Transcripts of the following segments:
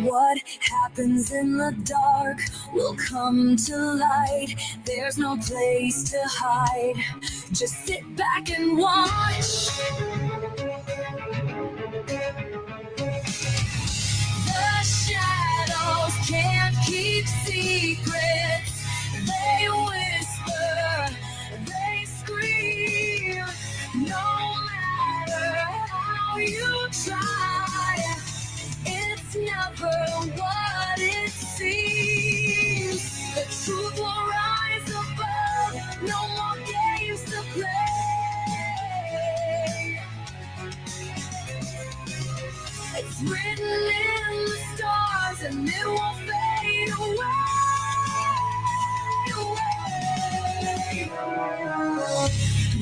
What happens in the dark will come to light. There's no place to hide. Just sit back and watch. The shadows can't keep secrets. They whisper, they scream. No matter how you try, it's never what it seems. The truth will rise above. No more games to play. It's written in the stars and it won't fade away.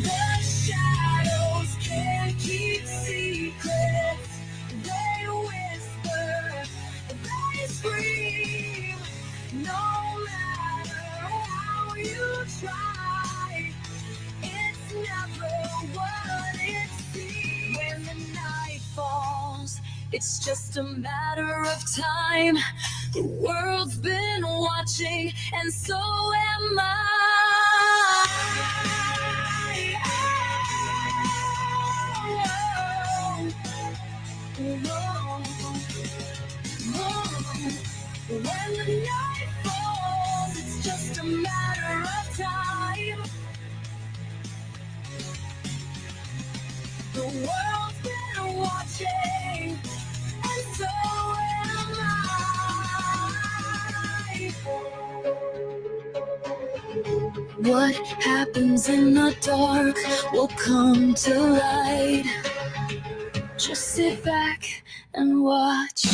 The shadows can't keep secrets. They whisper, they scream. No matter how you try, it's never what it seems. When the night falls, it's just a matter of time. The world's been watching, and so am I. When the night falls, it's just a matter of time. The world's been watching, and so am I. What happens in the dark will come to light. Just sit back and watch.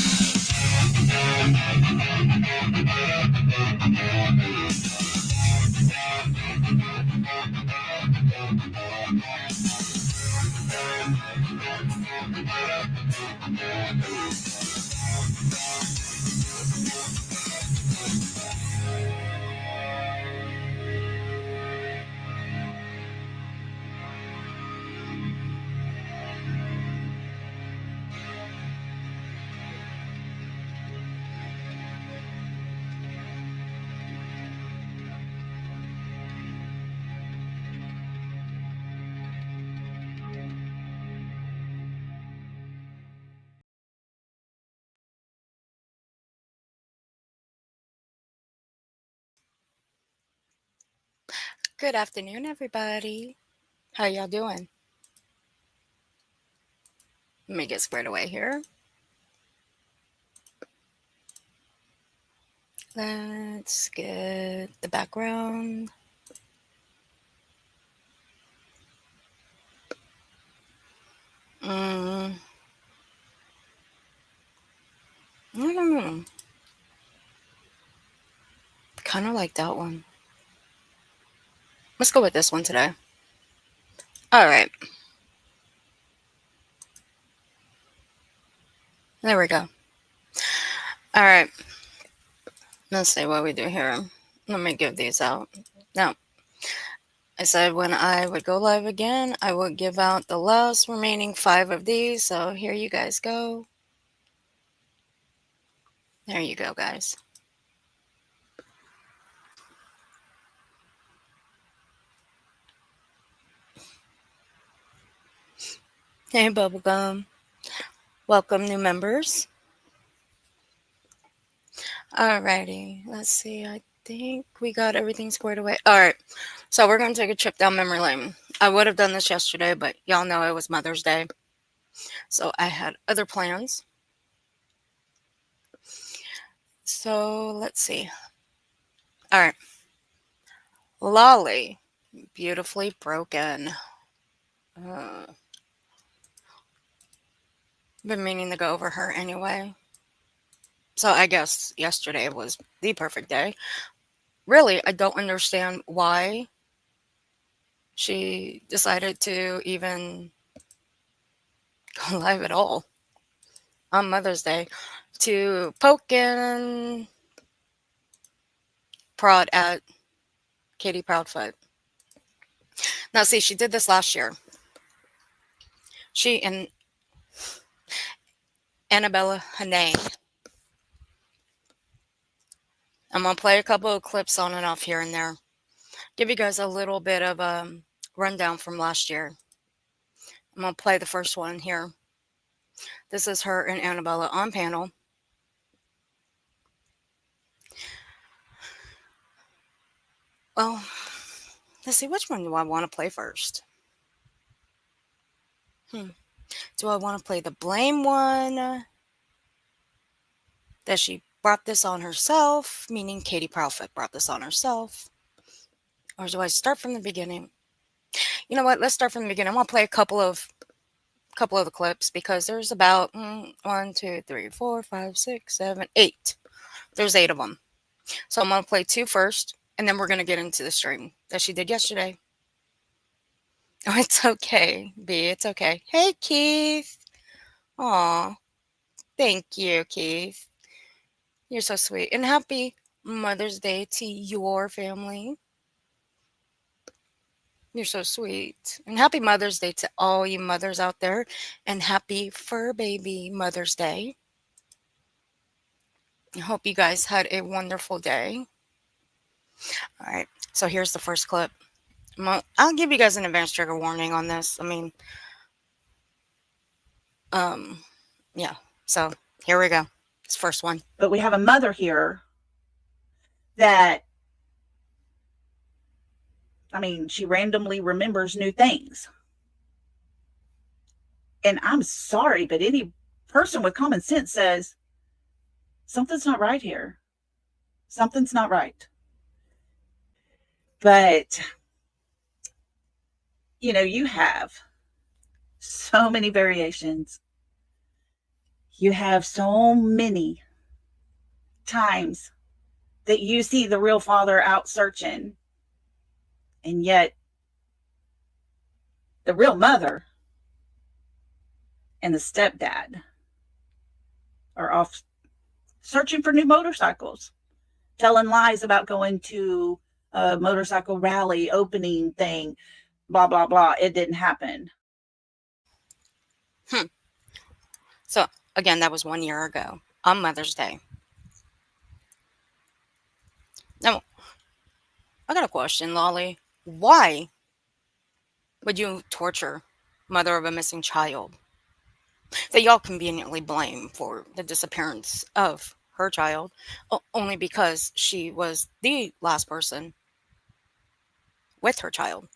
Good afternoon, everybody. How y'all doing? Let me get squared away here. Let's get the background. I don't know. Kind of like that one. Let's go with this one today. All right. There we go. All right. Let's see what we do here. Let me give these out. Now, I said when I would go live again, I would give out the last remaining 5 of these. So here you guys go. There you go, guys. Hey, Bubblegum. Welcome, new members. Alrighty, let's see. I think we got everything squared away. All right, so we're going to take a trip down memory lane. I would have done this yesterday, but y'all know it was Mother's Day. So I had other plans. So let's see. All right. Lolly, beautifully broken. Been meaning to go over her anyway. So I guess yesterday was the perfect day. Really, I don't understand why she decided to even go live at all on Mother's Day to poke and prod at Katie Proudfoot. Now, see, she did this last year. She and Annabella Hannay I'm going to play a couple of clips on and off here and there. Give you guys a little bit of a rundown from last year. I'm going to play the first one here. This is her and Annabella on panel. Well, let's see, which one do I want to play first? Do I want to play the blame one? That she brought this on herself, meaning Katie Proudfoot brought this on herself? Or do I start from the beginning? You know what? Let's start from the beginning. I'm gonna play a couple of the clips because there's about 1, 2, 3, 4, 5, 6, 7, 8. There's 8 of them. So I'm gonna play 2 first, and then we're gonna get into the stream that she did yesterday. Oh, it's okay, B. It's okay. Hey, Keith. Aw, thank you, Keith. You're so sweet. And happy Mother's Day to your family. You're so sweet. And happy Mother's Day to all you mothers out there. And happy Fur Baby Mother's Day. I hope you guys had a wonderful day. All right. So here's the first clip. I'll give you guys an advance trigger warning on this. I mean, yeah. So here we go. It's first one. But we have a mother here that, I mean, she randomly remembers new things. And I'm sorry, but any person with common sense says, something's not right here. Something's not right. But, you know, you have so many variations. You have so many times that you see the real father out searching, and yet the real mother and the stepdad are off searching for new motorcycles, telling lies about going to a motorcycle rally opening thing, blah, blah, blah. It didn't happen. So again, that was 1 year ago on Mother's Day. Now, I got a question, Lolly. Why would you torture mother of a missing child that y'all conveniently blame for the disappearance of her child only because she was the last person with her child?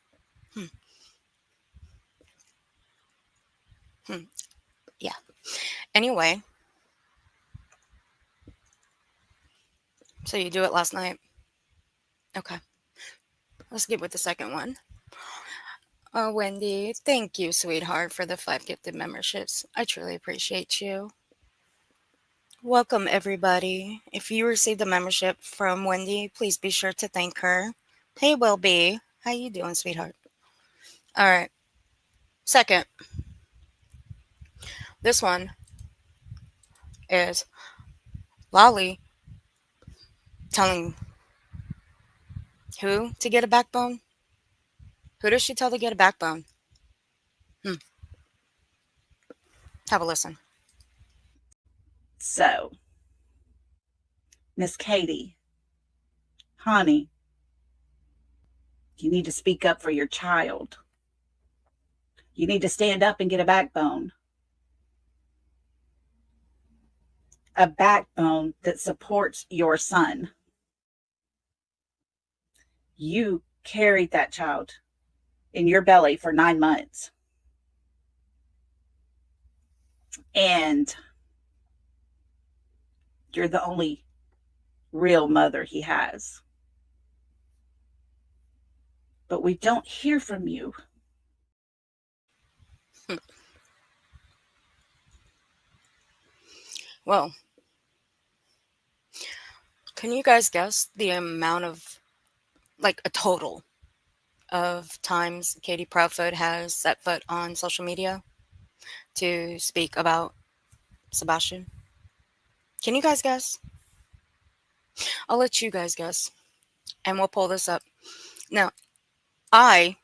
Yeah. Anyway, so you do it last night. Okay. Let's get with the second one. Wendy, thank you, sweetheart, for the 5 gifted memberships. I truly appreciate you. Welcome, everybody. If you received a membership from Wendy, please be sure to thank her. Hey, Will B. How you doing, sweetheart? All right. Second, this one is Lolly telling who to get a backbone? Who does she tell to get a backbone? Have a listen. So, Miss Katie, honey, you need to speak up for your child. You need to stand up and get a backbone. A backbone that supports your son. You carried that child in your belly for 9 months. And you're the only real mother he has. But we don't hear from you. Well, can you guys guess the amount of, like, a total of times Katie Proudfoot has set foot on social media to speak about Sebastian? Can you guys guess? I'll let you guys guess, and we'll pull this up. Now, I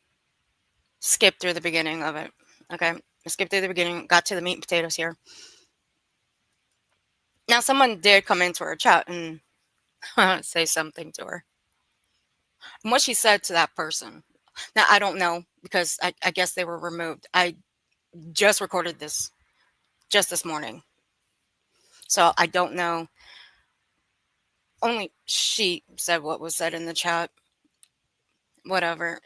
skipped through the beginning of it. Okay, I skipped through the beginning, got to the meat and potatoes here. Now, someone did come into our chat and say something to her. And what she said to that person. Now, I don't know because I guess they were removed. I just recorded this just this morning. So I don't know. Only she said what was said in the chat. Whatever.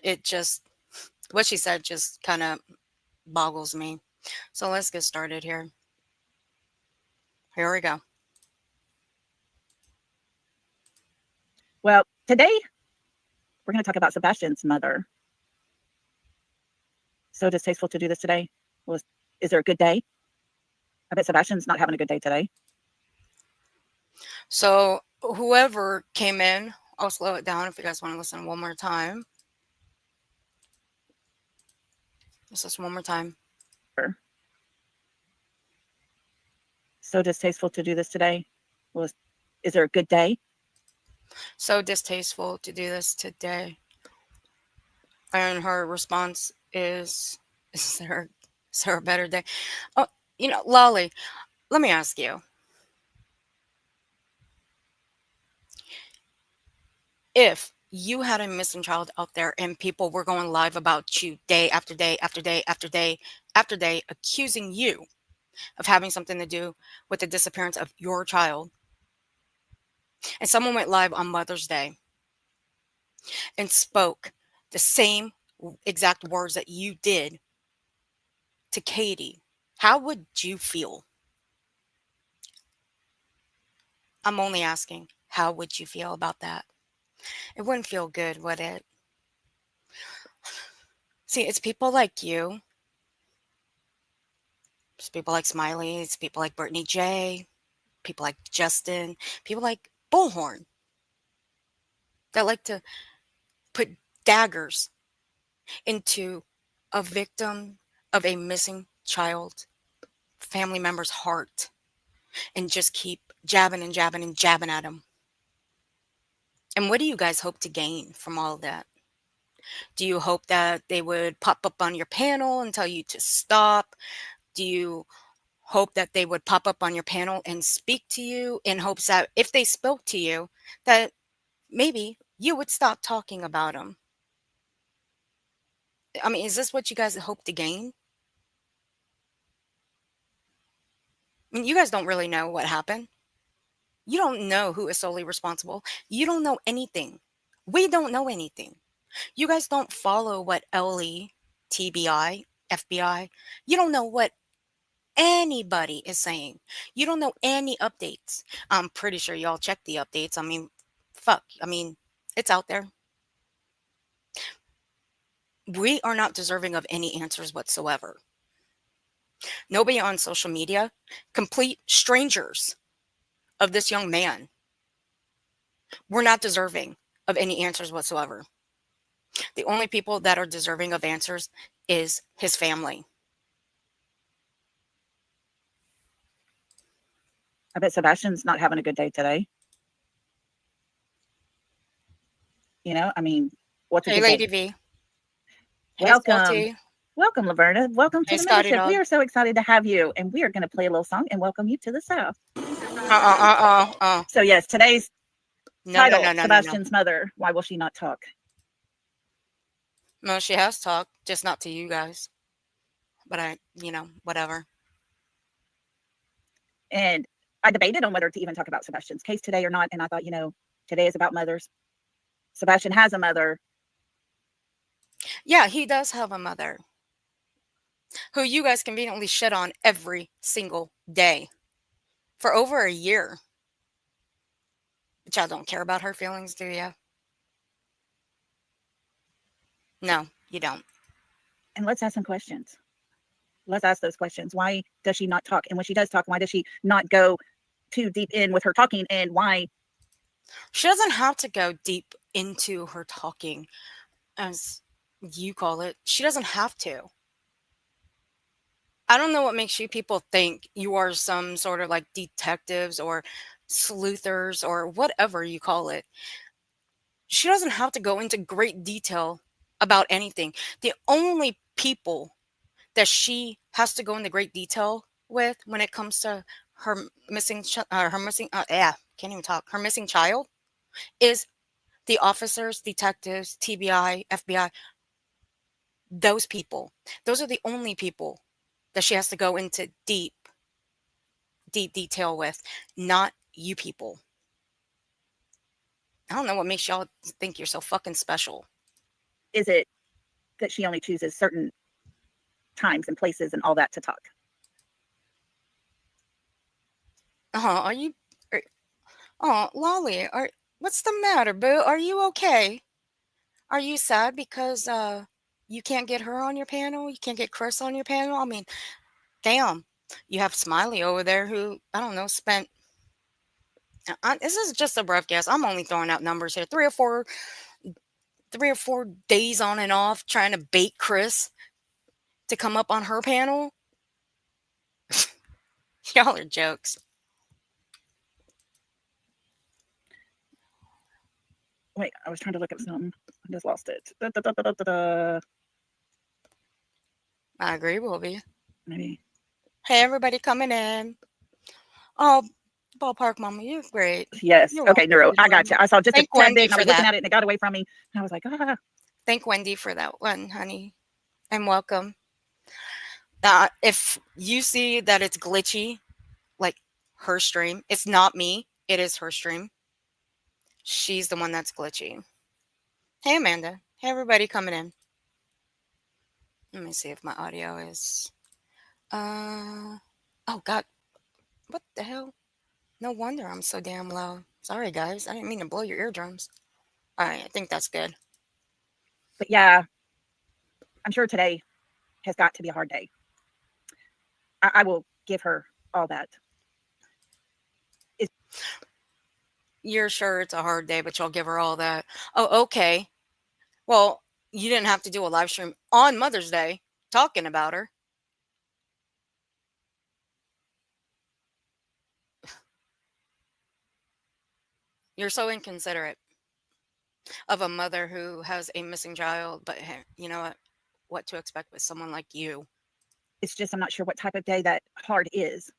What she said just kind of boggles me. So let's get started here. Here we go. Well, today we're going to talk about Sebastian's mother. So distasteful to do this today. Was Is there a good day? I bet Sebastian's not having a good day today. So whoever came in, I'll slow it down if you guys want to listen one more time. This is one more time. So distasteful to do this today. Was Is there a good day? So distasteful to do this today. And her response is there a better day? Oh, Lolly, let me ask you. If you had a missing child out there and people were going live about you day after day after day after day after day, accusing you of having something to do with the disappearance of your child, and someone went live on Mother's Day and spoke the same exact words that you did to Katie, how would you feel? I'm only asking, how would you feel about that? It wouldn't feel good, would it? See, it's people like you, it's people like Smiley, it's people like Brittany J, people like Justin, people like Bullhorn that like to put daggers into a victim of a missing child family member's heart and just keep jabbing and jabbing and jabbing at them. And what do you guys hope to gain from all of that? Do you hope that they would pop up on your panel and tell you to stop? Do you hope that they would pop up on your panel and speak to you in hopes that if they spoke to you, that maybe you would stop talking about them? I mean, is this what you guys hope to gain? I mean, you guys don't really know what happened. You don't know who is solely responsible. You don't know anything. We don't know anything. You guys don't follow what LE, TBI, FBI, you don't know what anybody is saying. You don't know any updates. I'm pretty sure y'all check the updates. I mean, fuck. I mean, it's out there. We are not deserving of any answers whatsoever. Nobody on social media, complete strangers of this young man, we're not deserving of any answers whatsoever. The only people that are deserving of answers is his family. I bet Sebastian's not having a good day today. I mean, what's a Hey, good day? Lady V. Hey, Welcome. Salty. Welcome, Laverna. Welcome to Hey, the Scotty membership. We Dog. are so excited to have you. And we are going to play a little song and welcome you to the South. Uh. So, yes, today's No, no, title, no, no, no, no. Sebastian's mother. Why will she not talk? No, she has talked, just not to you guys. But whatever. And I debated on whether to even talk about Sebastian's case today or not. And I thought, today is about mothers. Sebastian has a mother. Yeah, he does have a mother who you guys conveniently shit on every single day for over a year. But y'all don't care about her feelings, do you? No, you don't. And let's ask some questions. Let's ask those questions. Why does she not talk? And when she does talk, why does she not go too deep in with her talking? And why? She doesn't have to go deep into her talking, as you call it. She doesn't have to. I don't know what makes you people think you are some sort of like detectives or sleuthers or whatever you call it. She doesn't have to go into great detail about anything. The only people that she has to go into great detail with when it comes to her missing, her missing, yeah, can't even talk, her missing child is the officers, detectives, TBI, FBI, those people. Those are the only people that she has to go into deep detail with, not you people. I don't know what makes y'all think you're so fucking special. Is it that she only chooses certain times and places and all that to talk? Are you? Are, oh, Lolly, what's the matter, boo? Are you okay? Are you sad because you can't get her on your panel? You can't get Chris on your panel? I mean, damn. You have Smiley over there who I don't know spent. This is just a rough guess. I'm only throwing out numbers here. 3 or 4 days on and off trying to bait Chris to come up on her panel. Y'all are jokes. Wait, I was trying to look up something. I just lost it. Da, da, da, da, da, da. I agree, Wilby. Maybe. Hey, everybody coming in. Oh, ballpark mama, you're great. Yes. You're Okay, welcome, Neuro. I sweetheart. got you. I saw just a Thank tad bit Wendy and I for was looking that. at it and it got away from me. And I was like, ah. Thank Wendy for that one, honey. And welcome. If you see that it's glitchy, like her stream, it's not me. It is her stream. She's the one that's glitchy. Hey, Amanda. Hey, everybody coming in. Let me see if my audio is. Uh. Oh God. What the hell? No wonder I'm so damn loud. Sorry, guys. I didn't mean to blow your eardrums. All right. I think that's good. But yeah, I'm sure today has got to be a hard day. I will give her all that. It's You're sure it's a hard day, but you'll give her all that. Oh, okay. Well, you didn't have to do a live stream on Mother's Day talking about her. You're so inconsiderate of a mother who has a missing child, but hey, you know what? What to expect with someone like you? it's just I'm not sure what type of day that hard is.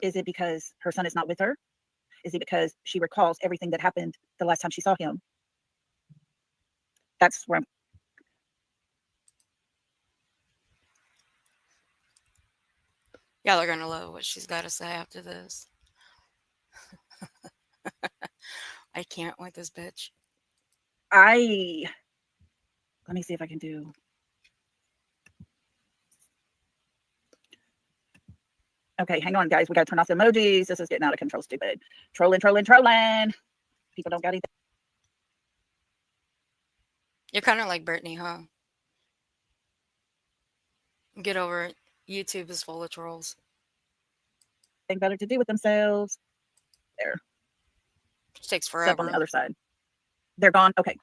Is it because her son is not with her? Is it because she recalls everything that happened the last time she saw him? That's where I'm. Y'all are gonna love what she's got to say after this. I can't with this bitch. I let me see if I can do. Okay, hang on, guys. We got to turn off the emojis. This is getting out of control. Stupid. Trolling, trolling, trolling. People don't got anything You're kind of like Brittany, huh? Get over it. YouTube is full of trolls. better to do with themselves. There. It takes Step on the forever. other side. They're gone. Okay.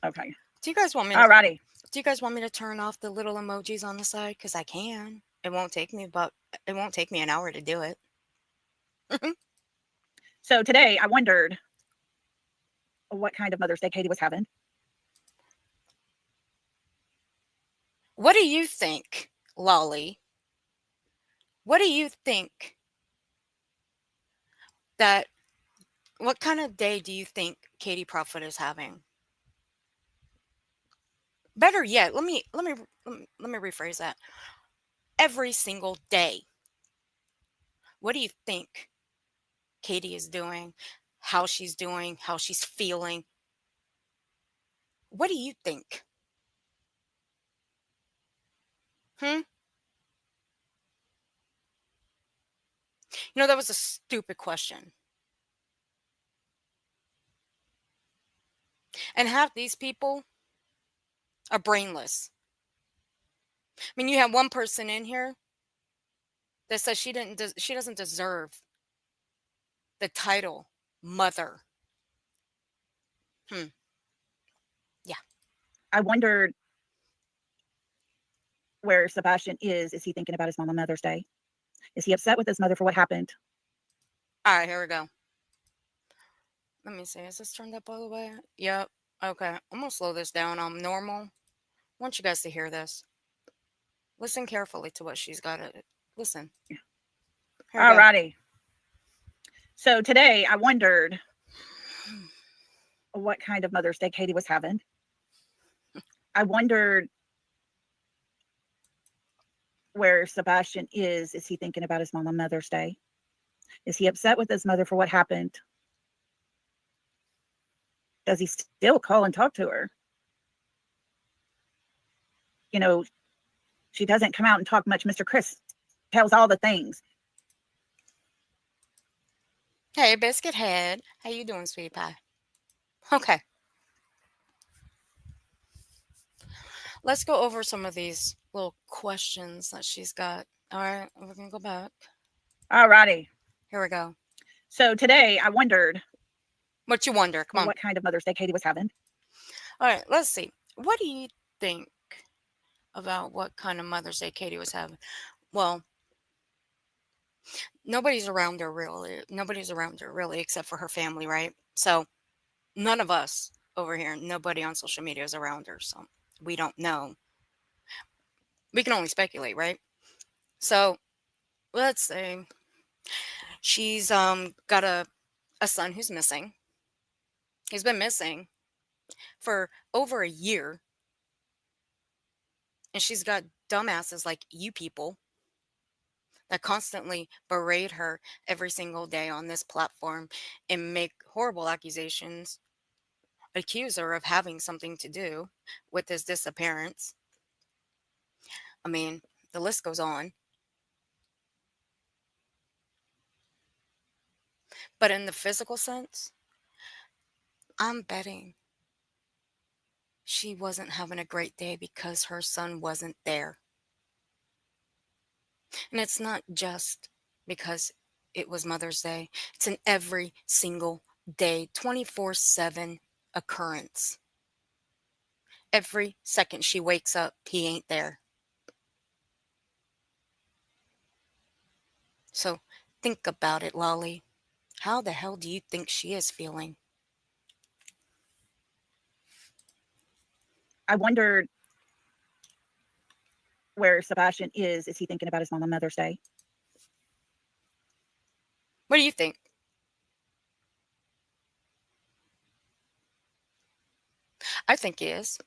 Okay. Do you guys want me to? Alrighty. Do you guys want me to turn off the little emojis on the side? Cause I can. It won't take me an hour to do it. So today I wondered what kind of Mother's Day Katie was having. What do you think, Lolly? What do you think that? What kind of day do you think Katie Profit is having? Better yet, let me rephrase that. Every single day, what do you think Katie is doing? How she's feeling? What do you think? Hmm? That was a stupid question. And half these people are brainless. I mean, you have one person in here that says she doesn't deserve the title mother. Hmm. Yeah. I wondered where Sebastian is. Is he thinking about his mom on Mother's Day? Is he upset with his mother for what happened? All right, here we go. Let me see. Is this turned up all the way? Yep. Okay. I'm gonna slow this down on normal. I want you guys to hear this. Listen carefully to what she's got to listen. Here we go. Alrighty. So today I wondered what kind of Mother's Day Katie was having. I wondered where Sebastian is. Is he thinking about his mom on Mother's Day? Is he upset with his mother for what happened? Does he still call and talk to her? You know, she doesn't come out and talk much. Mr. Chris tells all the things. Hey, biscuit head. How you doing, sweetie pie? Okay, let's go over some of these little questions that she's got. All right, we're gonna go back. Alrighty. Here we go. So today I wondered What you wonder? Come on. what kind of Mother's Day Katie was having. All right, let's see. What do you think about what kind of Mother's Day Katie was having? Well, nobody's around her really. Nobody's around her really except for her family, right? So none of us over here, nobody on social media is around her. So we don't know. We can only speculate, right? So let's say she's got a son who's missing. He's been missing for over a year, and she's got dumbasses like you people that constantly berate her every single day on this platform and make horrible accusations, accuse her of having something to do with his disappearance. I mean, the list goes on. But in the physical sense, I'm betting she wasn't having a great day because her son wasn't there. And it's not just because it was Mother's Day, it's an every single day, 24/7 occurrence. Every second she wakes up, he ain't there. So think about it, Lolly. How the hell do you think she is feeling? I wondered where Sebastian is. Is he thinking about his mom on Mother's Day? What do you think? I think he is.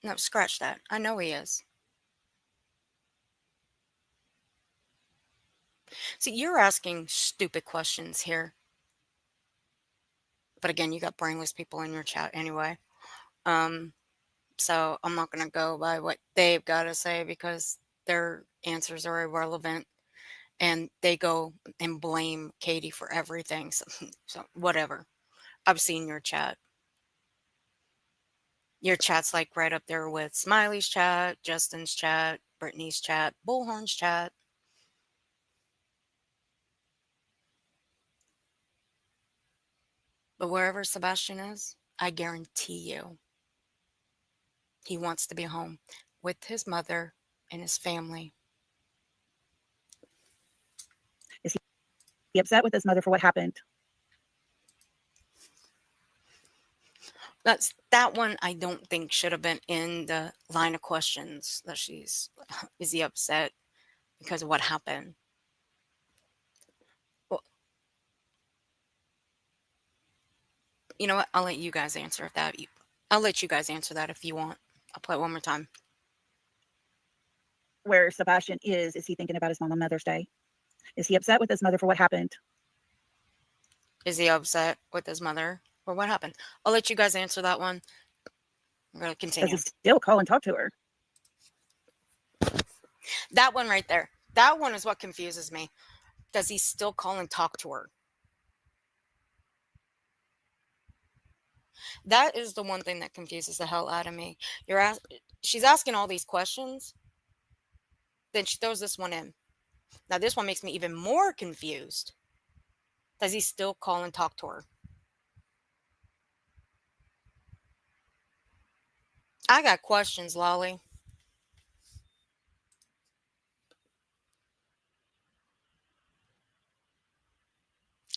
No, scratch that. I know he is. See, you're asking stupid questions here. But again, you got brainless people in your chat anyway. Um, so I'm not gonna go by what they've got to say because their answers are irrelevant and they go and blame Katie for everything. So, so whatever. I've seen your chat. Your chat's like right up there with Smiley's chat, Justin's chat, Brittany's chat, Bullhorn's chat. But wherever Sebastian is, I guarantee you he wants to be home with his mother and his family. Is he upset with his mother for what happened? That one I don't think should have been in the line of questions that she's is he upset because of what happened? Well, you know what? I'll let you guys answer if that I'll let you guys answer that if you want. I'll play it one more time. Where Sebastian is he thinking about his mom on Mother's Day? Is he upset with his mother for what happened? Is he upset with his mother or what happened? I'll let you guys answer that one. We're going to Does he continue. still call and talk to her? That one right there. That one is what confuses me. Does he still call and talk to her? That is the one thing that confuses the hell out of me. She's asking all these questions, then she throws this one in. Now this one makes me even more confused. Does he still call and talk to her? I got questions, Lolly.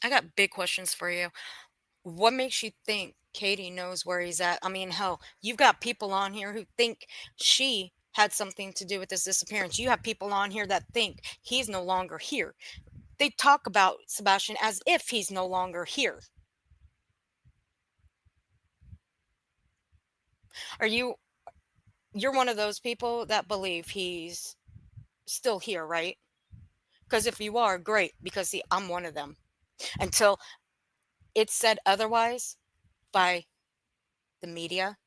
I got big questions for you. What makes you think Katie knows where he's at? I mean, hell, you've got people on here who think she had something to do with this disappearance. You have people on here that think he's no longer here. They talk about Sebastian as if he's no longer here. Are you're one of those people that believe he's still here, right? Because if you are, great. Because see, I'm one of them. Until it's said otherwise by the media,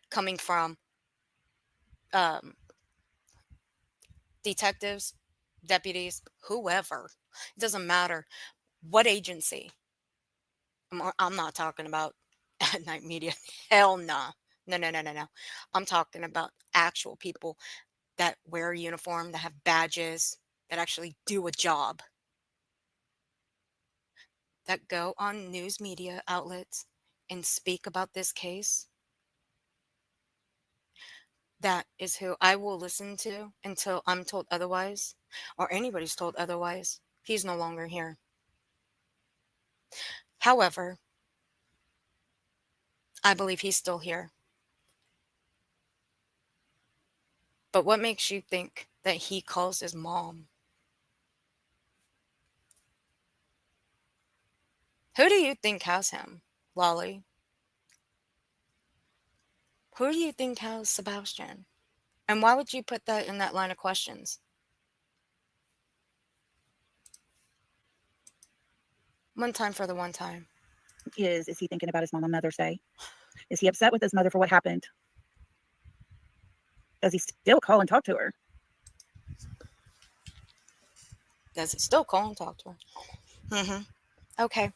coming from um, detectives, deputies, whoever. It doesn't matter what agency. I'm not talking about at night media. Hell nah. No, no, no, no, no. I'm talking about actual people that wear a uniform, that have badges, that actually do a job, that go on news media outlets and speak about this case. That is who I will listen to until I'm told otherwise or anybody's told otherwise. He's no longer here. However, I believe he's still here. But what makes you think that he calls his mom? Who do you think has him, Lolly? Who do you think has Sebastian? And why would you put that in that line of questions? One time for the one time. Is he thinking about his mom on Mother's Day? Is he upset with his mother for what happened? Does he still call and talk to her? Does it still call and talk to her? Mm-hmm. Okay.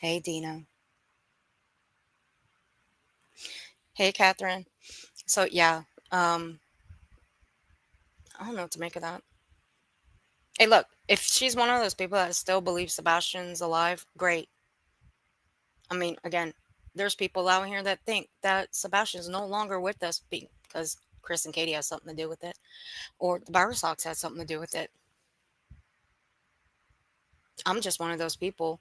Hey, Dina. Hey, Catherine. So, yeah. Um, I don't know what to make of that. Hey, look, if she's one of those people that still believes Sebastian's alive, great. I mean, again, there's people out here that think that Sebastian's no longer with us because Chris and Katie has something to do with it, or the Barber Sox had something to do with it. I'm just one of those people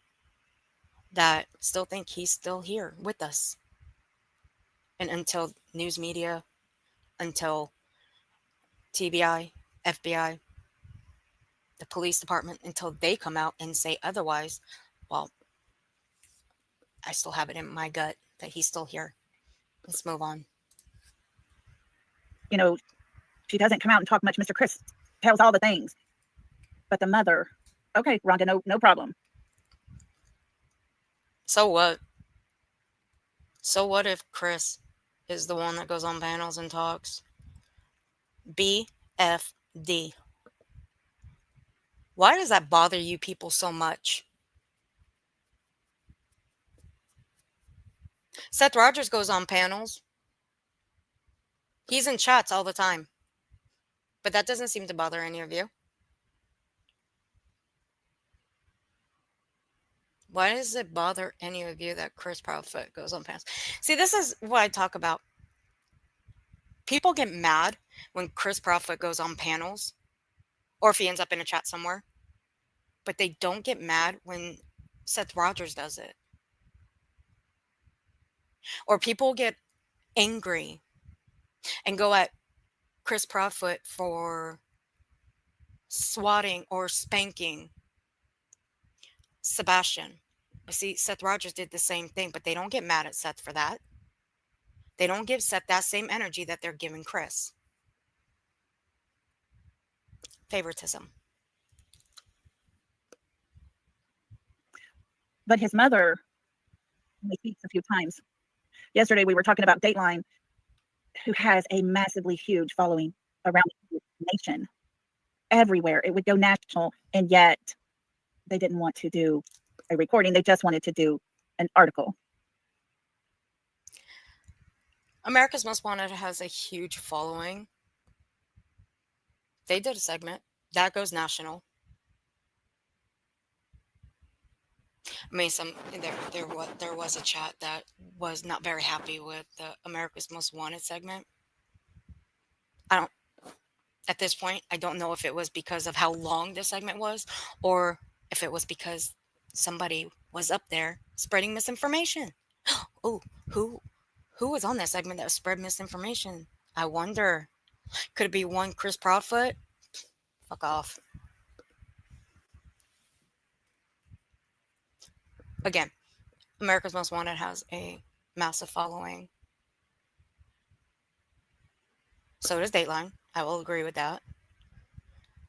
that still think he's still here with us. And until news media, until TBI, FBI, the police department, until they come out and say otherwise, well, I still have it in my gut that he's still here. Let's move on. You know, she doesn't come out and talk much. Mr. Chris tells all the things. But the mother, okay, Rhonda, no problem. So what? So what if Chris is the one that goes on panels and talks? BFD. Why does that bother you people so much? Seth Rogers goes on panels. He's in chats all the time. But that doesn't seem to bother any of you. Why does it bother any of you that Chris Proudfoot goes on panels? See, this is what I talk about. People get mad when Chris Proudfoot goes on panels or if he ends up in a chat somewhere, but they don't get mad when Seth Rogers does it. Or people get angry and go at Chris Proudfoot for swatting or spanking Sebastian. You see, Seth Rogers did the same thing, but they don't get mad at Seth for that. They don't give Seth that same energy that they're giving Chris. Favoritism. But his mother only speaks a few times. Yesterday, we were talking about Dateline, who has a massively huge following around the nation, everywhere. It would go national, and yet they didn't want to do a recording. They just wanted to do an article. America's Most Wanted has a huge following. They did a segment that goes national. I mean, there was a chat that was not very happy with the America's Most Wanted segment. I don't At this point, I don't know if it was because of how long the segment was, or if it was because somebody was up there spreading misinformation. Oh, who was on that segment that spread misinformation? I wonder. Could it be one Chris Proudfoot Fuck off. Again, America's Most Wanted has a massive following. So does Dateline. I will agree with that.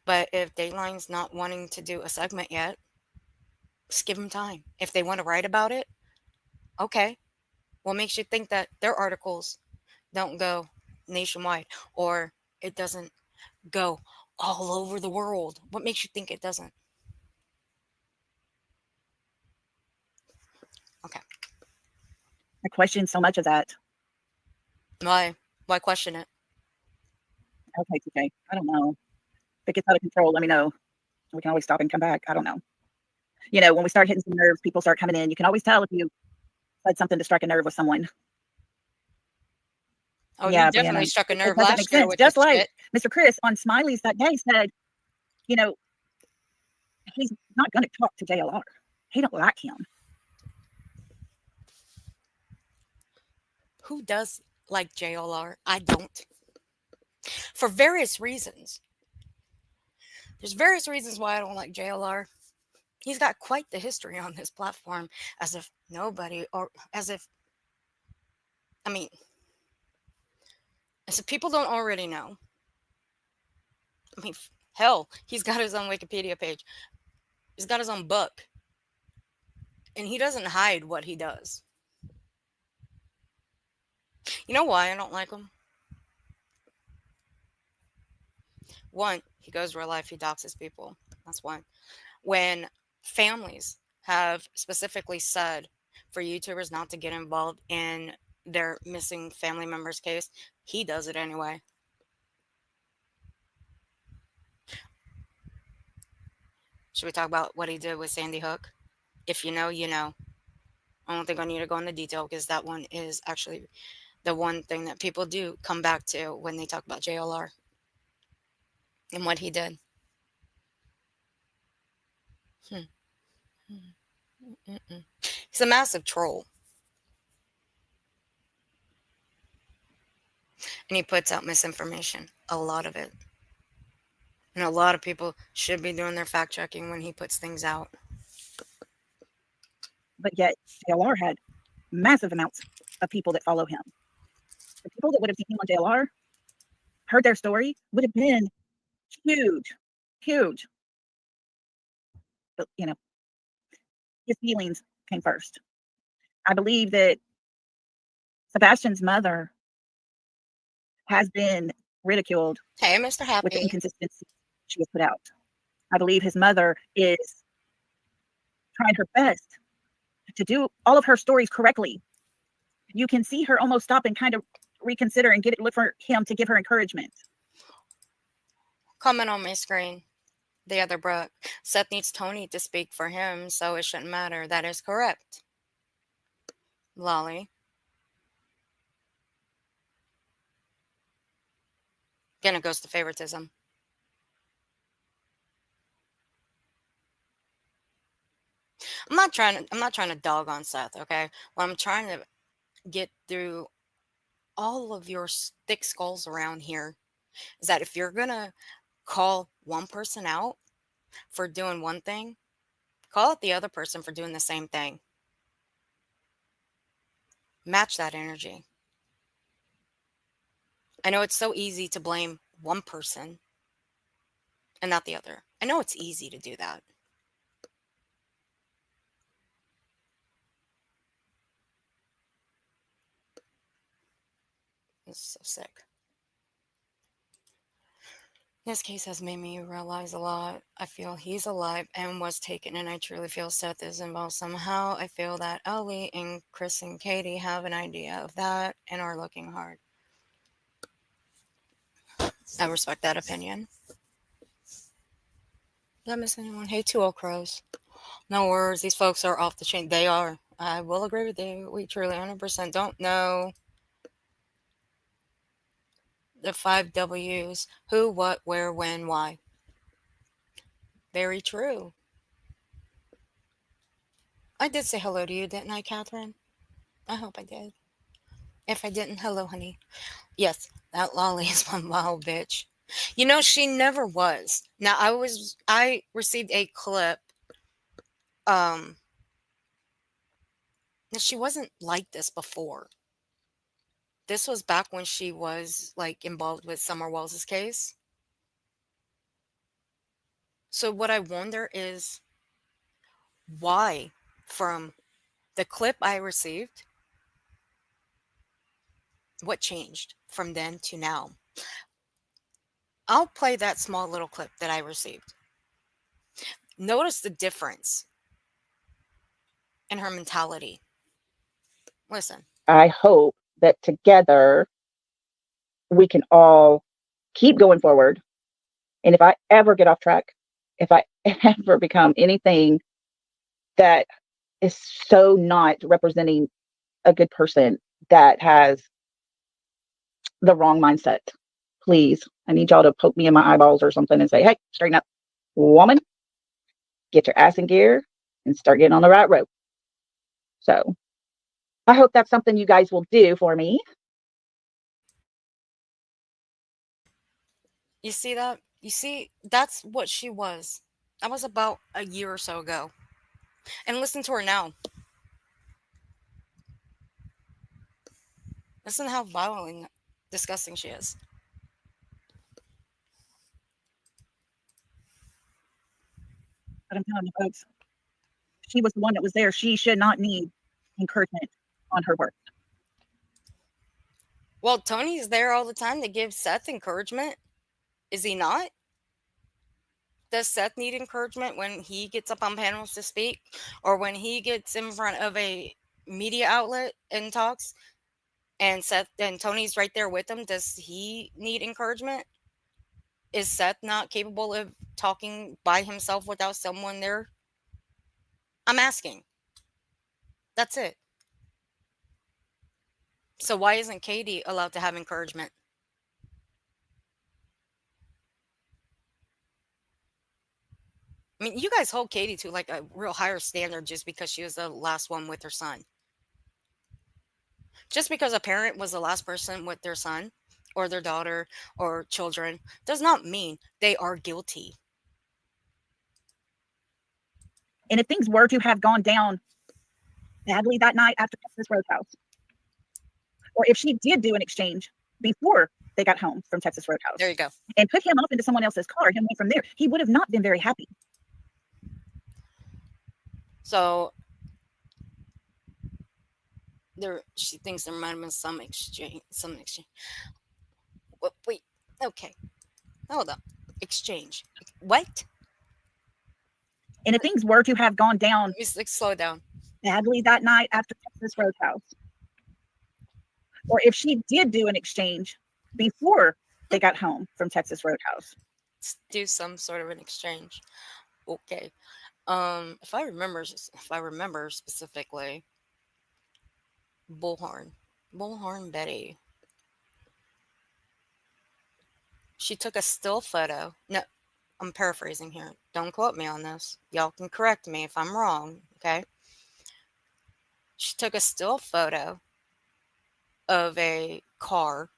But if Dateline's not wanting to do a segment yet, just give them time. If they want to write about it, okay. What makes you think that their articles don't go nationwide or it doesn't go all over the world? What makes you think it doesn't? Okay. I question so much of that. Why? Why question it? Okay, TK. I don't know. If it gets out of control, let me know. We can always stop and come back. I don't know. When we start hitting some nerves, people start coming in. You can always tell if you said something to strike a nerve with someone. Oh, you Yeah, definitely Brianna, struck a it nerve doesn't make last year sense. with this Just like shit. Mr. Chris on Smiley's that day said, you know, he's not going to talk to JLR. He don't like him. Who does like JLR? I don't. For various reasons. There's various reasons why I don't like JLR. He's got quite the history on this platform, as if nobody, or as if, I mean, as if people don't already know. I mean, hell, he's got his own Wikipedia page. He's got his own book. And he doesn't hide what he does. You know why I don't like him? One, he goes real life, he doxes people. That's one. When families have specifically said for YouTubers not to get involved in their missing family member's case, he does it anyway. Should we talk about what he did with Sandy Hook? If you know, you know. I don't think I need to go into detail because that one is actually the one thing that people do come back to when they talk about JLR and what he did. Hmm. Mm-mm. He's a massive troll, and he puts out misinformation, a lot of it. And a lot of people should be doing their fact checking when he puts things out. But yet, JLR had massive amounts of people that follow him. The people that would have seen him on JLR, heard their story, would have been huge, huge. But, his feelings came first. I believe that Sebastian's mother has been ridiculed Hey, Mr. with the Happy. inconsistency she has put out. I believe his mother is trying her best to do all of her stories correctly. You can see her almost stop and kind of reconsider and look for him to give her encouragement. Comment on my screen. The other Brooke. Seth needs Tony to speak for him, so it shouldn't matter. That is correct. Lolly. Again, it goes to favoritism. I'm not trying to dog on Seth, okay? What I'm trying to get through all of your thick skulls around here is that if you're gonna call one person out for doing one thing, call out the other person for doing the same thing. Match that energy. I know it's so easy to blame one person and not the other. I know it's easy to do that. It's so sick. This case has made me realize a lot. I feel he's alive and was taken, and I truly feel Seth is involved somehow. I feel that Ellie and Chris and Katie have an idea of that and are looking hard. I respect that opinion. Did I miss anyone? Hey, 2 Crows. No words. These folks are off the chain. They are. I will agree with you. We truly 100% don't know the 5 W's: who, what, where, when, why. Very true. I did say hello to you, didn't I, Catherine? I hope I did. If I didn't, hello, honey. Yes, that Lolly is one wild bitch. You know, she never was. Now I received a clip. Um, now she wasn't like this before. This was back when she was like involved with Summer Wells's case. So what I wonder is why, from the clip I received, what changed from then to now? I'll play that small little clip that I received. Notice the difference in her mentality. Listen. I hope that together we can all keep going forward. And if I ever get off track, if I ever become anything that is so not representing a good person that has the wrong mindset, please, I need y'all to poke me in my eyeballs or something and say, hey, straighten up. Woman, get your ass in gear and start getting on the right road. So I hope that's something you guys will do for me. You see that? You see, that's what she was. That was about a year or so ago. And listen to her now. Listen to how violent and disgusting she is. But I'm telling you, folks, she was the one that was there. She should not need encouragement on her work. Well, Tony's there all the time to give Seth encouragement. Is he not? Does Seth need encouragement when he gets up on panels to speak or when he gets in front of a media outlet and talks and Seth and Tony's right there with him? Does he need encouragement? Is Seth not capable of talking by himself without someone there? I'm asking. That's it. So why isn't Katie allowed to have encouragement? I mean, you guys hold Katie to like a real higher standard just because she was the last one with her son. Just because a parent was the last person with their son or their daughter or children does not mean they are guilty. And if things were to have gone down badly that night after Texas Roadhouse, or if she did do an exchange before they got home from Texas Roadhouse There you go. and put him off into someone else's car and went from there, he would have not been very happy. So there, she thinks there might have been some exchange. Some exchange. Wait. Okay. Hold up. Exchange. What? And if things were to have gone down Like, slow down. badly that night after Texas Roadhouse, or if she did do an exchange before they got home from Texas Roadhouse. Let's do some sort of an exchange. Okay. If I remember specifically, Bullhorn, Bullhorn Betty. She took a still photo. No, I'm paraphrasing here. Don't quote me on this. Y'all can correct me if I'm wrong. Okay. She took a still photo of a car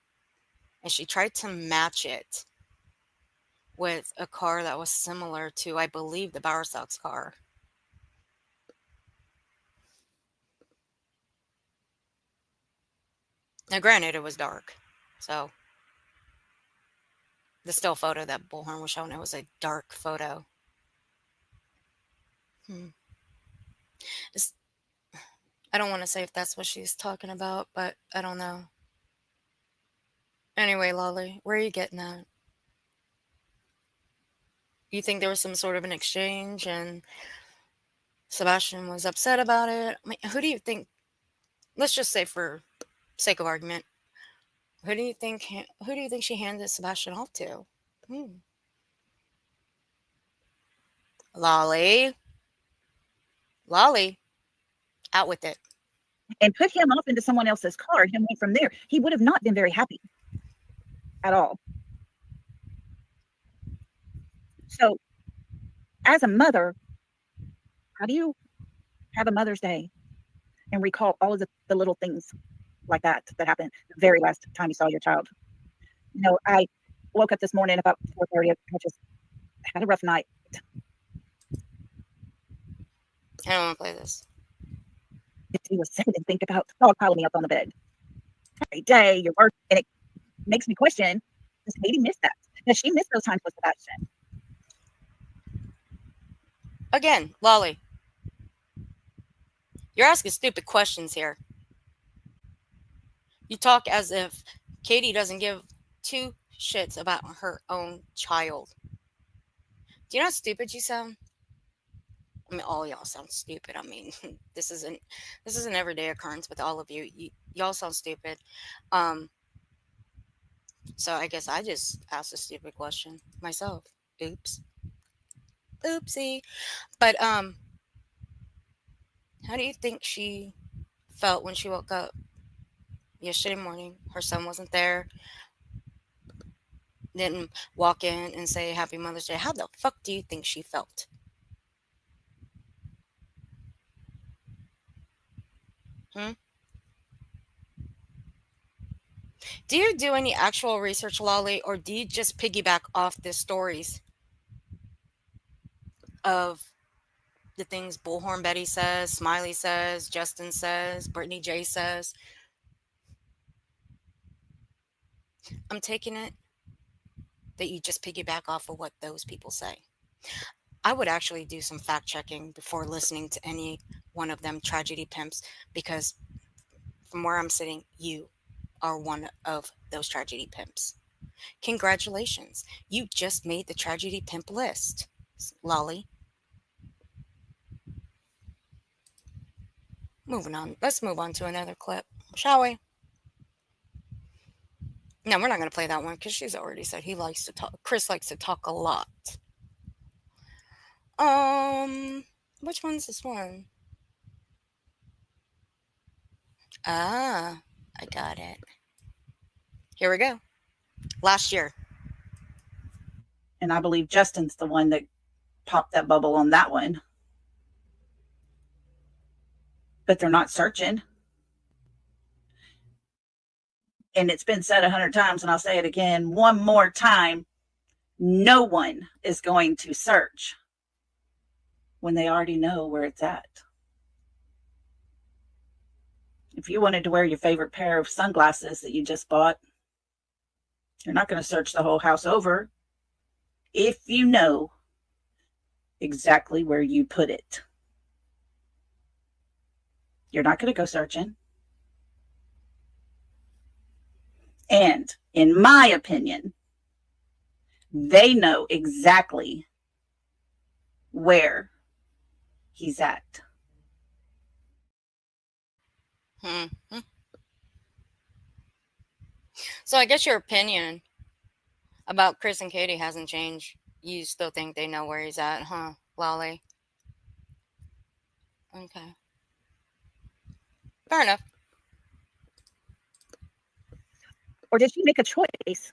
and she tried to match it with a car that was similar to, I believe, the Bowersox car. Now, granted, it was dark. So the still photo that Bullhorn was showing, it was a dark photo. Hmm. It's, I don't want to say if that's what she's talking about, but I don't know. Anyway, Lolly, where are you getting at? You think there was some sort of an exchange and Sebastian was upset about it? I mean, who do you think? Let's just say, for sake of argument, Who do you think she handed Sebastian off to? Hmm. Lolly, Lolly, out with it. And put him off into someone else's car and went from there, he would have not been very happy at all. So, as a mother, how do you have a Mother's Day and recall all of the little things like that happened the very last time you saw your child? You know, woke up this morning about 4:30. I just had a rough night. I don't want to play this. He was sad and think about the dog piling me up on the bed every day. Your work, and it makes me question: does Katie miss that? Does she miss those times with Sebastian? Again, Lolly, you're asking stupid questions here. You talk as if Katie doesn't give two shits about her own child. Do you know how stupid you sound? I mean, all y'all sound stupid. I mean, this is an everyday occurrence with all of you. Y'all sound stupid. Um, so I guess I just asked a stupid question myself. Oops, oopsie. But how do you think she felt when she woke up yesterday morning? Her son wasn't there. Didn't walk in and say Happy Mother's Day. How the fuck do you think she felt? Hmm? Do you do any actual research, Lolly, or do you just piggyback off the stories of the things Bullhorn Betty says, Smiley says, Justin says, Brittany J says? I'm taking it that you just piggyback off of what those people say. I would actually do some fact checking before listening to any one of them tragedy pimps because from where I'm sitting, you are one of those tragedy pimps. Congratulations. You just made the tragedy pimp list, Lolly. Moving on. Let's move on to another clip, shall we? No, we're not going to play that one because she's already said he likes to talk. Chris likes to talk a lot. Um, which one's this one? Ah, I got it. Here we go. Last year. And I believe Justin's the one that popped that bubble on that one. But they're not searching. And it's been said 100 times, and I'll say it again one more time. No one is going to search when they already know where it's at. If you wanted to wear your favorite pair of sunglasses that you just bought, you're not going to search the whole house over if you know exactly where you put it. You're not going to go searching. And in my opinion, they know exactly where he's at. Hmm. So I guess your opinion about Chris and Katie hasn't changed. You still think they know where he's at, huh, Lolly? Okay. Fair enough. Or did she make a choice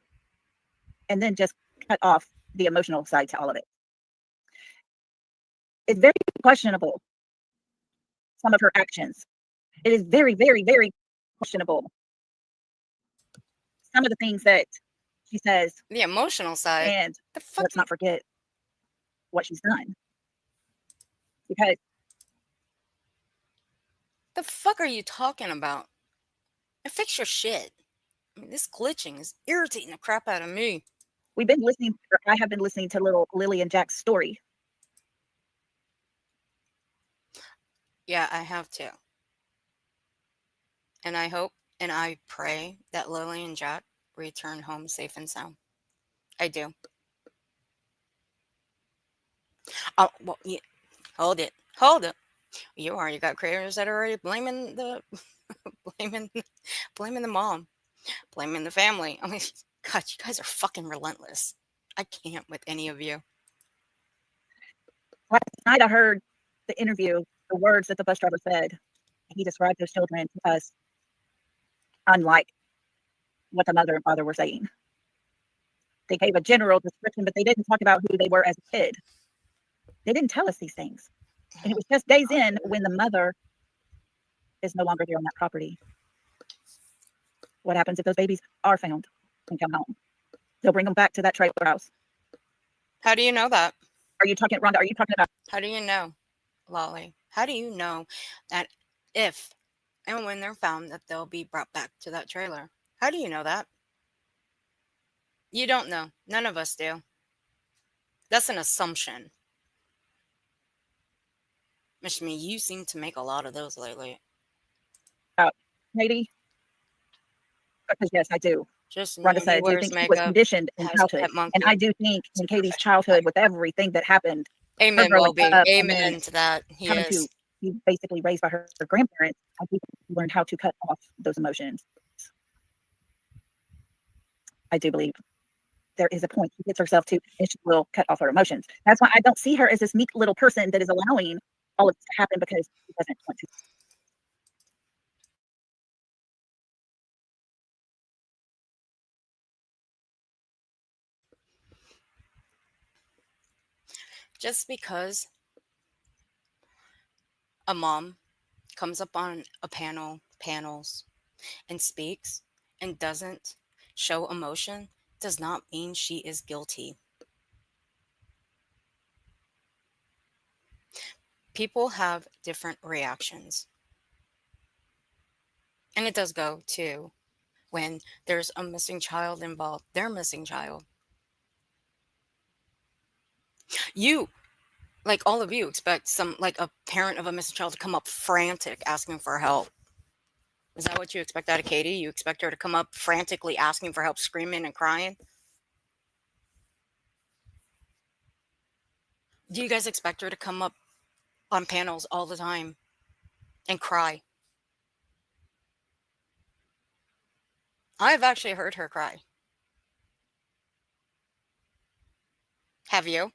and then just cut off the emotional side to all of it? It's very questionable, some of her actions. It is very, very, very questionable. Some of the things that she says, The emotional side. and The fuck? let's not forget what she's done. Because The fuck are you talking about? And fix your shit. I mean, this glitching is irritating the crap out of me. we've been listening, or I have been listening to little Lily and Jack's story. Yeah, I have to. And I hope and I pray that Lily and Jack return home safe and sound. I do. Oh, well, yeah, hold it. Hold it. You already got creators that are already blaming the blaming blaming the mom, blaming the family. I mean, God, you guys are fucking relentless. I can't with any of you. Last night I heard the interview, the words that the bus driver said. He described those children as unlike what the mother and father were saying. They gave a general description, but they didn't talk about who they were as a kid. They didn't tell us these things. And it was just days in when the mother is no longer there on that property. What happens if those babies are found and come home? They'll bring them back to that trailer house. How do you know that? Are you talking, Rhonda? Are you talking about? How do you know, Lolly? How do you know that if and when they're found that they'll be brought back to that trailer? How do you know that? You don't know. None of us do. That's an assumption. Which means you seem to make a lot of those lately. About Katie? Because yes, I do. Just Rhonda when he said, "Do you wears think she was makeup, conditioned in has a childhood?" pet And I monkey. do think He's in a Katie's professional childhood, with everything that happened, her Amen, growing Welby. up, and then Amen to that. He having is. to be basically raised by her grandparents, I think she learned how to cut off those emotions. I do believe there is a point she gets herself to, and she will cut off her emotions. That's why I don't see her as this meek little person that is allowing all of this to happen because she doesn't want to. Just because a mom comes up on a panels, and speaks and doesn't show emotion does not mean she is guilty. People have different reactions. And it does go to when there's a missing child involved, their missing child. You, like all of you, expect like a parent of a missing child to come up frantic asking for help. Is that what you expect out of Katie? You expect her to come up frantically asking for help, screaming and crying? Do you guys expect her to come up on panels all the time and cry? I've actually heard her cry. Have you?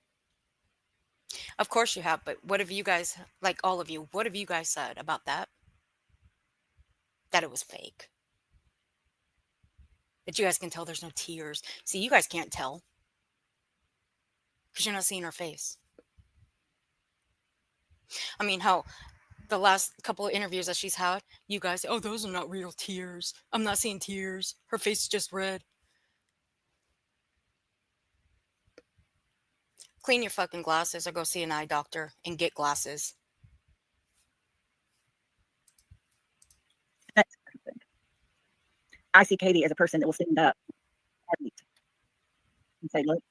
Of course you have, but what have you guys, like all of you, what have you guys said about that? That it was fake. That you guys can tell there's no tears. See, you guys can't tell because you're not seeing her face. I mean, how the last couple of interviews that she's had, you guys say, oh, those are not real tears. I'm not seeing tears. Her face is just red. Clean your fucking glasses or go see an eye doctor and get glasses. That's I see Katie as a person that will stand up and say, "Look,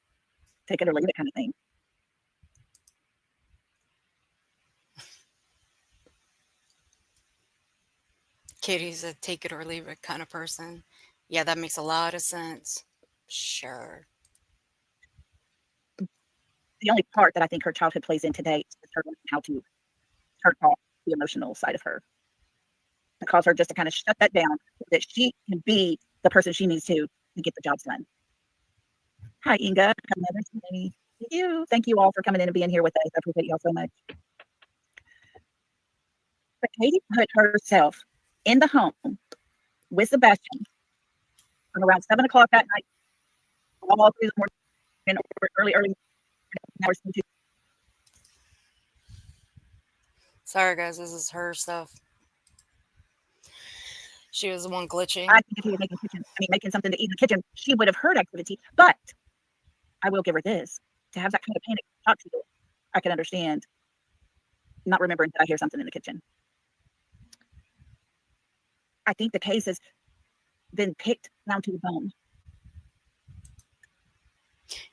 take it or leave it," kind of thing. Katie's a take it or leave it kind of person. Yeah, that makes a lot of sense. Sure. The only part that I think her childhood plays in today is her learning how to turn off the emotional side of her, and cause her just to kind of shut that down so that she can be the person she needs to get the jobs done. Hi, Inga. Thank you. Thank you all for coming in and being here with us. I appreciate y'all so much. But Katie put herself in the home with Sebastian from around 7 o'clock that night, all through the morning, or early hours. Sorry, guys, this is her stuff. She was the one glitching. I think if he was making something to eat in the kitchen, she would have heard activity. But I will give her this: to have that kind of panic talk to you, I can understand not remembering that I hear something in the kitchen. I think the case has been picked down to the bone.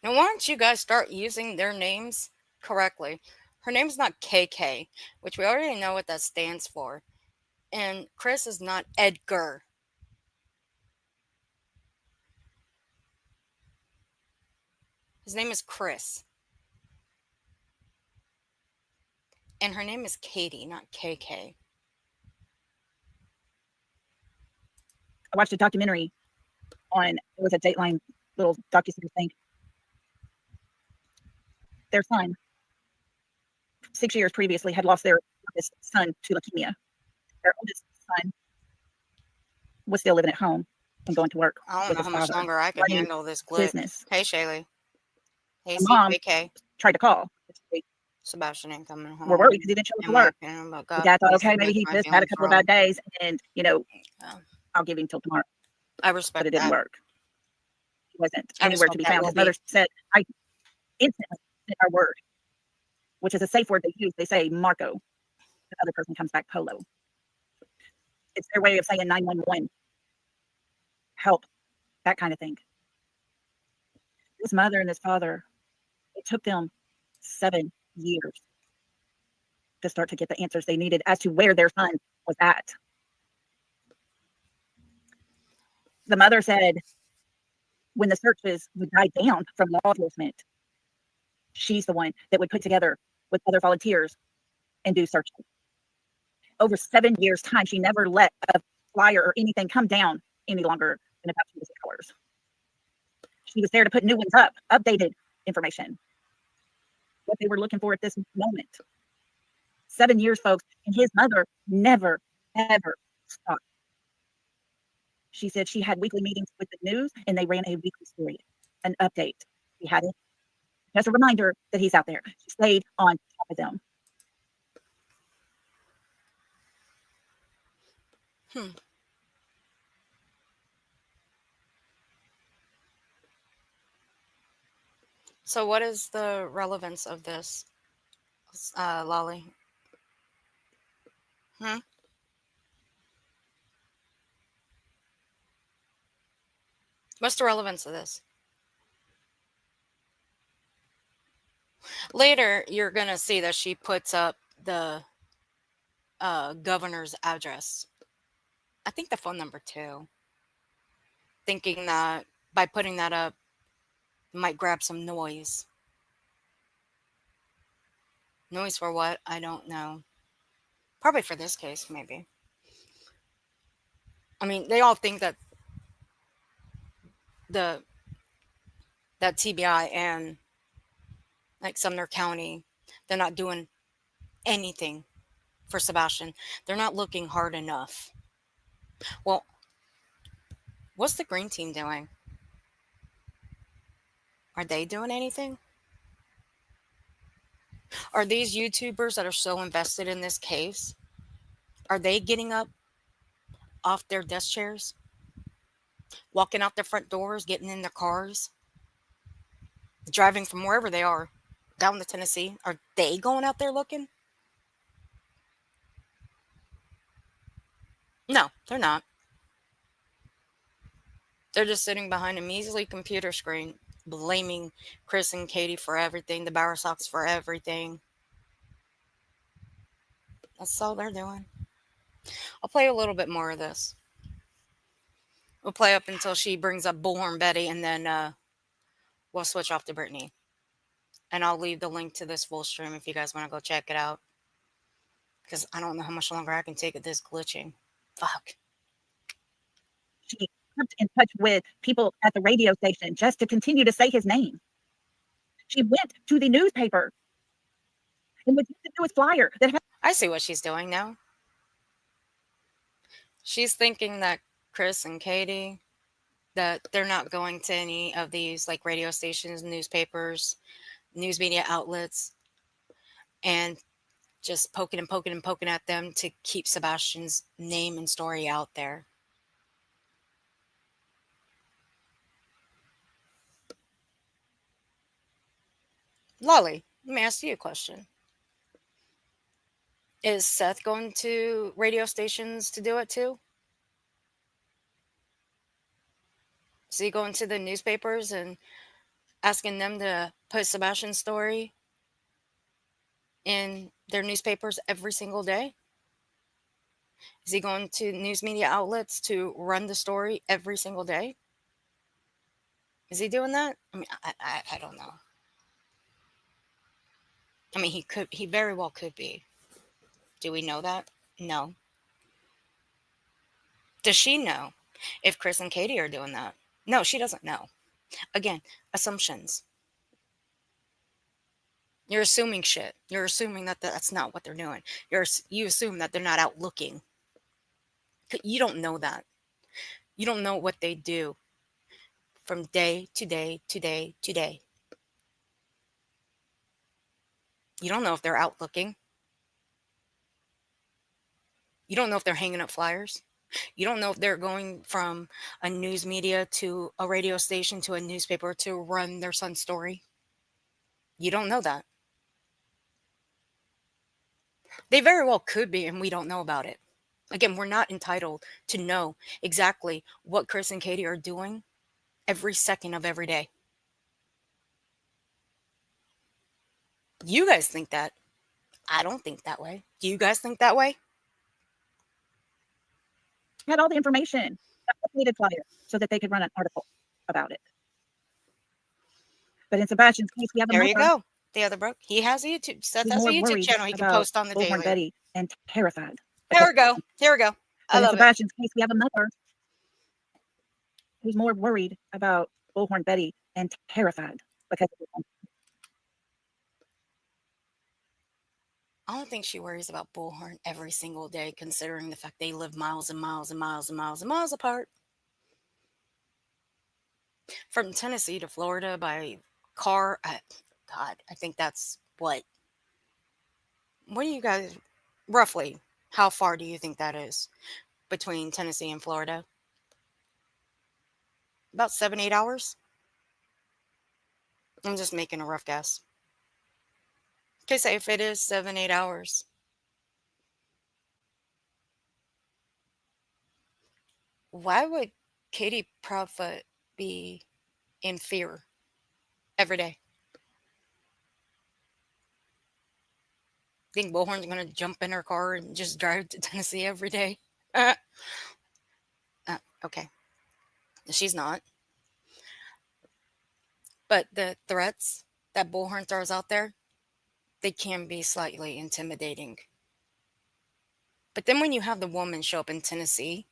Now, why don't you guys start using their names correctly? Her name's not KK, which we already know what that stands for. And Chris is not Edgar. His name is Chris. And her name is Katie, not KK. I watched a documentary on, it was a Dateline little docuseries thing. Their son, 6 years previously, had lost their oldest son to leukemia. Their oldest son was still living at home and going to work I don't with know his how much father, longer I can running handle this a glitch. business. Hey, Shaylee. Hey, The mom CKK. tried to call. They Sebastian ain't coming were home. worried because he didn't show up In to my work. opinion, but The God, dad thought, please okay, maybe make he my just had a feelings couple of wrong. bad days, and Yeah, I'll give him till tomorrow. I But respect it didn't that. work. wasn't I just anywhere hope to be that found. will His mother be. said, I instantly sent our word, which is a safe word they use. They say Marco. The other person comes back Polo. It's their way of saying 911, help, that kind of thing. His mother and his father, it took them 7 years to start to get the answers they needed as to where their son was at. The mother said when the searches would die down from law enforcement, she's the one that would put together with other volunteers and do searching. Over 7 years' time, she never let a flyer or anything come down any longer than about 2 to 6 hours. She was there to put new ones up, updated information, what they were looking for at this moment. 7 years, folks, and his mother never, ever stopped. She said she had weekly meetings with the news and they ran a weekly story, an update. She had it, just a reminder that he's out there. She stayed on top of them. Hmm. So, what is the relevance of this, Lolly? Hmm? What's the relevance of this? Later, you're gonna see that she puts up the governor's address. I think the phone number too, thinking that by putting that up, might grab some noise. Noise for what? I don't know. Probably for this case, maybe. I mean, they all think that the that TBI and like Sumner County, they're not doing anything for Sebastian. They're not looking hard enough. Well, what's the green team doing? Are they doing anything? Are these YouTubers that are so invested in this case, are they getting up off their desk chairs, walking out their front doors, getting in their cars, driving from wherever they are down to Tennessee? Are they going out there looking? No, they're not. They're just sitting behind a measly computer screen, blaming Chris and Katie for everything, the Bower Sox for everything. That's all they're doing. I'll play a little bit more of this. We'll play up until she brings up Bullhorn Betty, and then we'll switch off to Brittany. And I'll leave the link to this full stream if you guys want to go check it out. Because I don't know how much longer I can take of this glitching. Fuck. She kept in touch with people at the radio station just to continue to say his name. She went to the newspaper and was used to do his flyer that had I see what she's doing now. She's thinking that Chris and Katie, that they're not going to any of these like radio stations, newspapers, news media outlets, and just poking and poking and poking at them to keep Sebastian's name and story out there. Lolly, let me ask you a question. Is Seth going to radio stations to do it too? Is he going to the newspapers and asking them to put Sebastian's story in their newspapers every single day? Is he going to news media outlets to run the story every single day? Is he doing that? I mean, I don't know. I mean, he very well could be. Do we know that? No. Does she know if Chris and Katie are doing that? No, she doesn't know. Again, assumptions. You're assuming shit. You're assuming that that's not what they're doing. You assume that they're not out looking. You don't know that. You don't know what they do from day to day to day to day. You don't know if they're out looking. You don't know if they're hanging up flyers. You don't know if they're going from a news media to a radio station to a newspaper to run their son's story. You don't know that. They very well could be, and we don't know about it. Again, we're not entitled to know exactly what Chris and Katie are doing every second of every day. You guys think that. I don't think that way. Do you guys think that way? Had all the information, updated flyer, so that they could run an article about it. But in Sebastian's case, we have a There you mother go. The other broke. He has a YouTube. Seth who's has a more YouTube worried channel he can about post on the Bullhorn daily. Betty and terrified Here because. we go. Here we go. I But in love it. Sebastian's case, we have a mother who's more worried about Bullhorn Betty and terrified because. I don't think she worries about Bullhorn every single day, considering the fact they live miles and miles and miles and miles and miles apart. From Tennessee to Florida by car. God, I think that's what do you guys roughly? How far do you think that is between Tennessee and Florida? About 7, 8 hours. I'm just making a rough guess. Okay, say if it is 7, 8 hours, why would Katie Proudfoot be in fear every day? Think Bullhorn's gonna jump in her car and just drive to Tennessee every day? Uh, okay, she's not. But the threats that Bullhorn throws out there, they can be slightly intimidating. But then when you have the woman show up in Tennessee,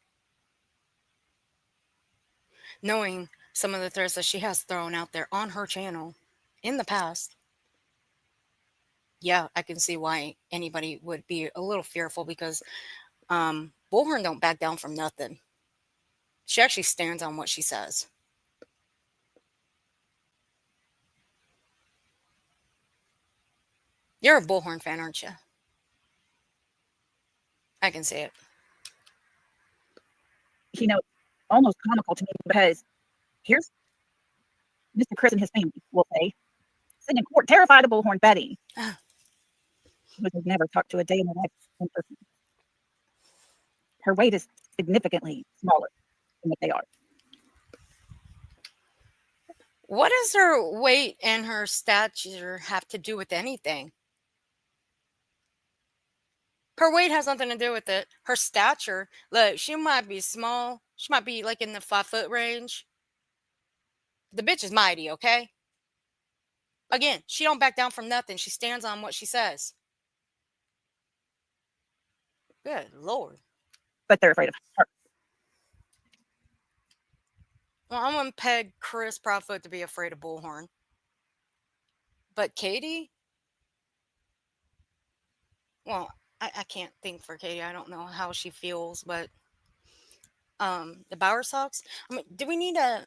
knowing some of the threats that she has thrown out there on her channel in the past, yeah, I can see why anybody would be a little fearful because Bullhorn don't back down from nothing. She actually stands on what she says. You're a Bullhorn fan, aren't you? I can see it. You know, almost comical to me because here's Mr. Chris and his family will say, sitting in court, terrified of Bullhorn Betty, who has never talked to a day in her life in person. Her weight is significantly smaller than what they are. What does her weight and her stature have to do with anything? Her weight has nothing to do with it. Her stature, look, she might be small. She might be like in the 5 foot range. The bitch is mighty, okay? Again, she don't back down from nothing. She stands on what she says. Good Lord. But they're afraid of her. Well, I'm gonna peg Chris Proudfoot to be afraid of Bullhorn. But Katie, well, I can't think for Katie. I don't know how she feels, but the Bauer Sox. I mean, do we need a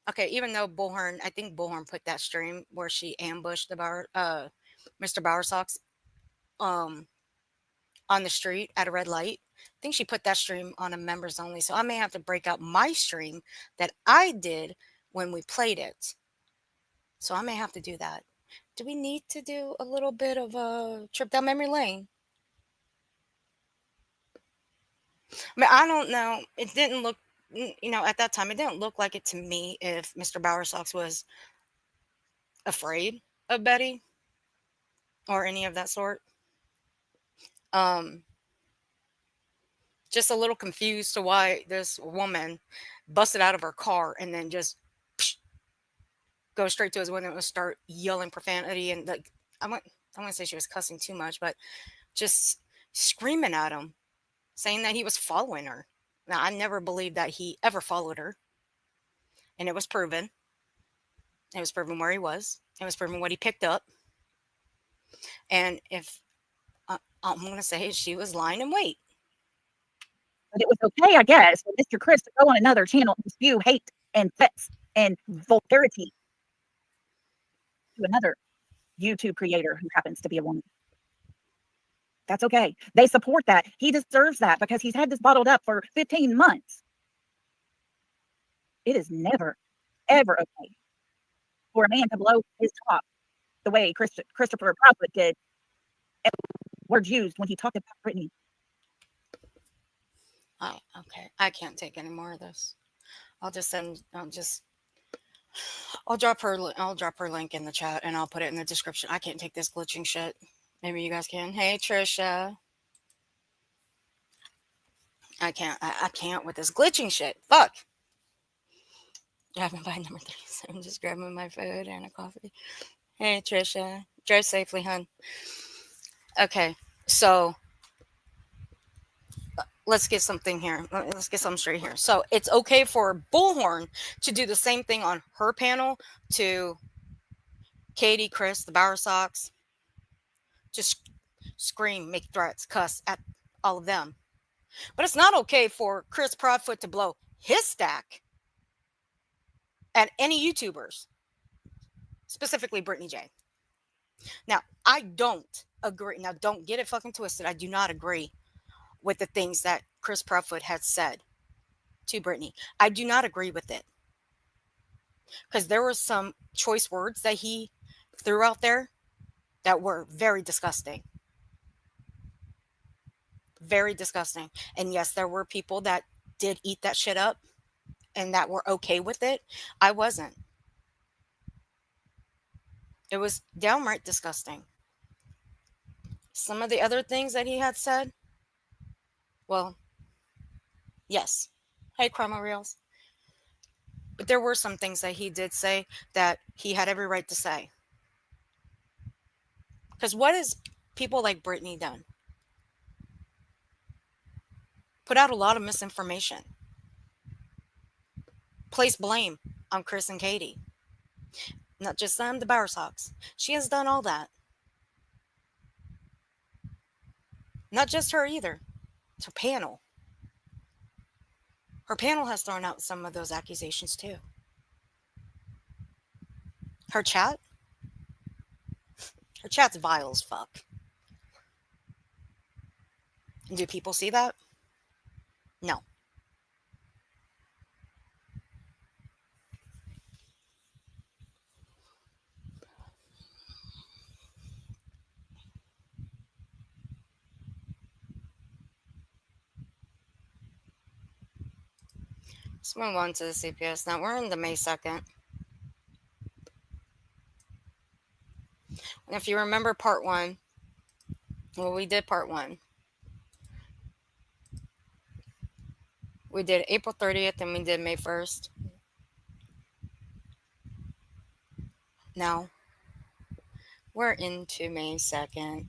okay, even though Bullhorn, I think Bullhorn put that stream where she ambushed the Mr. Bauer Sox um on the street at a red light. I think she put that stream on a members only. So I may have to break out my stream that I did when we played it. So I may have to do that. Do we need to do a little bit of a trip down memory lane? I mean, I don't know. It didn't look, at that time, it didn't look like it to me if Mr. Bowersox was afraid of Betty or any of that sort. Um, just a little confused to why this woman busted out of her car and then just go straight to his window and start yelling profanity and like I wouldn't say she was cussing too much, but just screaming at him, saying that he was following her. Now I never believed that he ever followed her, and it was proven. It was proven where he was. It was proven what he picked up. And if I'm going to say she was lying in wait. But it was okay, I guess, for Mr. Chris to go on another channel and spew hate and threats and vulgarity to another YouTube creator who happens to be a woman. That's okay. They support that. He deserves that because he's had this bottled up for 15 months. It is never, ever okay for a man to blow his top the way Christopher Profit did, and words used when he talked about Brittany. Okay. I can't take any more of this. I'll just send. I'll drop her. I'll drop her link in the chat, and I'll put it in the description. I can't take this glitching shit. Maybe you guys can. Hey, Trisha. I can't. I can't with this glitching shit. Fuck. Driving by number 37. Just grabbing my food and a coffee. Hey, Trisha. Drive safely, hun. Okay. So let's get something here. Let's get something straight here. So it's okay for Bullhorn to do the same thing on her panel to Katie, Chris, the Bower Sox. Just scream, make threats, cuss at all of them. But it's not okay for Chris Proudfoot to blow his stack at any YouTubers, specifically Brittany J. Now, I don't agree. Now, don't get it fucking twisted. I do not agree with the things that Chris Proudfoot had said to Brittany. I do not agree with it. Because there were some choice words that he threw out there that were very disgusting. Very disgusting. And yes, there were people that did eat that shit up and that were okay with it. I wasn't. It was downright disgusting. Some of the other things that he had said, well, yes. Hey, Chroma Reels. But there were some things that he did say that he had every right to say. Because what has people like Brittany done? Put out a lot of misinformation. Place blame on Chris and Katie. Not just them, the Bower Sox. She has done all that. Not just her either. It's her panel. Her panel has thrown out some of those accusations too. Her chat? Her chat's vile as fuck. And do people see that? No. Let's move on to the CPS. Now we're in the May 2nd. And if you remember part one, well, we did part one. We did April 30th and we did May 1st. Now we're into May 2nd.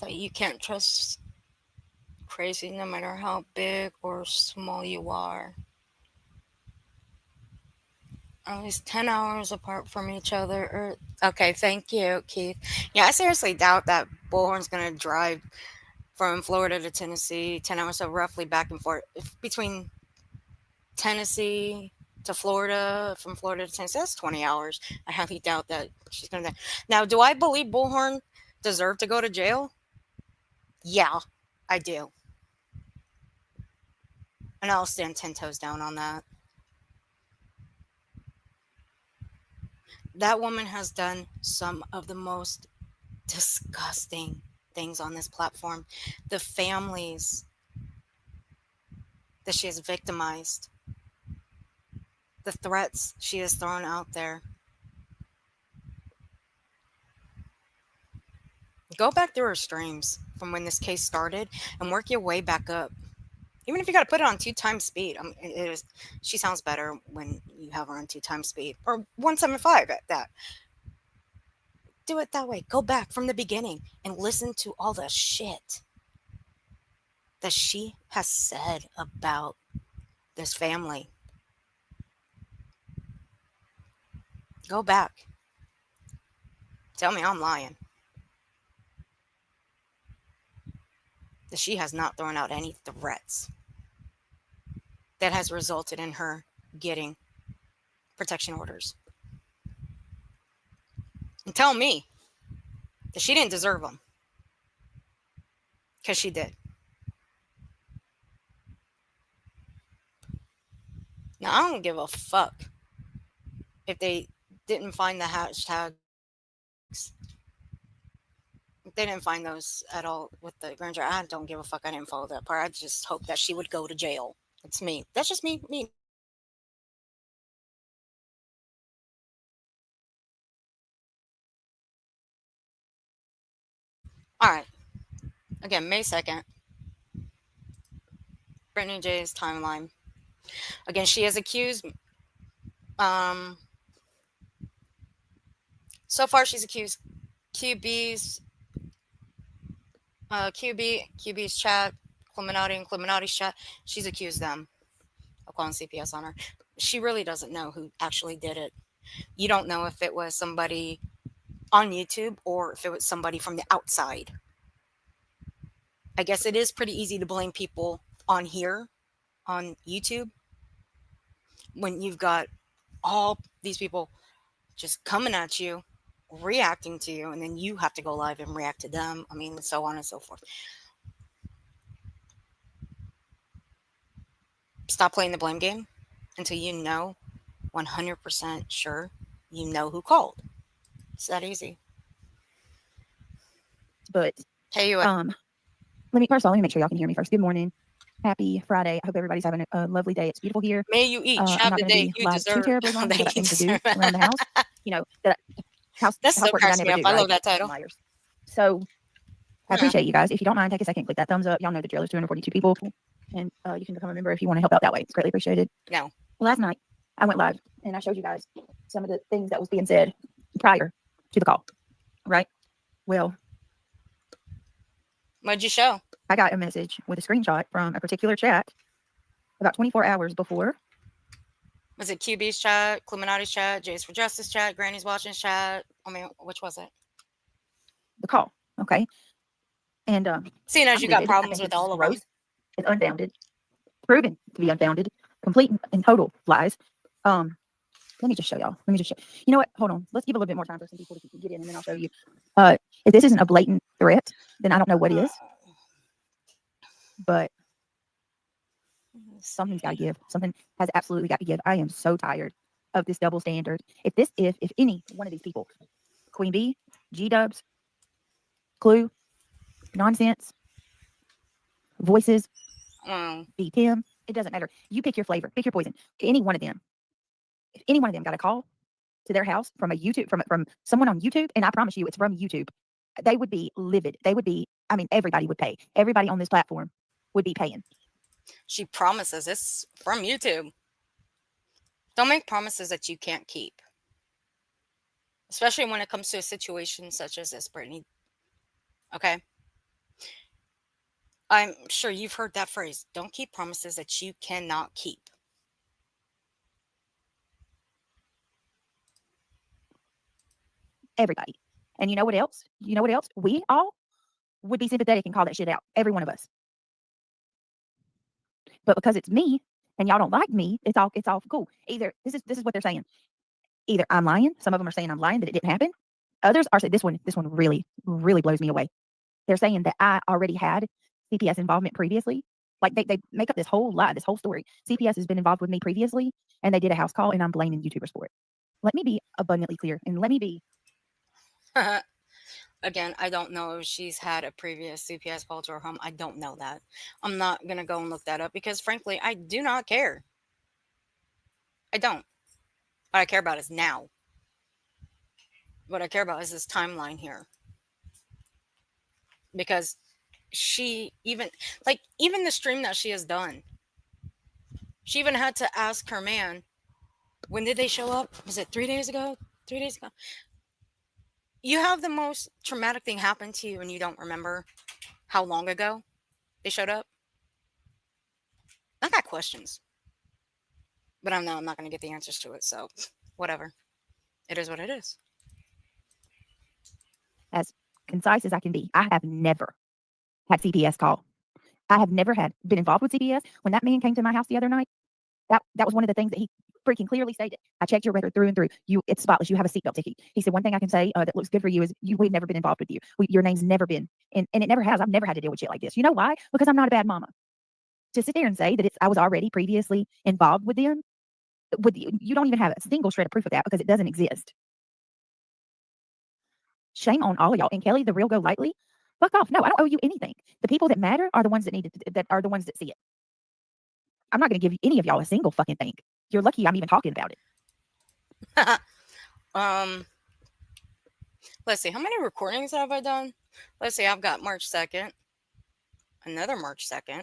You can't trust crazy no matter how big or small you are. At least 10 hours apart from each other. Okay, thank you, Keith. Yeah, I seriously doubt that Bullhorn's going to drive from Florida to Tennessee 10 hours, so roughly back and forth. Between Tennessee to Florida, from Florida to Tennessee, that's 20 hours. I highly doubt that she's going to. Now, do I believe Bullhorn deserved to go to jail? Yeah, I do. And I'll stand 10 toes down on that. That woman has done some of the most disgusting things on this platform. The families that she has victimized, the threats she has thrown out there. Go back through her streams from when this case started and work your way back up. Even if you got to put it on 2x speed. I mean, she sounds better when you have her on 2x speed or 175 at that. Do it that way. Go back from the beginning and listen to all the shit that she has said about this family. Go back. Tell me I'm lying. That she has not thrown out any threats that has resulted in her getting protection orders. and tell me that she didn't deserve them, because she did. Now, I don't give a fuck if they didn't find the hashtags. They didn't find those at all with the grand jury. I don't give a fuck. I didn't follow that part. I just hope that she would go to jail. It's me. That's just me personally. All right. Again, May 2nd, Brittany J's timeline. Again, she is accused. Um, so far, she's accused QB's QB's chat, Cleminati and Cleminati's chat. She's accused them of calling CPS on her. She really doesn't know who actually did it. You don't know if it was somebody on YouTube or if it was somebody from the outside. I guess it is pretty easy to blame people on here on YouTube when you've got all these people just coming at you, reacting to you, and then you have to go live and react to them. I mean, so on and so forth. Stop playing the blame game until you know 100% sure you know who called. It's that easy. But Hey, you. let me make sure y'all can hear me first. Good morning. Happy Friday. I hope everybody's having a lovely day. It's beautiful here. May you each I'm have not the going to day be you live too deserve. terribly long because I That got you things to do deserve. around the house. You know, that That still housework that I cracks me never up. do, I right? love that title. Liars. So I Yeah. appreciate you guys. If you don't mind, take a second, click that thumbs up. Y'all know the drill is 242 people. And you can become a member if you want to help out that way. It's greatly appreciated. No. Last night, I went live and I showed you guys some of the things that was being said prior to the call, right? Well, What'd you show? I got a message with a screenshot from a particular chat about 24 hours before. Was it QB's chat, Cleminati's chat, Jays for Justice chat, Granny's watching chat? I mean, which was it? The call, okay? And Seeing as I'm you got livid. I problems think with it's all of them. gross. It's unfounded, proven to be unfounded, complete and total lies. Let me just show y'all. You know what? Hold on. Let's give a little bit more time for some people to get in, and then I'll show you. If this isn't a blatant threat, then I don't know what is. But something's got to give. Something has absolutely got to give. I am so tired of this double standard. If any one of these people, Queen B, G Dubs, Clue, Nonsense, Voices, B Tim, it doesn't matter. You pick your flavor, pick your poison. Any one of them. If any one of them got a call to their house from a YouTube from someone on YouTube, and I promise you it's from YouTube, they would be livid. They would be, I mean, everybody would pay. Everybody on this platform would be paying. She promises it's from YouTube. Don't make promises that you can't keep, especially when it comes to a situation such as this, Brittany. Okay? I'm sure you've heard that phrase. Don't keep promises that you cannot keep. Everybody. And you know what else? We all would be sympathetic and call that shit out. Every one of us. But because it's me and y'all don't like me, it's all cool. Either this is what they're saying. Either I'm lying. Some of them are saying I'm lying, that it didn't happen. Others are saying this one really, really blows me away. They're saying that I already had CPS involvement previously. Like they make up this whole lie, this whole story. CPS has been involved with me previously, and they did a house call, and I'm blaming YouTubers for it. Let me be abundantly clear, and let me be. Again, I don't know if she's had a previous CPS call to her home. I don't know that. I'm not going to go and look that up because, frankly, I do not care. I don't. What I care about is now. What I care about is this timeline here. Because she even the stream that she has done, she even had to ask her man, when did they show up? Was it 3 days ago? 3 days ago? You have the most traumatic thing happen to you and you don't remember how long ago they showed up? I got questions. But I'm not going to get the answers to it, so whatever. It is what it is. As concise as I can be, I have never had CPS call. I have never been involved with CPS. When that man came to my house the other night, that was one of the things that he freaking clearly stated. I checked your record through and through. It's spotless. You have a seatbelt ticket. He said, one thing I can say that looks good for you is we've never been involved with you. Your name's never been, and it never has. I've never had to deal with shit like this. You know why? Because I'm not a bad mama. To sit there and say that I was already previously involved with them, you don't even have a single shred of proof of that because it doesn't exist. Shame on all of y'all. And Kelly, the real go lightly. Fuck off. No, I don't owe you anything. The people that matter are the ones that are the ones that see it. I'm not going to give any of y'all a single fucking thing. You're lucky I'm even talking about it. um, let's see. How many recordings have I done? Let's see. I've got March 2nd, another March 2nd,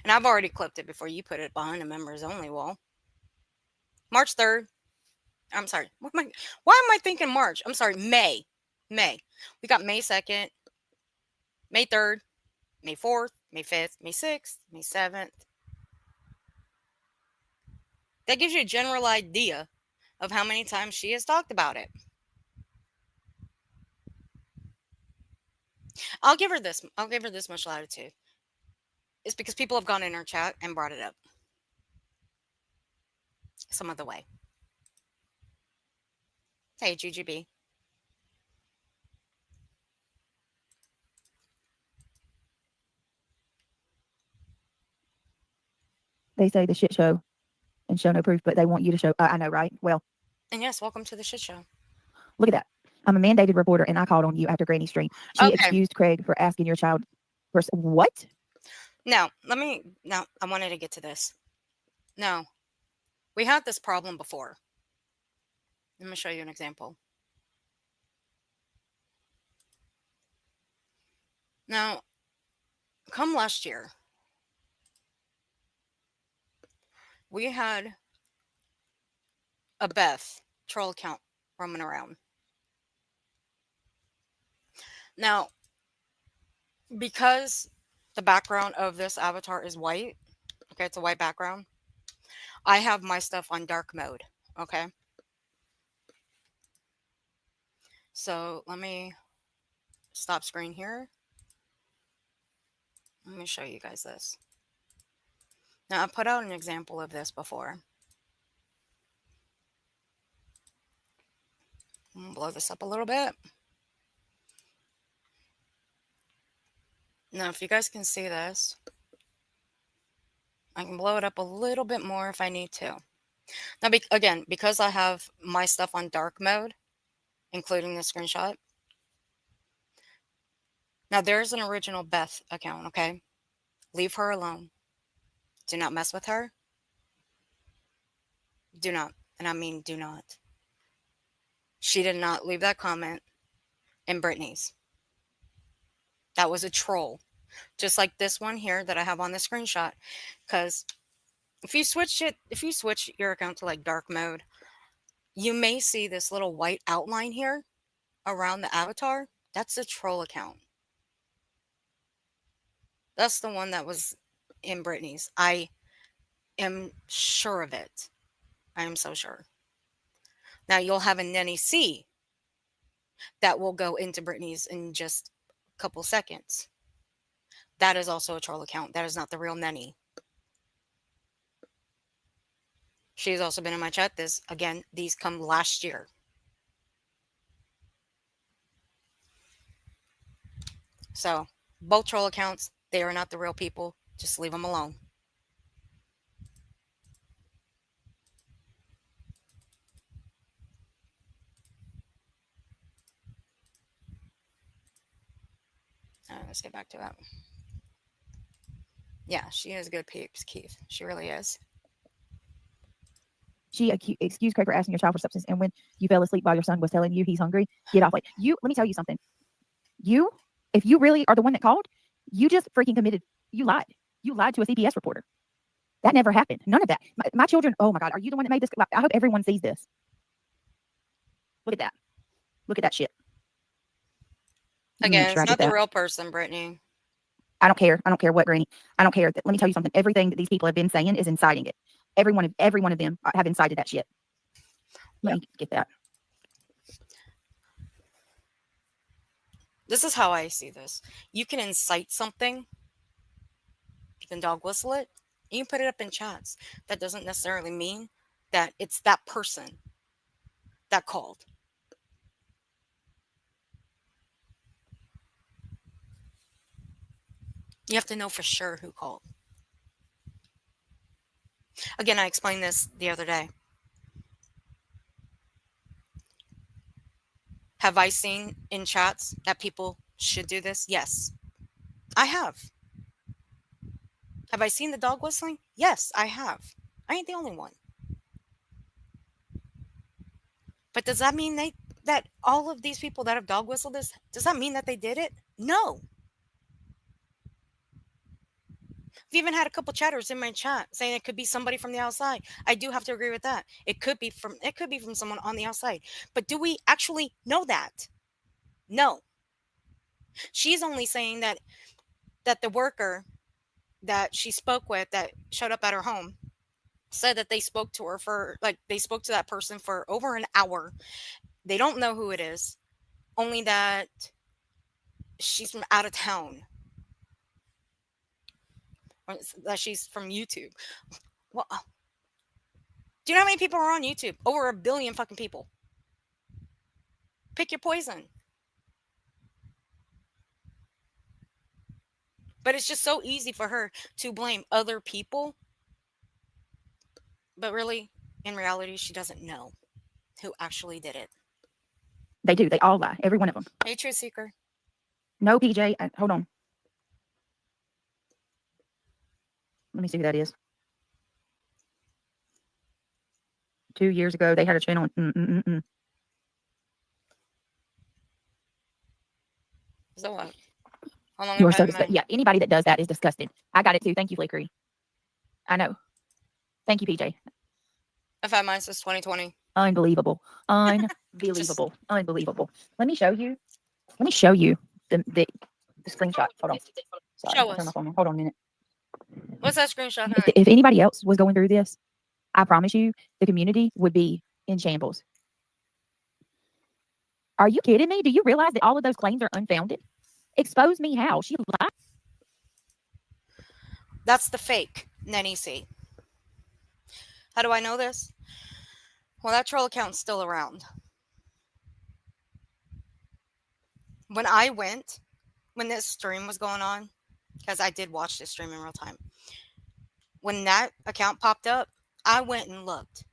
and I've already clipped it before you put it behind the members only wall. March 3rd. I'm sorry. Why am I thinking March? I'm sorry. May. We got May 2nd, May 3rd, May 4th, May 5th, May 6th, May 7th. That gives you a general idea of how many times she has talked about it. I'll give her this much latitude. It's because people have gone in her chat and brought it up some other way. Hey, GGB. They say the shit show and show no proof, but they want you to show. I know, right? Well, And yes, welcome to the shit show. look at that. I'm a mandated reporter, and I called on you after Granny's stream. She excused Craig for asking your child. What? Now, I wanted to get to this. No, we had this problem before. Let me show you an example. Now, come last year, we had a Beth troll account roaming around. Now, because the background of this avatar is white, okay, it's a white background, I have my stuff on dark mode, okay? So let me stop screen here. Let me show you guys this. Now, I put out an example of this before. I'm going to blow this up a little bit. Now, if you guys can see this, I can blow it up a little bit more if I need to. Now, again, because I have my stuff on dark mode, including the screenshot. Now, there's an original Beth account, okay? Leave her alone. Do not mess with her. Do not. And I mean do not. She did not leave that comment in Brittany's. That was a troll. Just like this one here that I have on the screenshot. Because if you switch your account to like dark mode, you may see this little white outline here around the avatar. That's a troll account. That's the one that was in Brittany's. I am sure of it. I am so sure. Now you'll have a Nenny C that will go into Brittany's in just a couple seconds. That is also a troll account. That is not the real Nenny. She's also been in my chat. These come last year. So both troll accounts, they are not the real people. Just leave them alone. Let's get back to that. Yeah, she is good peeps, Keith. She really is. She excused Craig for asking your child for substance, and when you fell asleep while your son was telling you he's hungry, get off. Like you, let me tell you something. If you really are the one that called, you just freaking committed. You lied. You lied to a CPS reporter. That never happened. None of that. My children. Oh my God, are you the one that made this? I hope everyone sees this. Look at that. Look at that shit. Again, it's not the real person, Brittany. I don't care. I don't care what, Granny. I don't care. Let me tell you something. Everything that these people have been saying is inciting it. Every one of them have incited that shit. Let me get that. This is how I see this. You can incite something, you can dog whistle it, you can put it up in chats. That doesn't necessarily mean that it's that person that called. You have to know for sure who called. Again, I explained this the other day. Have I seen in chats that people should do this? Yes, I have. Have I seen the dog whistling? Yes, I have. I ain't the only one. But does that mean that all of these people that have dog whistled this, does that mean that they did it? No. I've even had a couple chatters in my chat saying it could be somebody from the outside. I do have to agree with that. It could be from someone on the outside. But do we actually know that? No. She's only saying that the worker that she spoke with that showed up at her home said that they spoke to her for like they spoke to that person for over an hour. They don't know who it is, only that she's from out of town, or that she's from YouTube. Well, do you know how many people are on YouTube? Over a billion fucking people. Pick your poison. But it's just so easy for her to blame other people. But really, in reality, she doesn't know who actually did it. They do. They all lie. Every one of them. Hey, Truth Seeker. No, PJ. Hold on. Let me see who that is. 2 years ago, they had a channel. So what? How long You are have so I disgusting. Yeah, anybody that does that is disgusting. I got it too. Thank you, Flickery. I know. Thank you, PJ. I've had mine since 2020. Unbelievable. Unbelievable. Unbelievable. Let me show you. Let me show you the screenshot. Hold on. Sorry. Show I'll turn my us. phone on. Hold on a minute. What's that screenshot, If, honey? if anybody else was going through this, I promise you, the community would be in shambles. Are you kidding me? Do you realize that all of those claims are unfounded? Expose me how? She lied. That's the fake Nenny C. How do I know this? Well, that troll account's still around. When I went, when this stream was going on, because I did watch this stream in real time, when that account popped up, I went and looked.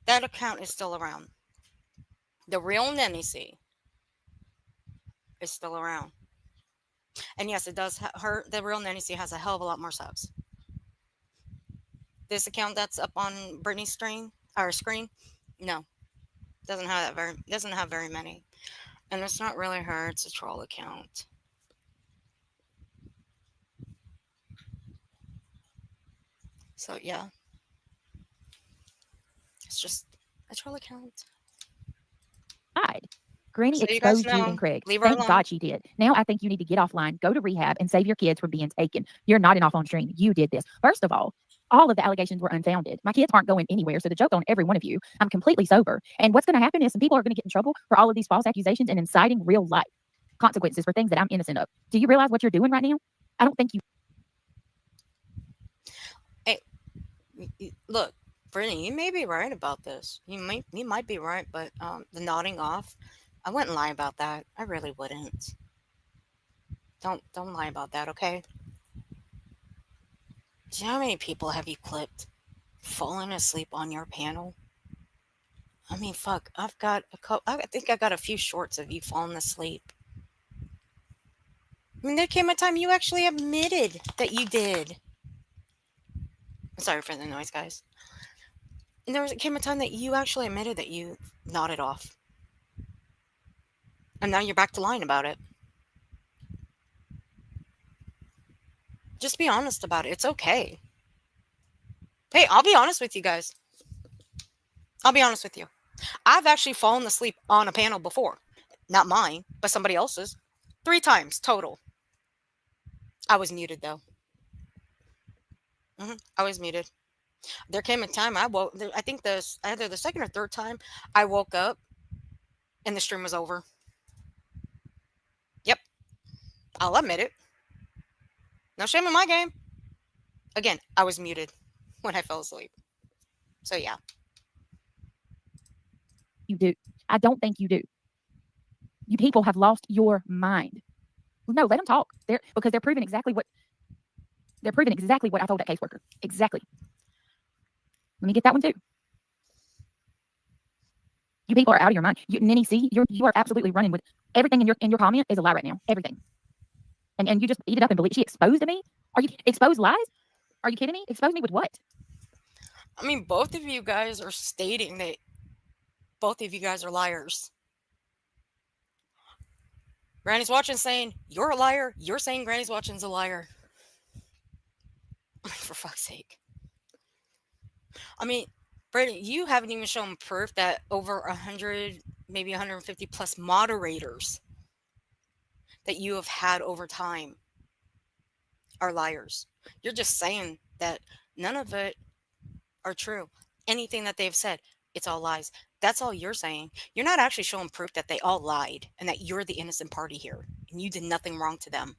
That account is still around. The real Nenny C is still around. And yes, it does. The real Nenny C has a hell of a lot more subs. This account that's up on Brittany's screen, no, doesn't have very many. And it's not really her; it's a troll account. So yeah, it's just a troll account. Granny So you guys exposed you know, and Craig. leave her Thank alone. God she did. Now I think you need to get offline, go to rehab, and save your kids from being taken. You're not an off on stream. You did this. First of all of the allegations were unfounded. My kids aren't going anywhere, so the joke on every one of you. I'm completely sober. And what's going to happen is some people are going to get in trouble for all of these false accusations and inciting real life consequences for things that I'm innocent of. Do you realize what you're doing right now? I don't think you. Hey, look, Brittany, you may be right about this. You might be right, but the nodding off, I wouldn't lie about that. I really wouldn't. Don't lie about that, okay? Do you know how many people have you clipped falling asleep on your panel? I mean, fuck. I think I got a few shorts of you falling asleep. I mean, there came a time you actually admitted that you did. Sorry for the noise, guys. And came a time that you actually admitted that you nodded off. And now you're back to lying about it. Just be honest about it. It's okay. Hey, I'll be honest with you guys. I'll be honest with you. I've actually fallen asleep on a panel before. Not mine, but somebody else's. 3 times total. I was muted though. I was muted. There came a time I woke. I think either the second or third time I woke up and the stream was over. Yep, I'll admit it. No shame in my game. Again, I was muted. when I fell asleep. So yeah. You do. I don't think you do. You people have lost your mind. No, let them talk. Because they're proving exactly what I told that caseworker. Exactly. Let me get that one too. You people are out of your mind. Ninny C, you are absolutely running with everything in your comment is a lie right now. Everything. And you just eat it up and believe she exposed me? Are you exposed lies? Are you kidding me? Expose me with what? I mean, both of you guys are stating that both of you guys are liars. Granny's watching saying you're a liar. You're saying Granny's watching's a liar. For fuck's sake. I mean, Brittany, you haven't even shown proof that over 100, maybe 150 plus moderators that you have had over time are liars. You're just saying that none of it are true. Anything that they've said, it's all lies. That's all you're saying. You're not actually showing proof that they all lied and that you're the innocent party here and you did nothing wrong to them.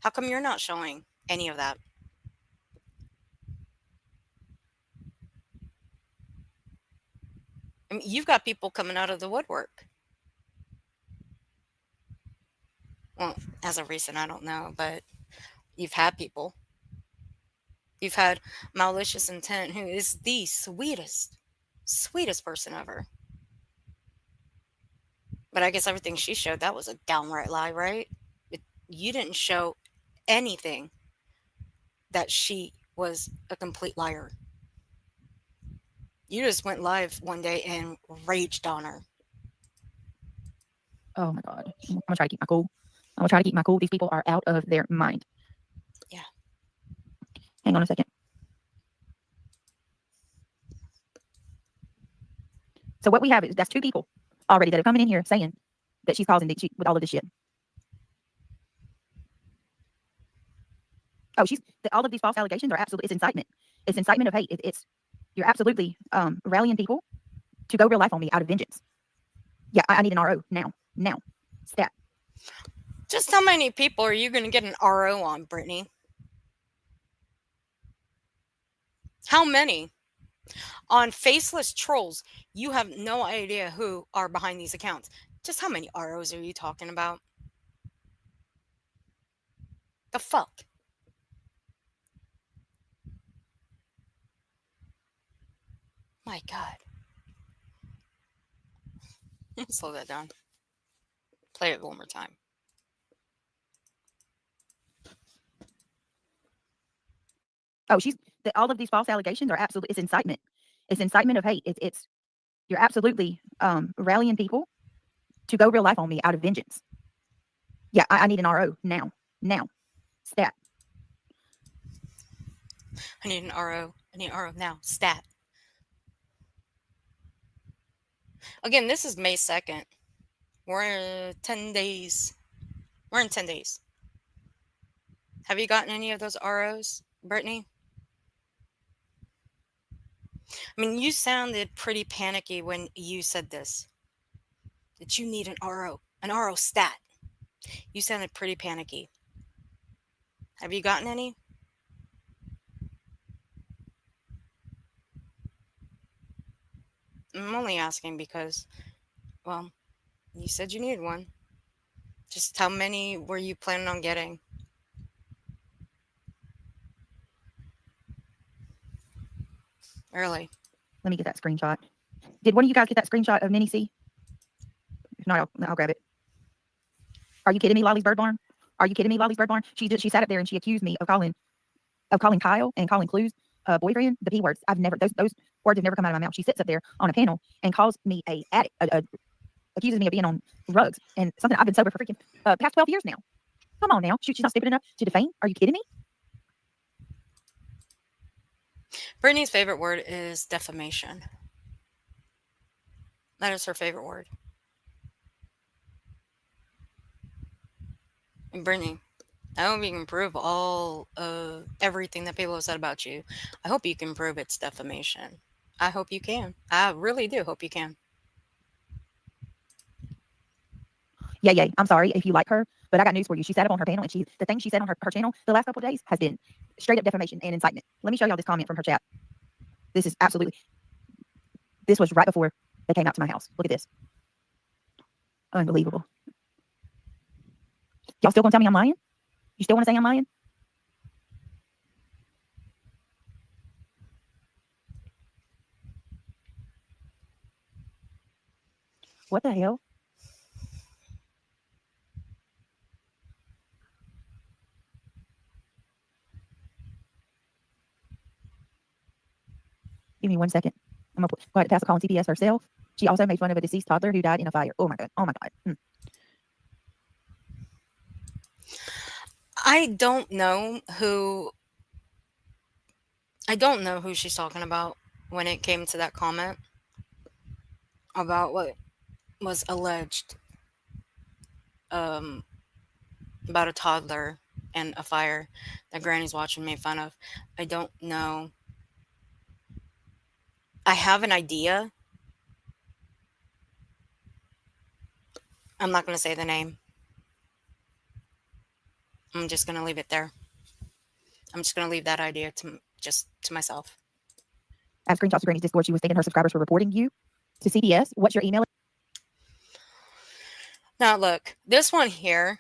How come you're not showing any of that? I mean, you've got people coming out of the woodwork. Well, as of recent, I don't know, but you've had people. You've had malicious intent, who is the sweetest person ever. But I guess everything she showed, that was a downright lie, right? You didn't show anything that she was a complete liar. You just went live one day and raged on her. Oh my God. I'm gonna try to keep my cool. I'm gonna try to keep my cool. These people are out of their mind. Yeah. Hang on a second. So what we have is that's two people already that are coming in here saying that she's causing with all of this shit. Oh, all of these false allegations are absolutely, it's incitement. It's incitement of hate. You're absolutely rallying people to go real life on me out of vengeance. Yeah, I need an RO now. Stat. Just how many people are you going to get an RO on, Brittany? How many? On faceless trolls, you have no idea who are behind these accounts. Just how many ROs are you talking about? The fuck? My God. Slow that down. Play it one more time. Oh, all of these false allegations are absolutely, it's incitement. It's incitement of hate. You're absolutely rallying people to go real life on me out of vengeance. Yeah, I need an RO now. Stat. I need an RO. I need an RO now. Stat. Again, this is May 2nd. We're in 10 days. We're in 10 days. Have you gotten any of those ROs, Brittany? I mean, you sounded pretty panicky when you said this. That you need an RO stat. You sounded pretty panicky. Have you gotten any? I'm only asking because, well, you said you needed one. Just how many were you planning on getting? Early. Let me get that screenshot. Did one of you guys get that screenshot of Ninny C? If not, I'll grab it. Are you kidding me, Lolly's Bird Barn? Are you kidding me, Lolly's Bird Barn? She sat up there and she accused me of calling Kyle and calling Clue's boyfriend the P words. Those words have never come out of my mouth. She sits up there on a panel and calls me a addict, accuses me of being on drugs and something I've been sober for freaking past 12 years now. Come on now. She's not stupid enough to defame. Are you kidding me? Brittany's favorite word is defamation. That is her favorite word. And Brittany, I hope you can prove all of everything that people have said about you. I hope you can prove it's defamation. I hope you can. I really do hope you can. Yeah. I'm sorry if you like her, but I got news for you. She sat up on her panel and the thing she said on her channel the last couple of days has been straight up defamation and incitement. Let me show y'all this comment from her chat. This is absolutely, this was right before they came out to my house. Look at this. Unbelievable. Y'all still gonna tell me I'm lying? You still want to say I'm lying? What the hell? Give me 1 second. I'm gonna go ahead and pass a call on CPS herself. She also made fun of a deceased toddler who died in a fire. Oh my god. Oh my god. I don't know who I don't know who she's talking about when it came to that comment about what was alleged um, about a toddler and a fire that Granny's watching made fun of. I don't know. I have an idea. I'm not going to say the name. I'm just going to leave it there. I'm just going to leave that idea to myself. I have screenshots of Granny's Discord. She was thanking her subscribers for reporting you to CPS. What's your email? Now look, this one here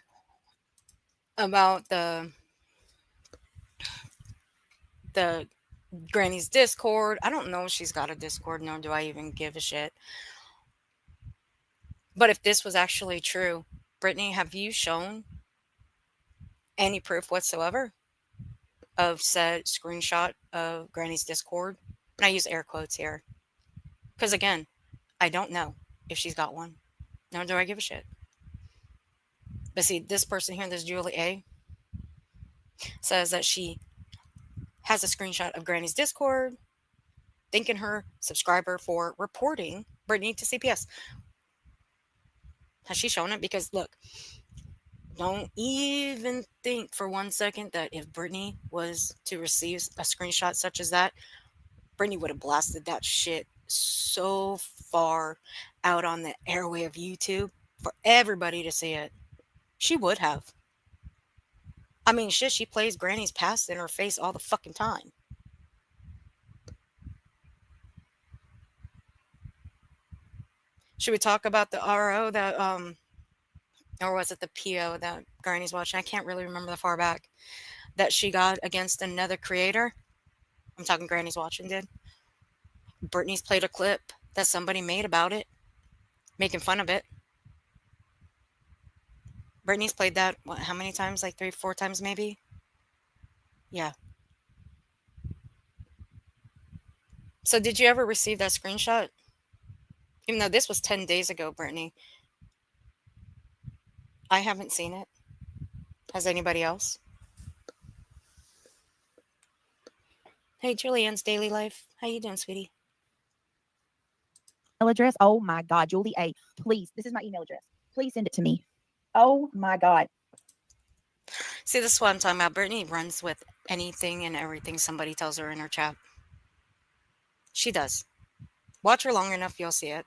about the Granny's Discord. I don't know if she's got a Discord, nor do I even give a shit. But if this was actually true, Brittany, have you shown any proof whatsoever of said screenshot of Granny's Discord? And I use air quotes here. Because again, I don't know if she's got one. Nor do I give a shit. But see, this person here, this Julie A, says that she has a screenshot of Granny's Discord, thanking her subscriber for reporting Brittany to CPS. Has she shown it? Because look, don't even think for 1 second that if Brittany was to receive a screenshot such as that, Brittany would have blasted that shit so far out on the airway of YouTube for everybody to see it. She would have. I mean, shit, she plays Granny's past in her face all the fucking time. Should we talk about the RO that, or was it the PO that Granny's watching? I can't really remember the far back that she got against another creator. I'm talking Granny's watching did. Brittany's played a clip that somebody made about it, making fun of it. Brittany's played that, what, how many times? Like 3, 4 times maybe? Yeah. So did you ever receive that screenshot? Even though this was 10 days ago, Brittany. I haven't seen it. Has anybody else? Hey, Julianne's Daily Life. How you doing, sweetie? Email address. Oh my god, Julie A. Please, this is my email address. Please send it to me. Oh my god. See, this is what I'm talking about. Brittany runs with anything and everything somebody tells her in her chat. She does. Watch her long enough, you'll see it.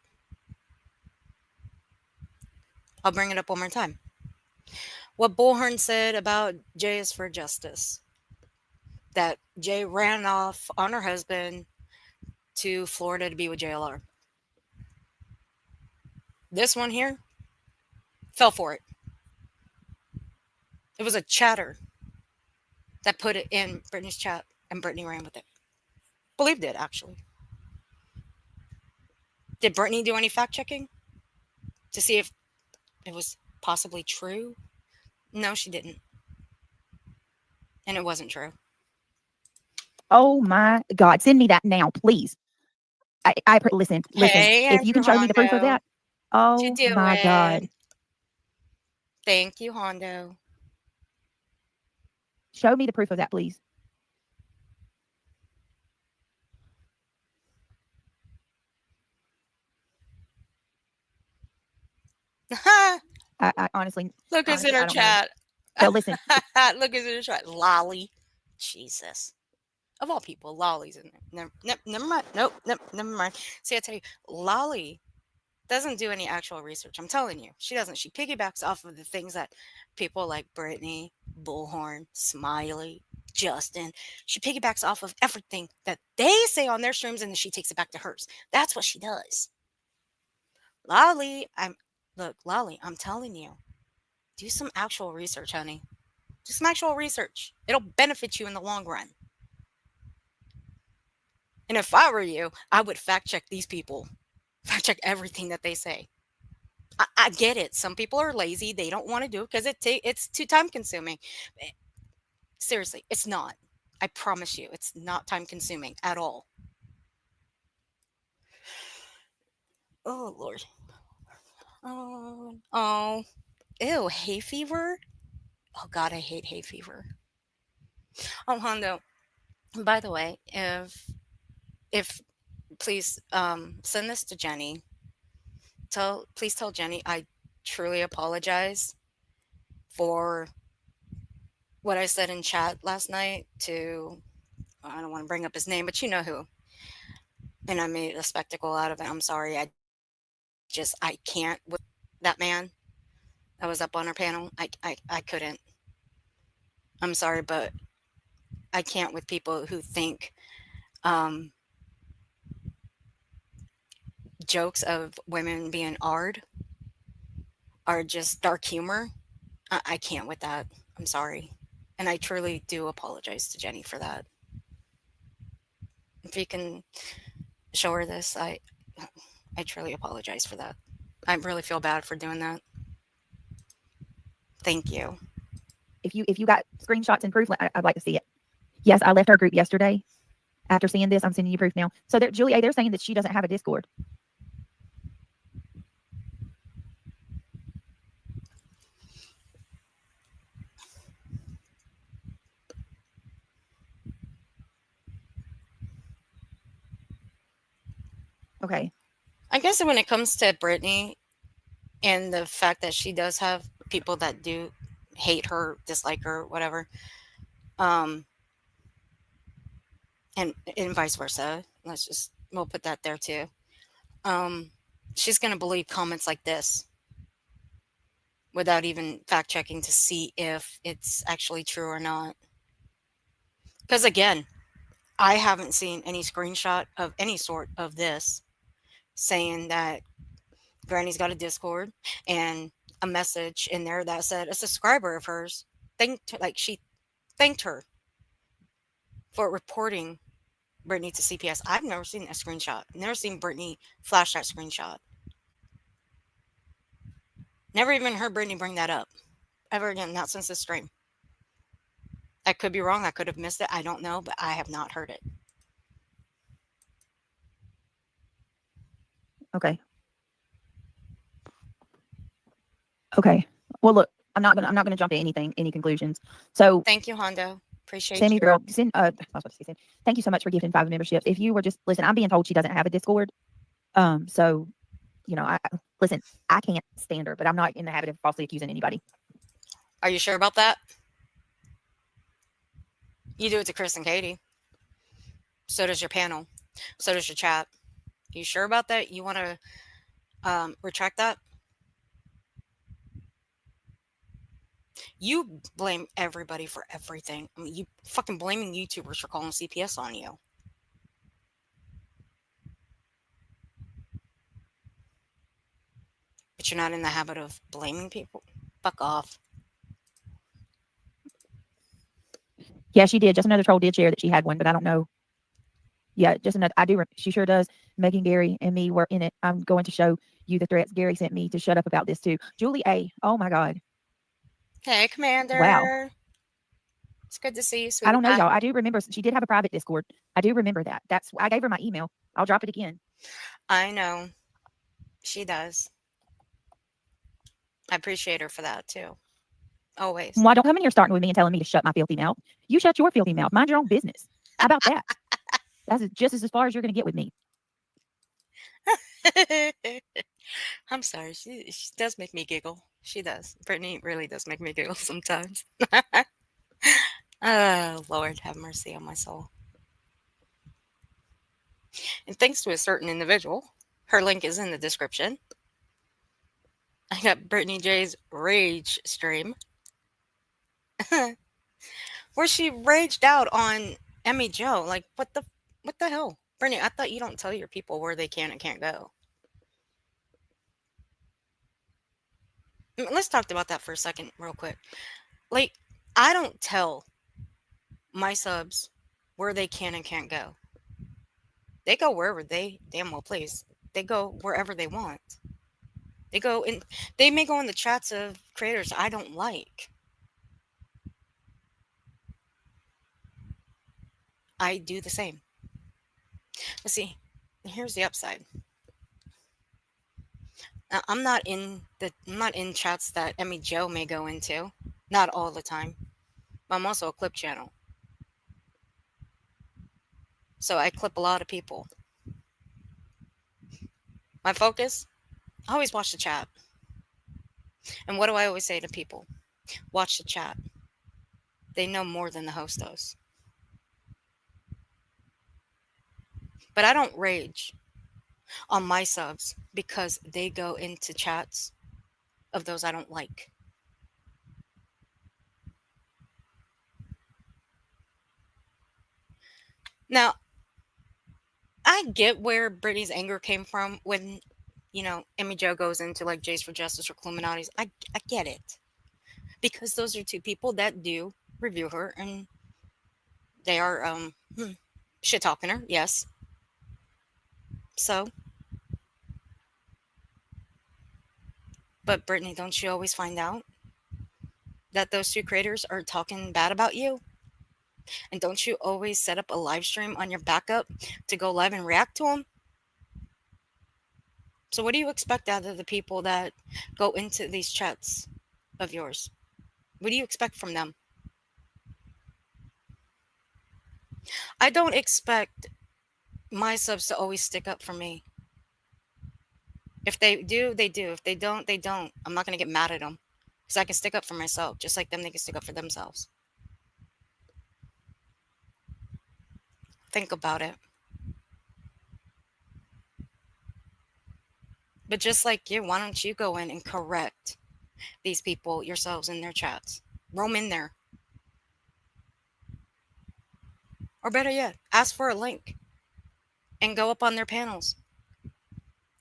I'll bring it up one more time. What Bullhorn said about Jay is for justice. That Jay ran off on her husband to Florida to be with JLR. This one here fell for it. It was a chatter that put it in Brittany's chat, and Brittany ran with it. Believed it, actually. Did Brittany do any fact checking to see if it was possibly true? No, she didn't. And it wasn't true. Oh my god. Send me that now, please. Listen. Hey, If you can show me the proof of Hondo. that. Oh What you my god. doing? Thank you, Hondo. Show me the proof of that, please. I honestly, Look who's in honestly, I our don't know. chat. So listen, Look who's in our chat. Lolly. Jesus. Of all people, Lolly's in there. Never mind. Nope, never mind. See, I tell you, Lolly doesn't do any actual research. I'm telling you, she doesn't. She piggybacks off of the things that people like Brittany, Bullhorn, Smiley, Justin. She piggybacks off of everything that they say on their streams and then she takes it back to hers. That's what she does. Lolly, Lolly, I'm telling you, do some actual research, honey. Do some actual research. It'll benefit you in the long run. And if I were you, I would fact check these people. Fact check everything that they say. I get it. Some people are lazy. They don't want to do it because it's too time consuming. Seriously, it's not. I promise you, it's not time consuming at all. Oh Lord. Oh. Ew. Hay fever. Oh God, I hate hay fever. Oh Hondo. By the way, if please send this to Jenny. Please tell Jenny I truly apologize for what I said in chat last night to I don't want to bring up his name, but you know who. And I made a spectacle out of it. I'm sorry. I can't with that man that was up on our panel. I couldn't. I'm sorry, but I can't with people who think um, jokes of women being ard are just dark humor. I can't with that. I'm sorry. And I truly do apologize to Jenny for that. If you can show her this, I truly apologize for that. I really feel bad for doing that. Thank you. If you got screenshots and proof, I'd like to see it. Yes, I left our group yesterday. After seeing this, I'm sending you proof now. So Julie A, they're saying that she doesn't have a Discord. Okay. I guess when it comes to Brittany and the fact that she does have people that do hate her, dislike her, whatever, um, and vice versa. We'll put that there too. Um, she's gonna believe comments like this without even fact checking to see if it's actually true or not. Because again, I haven't seen any screenshot of any sort of this saying that Granny's got a Discord and a message in there that said a subscriber of hers she thanked her for reporting Brittany to CPS. I've never seen a screenshot. Never seen Brittany flash that screenshot. Never even heard Brittany bring that up ever again. Not since the stream. I could be wrong. I could have missed it. I don't know, but I have not heard it. Okay. Okay. Well, look, I'm not gonna jump to any conclusions. So Thank you, Hondo. Appreciate Sammy you. girl, I was about to say, Sam, thank you so much for gifting 5 memberships. If you were just listen, I'm being told she doesn't have a Discord. So listen, I can't stand her, but I'm not in the habit of falsely accusing anybody. Are you sure about that? You do it to Chris and Katie. So does your panel. So does your chat. You sure about that? You want to retract that? You blame everybody for everything. I mean, you fucking blaming YouTubers for calling CPS on you. But you're not in the habit of blaming people. Fuck off. Yeah, she did. Just another troll did share that she had one, but I don't know. Yeah, just another. I do. She sure does. Megan, Gary, and me were in it. I'm going to show you the threats Gary sent me to shut up about this too. Julie A. Oh my God. Hey, Commander. Wow. It's good to see you, sweetie. I don't know, y'all. I do remember she did have a private Discord. I do remember that. I gave her my email. I'll drop it again. I know. She does. I appreciate her for that too. Always. Why don't come in here starting with me and telling me to shut my filthy mouth? You shut your filthy mouth. Mind your own business. How about that? That's just as far as you're going to get with me. I'm sorry. She does make me giggle. She does. Brittany really does make me giggle sometimes. Oh, Lord, have mercy on my soul. And thanks to a certain individual, her link is in the description. I got Brittany J's Rage stream. where she raged out on Emmy Joe. Like, what the hell? Brittany, I thought you don't tell your people where they can and can't go. Let's talk about that for a second, real quick. Like, I don't tell my subs where they can and can't go. They go wherever they damn well please. They go wherever they want. They go in. They may go in the chats of creators I don't like. I do the same. But see, here's the upside. I'm not in chats that Emmy Joe may go into. Not all the time. But I'm also a clip channel. So I clip a lot of people. My focus, I always watch the chat. And what do I always say to people? Watch the chat. They know more than the host does. But I don't rage on my subs because they go into chats of those I don't like. Now, I get where Brittany's anger came from when, Emmy Joe goes into like Jays for Justice or Illuminati's. I get it. Because those are two people that do review her and they are shit talking her, yes. So, but Brittany, don't you always find out that those two creators are talking bad about you? And don't you always set up a live stream on your backup to go live and react to them? So what do you expect out of the people that go into these chats of yours? What do you expect from them? I don't expect my subs to always stick up for me. If they do, they do. If they don't, they don't. I'm not going to get mad at them because I can stick up for myself just like them, they can stick up for themselves. Think about it. But just like you, why don't you go in and correct these people yourselves in their chats? Roam in there. Or better yet, ask for a link and go up on their panels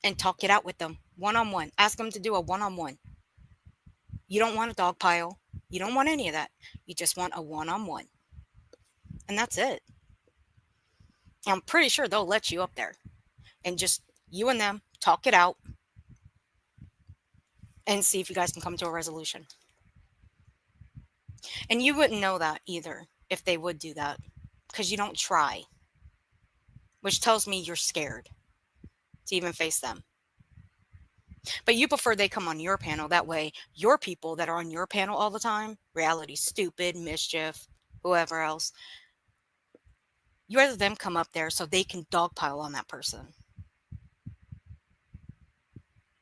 and talk it out with them one on one. Ask them to do a one on one. You don't want a dog pile. You don't want any of that. You just want a one on one. And that's it. I'm pretty sure they'll let you up there and just you and them talk it out and see if you guys can come to a resolution. And you wouldn't know that either if they would do that because you don't try, which tells me you're scared to even face them. But you prefer they come on your panel. That way, your people that are on your panel all the time, reality, stupid, mischief, whoever else, you rather them come up there so they can dogpile on that person.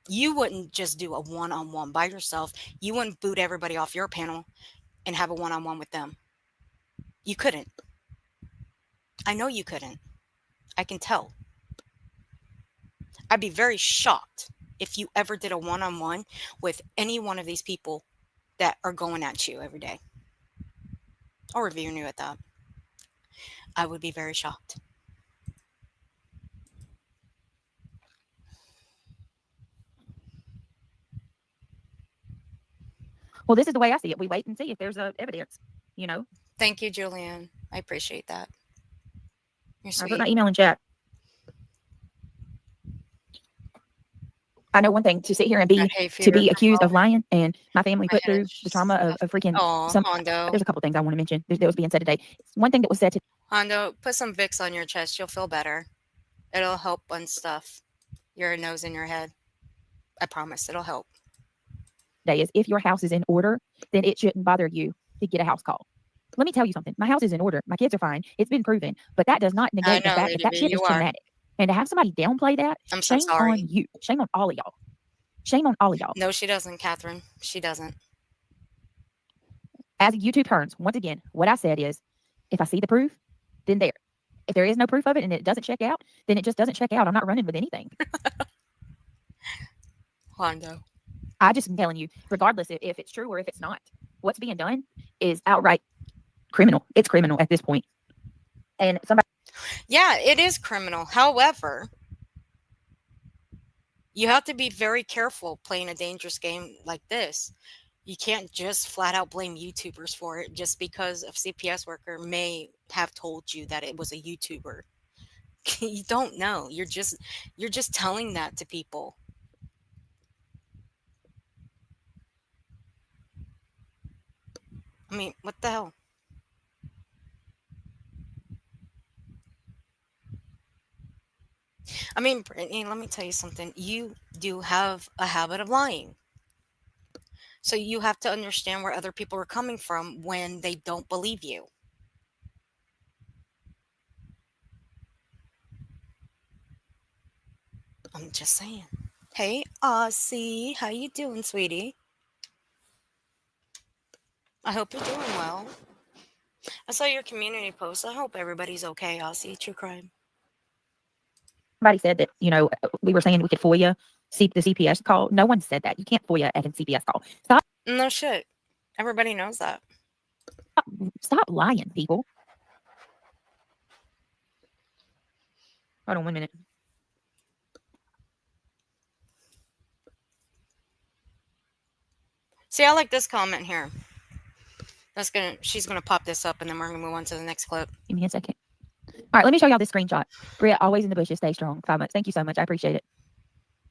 You wouldn't just do a one-on-one by yourself. You wouldn't boot everybody off your panel and have a one-on-one with them. You couldn't. I know you couldn't. I can tell. I'd be very shocked if you ever did a one-on-one with any one of these people that are going at you every day. Or reviewing you at that. I would be very shocked. Well, this is the way I see it. We wait and see if there's evidence, you know. Thank you, Julianne. I appreciate that. You're I put sweet. my email in chat. I know one thing to sit here and Got hay to fever be from accused of rolling. lying, and my family My put head through is the trauma stuffed. of freaking Oh, some. Hondo. There's a couple things I want to mention that was being said today. One thing that was said Hondo, put some Vicks on your chest. You'll feel better. It'll help unstuff your nose and your head. I promise. It'll help. today is if your house is in order, then it shouldn't bother you to get a house call. Let me tell you something. My house is in order. My kids are fine. It's been proven. But that does not I negate the know, fact Lady that B, shit is you are. traumatic. And to have somebody downplay that, I'm so shame on sorry. you. Shame on all of y'all. Shame on all of y'all. No, she doesn't, Catherine. She doesn't. As YouTube turns, once again, what I said is, if I see the proof, then there. If there is no proof of it and it doesn't check out, then it just doesn't check out. I'm not running with anything. Hondo. I just am telling you, regardless if it's true or if it's not, what's being done is outright criminal. It's criminal at this point. And somebody Yeah, it is criminal. However, you have to be very careful playing a dangerous game like this. You can't just flat out blame YouTubers for it just because a CPS worker may have told you that it was a YouTuber. You don't know. You're just telling that to people. I mean, what the hell? I mean, Brittany, let me tell you something. You do have a habit of lying. So you have to understand where other people are coming from when they don't believe you. I'm just saying. Hey, Aussie, how you doing, sweetie? I hope you're doing well. I saw your community post. I hope everybody's okay, Aussie. True crime. said that, we were saying we could FOIA the CPS call. No one said that. You can't FOIA at a CPS call. No shit. Everybody knows that. Stop lying, people. Hold on 1 minute. See, I like this comment here. She's gonna pop this up, and then we're gonna move on to the next clip. Give me a second. All right, let me show y'all this screenshot. Britt, always in the bushes, stay strong. 5 months. Thank you so much. I appreciate it.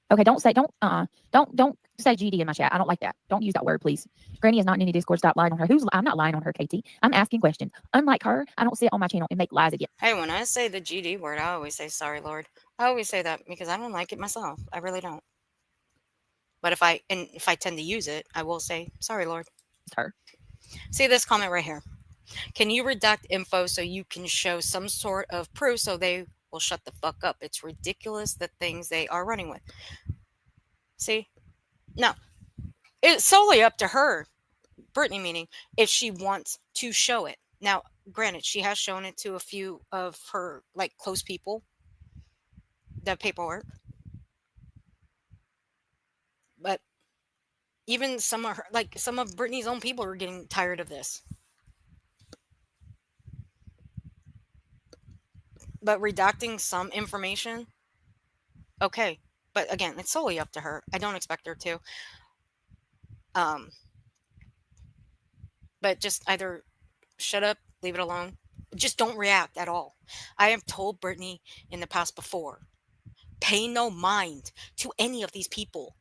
Okay, don't say GD in my chat. I don't like that. Don't use that word, please. Granny is not in any Discord. Stop lying on her. I'm not lying on her, KT. I'm asking questions. Unlike her, I don't sit on my channel and make lies again. Hey, when I say the GD word, I always say sorry, Lord. I always say that because I don't like it myself. I really don't. But if I tend to use it, I will say sorry, Lord. It's her. See this comment right here. Can you redact info so you can show some sort of proof so they will shut the fuck up? It's ridiculous the things they are running with. See? No. It's solely up to her, Brittany meaning, if she wants to show it. Now, granted, she has shown it to a few of her close people, the paperwork. But even some of Brittany's own people are getting tired of this. But redacting some information, okay. But again, it's solely up to her. I don't expect her to. Um, but just either shut up, leave it alone. Just don't react at all. I have told Brittany in the past before, pay no mind to any of these people.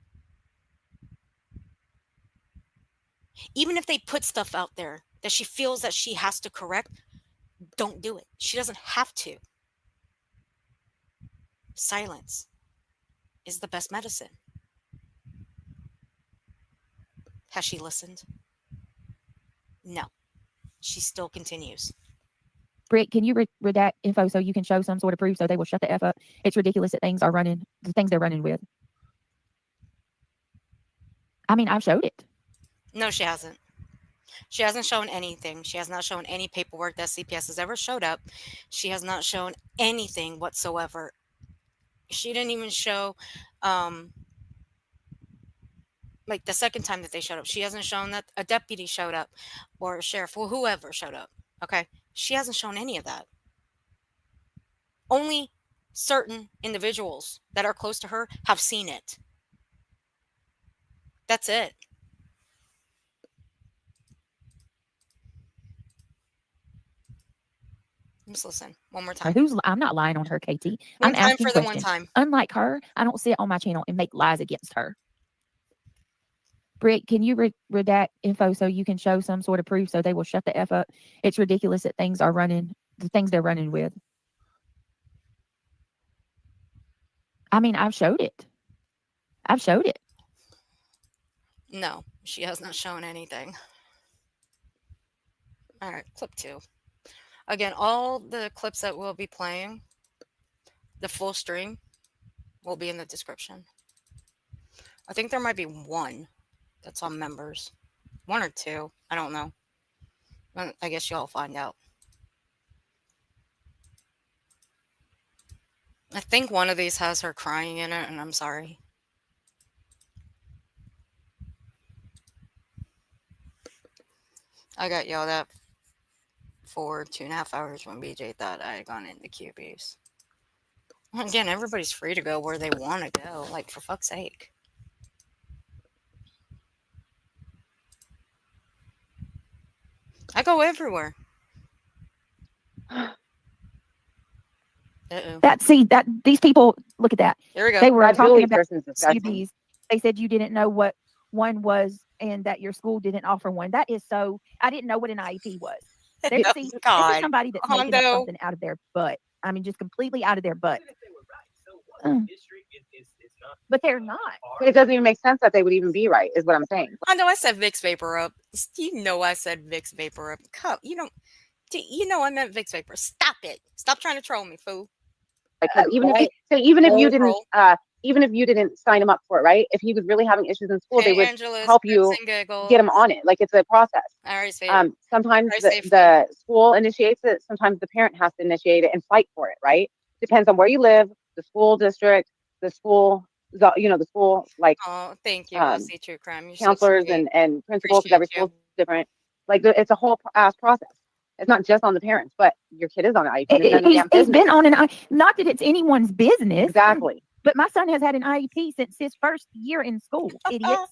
Even if they put stuff out there that she feels that she has to correct, don't do it. She doesn't have to. Silence is the best medicine. Has she listened? No. She still continues. Britt, can you redact info so you can show some sort of proof so they will shut the F up? It's ridiculous that the things they're running with. I mean, I've showed it. No, she hasn't. She hasn't shown anything. She has not shown any paperwork that CPS has ever showed up. She has not shown anything whatsoever. She didn't even show, the second time that they showed up. She hasn't shown that a deputy showed up or a sheriff or whoever showed up. Okay. She hasn't shown any of that. Only certain individuals that are close to her have seen it. That's it. Just listen one more time. I'm not lying on her, KT. One I'm time asking for the questions. one time. Unlike her, I don't sit on my channel and make lies against her. Britt, can you redact info so you can show some sort of proof so they will shut the F up? It's ridiculous that the things they're running with. I mean, I've showed it. No, she has not shown anything. All right, clip 2. Again, all the clips that we'll be playing, the full stream, will be in the description. I think there might be one that's on members. 1 or 2. I don't know. I guess y'all find out. I think one of these has her crying in it, and I'm sorry. I got yelled at for 2.5 hours when BJ thought I had gone into QBs. Again, everybody's free to go where they want to go. Like, for fuck's sake. I go everywhere. Uh-oh. That these people, look at that. There we go. They were That talking Julie about person's disgusting. QBs. They said you didn't know what one was and that your school didn't offer one. That is so. I didn't know what an IEP was. There, Yeah, see, this is God. somebody that's making up Hondo. something out of their butt. I mean, just completely out of their butt. Mm. But they're not. but it doesn't even make sense that they would even be right, is what I'm saying. Hondo, I said Vicks Vapor Up. You know I said Vicks Vapor Up. Come, you know I meant Vicks Vapor. Stop it. Stop trying to troll me, fool. Because even if you Right. say, Troll. even if you didn't sign him up for it, right? If he was really having issues in school, they Hey, would Angela's help grits you and get giggles. him on it. Like it's a process. All right, sweetie. Sometimes Drive safely. the school initiates it. Sometimes the parent has to initiate it and fight for it, right? Depends on where you live, the school district, the school, the school like Oh, thank you, um, OC True Crime. You're so counselors sweet. and principals, because Appreciate every you. school is different. Like it's a whole ass process. It's not just on the parents, but your kid is on an IEP. It's none of your damn He's business. been on not that it's anyone's business, Exactly. but my son has had an IEP since his first year in school. Idiots.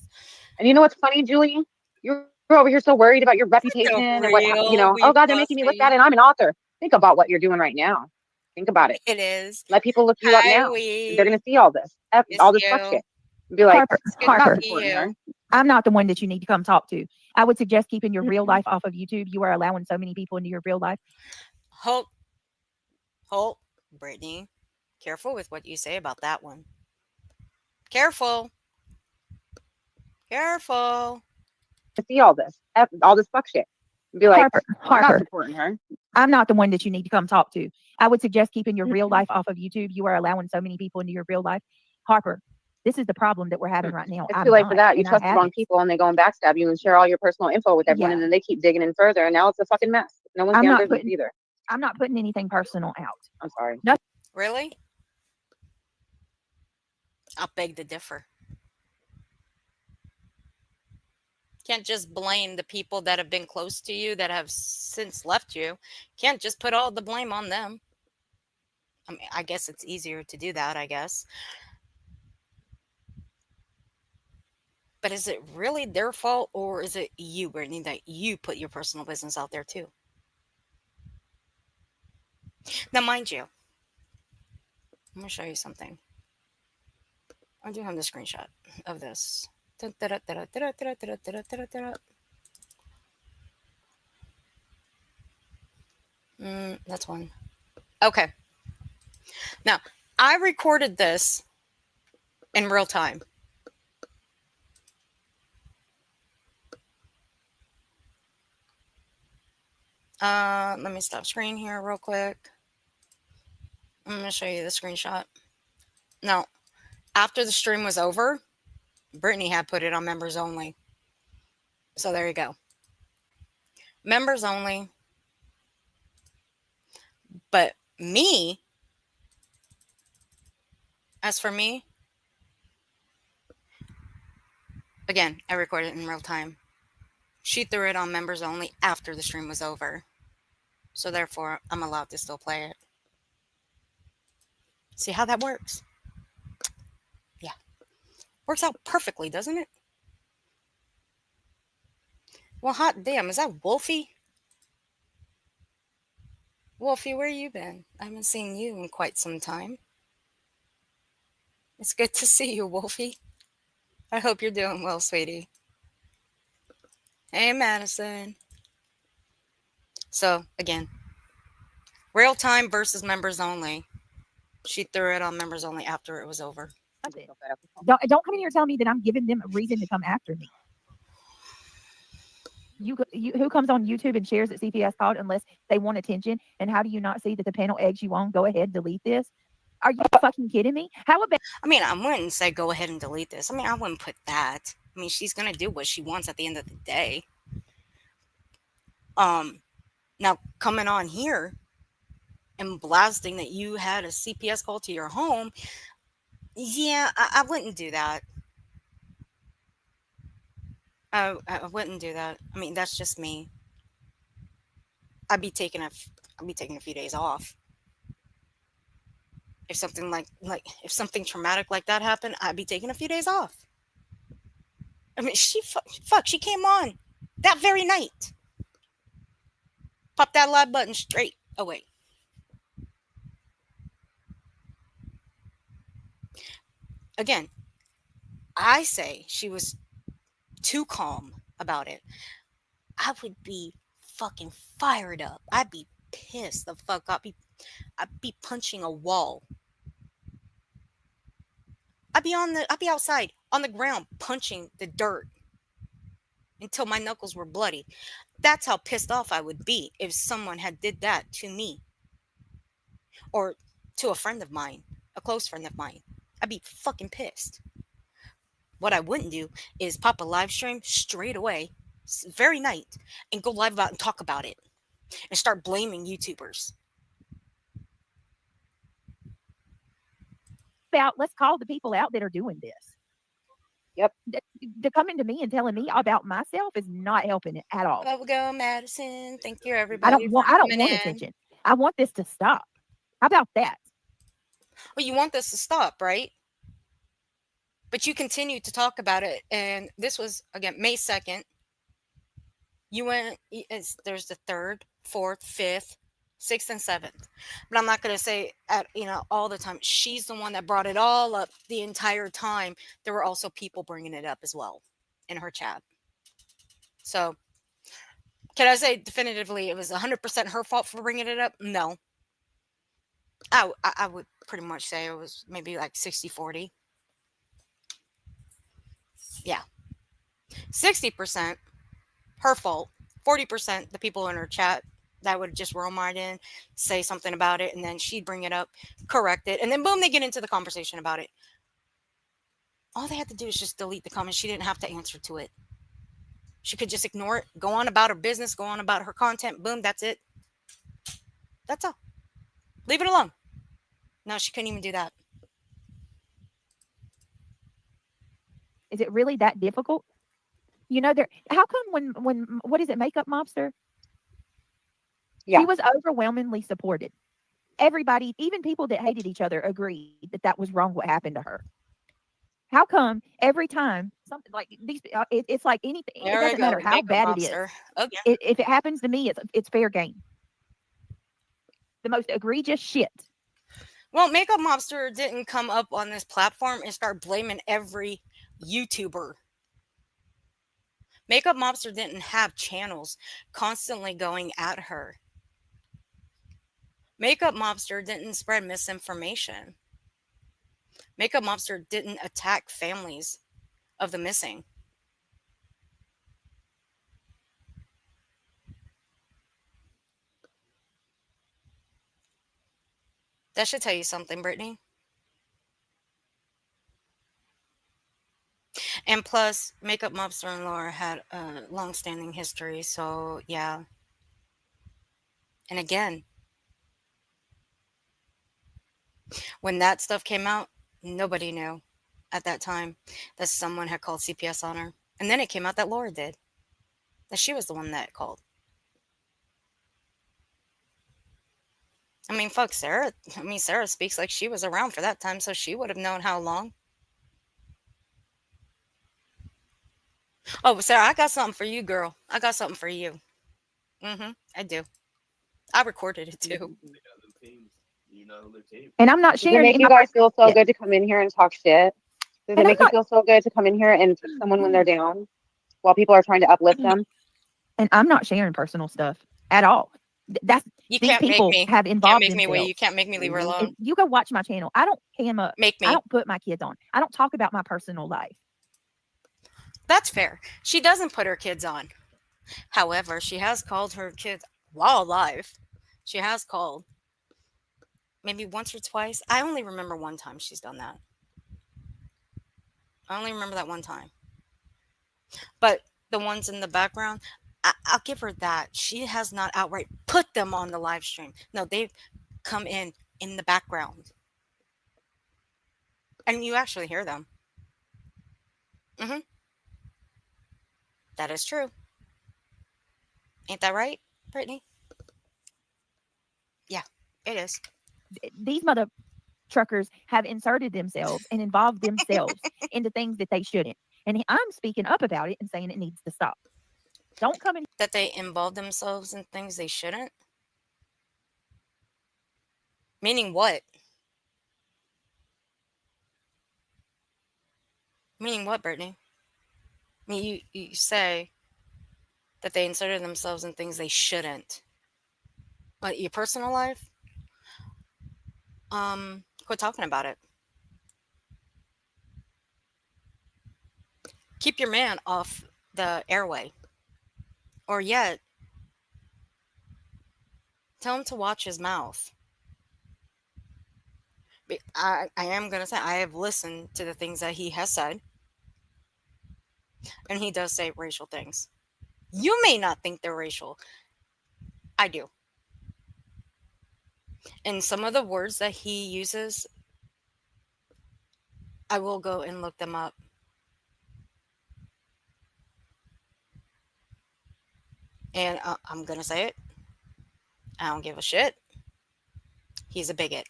And you know what's funny, Julie? You're over here so worried about your The reputation and real oh wee God, they're making me look bad pussy. and I'm an author. Think about what you're doing right now. Think about it. It is. Let people look you up Hi, now. They're wee. going to see all this, Miss all this fuck you. shit. And be like, It's good I'm to not Harper, see supporting her. you. I'm not the one that you need to come talk to. I would suggest keeping your real Mm-mm. life off of YouTube. You are allowing so many people into your real life. Hope, hope, Brittany. Careful with what you say about that one. Careful. Careful. See all this fuck shit. And be like, Harper, I'm not Harper, supporting her. I'm not the one that you need to come talk to. I would suggest keeping your real Mm-mm. life off of YouTube. You are allowing so many people into your real life. Harper, this is the problem that we're having right now. It's too I'm late for not, that. You and I trust the wrong haven't. people and they go and backstab you and share all your personal info with everyone, Yeah, and then they keep digging in further, and now it's a fucking mess. No one's I'm damn not business putting either. I'm not putting anything personal out. I'm sorry. No, Really? I'll beg to differ. Can't just blame the people that have been close to you that have since left you. Can't just put all the blame on them. I mean, I guess it's easier to do that, I guess. But is it really their fault or is it you, Brittany, that you put your personal business out there too? Now, mind you, I'm going to show you something. I do have the screenshot of this. That's one. Okay. Now, I recorded this in real time. Let me stop screen here real quick. I'm going to show you the screenshot. Now, after the stream was over, Brittany had put it on members only. So there you go. Members only. But me, as for me, again, I recorded it in real time. She threw it on members only after the stream was over. So therefore, I'm allowed to still play it. See how that works? Yeah. Works out perfectly, doesn't it? Well, hot damn, is that Wolfie? Wolfie, where you been? I haven't seen you in quite some time. It's good to see you, Wolfie. I hope you're doing well, sweetie. Hey, Madison. So, again, real time versus members only. She threw it on members only after it was over. don't come in here telling me that I'm giving them a reason to come after me. You who comes on YouTube and shares that CPS called unless they want attention? And how do you not see that the panel eggs you on? Go ahead, delete this. Are you fucking kidding me? How about I mean, I wouldn't say go ahead and delete this. I mean, I wouldn't put that. I mean, she's going to do what she wants at the end of the day. Now coming on here and blasting that you had a CPS call to your home, yeah, I wouldn't do that. I wouldn't do that. I mean, that's just me. I'd be taking a I'd be taking a few days off. If something if something traumatic like that happened, I'd be taking a few days off. I mean, she came on that very night. Pop that live button straight away. Again, I say she was too calm about it. I would be fucking fired up. I'd be pissed the fuck up. I'd be punching a wall. I'd be outside on the ground punching the dirt until my knuckles were bloody. That's how pissed off I would be if someone had did that to me or to a friend of mine, a close friend of mine. I'd be fucking pissed. What I wouldn't do is pop a live stream straight away, very night, and go live about and talk about it and start blaming YouTubers. About let's call the people out that are doing this. Yep. To coming to me and telling me about myself is not helping it at all. Go, Madison. Thank you, I everybody. don't want attention. I want this to stop. How about that? Well, you want this to stop, right? But you continue to talk about it, and this was again May 2nd. You went. There's the 3rd, 4th, 5th, 6th, and 7th. But I'm not going to say at all the time. She's the one that brought it all up the entire time. There were also people bringing it up as well in her chat. So can I say definitively it was 100% her fault for bringing it up? No. I would pretty much say it was maybe like 60-40. Yeah. 60% her fault. 40% the people in her chat that would just roam right in, say something about it, and then she'd bring it up, correct it, and then boom, they get into the conversation about it. All they had to do is just delete the comment. She didn't have to answer to it. She could just ignore it, go on about her business, go on about her content. Boom, that's it. That's all. Leave it alone. No, she couldn't even do that. Is it really that difficult? There. How come when what is it, Makeup Mobster? Yeah. She was overwhelmingly supported. Everybody, even people that hated each other, agreed that was wrong what happened to her. How come every time something like these, it's like anything, it doesn't matter how bad it is. Okay. If it happens to me, it's fair game. The most egregious shit. Well, Makeup Mobster didn't come up on this platform and start blaming every YouTuber. Makeup Mobster didn't have channels constantly going at her. Makeup Mobster didn't spread misinformation. Makeup Mobster didn't attack families of the missing. That should tell you something, Brittany. And plus, Makeup Mobster and Laura had a long-standing history, so yeah. And again, when that stuff came out, nobody knew at that time that someone had called CPS on her. And then it came out that Laura did, that she was the one that called. I mean, fuck, Sarah. I mean, Sarah speaks like she was around for that time, so she would have known how long. Oh, Sarah, I got something for you, girl. I got something for you. I do. I recorded it too. And I'm not Does it sharing make any you guys feel so shit. good to come in here and talk shit? Does And it I'm make you not, feel so good to come in here and fix someone when they're down while people are trying to uplift them? and I'm not sharing personal stuff at all. That's You these can't make people me. have Can't involved make me wait. You themselves. can't make me leave her alone. And you go watch my channel. I don't cam up. Make I me. don't put my kids on. I don't talk about my personal life. That's fair. She doesn't put her kids on. However, she has called her kids while live. She has called maybe once or twice. I only remember one time she's done that. I only remember that one time. But the ones in the background, I'll give her that. She has not outright put them on the live stream. No, they've come in the background. And you actually hear them. Mm-hmm. That is true. Ain't that right, Brittany? Yeah, it is. These mother truckers have inserted themselves and involved themselves into things that they shouldn't. And I'm speaking up about it and saying it needs to stop. Don't come in. That they involve themselves in things they shouldn't? Meaning what? Meaning what, Brittany? I mean, you say that they inserted themselves in things they shouldn't. But your personal life? Quit talking about it. Keep your man off the airway. Or yet, tell him to watch his mouth. I am going to say, I have listened to the things that he has said, and he does say racial things. You may not think they're racial. I do. And some of the words that he uses, I will go and look them up. And I'm going to say it. I don't give a shit. He's a bigot.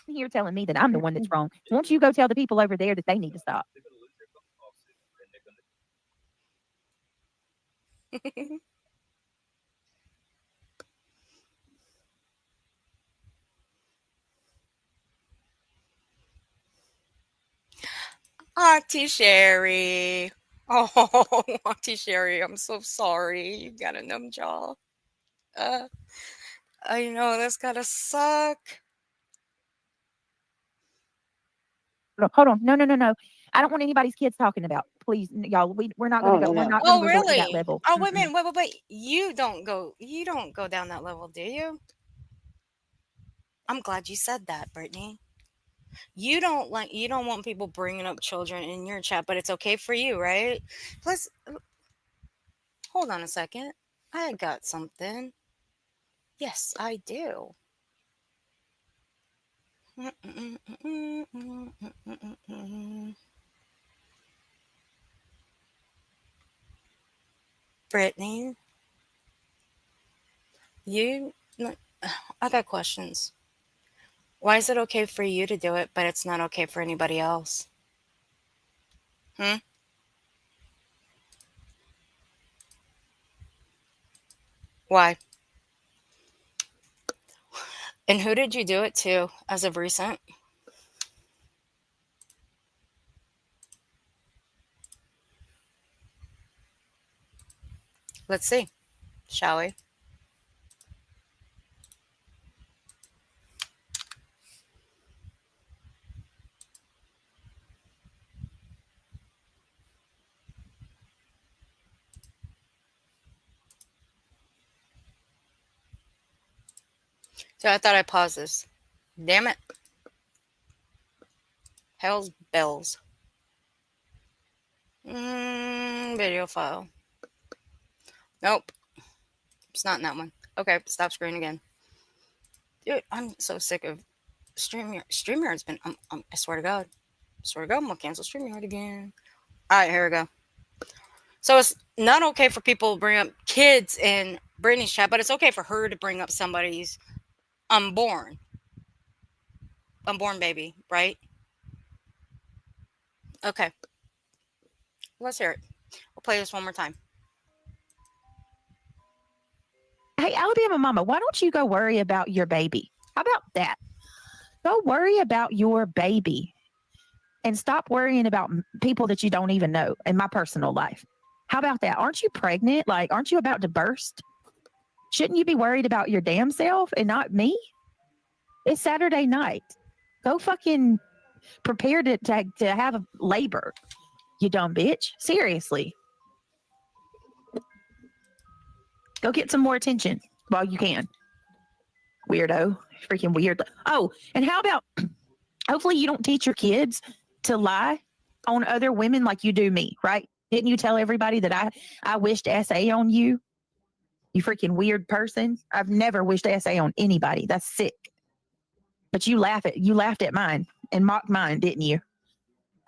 Here telling me that I'm the one that's wrong. Won't you go tell the people over there that they need to stop? Auntie Sherry. Oh, Auntie Sherry, I'm so sorry. You got a numb jaw. Uh, I know that's gotta suck. Hold on. No. I don't want anybody's kids talking about. Please, y'all. We're not going to Oh go. We're no. not going to Oh, resort to that really? level. Oh, wait a minute. Wait. You don't go. You don't go down that level, do you? I'm glad you said that, Brittany. You don't like. You don't want people bringing up children in your chat, but it's okay for you, right? Plus, hold on a second. I got something. Yes, I do. Brittany, you. I got questions. Why is it okay for you to do it, but it's not okay for anybody else? Hmm? Why? And who did you do it to as of recent? Let's see, shall we? So I thought I paused this. Damn it. Hell's bells. Video file. Nope. It's not in that one. Okay, stop screen again. Dude, I'm so sick of StreamYard. StreamYard's been. I swear to God. I'm gonna cancel StreamYard again. Alright, here we go. So it's not okay for people to bring up kids in Brittany's chat, but it's okay for her to bring up somebody's unborn baby, right? Okay, let's hear it. We'll play this one more time. Hey, Alabama mama, why don't you go worry about your baby? How about that? Go worry about your baby and stop worrying about people that you don't even know in my personal life. How about that? Aren't you pregnant? Like, aren't you about to burst? Shouldn't you be worried about your damn self and not me? It's Saturday night. Go fucking prepare to have a labor, you dumb bitch. Seriously. Go get some more attention while you can. Weirdo. Freaking weird. Oh, and how about hopefully you don't teach your kids to lie on other women like you do me, right? Didn't you tell everybody that I wished SA on you? You freaking weird person. I've never wished SA on anybody. That's sick. But you laughed at mine and mocked mine, didn't you?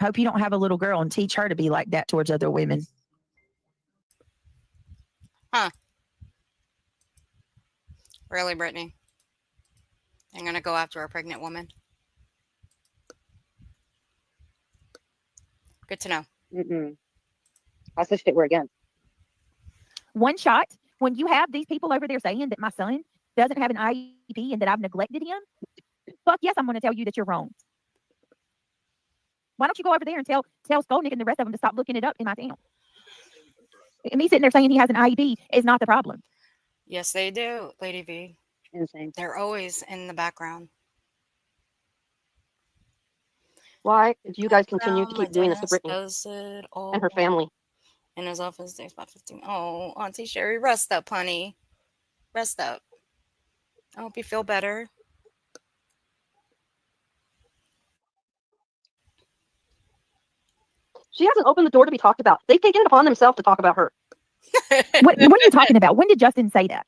Hope you don't have a little girl and teach her to be like that towards other women. Huh. Really, Brittany? I'm gonna go after a pregnant woman. Good to know. Mm-mm. That's the shit we're against. One shot, when you have these people over there saying that my son doesn't have an IEP and that I've neglected him, fuck yes, I'm going to tell you that you're wrong. Why don't you go over there and tell Skolnick and the rest of them to stop looking it up in my town? And me sitting there saying he has an IEP is not the problem. Yes, they do, Lady V. Insane. They're always in the background. Why do you guys continue to My keep doing this to dentist Brittany does it and all her family? in his office days by 15. Oh, Auntie Sherry, rest up, honey. Rest up. I hope you feel better. She hasn't opened the door to be talked about. They've taken it upon themselves to talk about her. What are you talking about? When did Justin say that?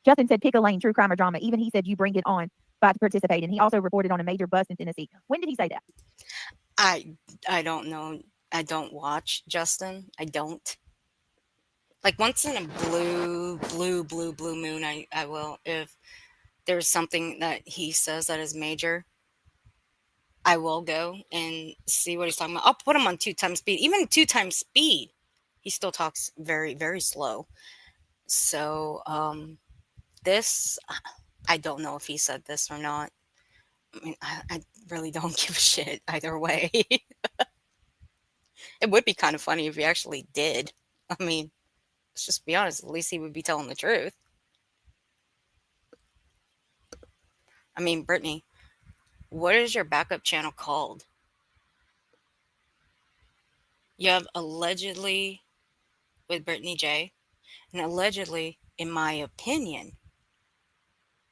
Justin said, pick a lane, true crime or drama. Even he said, you bring it on by participating. He also reported on a major bust in Tennessee. When did he say that? I I don't know. I don't watch Justin. I don't. Like once in a blue moon, I will. If there's something that he says that is major, I will go and see what he's talking about. I'll put him on 2 times speed. Even 2 times speed, he still talks very slow. So this, I don't know if he said this or not. I mean, I really don't give a shit either way. It would be kind of funny if he actually did. I mean, let's just be honest. At least he would be telling the truth. I mean, Brittany, what is your backup channel called? You have allegedly with Brittany J, and allegedly, in my opinion,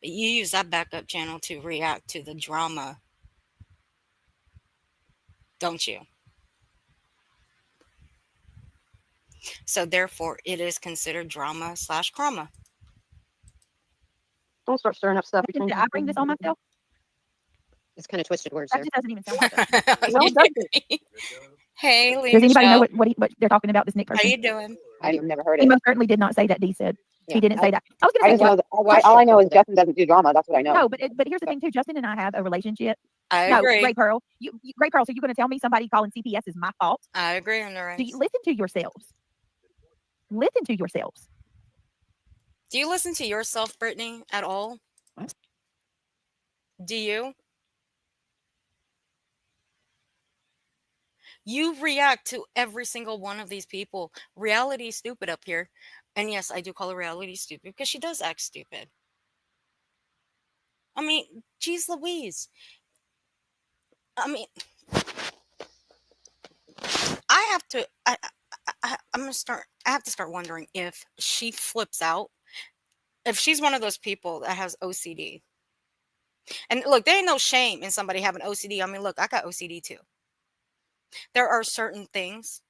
you use that backup channel to react to the drama, don't you? So therefore, it is considered drama slash crama. Don't start stirring up stuff between Did I people. bring this on myself? It's kind of twisted words That there. just doesn't even sound like that. Well, it doesn't. Hey, Lee Does anybody know Michelle, what they're talking about, this Nick how person? you doing? I've never heard He it. most certainly did not say that, Dee said. Yeah. He didn't say that. I was I going just to say, know that all I know is Justin doesn't do drama. That's what I know. no, but here's the thing, too. Justin and I have a relationship. I No, agree. Gray Pearl. Gray Pearl, so you're going to tell me somebody calling CPS is my fault? I agree on the Do rights. you listen to yourselves? Listen to yourselves. Do you listen to yourself, Brittany, at all? Do you? You react to every single one of these people. Reality is stupid up here. And yes, I do call her reality stupid because she does act stupid. I mean, geez Louise. I mean, I have to. I'm gonna start. I have to start wondering if she flips out. If she's one of those people that has OCD. And look, there ain't no shame in somebody having OCD. I mean, look, I got OCD too. There are certain things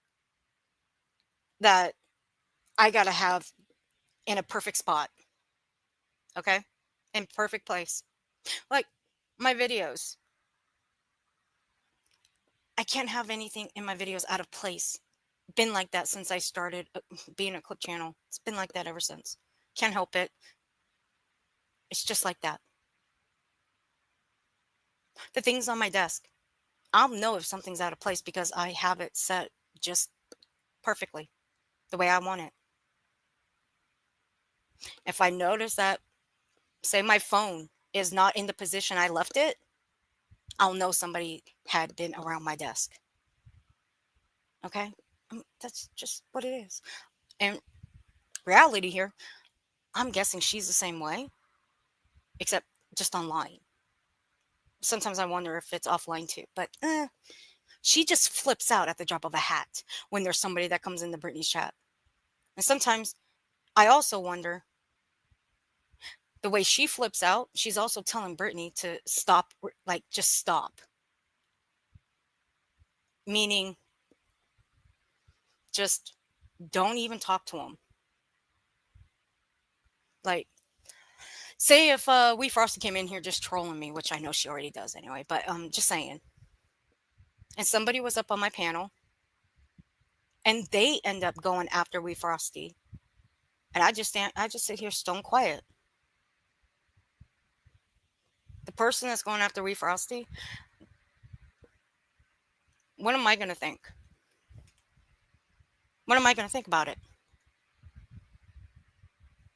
that I gotta have in a perfect spot. Okay, in perfect place. Like my videos. I can't have anything in my videos out of place. Been like that since I started being a clip channel. It's been like that ever since. Can't help it. It's just like that. The things on my desk, I'll know if something's out of place because I have it set just perfectly the way I want it. If I notice that, say, my phone is not in the position I left it, I'll know somebody had been around my desk. Okay? That's just what it is. And reality here, I'm guessing she's the same way, except just online. Sometimes I wonder if it's offline too, but she just flips out at the drop of a hat when there's somebody that comes in the Britney's chat. And sometimes I also wonder the way she flips out, she's also telling Brittany to stop, like just stop. Meaning, just don't even talk to him. Like, say if we Frosty came in here just trolling me, which I know she already does anyway, but just saying. And somebody was up on my panel and they end up going after we Frosty. And I just sit here stone quiet. The person that's going after Wee Frosty, what am I going to think? What am I going to think about it?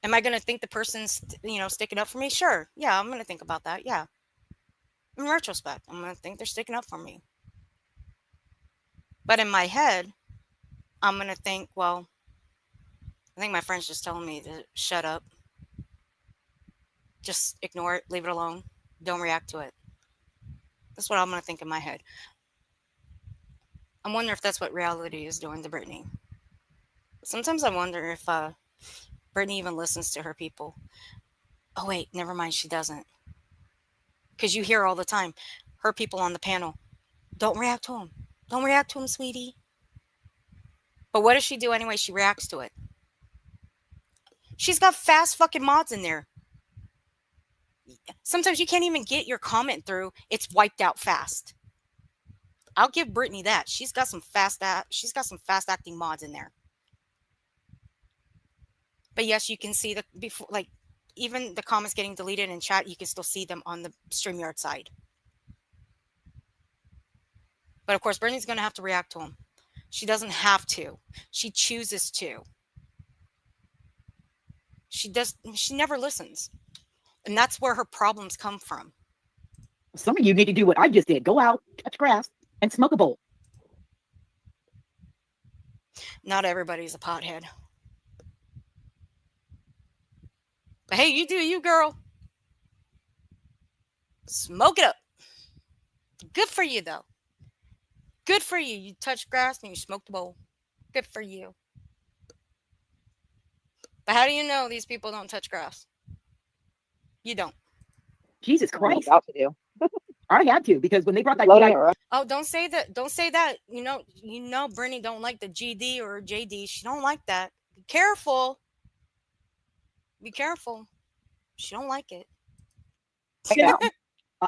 Am I going to think the person's, sticking up for me? Sure. Yeah, I'm going to think about that. Yeah. In retrospect, I'm going to think they're sticking up for me. But in my head, I'm going to think, well, I think my friend's just telling me to shut up. Just ignore it, leave it alone. Don't react to it. That's what I'm going to think in my head. I wonder if that's what reality is doing to Brittany. Sometimes I wonder if Brittany even listens to her people. Oh, wait, never mind, she doesn't. Because you hear all the time, her people on the panel, don't react to him. Don't react to him, sweetie. But what does she do anyway? She reacts to it. She's got fast fucking mods in there. Sometimes you can't even get your comment through. It's wiped out fast. I'll give Brittany that. She's got some fast acting mods in there. But yes, you can see the before, like even the comments getting deleted in chat, you can still see them on the StreamYard side. But of course, Brittany's going to have to react to them. She doesn't have to. She chooses to. She never listens. And that's where her problems come from. Some of you need to do what I just did. Go out, touch grass, and smoke a bowl. Not everybody's a pothead. But hey, you do you, girl. Smoke it up. Good for you, though. Good for you. You touch grass and you smoke the bowl. Good for you. But how do you know these people don't touch grass? You don't. Jesus I'm Christ. about to do. I had to, because when they brought that Loading it GI, right. Oh, don't say that. Don't say that. You know, Brittany don't like the GD or JD. She don't like that. Be careful. Be careful. She don't like it. now,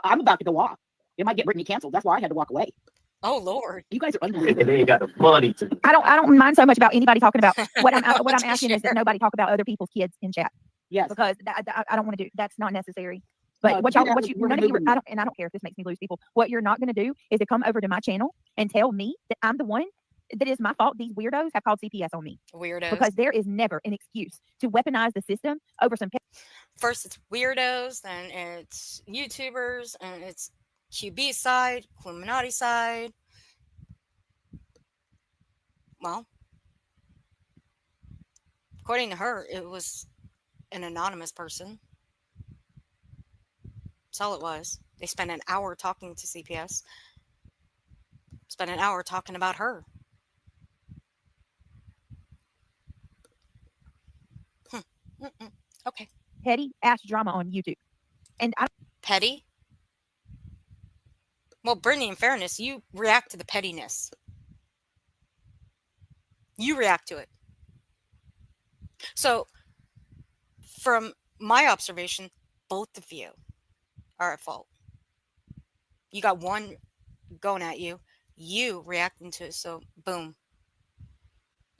I'm about to go off. It might get Brittany canceled. That's why I had to walk away. Oh Lord. You guys are unbelievable. They ain't got the money to. I don't mind so much about anybody talking about what I'm To asking is that share. nobody talk about other people's kids in chat, Yes. because I don't want to do that's not necessary. But No, what do y'all, that what with you, your none of you, movement. I don't care if this makes me lose people. What you're not going to do is to come over to my channel and tell me that I'm the one that is my fault. These weirdos have called CPS on me, Weirdos. because there is never an excuse to weaponize the system over some. First it's weirdos, then it's YouTubers, and it's QB side, Illuminati side. Well, according to her, it was an anonymous person. That's all it was. They spent an hour talking to CPS. Spent an hour talking about her. Mm-mm. Okay. Petty ass drama on YouTube, and I Petty? Well, Brittany, in fairness, you react to the pettiness. You react to it. So, from my observation, both of you are at fault. You got one going at you, you reacting to it, so boom.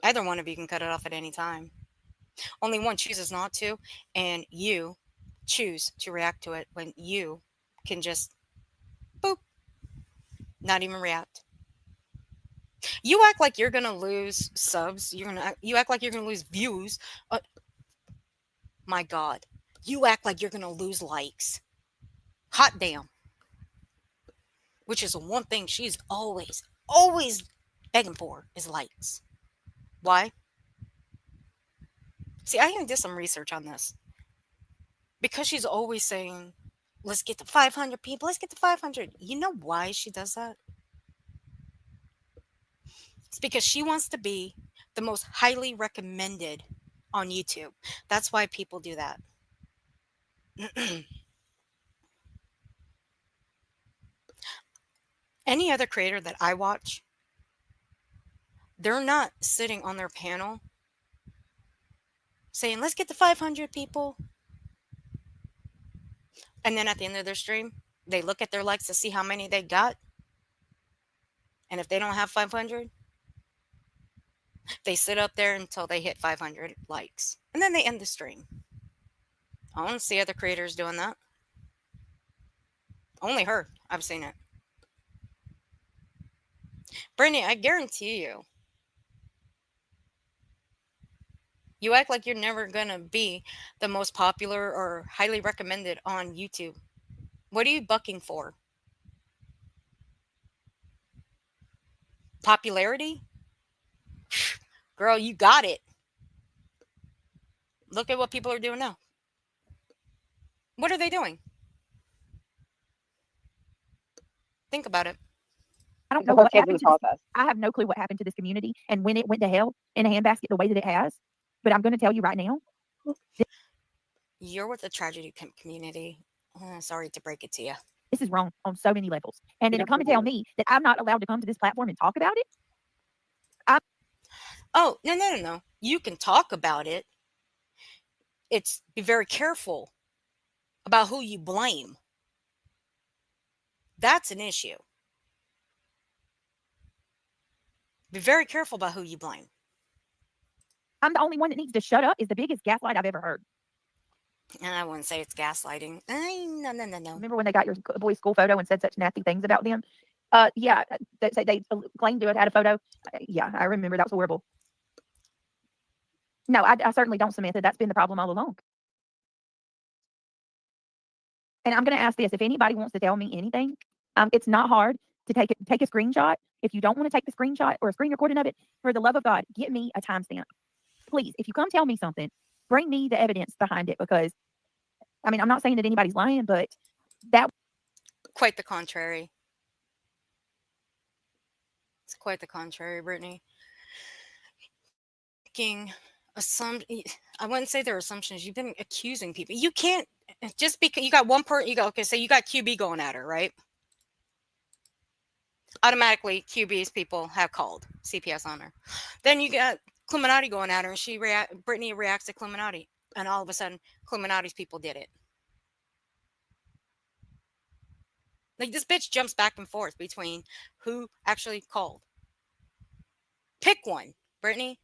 Either one of you can cut it off at any time. Only one chooses not to, and you choose to react to it when you can just boop, not even react. You act like you're gonna lose subs. You act like you're gonna lose views. My God, you act like you're gonna lose likes. Hot damn. Which is the one thing she's always begging for is likes. Why? See, I even did some research on this. Because she's always saying, let's get to 500 people, let's get to 500. You know why she does that? It's because she wants to be the most highly recommended on YouTube. That's why people do that. Any other creator that I watch, they're not sitting on their panel saying, let's get to 500 people. And then at the end of their stream, they look at their likes to see how many they got. And if they don't have 500, they sit up there until they hit 500 likes. And then they end the stream. I don't see other creators doing that. Only her. I've seen it. Brittany, I guarantee you, you act like you're never gonna be the most popular or highly recommended on YouTube. What are you bucking for? Popularity? Girl, you got it. Look at what people are doing now. What are they doing? Think about it. I don't It's a know whole what changing happened to this. process. I have no clue what happened to this community and when it went to hell in a handbasket the way that it has. But I'm going to tell you right now, You're with the tragedy community. Sorry to break it to you. this is wrong on so many levels. And then to come and tell me that I'm not allowed to come to this platform and talk about it. Oh, no, no, no, no. You can talk about it. It's be very careful about who you blame. That's an issue. Be very careful about who you blame. I'm the only one that needs to shut up is the biggest gaslight I've ever heard. And I wouldn't say it's gaslighting. No, no, no, no. Remember when they got your boy's school photo and said such nasty things about them? Yeah, they claimed to have had a photo. Yeah, I remember that was horrible. No, I certainly don't, Samantha. That's been the problem all along. And I'm going to ask this: if anybody wants to tell me anything, it's not hard to take a screenshot. If you don't want to take the screenshot or a screen recording of it, for the love of God, get me a timestamp, please. If you come tell me something, bring me the evidence behind it because, I mean, I'm not saying that anybody's lying, but that Quite the contrary. It's quite the contrary, Brittany. Making I wouldn't say they're assumptions. You've been accusing people. You can't just because you got one person. You go okay. So you got QB going at her, right? Automatically, QB's people have called CPS on her. Then you got Cluminati going at her, and Brittany reacts to Cluminati, and all of a sudden, Cluminati's people did it. Like this bitch jumps back and forth between who actually called. Pick one, Brittany.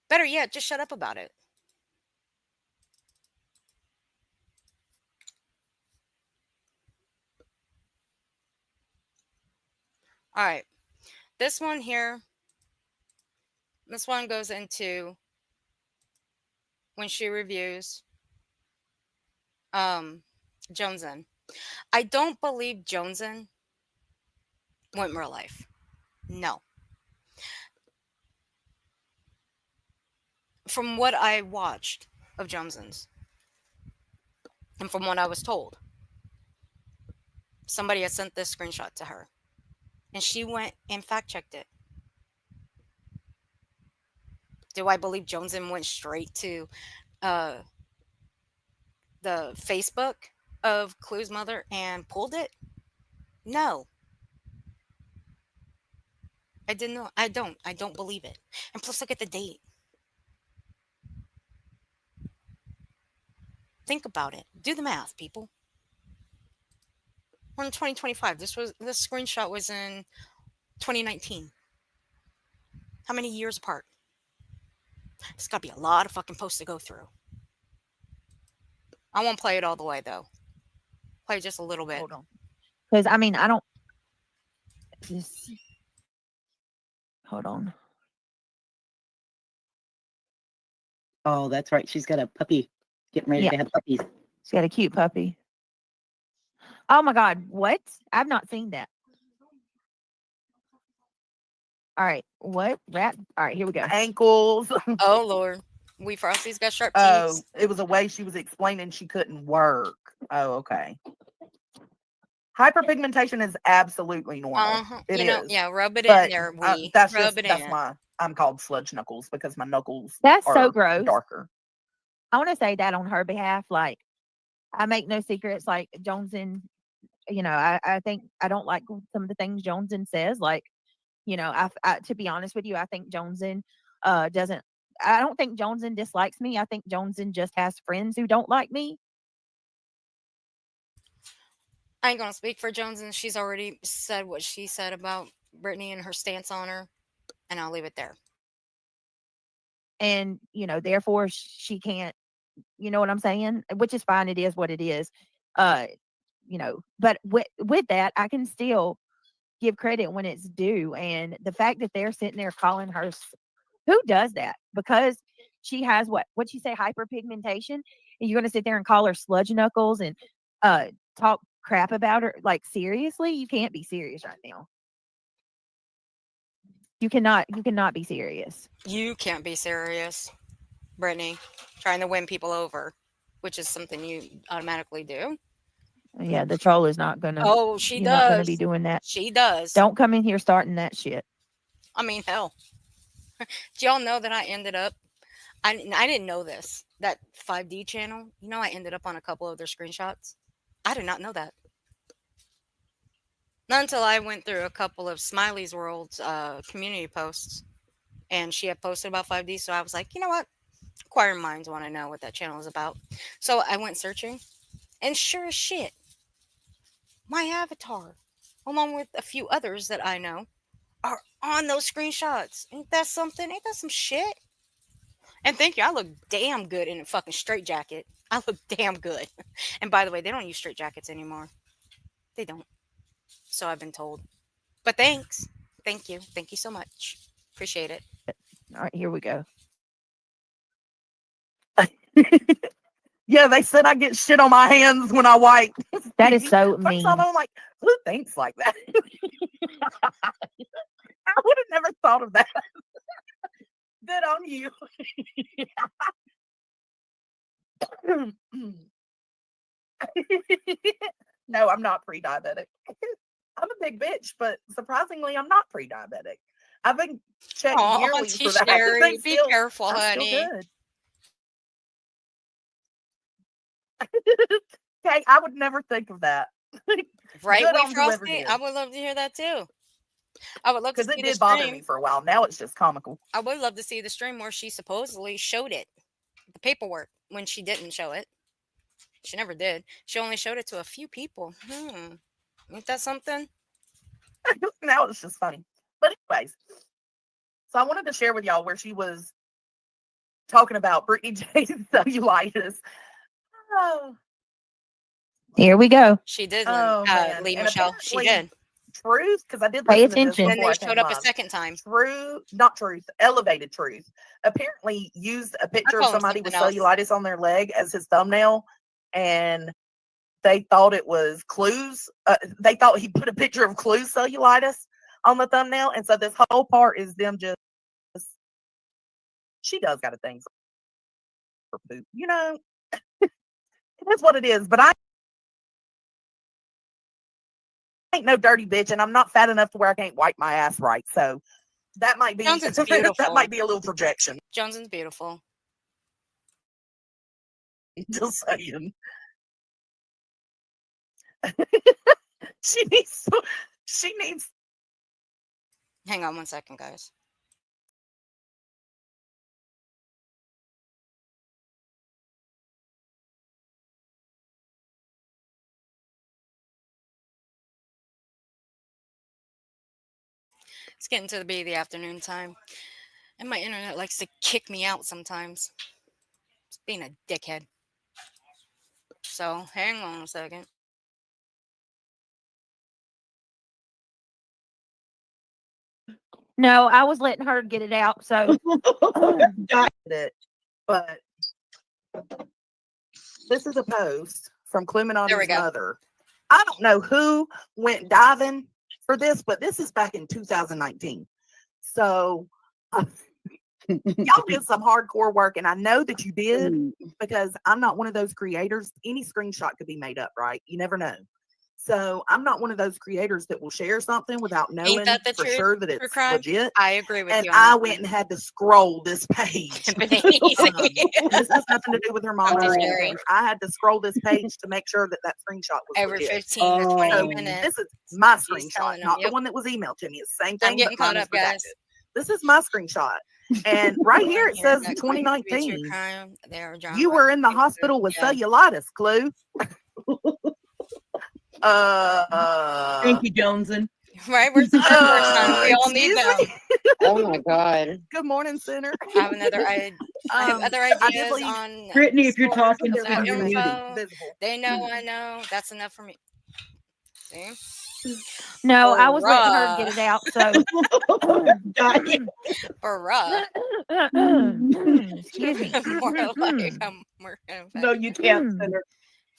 Better yet, just shut up about it. All right. This one here, this one goes into when she reviews Joneson. I don't believe Joneson went real life. No. From what I watched of Johnson's and from what I was told, somebody had sent this screenshot to her and she went and fact checked it. Do I believe Joneson went straight to uh, the Facebook of Clue's mother and pulled it? No. I didn't know. I don't. I don't believe it. And plus, look at the date. Think about it. Do the math, people. We're in 2025. This screenshot was in 2019. How many years apart? It's got to be a lot of fucking posts to go through. I won't play it all the way though. Play just a little bit. hold on, because I mean I don't. Just hold on. Oh, that's right. She's got a puppy getting ready to have puppies. She's got a cute puppy. Oh my God, what? I've not seen that. All right, what? Rat? All right, here we go. Ankles. Oh Lord, we Frosty's got sharp Oh, teeth. it was a way she was explaining she couldn't work. Oh, okay. Hyperpigmentation is absolutely normal. It is. Yeah, rub it But in there. that's Rub just it that's in. why I'm called sludge knuckles because my knuckles That's are so gross. darker. I want to say that on her behalf. Like, I make no secrets. Like Joneson, I think I don't like some of the things Joneson says. Like, to be honest with you, I think Joneson doesn't. I don't think Joneson dislikes me. I think Joneson just has friends who don't like me. I ain't gonna speak for Jones, and she's already said what she said about Brittany and her stance on her, and I'll leave it there. And therefore she can't. You know what I'm saying? Which is fine. It is what it is. but with that, I can still give credit when it's due. And the fact that they're sitting there calling her, who does that? Because she has what'd you say, hyperpigmentation, and you're going to sit there and call her sludge knuckles and talk crap about her? Like, seriously, you can't be serious right now. You cannot be serious. You can't be serious, Brittany, trying to win people over, which is something you automatically do. Yeah, the troll is not gonna. Oh, she You're not gonna be does. doing that. She does. Don't come in here starting that shit. I mean, hell. Do y'all know that I ended up? I didn't know this. That 5D channel. I ended up on a couple of their screenshots. I did not know that. Not until I went through a couple of Smiley's World's community posts, and she had posted about 5D. So I was like, you know what? Inquiring minds want to know what that channel is about. So I went searching, and sure as shit, my avatar, along with a few others that I know, are on those screenshots. Ain't that something? Ain't that some shit? And thank you. I look damn good in a fucking straight jacket. I look damn good. And by the way, they don't use straight jackets anymore. They don't. So I've been told. But thanks. Thank you. Thank you so much. Appreciate it. All right, here we go. Yeah, they said I get shit on my hands when I wipe. That is so First mean. off, I'm like, who thinks like that? I would have never thought of that. Good on you. No, I'm not pre-diabetic. I'm a big bitch, but surprisingly, I'm not pre-diabetic. I've been checked yearly Auntie for that. Sherry, I'm be still- careful, I'm still honey. good. Okay, I would never think of that. Right, Good Wee on whoever Frosty? did. I would love to hear that too. I would love to Because see it the did bother me stream. for a while. Now it's just comical. I would love to see the stream where she supposedly showed it, the paperwork, when she didn't show it. She never did. She only showed it to a few people. Ain't that something? Now it's just funny. But anyways, so I wanted to share with y'all where she was talking about Brittany J's cellulitis. Oh, Here we go. She did, man. Lee And Michelle. She apparently, did. Truth, because I did Pay listen to this attention. Then before they I showed came up a live. second time. Not Truth, Elevated Truth, apparently used a picture of call him somebody with something else. cellulitis on their leg as his thumbnail, and they thought it was Clue's. They thought he put a picture of Clue's cellulitis on the thumbnail, and so this whole part is them just. She does got a thing for poop, That's what it is. But I ain't no dirty bitch, and I'm not fat enough to where I can't wipe my ass right. So that might be Johnson's that beautiful. might be a little projection. Johnson's beautiful. Just saying. She needs. Hang on one second, guys. It's getting to be the afternoon time, and my internet likes to kick me out sometimes. It's being a dickhead. So hang on a second. No, I was letting her get it out. So Got it. But this is a post from There we Cluminati's go. mother. I don't know who went diving for this, but this is back in 2019. So y'all did some hardcore work, and I know that you did because I'm not one of those creators. Any screenshot could be made up, right? You never know. So I'm not one of those creators that will share something without knowing Ain't that the for truth, sure that true it's crime? legit. I agree with And you on I that went one. and had to scroll this page. This has nothing to do with her mom or Auntie anything. I had to scroll this page to make sure that that screenshot was Every legit. 15 or 20 So minutes. this is my She's screenshot, telling them, not the yep. one that was emailed to me. It's the same I'm thing, but getting caught mine is up, guys. redacted. This is my screenshot. And right here it says That claims to be true 2019. crime. There, John You were in the Roberts. hospital with Yeah. cellulitis, Clue. Thank you, Johnson. Right? Where's the fireworks on? We all need excuse them. Oh my God. Good morning, Center. I have another I have other I did ideas leave on Brittany, if you're source talking, their send your info. muted. visible. They know I know. That's enough for me. See? No, I was letting her get it out. So, God. Bruh. excuse me. More like I'm more No, you can't, Senator.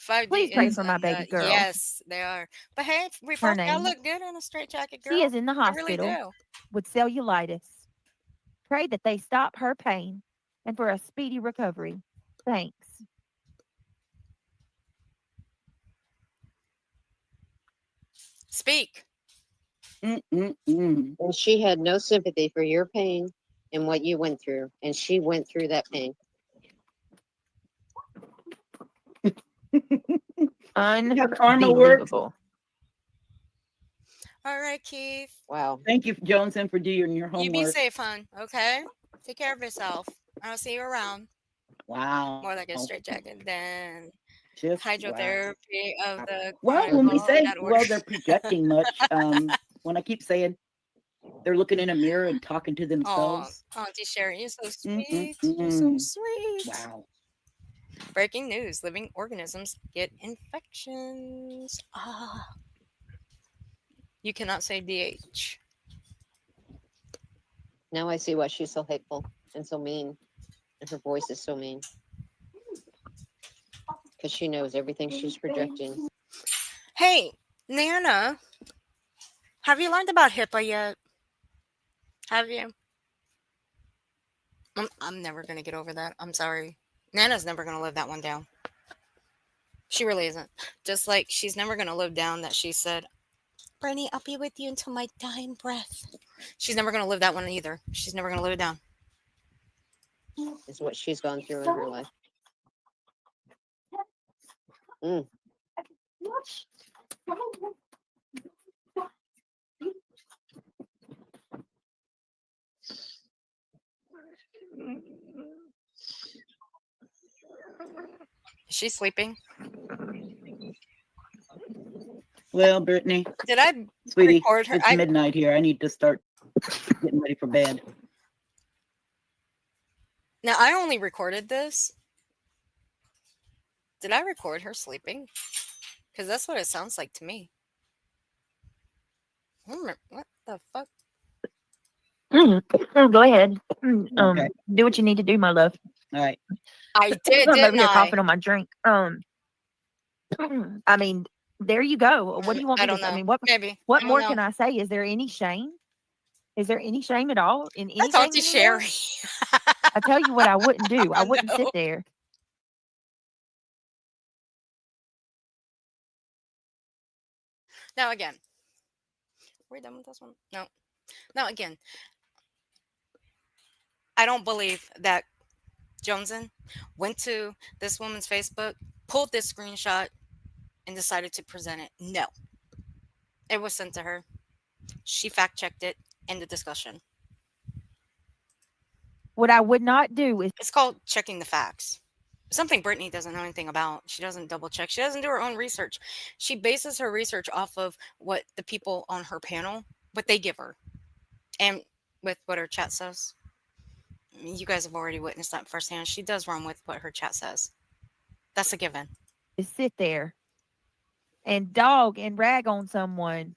5D Please pray is for my in the baby girl. yes, they are. But hey, we Her both gotta name. look good in a straight jacket, girl. She is in the I really hospital do. with cellulitis. Pray that they stop her pain and for a speedy recovery. Thanks. Speak. Mm-mm-mm. And she had no sympathy for your pain and what you went through. And she went through that pain. How karma works. Unbelievable. All right, Keith. Wow. Thank you, Johnson, for doing your You be homework. safe, hon. Okay. Take care of yourself. I'll see you around. Wow. More like a straight jacket than Just wow. hydrotherapy of the Well, when we Chronicle say, that order. well, they're projecting much, when I keep saying they're looking in a mirror and talking to Oh, themselves. Auntie Sherry, you're so Mm-mm-mm. sweet. You're so sweet. Wow. Breaking news: living organisms get infections. Ah, you cannot say DH. Now I see why she's so hateful and so mean. And her voice is so mean. Because she knows everything she's projecting. Hey, Nana, have you learned about HIPAA yet? Have you? I'm never gonna get over that. I'm sorry. Nana's never gonna live that one down. She really isn't. Just like she's never gonna live down that she said, Brittany, I'll be with you until my dying breath. She's never gonna live that one either. She's never gonna live it down. Is what she's gone through in her life. Mm. Is she sleeping? Well, Brittany, Did I sweetie, record her? it's midnight here. I need to start getting ready for bed. Now I only recorded this. Did I record her sleeping? Because that's what it sounds like to me. What the fuck? Go ahead. Okay. Do what you need to do, my love. All right. I did, I'm over didn't here I? coughing on my drink. I mean, there you go. What do you want I me to don't say? I know. mean, what Maybe. what I more don't can know. I say? Is there any shame? Is there any shame at all in I anything talked to anymore? Sherry. I tell you what I wouldn't do. I I wouldn't sit know. there. Now again. We're done with this one? No. Now again. I don't believe that Joneson went to this woman's Facebook, pulled this screenshot, and decided to present it. No. It was sent to her. She fact checked it. End of discussion. What I would not do is It's called checking the facts. Something Brittany doesn't know anything about. She doesn't double check. She doesn't do her own research. She bases her research off of what the people on her panel, what they give her, and with what her chat says. I mean, you guys have already witnessed that firsthand. She does run with what her chat says. That's a given. sit there and dog and rag on someone.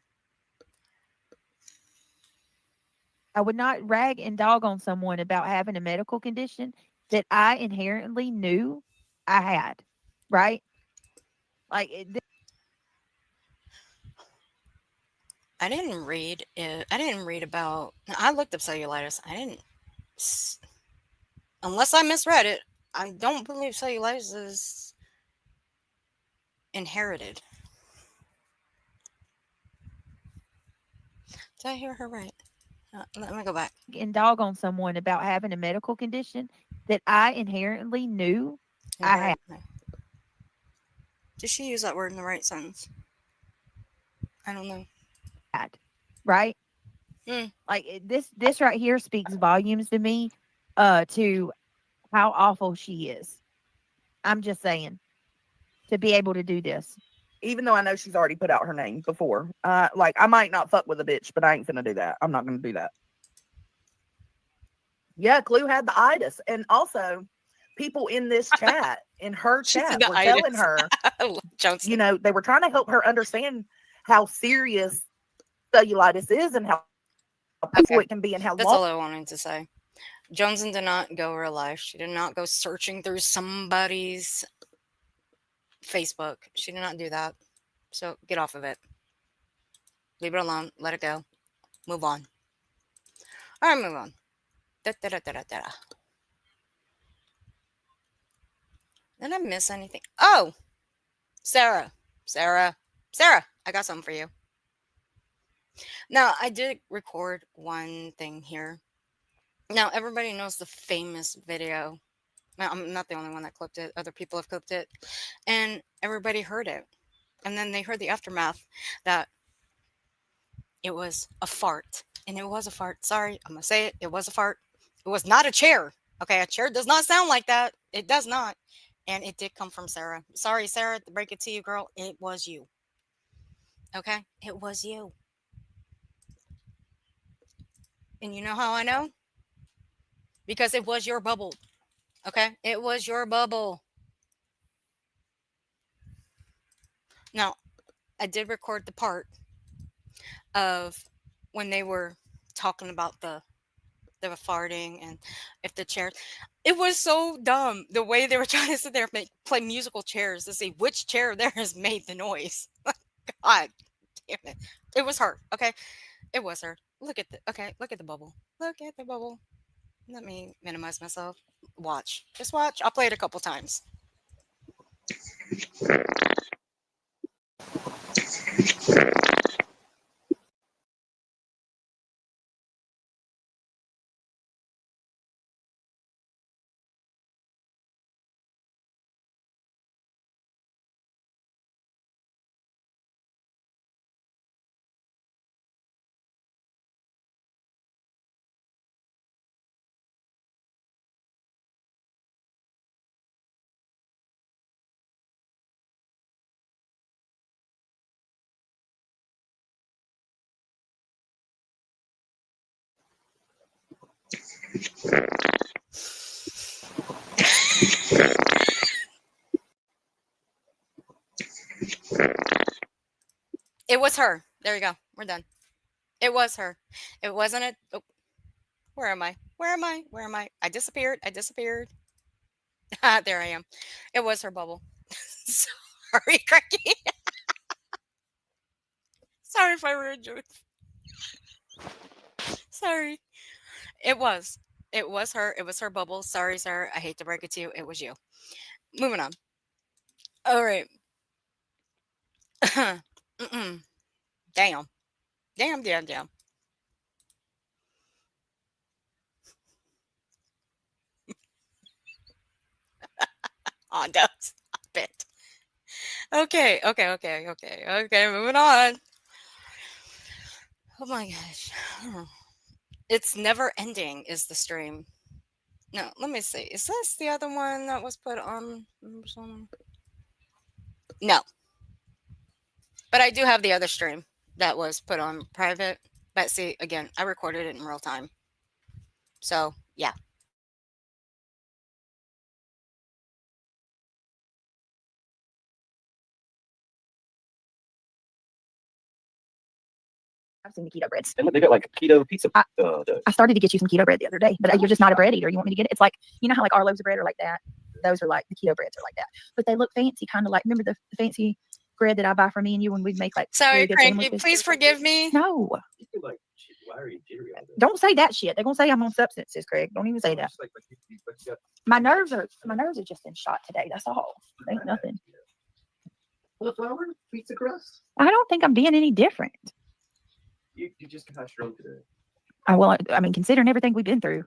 I would not rag and dog on someone about having a medical condition that I inherently knew I had, right? Like I didn't read it. I didn't read about. I looked up cellulitis. I didn't. Unless I misread it, I don't believe cellulitis is inherited. Did I hear her right? Let me go back. and dog on someone about having a medical condition that I inherently knew I had. Did she use that word in the right sentence? I don't know. Right? Mm. Like this right here speaks volumes to me, to how awful she is. I'm just saying, to be able to do this. Even though I know she's already put out her name before. Like I might not fuck with a bitch, but I ain't gonna do that. I'm not gonna do that. Yeah, Clue had the itis. And also people in this chat, in her She said chat, the were telling itis. her, Johnson. you know, they were trying to help her understand how serious cellulitis is and how painful Okay. it can be and how long. That's all I wanted to say. Johnson did not go real life. She did not go searching through somebody's Facebook. She did not do that. So get off of it. Leave it alone. Let it go. Move on. All right, move on. Da, da, da, da, da, da. Did I miss anything? Oh, Sarah. Sarah. Sarah. I got something for you. Now, I did record one thing here. Now, everybody knows the famous video. Now, I'm not the only one that clipped it. Other people have clipped it. And everybody heard it. And then they heard the aftermath that it was a fart. And it was a fart. Sorry, I'm going to say it. It was a fart. It was not a chair. Okay, a chair does not sound like that. It does not. And it did come from Sarah. Sorry, Sarah, to break it to you, girl. It was you. Okay? It was you. And you know how I know? Because it was your bubble. Okay? It was your bubble. Now, I did record the part of when they were talking about the farting and if the chair. It was so dumb the way they were trying to sit there and play musical chairs to see which chair there has made the noise. God damn it! It was her. Okay, it was her. Look at the Look at the bubble. Look at the bubble. Let me minimize myself. Watch. Just watch. I'll play it a couple times. It was her. There you go. We're done. It was her. It wasn't a. Oh, where am I? Where am I? Where am I? I disappeared. I disappeared. There I am. It was her bubble. Sorry, Cracky. Sorry if I ruined you. Sorry. It was. It was her. It was her bubble. Sorry, sir. I hate to break it to you. It was you. Moving on. All right. Mm-mm. Damn. Damn, damn, damn. Oh, no. Stop it. Okay, okay, okay, okay, okay. Moving on. Oh my gosh. It's never ending, is the stream. No, let me see. Is this the other one that was put on? No. But I do have the other stream that was put on private. But see, again, I recorded it in real time. So, yeah. I've seen the keto breads. And they got like keto pizza dough. I started to get you some keto bread the other day, but you're just not a bread eater. You want me to get it? It's like, you know how like our loaves of bread are like that? Those are like, the keto breads are like that. But they look fancy, kind of like, remember the fancy bread that I buy for me and you when we make like Sorry, really good Cranky. sandwiches? Please forgive me. No, Like, why are you jittery all day? don't say that shit. They're gonna say I'm on substances, Craig. Don't even say that. Just like, you got My nerves are just been shot today. That's all. Ain't nothing. cauliflower pizza crust. I don't think I'm being any different. You just got shrunk today. I mean, considering everything we've been through.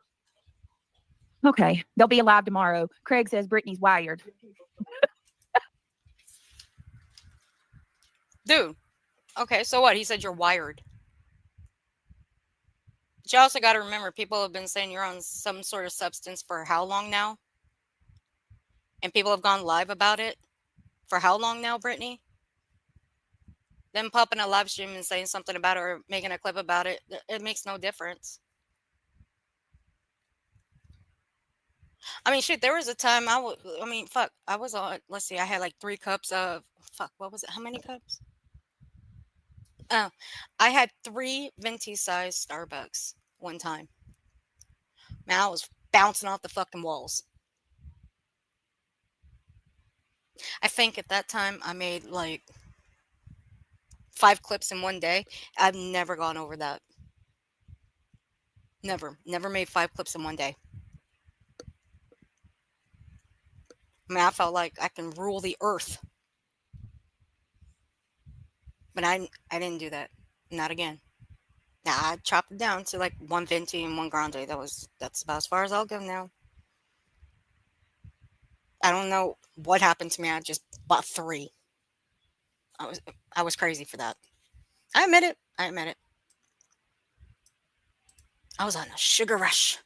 Okay, they'll be alive tomorrow. Craig says Brittany's wired. Dude. Okay, so what? He said you're wired. But you also got to remember, people have been saying you're on some sort of substance for how long now? And people have gone live about it for how long now, Brittany? Them popping a live stream and saying something about it or making a clip about it, it makes no difference. I mean, shit, there was a time fuck, I was on, let's see, I had like 3 cups of, fuck, what was it? How many cups? Oh, I had 3 venti sized Starbucks one time. Man, I was bouncing off the fucking walls. I think at that time I made like 5 clips in one day. I've never gone over that. Never made 5 clips in one day. I mean, I felt like I can rule the earth, but I didn't do that. Not again. Now I chopped it down to like 1 venti and 1 grande. That's about as far as I'll go now. I don't know what happened to me. I just bought 3. I was I was crazy for that. I admit it. I admit it. I was on a sugar rush.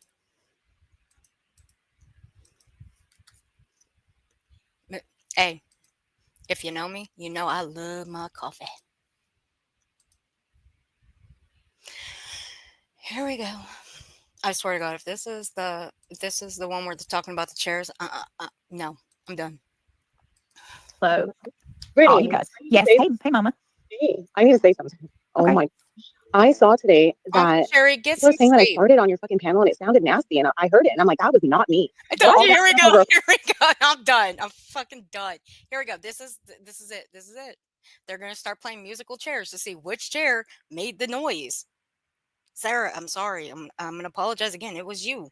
But, hey, if you know me, you know I love my coffee. Here we go. I swear to God, if this is the one where they're talking about the chairs, no, I'm done. Hello. Oh, Brittany, you guys. I need to Yes. say Hey, hey, mama. something. I need to say something. Oh Okay. my! I saw today Uncle that Sherry, get people some were saying that I sleep. farted on your fucking panel and it sounded nasty, and I heard it, and I'm like, that was not me. I But told all you. that Here we stuff go. over. Here we go. I'm done. I'm fucking done. Here we go. This is it. This is it. They're gonna start playing musical chairs to see which chair made the noise. Sarah, I'm sorry. I'm gonna apologize again. It was you.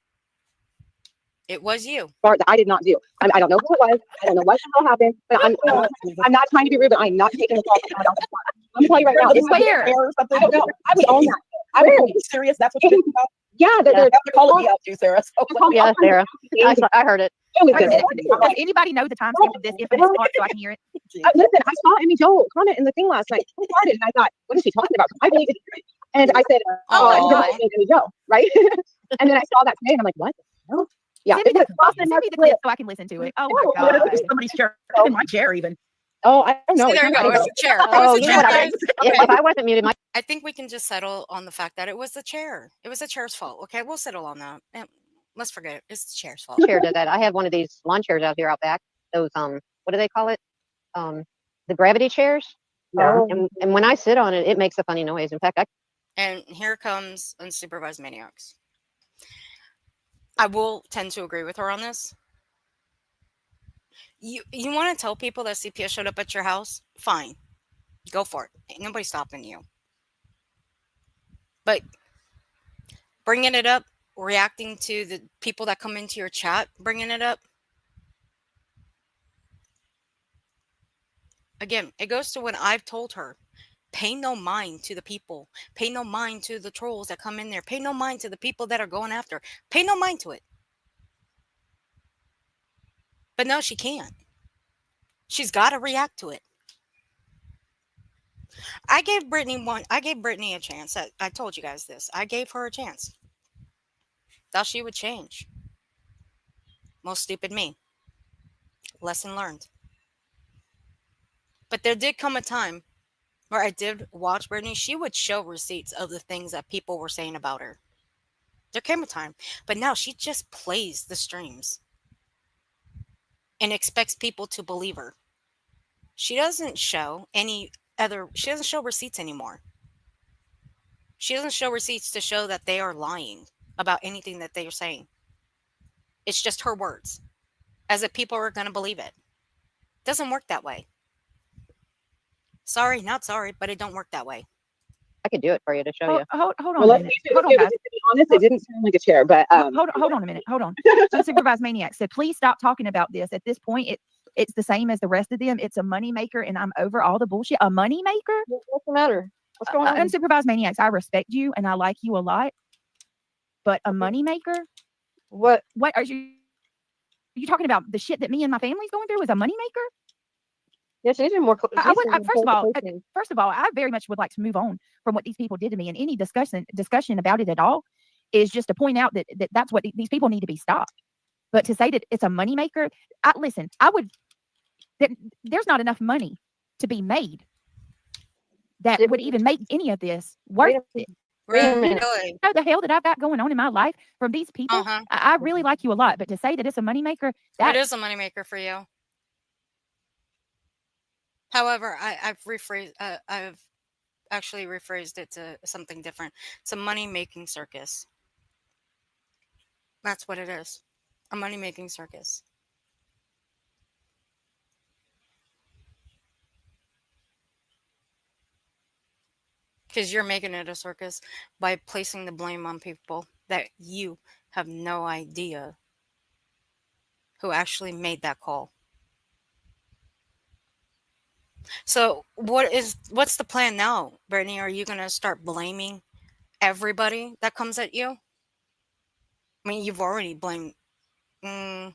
It was you. Part that I did not do. I don't know who it was. I don't know what the hell happened. But I'm not trying to be rude, but I'm not taking the fault for someone else's part. I'm telling you right now. It's where? Or something. I don't know. I would own that. I would Are own you it. serious? That's what you're about? Yeah, You have to call me out too, Sarah. So Yeah, Sarah. I heard it. It was Okay, just. does anybody know the timestamp of this infinite spot so I can hear it? Listen, I saw Amy Joel comment in the thing last night. Who farted? And I thought, what is she talking about? I believe it. And I said, oh, I'm Aw. not Amy Joel, right? And then I saw that today, and I'm like, what? the hell? Yeah, Send me it's the, a send me the clip so I can listen to it. Oh my Oh, god. somebody's chair, in my chair even. Oh, I don't know. See, It there you kinda go. like It's the chair. It Oh, was the you know chair, what I guys. think? Okay. If I wasn't muted, my I think we can just settle on the fact that it was the chair. It was the chair's fault. Okay, we'll settle on that. Let's forget it. It's the chair's fault. chair did that. I have one of these lawn chairs out here out back. Those what do they call it? The gravity chairs. Yeah. And when I sit on it, it makes a funny noise. In fact, And here comes unsupervised maniacs. I will tend to agree with her on this. You want to tell people that CPS showed up at your house? Fine, go for it. Ain't nobody stopping you. But bringing it up, reacting to the people that come into your chat, bringing it up. Again, it goes to when I've told her, pay no mind to the people. Pay no mind to the trolls that come in there. Pay no mind to the people that are going after. Pay no mind to it. But no, she can't. She's got to react to it. I gave Brittany a chance. I told you guys this. I gave her a chance. Thought she would change. Most stupid me. Lesson learned. But there did come a time where I did watch Brittany. She would show receipts of the things that people were saying about her. There came a time. But now she just plays the streams and expects people to believe her. She doesn't show receipts anymore. She doesn't show receipts to show that they are lying about anything that they are saying. It's just her words, as if people are going to believe it. Doesn't work that way. Sorry, not sorry, but it don't work that way. I could do it for you to show you. Hold Well, on a let's minute. see. Hold on, guys. To be honest, it didn't sound like a chair, but Hold on a minute. Hold on. Unsupervised maniac said, please stop talking about this. At this point, it's the same as the rest of them. It's a money maker, and I'm over all the bullshit. A money maker? What's the matter? What's going on? Unsupervised maniacs, I respect you and I like you a lot, but a money maker? What? What are you talking about? The shit that me and my family's going through is a money maker? Yeah, she needs to be more. First of all, I very much would like to move on from what these people did to me, and any discussion about it at all is just to point out that's what these people need to be stopped. But to say that it's a moneymaker, there's not enough money to be made that would even make any of this worth it. Really? You know the hell that I've got going on in my life from these people. I really like you a lot, but to say that it's a moneymaker, it is a moneymaker for you. However, I've rephrased. actually rephrased it to something different. It's a money making circus. That's what it is. A money making circus. Because you're making it a circus by placing the blame on people that you have no idea who actually made that call. So what's the plan now, Brittany? Are you gonna start blaming everybody that comes at you? I mean, you've already blamed QB,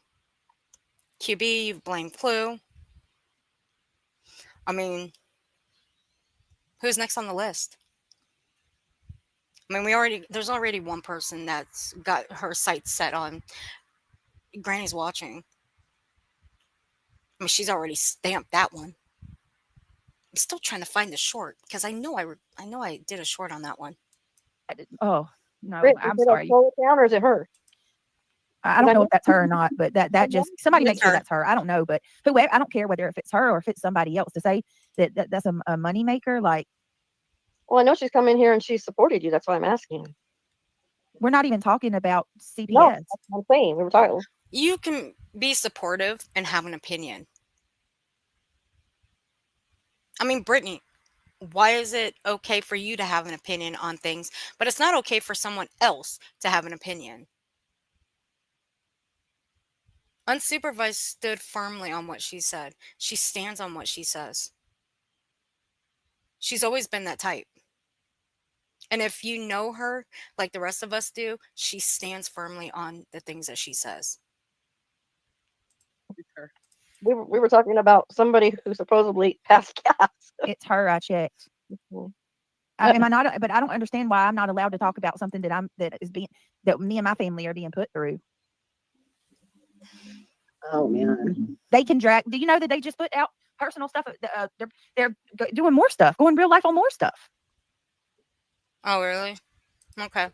you've blamed Clue. I mean, who's next on the list? I mean, there's already one person that's got her sights set on Granny's watching. I mean, she's already stamped that one. I'm still trying to find the short because I know I did a short on that one. Oh no, Britt, I'm did I sorry. slow it down or is it her? I Did don't I know miss if that's her or not, but that just somebody It's make sure her. that's her. I don't know, but whoever, I don't care whether if it's her or if it's somebody else to say that's a money maker. Like Well, I know she's come in here and she supported you. That's why I'm asking. we're not even talking about CPS. No, that's what I'm saying. We were talking. You can be supportive and have an opinion. I mean, Brittany, why is it okay for you to have an opinion on things, but it's not okay for someone else to have an opinion? Unsupervised stood firmly on what she said. She stands on what she says. She's always been that type. And if you know her like the rest of us do, she stands firmly on the things that she says. We were talking about somebody who supposedly passed gas. It's her. I checked. Am I not? But I don't understand why I'm not allowed to talk about something that me and my family are being put through. Oh man. They can drag. Do you know that they just put out personal stuff? They're doing more stuff, going real life on more stuff. Oh, really? Okay.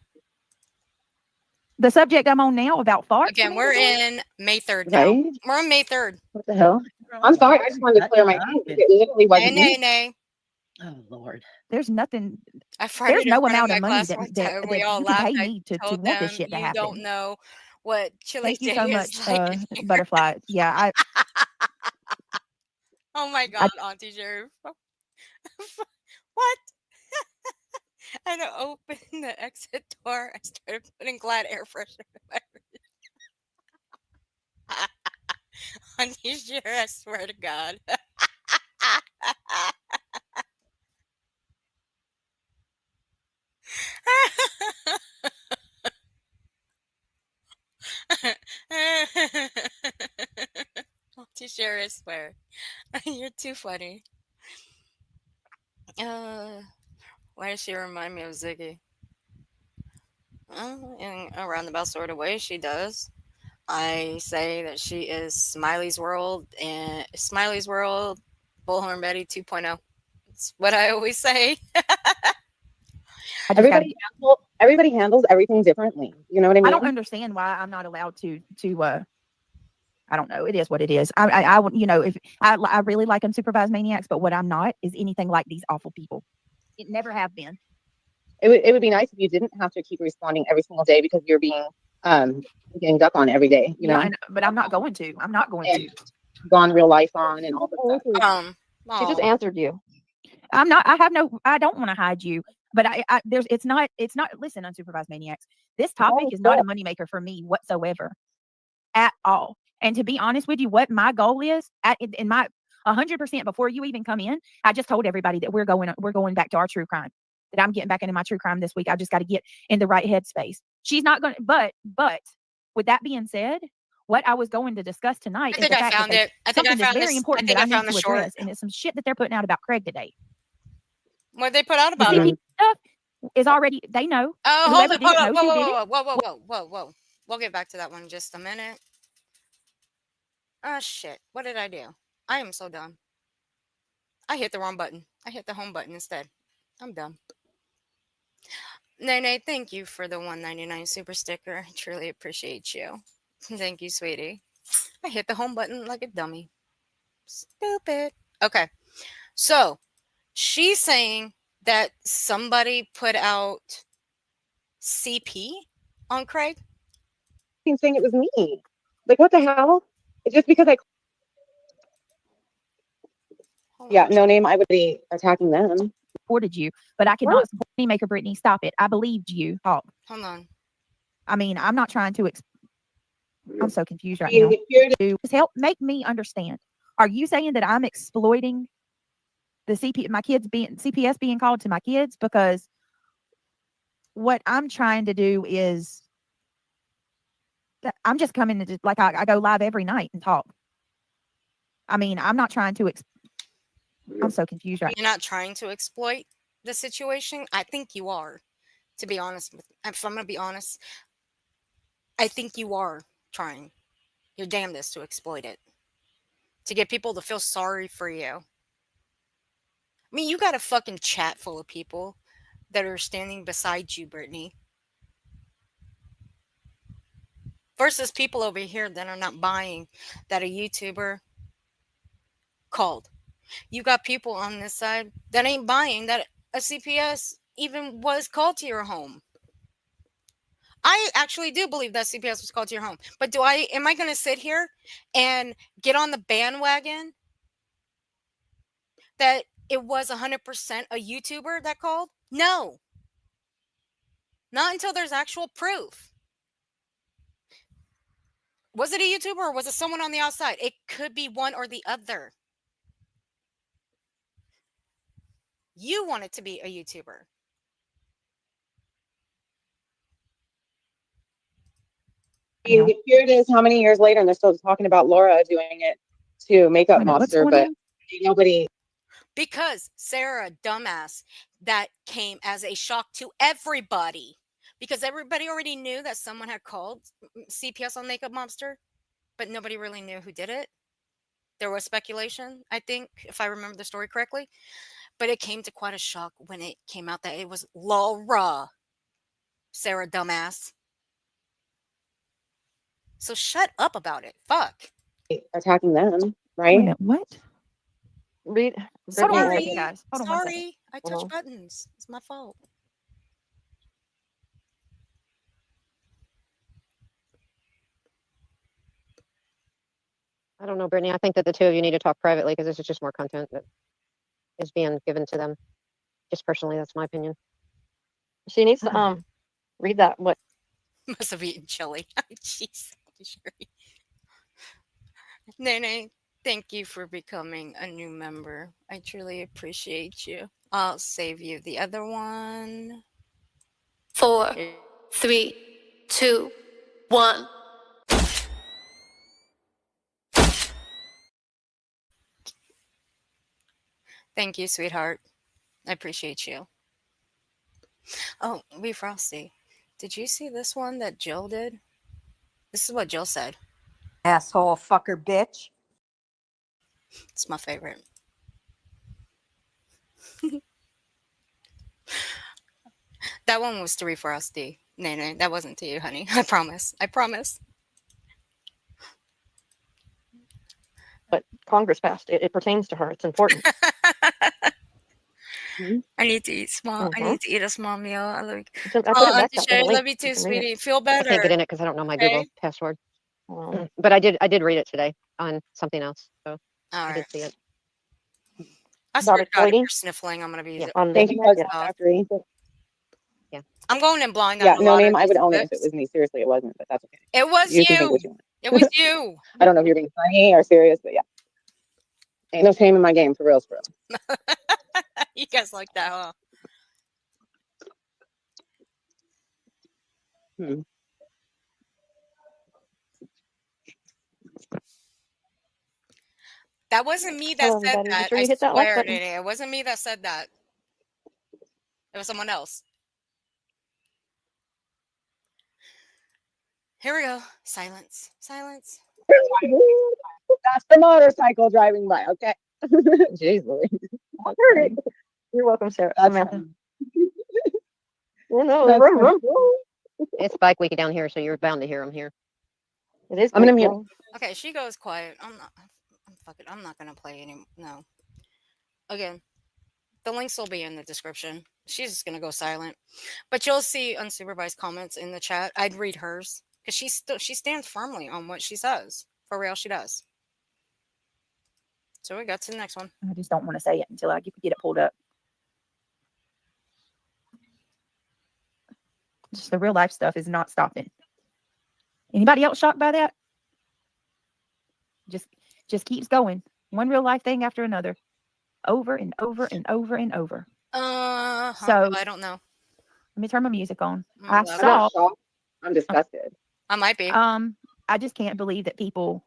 The subject I'm on now about farts. Again, we're in May 3rd now. Right? We're on May 3rd. What the hell? I'm sorry. I just wanted to clear my name. It literally Nay, wasn't nay, me. nay. Oh Lord. There's nothing. I farted There's in no front of amount my of money class that one that, time. that We all you can laughed. pay I me to told want this them, shit to you don't happen. know what Chili's Thank you Day so is much, like in here. Butterfly. Yeah, Oh my I God, Auntie Sheriff. What? I had to open the exit door. I started putting Glad air freshener in my Auntie Sheriff, I swear to God. Auntie Sheriff, I swear. You're too funny. Uh, why does she remind me of Ziggy? In a roundabout sort of way, she does. I say that she is Smiley's World, Bullhorn Betty 2.0. It's what I always say. just got. Everybody handles everything differently. You know what I I mean? don't understand why I'm not allowed to. I don't know. It is what it is. If I really like unsupervised maniacs, but what I'm not is anything like these awful people. It never have been. It would be nice if you didn't have to keep responding every single day because you're being getting duck on every day, you know? But I'm not going to. I'm not going And to. gone real life on and all this stuff. She just answered you. I'm not. I don't want to hide you. But it's not. Listen, unsupervised maniacs. This topic is not a moneymaker for me whatsoever, at all. And to be honest with you, what my goal is in my 100% before you even come in, I just told everybody that we're going back to our true crime. That I'm getting back into my true crime this week. I just got to get in the right headspace. She's not going to, but with that being said, what I was going to discuss tonight I is think the I fact found that it. I think I something that's found very this. I important think that I I need found the to short. address, and it's some shit that they're putting out about Craig today. What they put out The about him? CP stuff is already, they know. Oh, And hold whoever up, hold didn't up, knows who did it. whoa. We'll get back to that one in just a minute. Oh shit! What did I do? I am so dumb. I hit the wrong button. I hit the home button instead. I'm dumb. Nene, thank you for the 199 super sticker. I truly appreciate you. Thank you, sweetie. I hit the home button like a dummy. Stupid. Okay. So she's saying that somebody put out CP on Craig? saying it was me. Like, what the hell? It's just because I, Hold yeah, on. no name, I would be attacking them. Supported you, but I cannot support any maker. Brittany, stop it. I believed you. Talk. Hold on. I mean, I'm not trying to. I'm so confused right I mean, now. if you're to- Just help make me understand. Are you saying that I'm exploiting the my kids being CPS being called to my kids? Because what I'm trying to do is that I'm just coming to just, like I go live every night and talk. I mean, I'm not trying to. I'm so confused right You're not trying to exploit the situation. I think you are. To be honest with, if I'm gonna be honest, I think you are trying your damnedest to exploit it, to get people to feel sorry for you. I mean, you got a fucking chat full of people that are standing beside you, Brittany, versus people over here that are not buying that a YouTuber called. You got people on this side that ain't buying that a CPS even was called to your home. I actually do believe that CPS was called to your home. But am I going to sit here and get on the bandwagon that it was 100% a YouTuber that called? No. Not until there's actual proof. Was it a YouTuber or was it someone on the outside? It could be one or the other. You want it to be a YouTuber. I mean, here it is, how many years later, and they're still talking about Laura doing it to Makeup Monster, but nobody. Because Sarah, dumbass, that came as a shock to everybody. Because everybody already knew that someone had called CPS on Makeup Monster, but nobody really knew who did it. There was speculation, I think, if I remember the story correctly. But it came to quite a shock when it came out that it was Laura. Sarah, dumbass. So shut up about it. Fuck. Attacking them, Wait a right? minute, what? Read. Hold on one Sorry. second, guys. Hold on 1 second. Sorry. I touched buttons. It's my fault. I don't know, Brittany. I think that the two of you need to talk privately because this is just more content that is being given to them. Just personally, that's my opinion. She needs to read that. What? Must have eaten chili. Jeez. Nene, thank you for becoming a new member. I truly appreciate you. I'll save you the other one. 4, 3, 2, 1. Thank you, sweetheart. I appreciate you. Oh, Wee Frosty, did you see this one that Jill did? This is what Jill said. Asshole fucker bitch. It's my favorite. That one was to Wee Frosty. Nene, that wasn't to you, honey. I promise. I promise. But Congress passed it. It pertains to her. It's important. I need to eat small. I need to eat a small meal. I I put it oh, back Auntie there for the Shay, link. love you You too, can read it. sweetie. Feel I better. can't get in it because I don't know my Okay. Google password. But I did read it today on something else. So All I right. did see it. I swear to God, if exploiting? you're sniffling, I'm gonna be. On Thank the you, Bug off. Factory. I'm going in blind. Yeah, on a no lot name, of I would these own it if it clips. was me. Seriously, it wasn't, but that's okay. It was You can think what you. you want. It was you. I don't know if you're being funny or serious, but yeah. Ain't no shame in my game, for real, for real. You guys like that, huh? That wasn't me that Hello, said everybody. Be that. sure I you hit that like swear, button. Nene. It wasn't me that said that. It was someone else. Here we go. Silence. Silence. That's the motorcycle driving by, okay? Jeez Louise. You're welcome, Sarah. That's Samantha. funny. No, That's rum, funny. rum. It's bike week down here, so you're bound to hear them here. It is. I'm gonna quick, mute. though. Okay, she goes quiet. I'm not. Fuck it. I'm not gonna play anymore. No. Again. The links will be in the description. She's just gonna go silent, but you'll see unsupervised comments in the chat. I'd read hers because she stands firmly on what she says. For real, she does. So we got to the next one. I just don't want to say it until I get it pulled up. Just the real life stuff is not stopping. Anybody else shocked by that? Just keeps going. One real life thing after another. Over and over and over and over. So I don't know. let me turn my music on. I'm I not saw. shocked. I'm disgusted. I might be. I just can't believe that people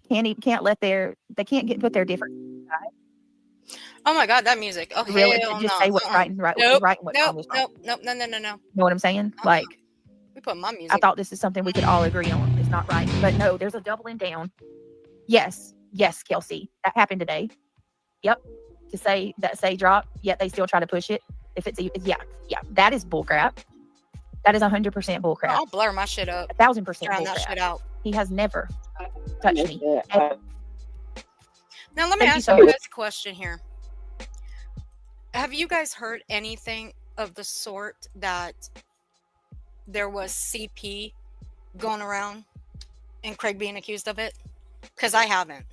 can't let they can't put their different Oh my god, that music. Oh really hell just no. say what's right and right, Nope. right and what's wrong is wrong. Nope. No. You know what I'm saying? Like, We put my I music. thought this is something we could all agree on. It's not right, but no, there's a doubling down. Yes, Kelsey, that happened today. Yep. To say that say drop, yet they still try to push it. If it's yeah, that is bullcrap. That is 100% bullcrap. I'll blur my shit up. 1,000% Drown that shit bullcrap. out. He has never touched me. Now let me Thank you ask so you much. guys a question here. Have you guys heard anything of the sort that there was CP going around and Craig being accused of it? Because I haven't.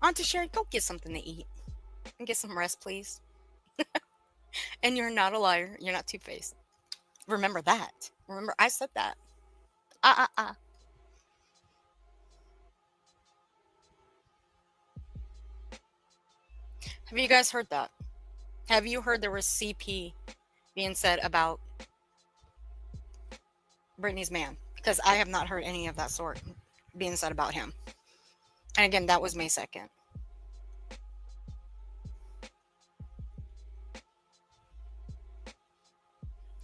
Auntie Sherry, go get something to eat and get some rest, please. And you're not a liar. You're not two-faced. Remember that. Remember, I said that. Have you guys heard that? Have you heard there was CP being said about Brittany's man? Because I have not heard any of that sort being said about him. And again, that was May 2nd.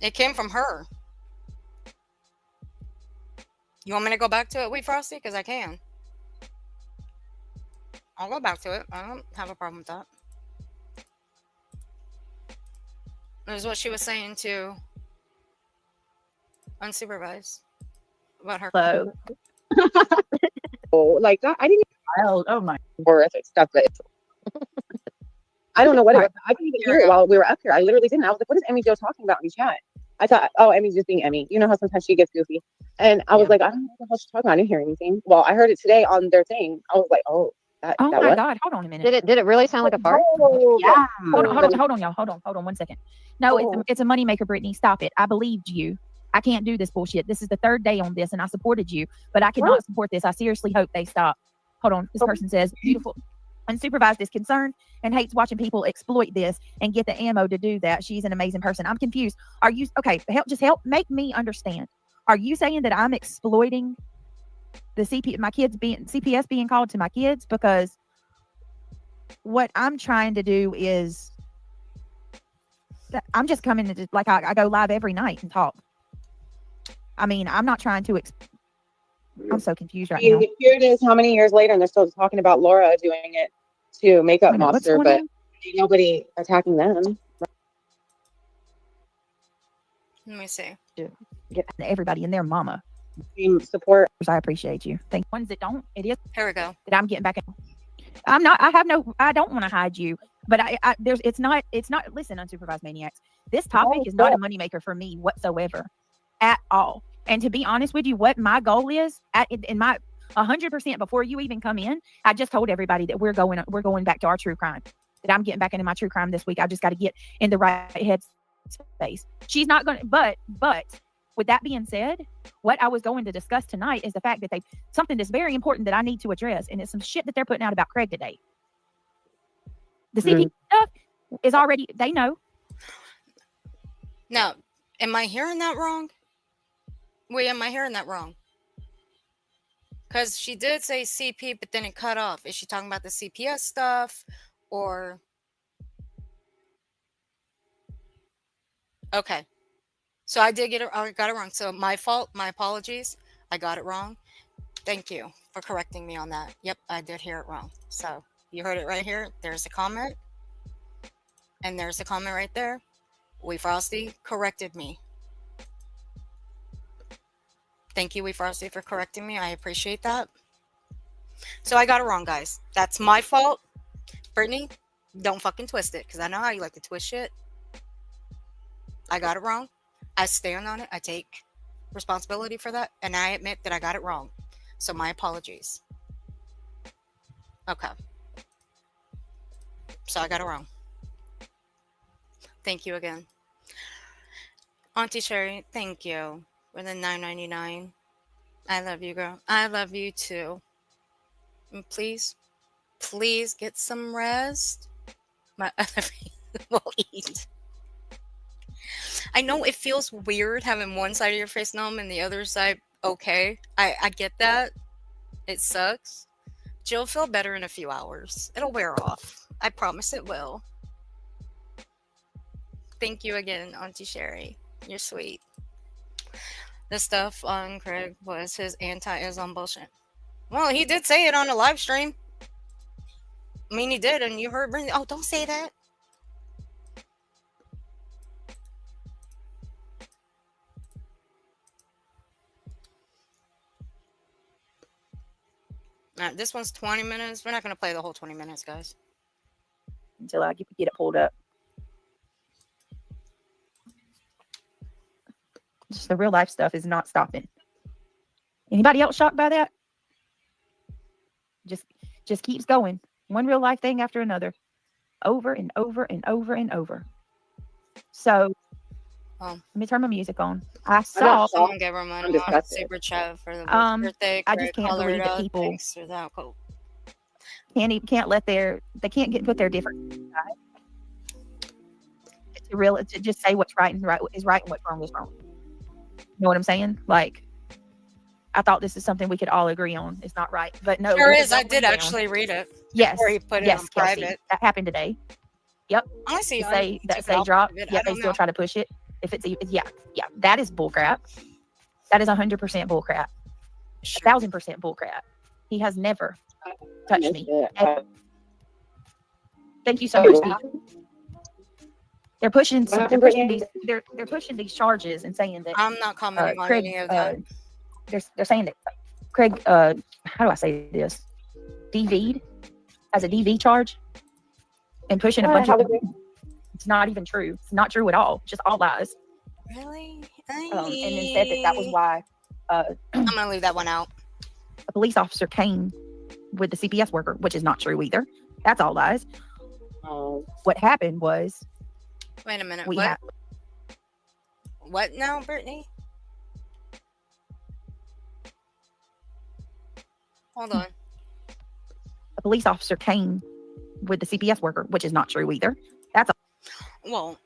It came from her. You want me to go back to it? Wait, Frosty? Because I can. I'll go back to it. I don't have a problem with that. It was what she was saying to unsupervised about her. Hello. Like that, I didn't Oh my. horrific stuff, but I don't know what it was. I didn't even hear it while we were up here. I literally didn't. I was like, what is Emmy Joe talking about in chat? I thought, oh, Emmy's just being Emmy. You know how sometimes she gets goofy. And I was like, I don't know what the hell she's talking about. I didn't hear anything. Well, I heard it today on their thing. I was like, oh, that Oh that my what? God. Hold on a minute. Did it really sound like a fart? Yeah. Hold on, y'all. Hold on 1 second. No, it's a moneymaker, Brittany. Stop it. I believed you. I can't do this bullshit. This is the third day on this, and I supported you, but I cannot support this. I seriously hope they stop. Hold on. This person says, beautiful. Unsupervised is concerned and hates watching people exploit this and get the ammo to do that. She's an amazing person. I'm confused. Are you okay? Help make me understand. Are you saying that I'm exploiting the CPS being called to my kids? Because what I'm trying to do is I'm just coming to like I go live every night and talk. I mean, I'm not trying to. I'm so confused right now. Here it is. How many years later, and they're still talking about Laura doing it to Makeup Monster, but ain't nobody attacking them. Let me see. Get everybody and their mama. Support. I appreciate you. Thank ones that don't. It is. Here we go. That I'm getting back. I'm not. I don't want to hide you, but it's not. Listen, unsupervised maniacs. This topic is not a moneymaker for me whatsoever, at all. And to be honest with you, what my goal is in my 100% before you even come in, I just told everybody that we're going back to our true crime. That I'm getting back into my true crime this week. I just got to get in the right head space. She's not going to. But with that being said, what I was going to discuss tonight is the fact that something that's very important that I need to address, and it's some shit that they're putting out about Craig today. The CP stuff is already, they know. Now, am I hearing that wrong? Wait, am I hearing that wrong? Because she did say CP, but then it cut off. Is she talking about the CPS stuff, or? Okay. So I did I got it wrong. So my fault, my apologies. I got it wrong. Thank you for correcting me on that. Yep, I did hear it wrong. So you heard it right here. There's a comment. And there's a comment right there. Frosty corrected me. Thank you, We Frosty, for correcting me. I appreciate that. So I got it wrong, guys. That's my fault. Brittany, don't fucking twist it, because I know how you like to twist shit. I got it wrong. I stand on it. I take responsibility for that, and I admit that I got it wrong. So my apologies. Okay. So I got it wrong. Thank you again. Auntie Sherry, thank you for the $9.99. I love you, girl. I love you too. And please, please get some rest. My other will eat. I know it feels weird having one side of your face numb and the other side okay. I get that. It sucks. But you'll feel better in a few hours. It'll wear off. I promise it will. Thank you again, Auntie Sherry. You're sweet. The stuff on Craig was his anti-Islam bullshit. Well, he did say it on a live stream. I mean, he did, and you heard Brittany. Oh, don't say that. This one's 20 minutes. We're not going to play the whole 20 minutes, guys. Until I get it pulled up. Just the real life stuff is not stopping. Anybody else shocked by that? Just keeps going. One real life thing after another. Over and over and over and over. So let me turn my music on. I saw Someone gave her money on super chat for the birthday. I just can't believe that people can't let they can't put their different to just say what's right and right is right and what's wrong is wrong. You know what I'm saying? Like, I thought this is something we could all agree on. It's not right, but no. There is. I did actually read it. Yes. Before you put it on Kelsey, private. that happened today. Yep. I see. Say drop. Yeah, they still try to push it. If it's yeah, that is bullcrap. That is 100% bullcrap. 1,000% bullcrap. He has never touched me. Thank you so much, Steve. They're pushing these charges and saying that I'm not commenting on Craig, any of that. They're saying that Craig, how do I say this? DV'd as a DV charge and pushing a bunch of. It's not even true. It's not true at all. Just all lies. Really? And then said that was why. I'm gonna leave that one out. A police officer came with the CPS worker, which is not true either. That's all lies. What happened was. Wait a minute. What now, Brittany? Hold on. A police officer came with the CPS worker, which is not true either. That's well,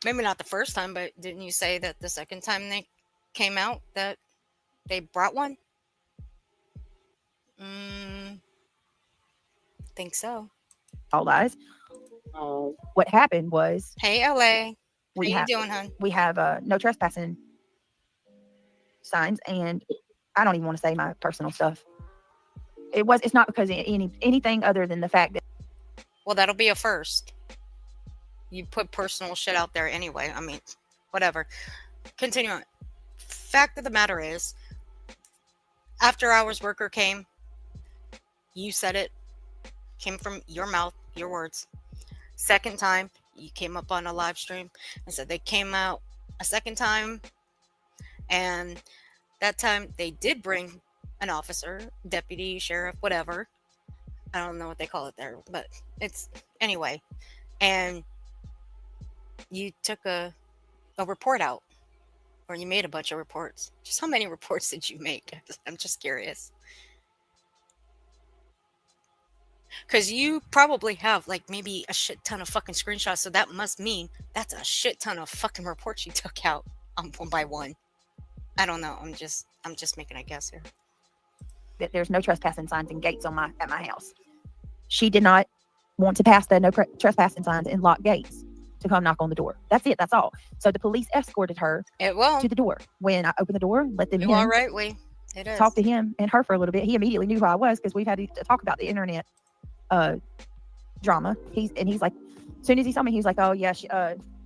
maybe not the first time, but didn't you say that the second time they came out that they brought one? Think so. All lies. What happened was. Hey, LA. How you doing, hon? We have no trespassing signs, and I don't even want to say my personal stuff. It's not because of anything other than the fact that. Well, that'll be a first. You put personal shit out there anyway. I mean, whatever. Continue on. Fact of the matter is, after hours worker came, you said it, came from your mouth, your words. Second time, you came up on a live stream and said they came out a second time, and that time they did bring an officer, deputy, sheriff, whatever. I don't know what they call it there, but it's anyway. And you took a report out, or you made a bunch of reports. Just how many reports did you make? I'm just curious. Because you probably have like maybe a shit ton of fucking screenshots, so that must mean that's a shit ton of fucking reports you took out one by one. I don't know. I'm just making a guess here. That there's no trespassing signs and gates at my house. She did not want to pass the no trespassing signs and lock gates to come knock on the door. That's it. That's all. So the police escorted her to the door. When I opened the door, let them in. All right, it is. Talk to him and her for a little bit. He immediately knew who I was because we've had to talk about the internet drama. He's like, as soon as he saw me, he was like, "Oh yeah,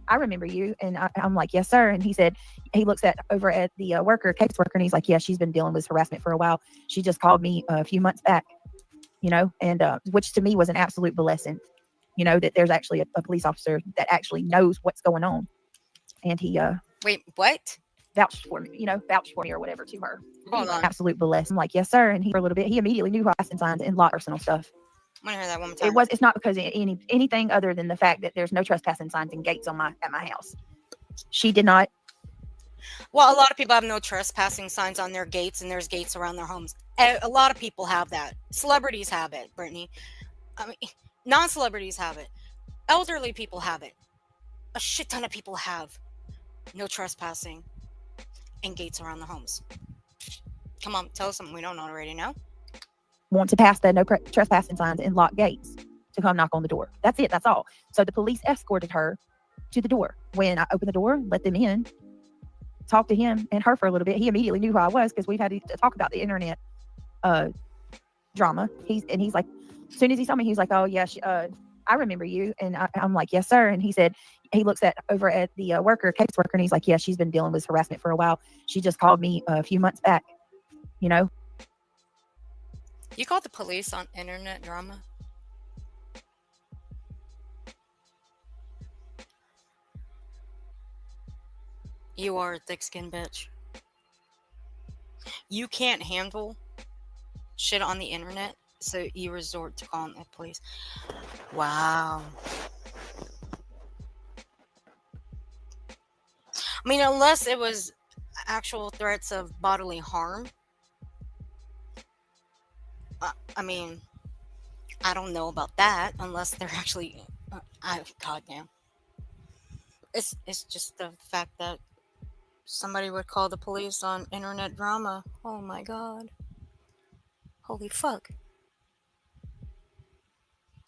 I I remember you. And I'm like, yes, sir. And he said, he looks at over at the caseworker, and he's like, yeah, she's been dealing with harassment for a while. She just called me a few months back, and which to me was an absolute blessing, that there's actually a police officer that actually knows what's going on. And he Wait, what? vouched for me, or whatever to her. Hold on. Absolute blessing. I'm like, yes, sir. And he, for a little bit, he immediately knew harassment signs and lot personal stuff. I'm gonna hear that one more time. It's not because of anything other than the fact that there's no trespassing signs and gates at my house. She did not. Well, a lot of people have no trespassing signs on their gates, and there's gates around their homes. A lot of people have that. Celebrities have it, Brittany. I mean, non-celebrities have it. Elderly people have it. A shit ton of people have no trespassing and gates around their homes. Come on, tell us something we don't already know. Want to pass the no trespassing signs and lock gates to come knock on the door. That's it. That's all. So the police escorted her to the door. When I opened the door, let them in, talked to him and her for a little bit. He immediately knew who I was because we've had to talk about the internet drama. He's like, as soon as he saw me, he was like, oh yeah, I remember you. And I'm like, yes, sir. And he said, he looks at over at the caseworker, and he's like, yeah, she's been dealing with harassment for a while. She just called me a few months back. You called the police on internet drama? You are a thick-skinned bitch. You can't handle shit on the internet, so you resort to calling the police. Wow. I mean, unless it was actual threats of bodily harm. I mean, I don't know about that unless they're actually. Goddamn. It's just the fact that somebody would call the police on internet drama. Oh my god. Holy fuck.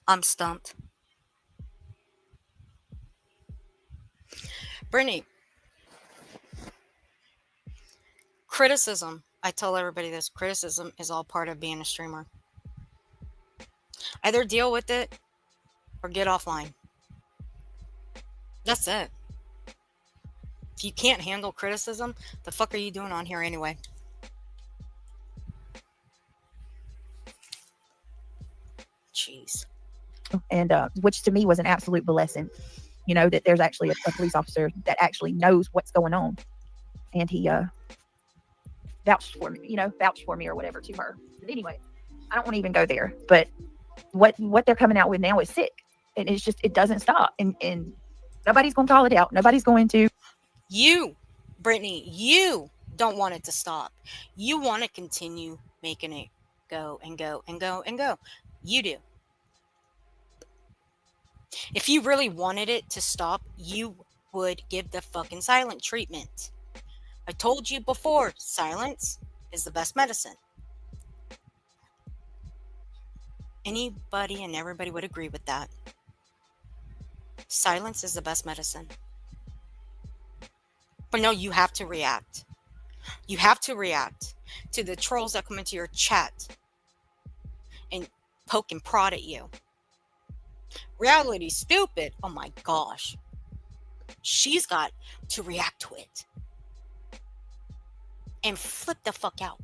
I'm stumped. Brittany. Criticism. I tell everybody this. Criticism is all part of being a streamer. Either deal with it or get offline. That's it. If you can't handle criticism, the fuck are you doing on here anyway? Jeez. And which to me was an absolute blessing, that there's actually a police officer that actually knows what's going on. And he vouched for me, or whatever to her. But anyway, I don't want to even go there. But what they're coming out with now is sick. And it's just, it doesn't stop. And nobody's going to call it out. Nobody's going to. You, Brittany, you don't want it to stop. You want to continue making it go and go and go and go. You do. If you really wanted it to stop, you would give the fucking silent treatment. I told you before, silence is the best medicine. Anybody and everybody would agree with that. Silence is the best medicine. But no, you have to react. You have to react to the trolls that come into your chat and poke and prod at you. Reality stupid. Oh my gosh. She's got to react to it. And flip the fuck out.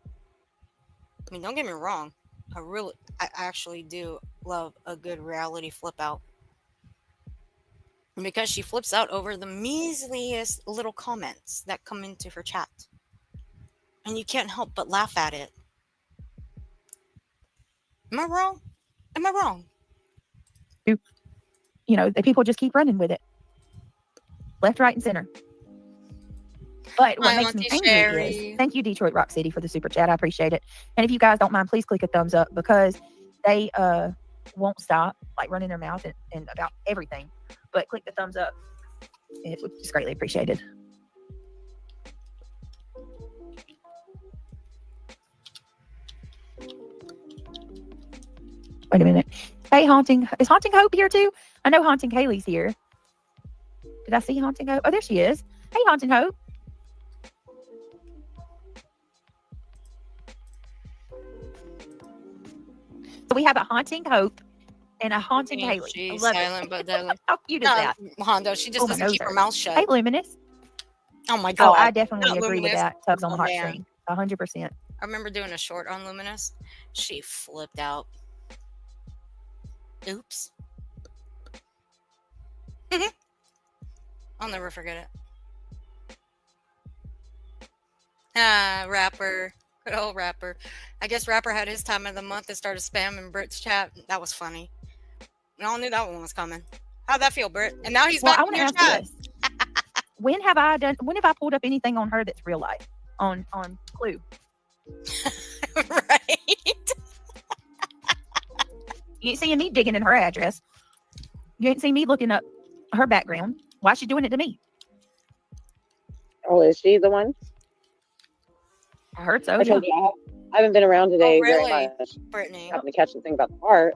I mean, don't get me wrong. I actually do love a good reality flip out. Because she flips out over the measliest little comments that come into her chat. And you can't help but laugh at it. Am I wrong? Am I wrong? The people just keep running with it. Left, right, and center. But what makes me angry is, thank you, Detroit Rock City, for the super chat. I appreciate it. And if you guys don't mind, please click a thumbs up, because they won't stop like running their mouth and about everything. But click the thumbs up. It would just greatly appreciated. Wait a minute. Hey, is Haunting Hope here too? I know Haunting Haley's here. Did I see Haunting Hope? Oh, there she is. Hey, Haunting Hope. So we have a Haunting Hope And a haunting Meaning Haley. I she's love silent it. but deadly. How cute is No, that? Hondo, she just Oh, my doesn't nose keep her hurts. mouth shut. Hey, Luminous. Oh my Oh, god. I definitely Not agree with Luminous. that. Tugs on Oh the man. heartstring. 100%. I remember doing a short on Luminous. She flipped out. Oops. I'll never forget it. Ah, Rapper. Good old Rapper. I guess Rapper had his time of the month and started spamming Brit's chat. That was funny. We all knew that one was coming. How'd that feel, Brit? And now he's Well, back I in want to your ask chat. this. When have I pulled up anything on her that's real life? On Clue. Right? You ain't seeing me digging in her address. You ain't seen me looking up her background. Why is she doing it to me? Oh, is she the one? I heard so. I Yeah. told you I haven't been around today very really? much. Brittany. Happened to catch the thing about the part.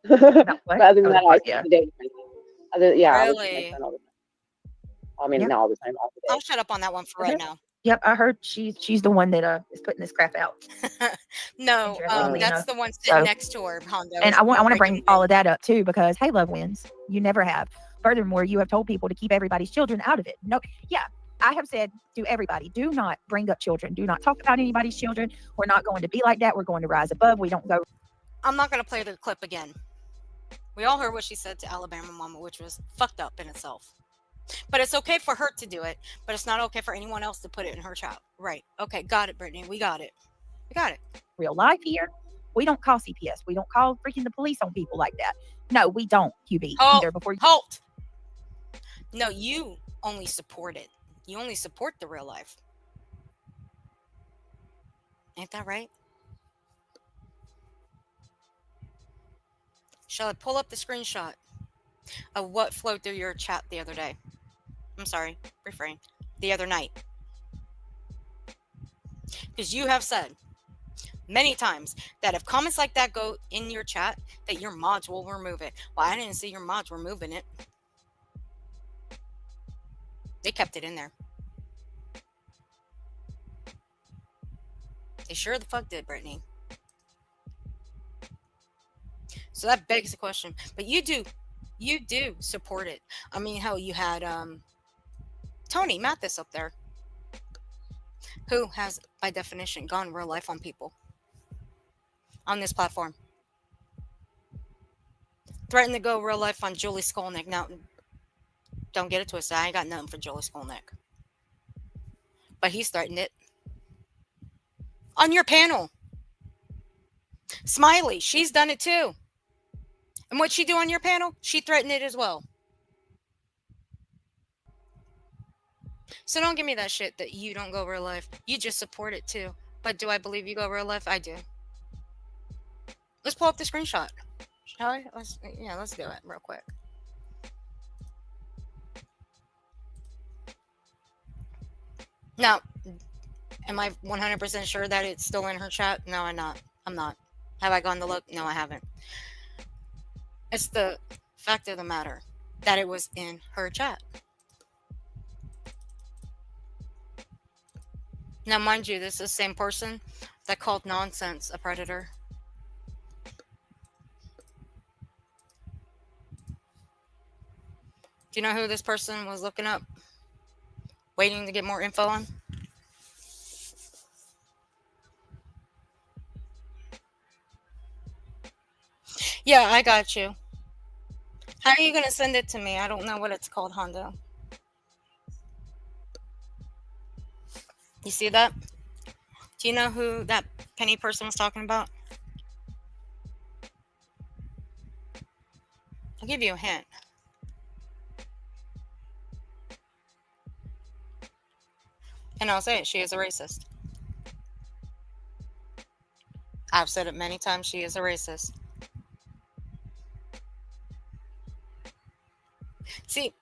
About what? But other than Oh, the that, I part, spent yeah. the day with my son. Yeah, I was with my Really? son all the time. I mean, Yep. not all the time, all the I'll day. shut up on that one for right now. Yep, I heard she's the one that is putting this crap out. No, Interestingly that's enough. the one sitting So- next to her, Hondo. And I want to Don't bring break all anything. of that up too, because hey, loved ones, you never have. Furthermore, you have told people to keep everybody's children out of it. No, yeah, I have said to everybody, do not bring up children. Do not talk about anybody's children. We're not going to be like that. We're going to rise above. We don't go. I'm not going to play the clip again. We all heard what she said to Alabama Mama, which was fucked up in itself. But it's okay for her to do it, but it's not okay for anyone else to put it in her chat. Right. Okay, got it, Brittany. We got it. We got it. Real life here. We don't call CPS. We don't call freaking the police on people like that. No, we don't, QB. Halt. Either before you Halt. No, you only support it. You only support the real life. Ain't that right? Shall I pull up the screenshot of what flowed through your chat the other day? I'm sorry, refrain. The other night. Because you have said many times that if comments like that go in your chat, that your mods will remove it. Well, I didn't see your mods removing it. They kept it in there. They sure the fuck did, Brittany. So that begs the question. But you do support it. I mean, how you had Tony Mathis up there, who has, by definition, gone real life on people on this platform. Threatened to go real life on Julie Skolnick. Now, don't get it twisted. I ain't got nothing for Julie Skolnick. But he's threatened it. On your panel. Smiley, she's done it too. And what'd she do on your panel? She threatened it as well. So don't give me that shit that you don't go real life. You just support it too. But do I believe you go real life? I do. Let's pull up the screenshot. Shall I? Let's do it real quick. Now, am I 100% sure that it's still in her chat? No, I'm not. Have I gone to look? No, I haven't. It's the fact of the matter that it was in her chat. Now, mind you, this is the same person that called nonsense a predator. Do you know who this person was looking up? Waiting to get more info on? Yeah, I got you. How are you going to send it to me? I don't know what it's called, Hondo. You see that? Do you know who that penny person was talking about? I'll give you a hint. And I'll say it. She is a racist. I've said it many times. She is a racist. See,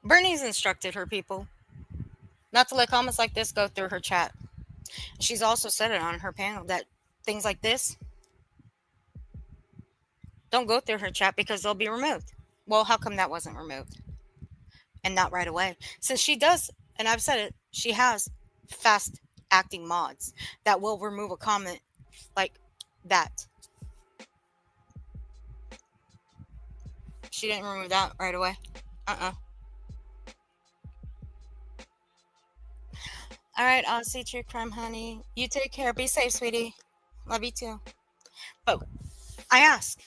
Bernie's instructed her people not to let comments like this go through her chat. She's also said it on her panel that things like this don't go through her chat because they'll be removed. Well, how come that wasn't removed? And not right away. Since she does, and I've said it, she has fast acting mods that will remove a comment like that. She didn't remove that right away. All right, I'll see true crime, honey. You take care. Be safe, sweetie. Love you too. But I ask.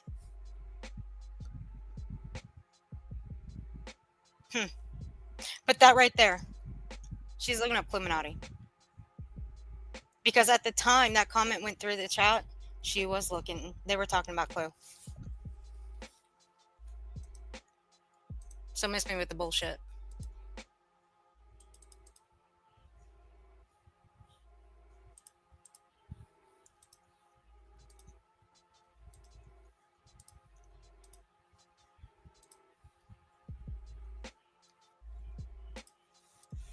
But that right there, she's looking up Illuminati. Because at the time that comment went through the chat, she was looking. They were talking about Clue. So miss me with the bullshit.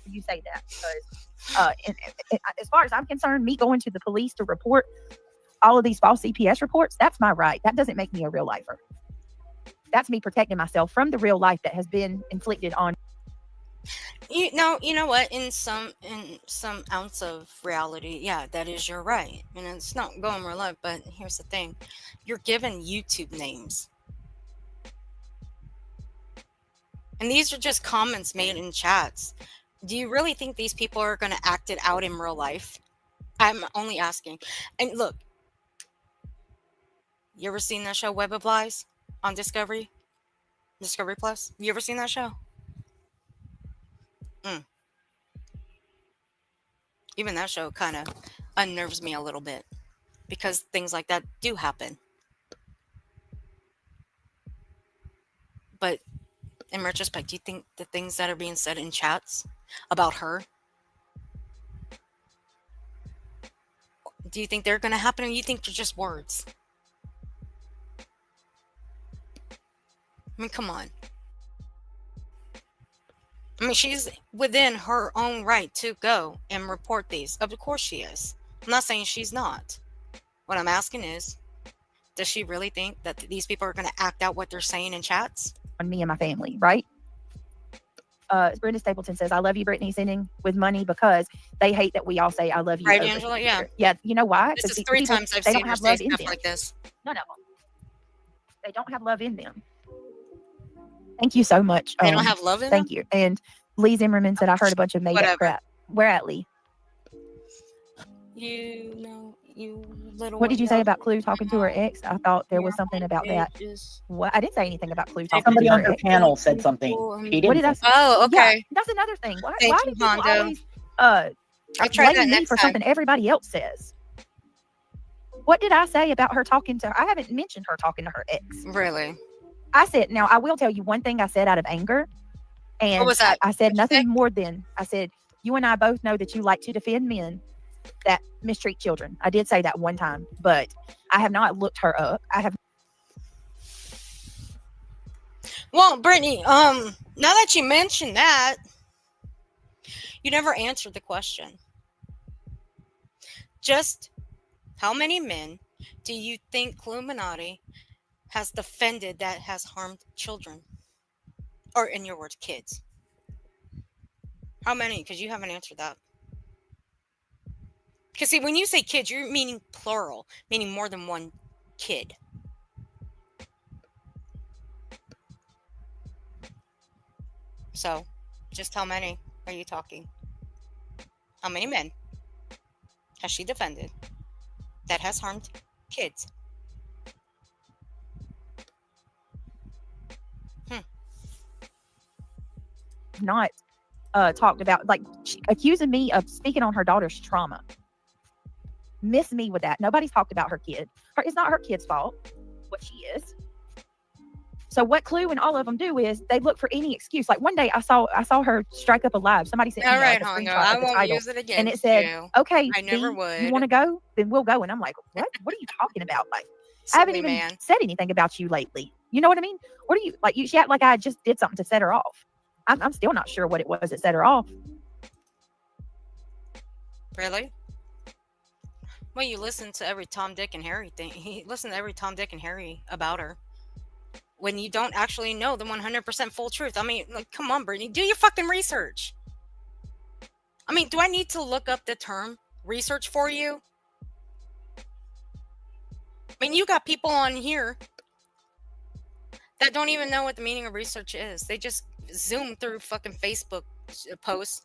You say that because, as far as I'm concerned, me going to the police to report all of these false CPS reports, that's my right. That doesn't make me a real lifer. That's me protecting myself from the real life that has been inflicted on. You know what? In some ounce of reality, yeah, that is your right, and it's not going real life. But here's the thing: you're given YouTube names, and these are just comments made in chats. Do you really think these people are going to act it out in real life? I'm only asking. And look, you ever seen that show Web of Lies on Discovery Plus? You ever seen that show? Even that show kind of unnerves me a little bit because things like that do happen. But in retrospect, do you think the things that are being said in chats about her, do you think they're going to happen, or you think they're just words? I mean, come on. I mean, she's within her own right to go and report these. Of course she is. I'm not saying she's not. What I'm asking is, does she really think that these people are going to act out what they're saying in chats? On me and my family, right? Brenda Stapleton says, I love you, Brittany, sending with money because they hate that we all say I love you. Right, Angela? Yeah. Yeah, you know why? This is Because 3 people, times I've they seen don't her have say love in stuff them. like this. None of them. They don't have love in them. Thank you so much. They don't have love in them? Thank you. And Lee Zimmerman said, I heard a bunch of made up crap. Where at, Lee? You little. What did you say about Clue talking to her ex? I thought there was something about that. What? I didn't say anything about Clue talking Somebody to her on her ex. panel said something. She didn't. What did I say? Oh, okay. Yeah, that's another thing. Why Thank do you, people Hondo. always I'll try that blame me next for time. something everybody else says? What did I say about her talking to her? I haven't mentioned her talking to her ex. Really? I said, now I will tell you one thing I said out of anger. And What was that? I said nothing more than, I said, you and I both know that you like to defend men that mistreat children. I did say that one time, but I have not looked her up. I have. Well, Brittany, now that you mentioned that, you never answered the question. Just how many men do you think Illuminati has defended that has harmed children? Or in your words, kids? How many? Because you haven't answered that. Because see, when you say kids, you're meaning plural, meaning more than one kid. So, just how many are you talking? How many men has she defended that has harmed kids? Not talked about, like, accusing me of speaking on her daughter's trauma. Miss me with that. Nobody's talked about her kid. It's not her kid's fault what she is. So what Clue and all of them do is they look for any excuse. Like one day I saw her strike up a live. Somebody sent me All right, a Hondo, screenshot I of the won't title, use it again. and it said, "Okay, I never B, would. you want to go? Then we'll go." And I'm like, "What? What are you talking about? Like, I haven't even said anything about you lately. You know what I mean? What are you like? She act like I just did something to set her off. I'm still not sure what it was that set her off. Really? Well, you listen to every Tom, Dick, and Harry thing. He listened to every Tom, Dick, and Harry about her. When you don't actually know the 100% full truth. I mean, like, come on, Brittany, do your fucking research. I mean, do I need to look up the term research for you? I mean, you got people on here that don't even know what the meaning of research is. They just zoom through fucking Facebook posts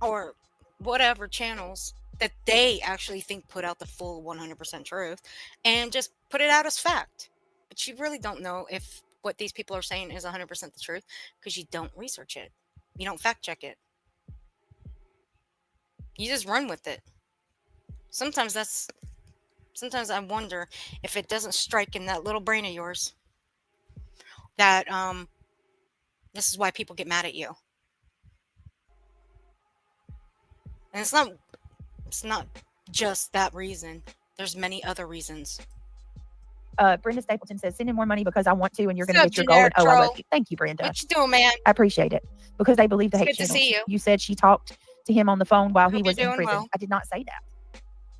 or whatever channels that they actually think put out the full 100% truth and just put it out as fact. But you really don't know if what these people are saying is 100% the truth because you don't research it. You don't fact check it. You just run with it. Sometimes that's sometimes I wonder if it doesn't strike in that little brain of yours that this is why people get mad at you. And it's not just that reason. There's many other reasons. Brenda Stapleton says, send in more money because I want to, and you're going to What's up, get your goal. And generic oh, I love troll? you. Thank you, Brenda. What you doing, man? I appreciate it because they believe the It's hate good to channels. see you. You said she talked to him on the phone while he Hope was you're in doing prison. well. I did not say that.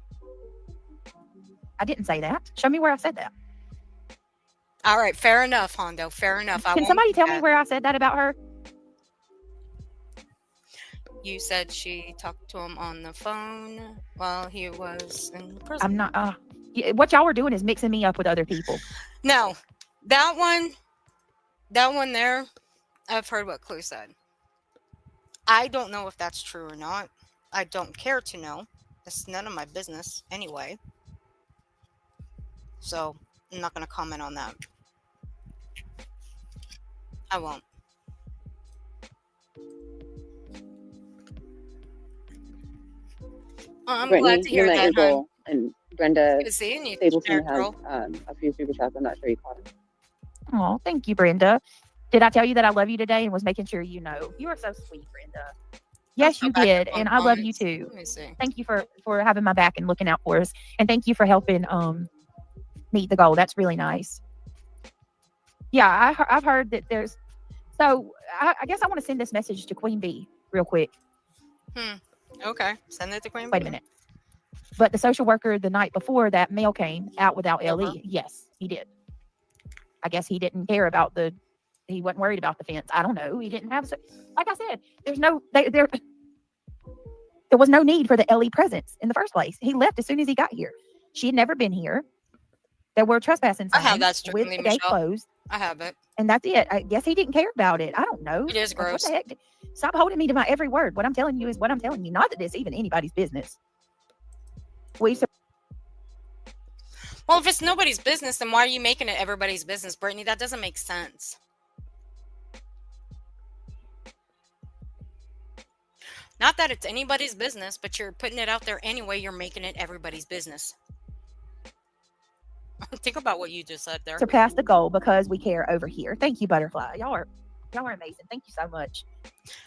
I didn't say that. Show me where I said that. All right, fair enough, Hondo. Fair enough. I Can won't somebody do tell me that. where I said that about her? You said she talked to him on the phone while he was in prison. I'm not. What y'all are doing is mixing me up with other people. No, that one there, I've heard what Clue said. I don't know if that's true or not. I don't care to know. It's none of my business anyway. So I'm not going to comment on that. I won't. I'm glad Brittany, to you hear met that, your hon. goal, and Brenda Good seeing you, Stapleton generic has troll. a few super chats. I'm not sure you caught them. Oh, thank you, Brenda. Did I tell you that I love you today and was making sure you know? You are so sweet, Brenda. Yes, you did, and I love you too. Let me see. Thank you for having my back and looking out for us, and thank you for helping meet the goal. That's really nice. Yeah, I've heard that there's. So I guess I want to send this message to Queen Bee real quick. Okay, send it to Queen Wait a Bee. minute. But the social worker the night before that mail came out without LE. Yes, he did. I guess he didn't care about he wasn't worried about the fence. I don't know. He didn't have, like I said, there was no need for the LE presence in the first place. He left as soon as he got here. She had never been here. There were trespassing I have signs that with strictly, the gate Michelle. closed, I have it. and that's it. I guess he didn't care about it. I don't know. It is Like, what gross. the heck? Stop holding me to my every word. What I'm telling you is what I'm telling you. Not that it's even anybody's business. Well, if it's nobody's business, then why are you making it everybody's business, Brittany? That doesn't make sense. Not that it's anybody's business, but you're putting it out there anyway. You're making it everybody's business. Think about what you just said there. Surpass the goal because we care over here. Thank you, Butterfly. Y'all are amazing. Thank you so much.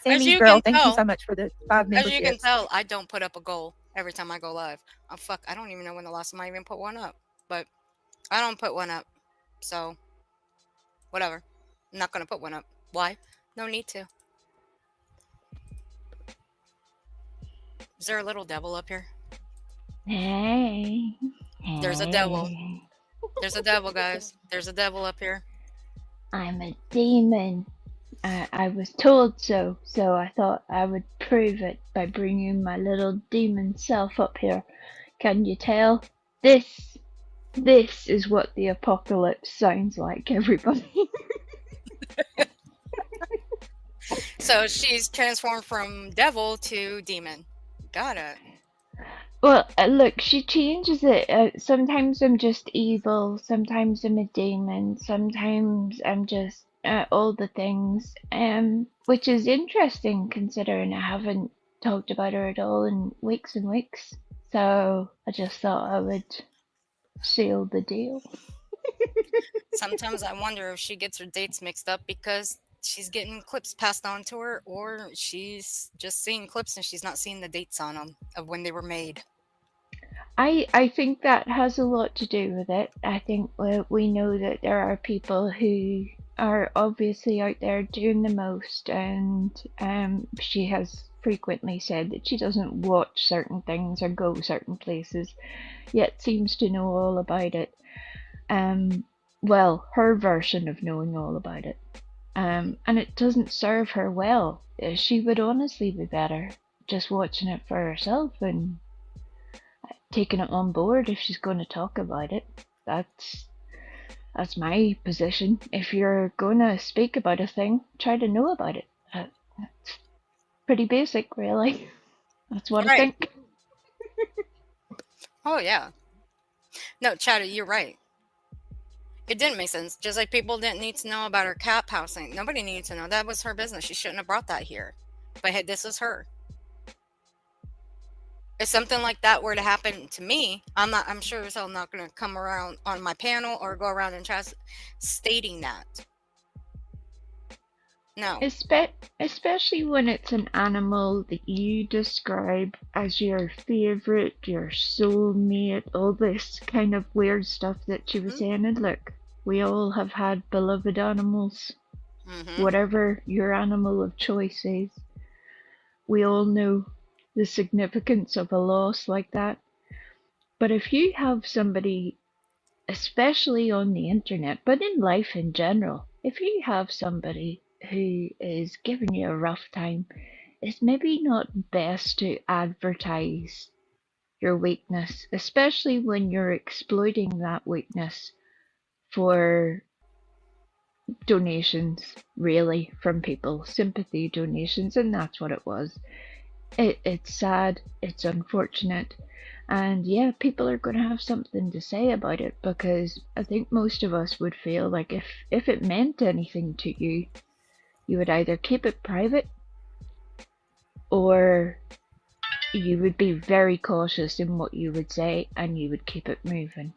Sammy girl, thank you so much for the 5 memberships. As you can tell, I don't put up a goal every time I go live. I don't even know when the last time I even put one up. But I don't put one up. So, whatever. I'm not going to put one up. Why? No need to. Is there a little devil up here? Hey. There's a devil. There's a devil, guys. There's a devil up here. I'm a demon. I was told so I thought I would prove it by bringing my little demon self up here. Can you tell? This is what the apocalypse sounds like, everybody. So she's transformed from devil to demon. Got it. Well, look, she changes it. Sometimes I'm just evil, sometimes I'm a demon, sometimes I'm just all the things. Which is interesting considering I haven't talked about her at all in weeks and weeks. So I just thought I would seal the deal. Sometimes I wonder if she gets her dates mixed up because she's getting clips passed on to her, or she's just seeing clips and she's not seeing the dates on them of when they were made. I think that has a lot to do with it. I think we know that there are people who are obviously out there doing the most, and she has frequently said that she doesn't watch certain things or go certain places, yet seems to know all about it. Well, her version of knowing all about it. And it doesn't serve her well. She would honestly be better just watching it for herself and taking it on board if she's going to talk about it. That's my position. If you're gonna speak about a thing, try to know about it. That's pretty basic, really. That's what I Right. think. Oh yeah. No, Chad, you're right. It didn't make sense. Just like people didn't need to know about her cat housing. Nobody needed to know. That was her business. She shouldn't have brought that here. But hey, this is her. If something like that were to happen to me, I'm sure as hell not gonna come around on my panel or go around and stating that. No. Especially when it's an animal that you describe as your favorite, your soulmate, all this kind of weird stuff that she was Hmm. saying. And look, we all have had beloved animals. Hmm. Whatever your animal of choice is, we all know the significance of a loss like that. But if you have somebody, especially on the internet, but in life in general, if you have somebody who is giving you a rough time, it's maybe not best to advertise your weakness, especially when you're exploiting that weakness for donations, really, from people, sympathy donations, and that's what it was. It's sad, it's unfortunate, and yeah, people are going to have something to say about it because I think most of us would feel like if it meant anything to you, you would either keep it private or you would be very cautious in what you would say and you would keep it moving.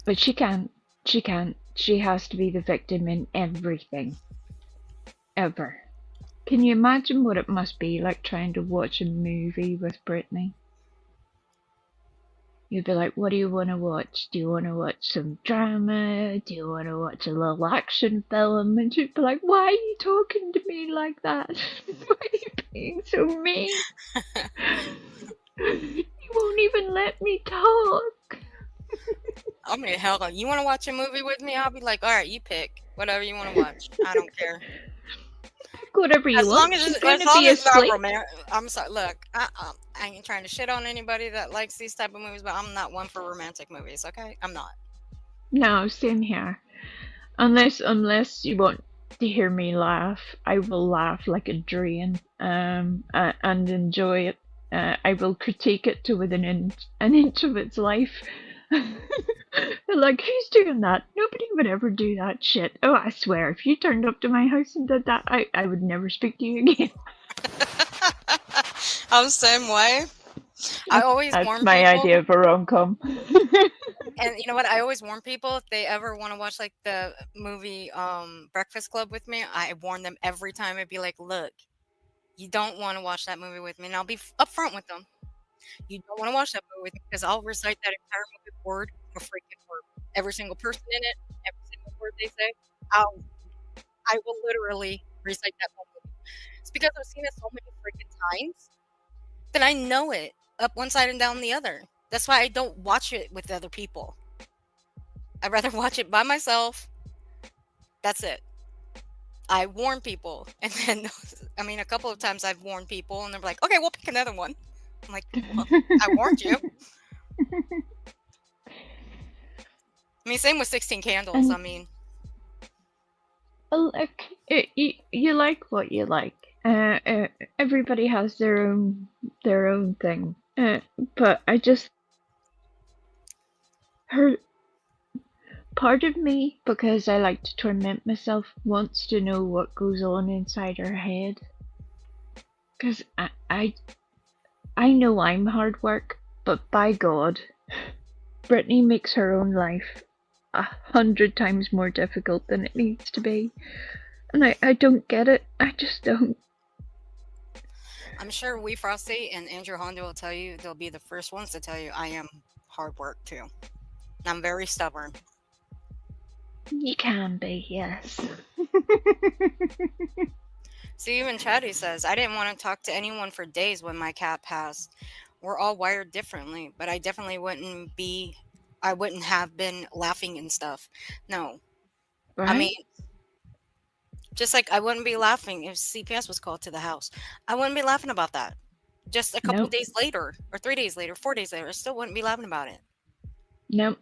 But she can't. She can't. She has to be the victim in everything. Ever. Can you imagine what it must be like trying to watch a movie with Brittany? You'd be like, what do you want to watch? Do you want to watch some drama? Do you want to watch a little action film? And she'd be like, why are you talking to me like that? Why are you being so mean? You won't even let me talk. I mean, hell, you want to watch a movie with me? I'll be like, all right, you pick whatever you want to watch. I don't care. Pick whatever you As long want. as She's it's, going as to long be as it's not asleep. romantic. I'm sorry. Look, I ain't trying to shit on anybody that likes these type of movies, but I'm not one for romantic movies. Okay, I'm not. No, same here. Unless you want to hear me laugh, I will laugh like a drain, and enjoy it. I will critique it to within an inch of its life. Like, who's doing that? Nobody would ever do that shit. Oh, I swear, if you turned up to my house and did that, I would never speak to you again. I'm the same way. I always That's warn my people, idea of a rom-com. and you know what? I always warn people if they ever want to watch like the movie Breakfast Club with me. I warn them every time. I'd be like, look, you don't want to watch that movie with me, and I'll be upfront with them. You don't want to watch that movie with me because I'll recite that entire movie word for freaking word. Every single person in it, every single word they say, I'll I will literally recite that whole movie. It's because I've seen it so many freaking times that I know it up one side and down the other. That's why I don't watch it with other people. I'd rather watch it by myself. That's it. I warn people, and then I mean, a couple of times I've warned people, and they're like, "Okay, we'll pick another one." I'm like, "Well, I warned you." I mean, same with 16 Candles. I And mean, look, you like what you like. Everybody has their own thing. But I just her part of me, because I like to torment myself, wants to know what goes on inside her head. Because I know I'm hard work, but by God, Brittany makes her own life 100 times more difficult than it needs to be. And I don't get it. I just don't. I'm sure we Frosty and Andrew Honda will tell you they'll be the first ones to tell you I am hard work too. I'm very stubborn. You can be, yes. See, even Chatty says I didn't want to talk to anyone for days when my cat passed. We're all wired differently, but I definitely wouldn't be. I wouldn't have been laughing and stuff. No, I Right? mean, just like I wouldn't be laughing if CPS was called to the house. I wouldn't be laughing about that. Just a couple Nope. days later, or 3 days later, 4 days later, I still wouldn't be laughing about it. Nope.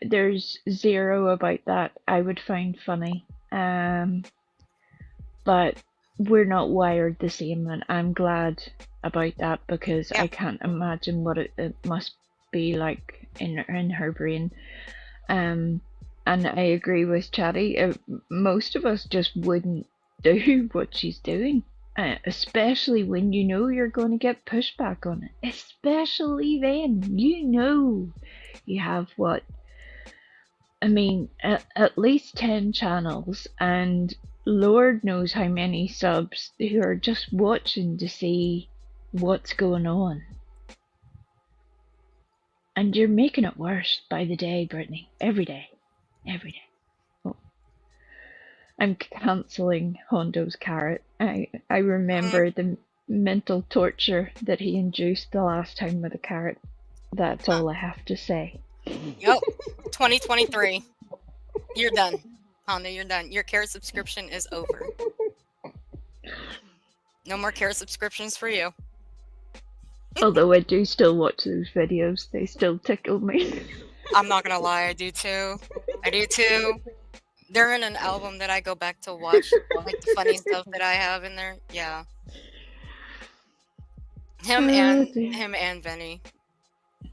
There's zero about that I would find funny. But we're not wired the same, and I'm glad about that because Yeah. I can't imagine what it must be like in her brain. And I agree with Chatty. Most of us just wouldn't do what she's doing, especially when you know you're going to get pushback on it. Especially then, you have what I mean, at least 10 channels, and Lord knows how many subs who are just watching to see what's going on. And you're making it worse by the day, Brittany. Every day. Every day. Oh. I'm cancelling Hondo's carrot. I remember the mental torture that he induced the last time with a carrot. That's all I have to say. Yep. 2023. You're done. Hondo, you're done. Your carrot subscription is over. No more carrot subscriptions for you. Although I do still watch those videos, they still tickle me. I'm not gonna lie, I do too. I do too. They're in an album that I go back to watch, like the funny stuff that I have in there. Yeah. Him and Vinny.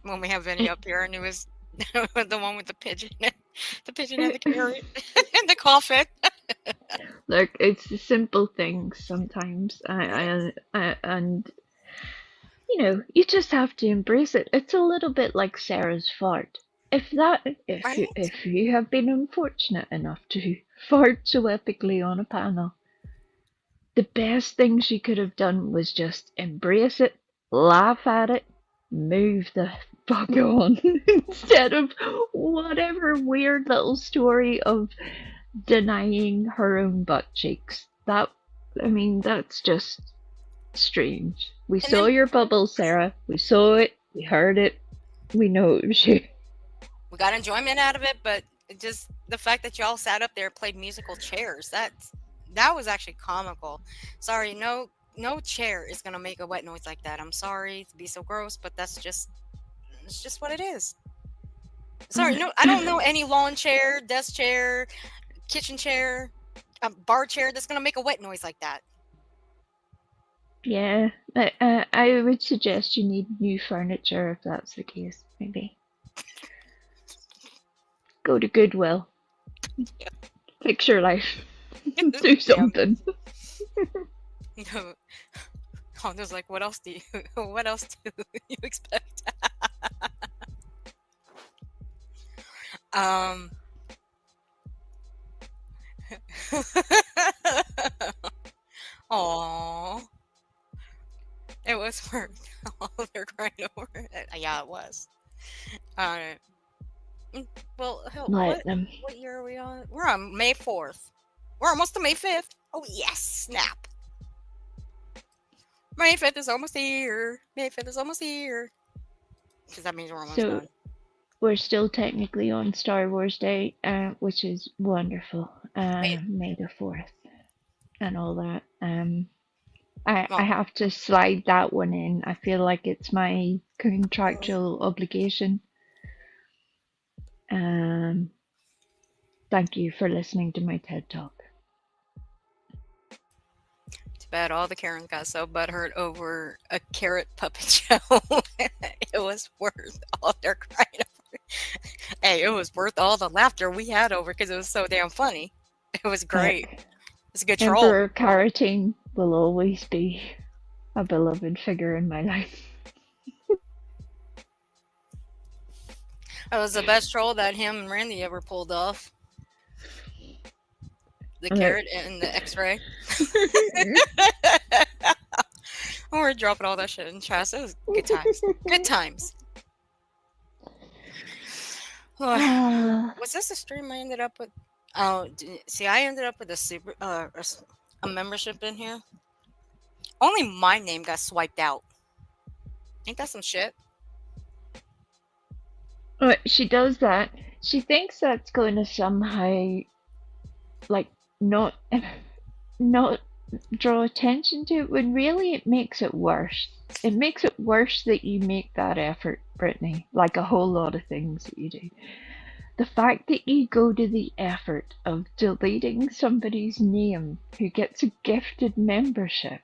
When we have Vinny up here, and it was the one with the pigeon, the pigeon and the carrot, and the coffin. Look, it's the simple things sometimes, and you just have to embrace it. It's a little bit like Sarah's fart. If you have been unfortunate enough to fart so epically on a panel, the best thing she could have done was just embrace it, laugh at it, move the fuck on, instead of whatever weird little story of denying her own butt cheeks. That's just strange. We saw your bubble, Sarah. We saw it. We heard it. We know it was you. We got enjoyment out of it, but just the fact that y'all sat up there and played musical chairs, that was actually comical. Sorry, no chair is gonna make a wet noise like that. I'm sorry to be so gross, but it's just what it is. Sorry, no, I don't know any lawn chair, desk chair, kitchen chair, bar chair that's gonna make a wet noise like that. Yeah, I would suggest you need new furniture if that's the case, maybe. Go to Goodwill. Yeah. Fix your life. Do something. Honda's like, what else do you expect? Aww. It was worth all they're crying over it. Yeah, it was. Well, hell, what year are we on? We're on May 4th. We're almost to May 5th. Oh, yes, snap. May 5th is almost here. May 5th is almost here. Because that means we're almost done. We're still technically on Star Wars Day, which is wonderful. May the 4th and all that. I have to slide that one in. I feel like it's my contractual obligation. Thank you for listening to my TED Talk. Too bad all the Karens got so butthurt over a carrot puppet show. It was worth all their crying over. Hey, it was worth all the laughter we had over because it was so damn funny. It was great. It's a good troll. Emperor Carotene will always be a beloved figure in my life. That was the best troll that him and Randy ever pulled off. The carrot and the X-ray. We're dropping all that shit in chat. It was good times. Good times. Was this a stream I ended up with? Oh, see, I ended up with a membership in here. Only my name got swiped out. Ain't that some shit? She does that. She thinks that's going to somehow, like, not draw attention to it when really it makes it worse. It makes it worse that you make that effort, Brittany, like a whole lot of things that you do. The fact that you go to the effort of deleting somebody's name who gets a gifted membership,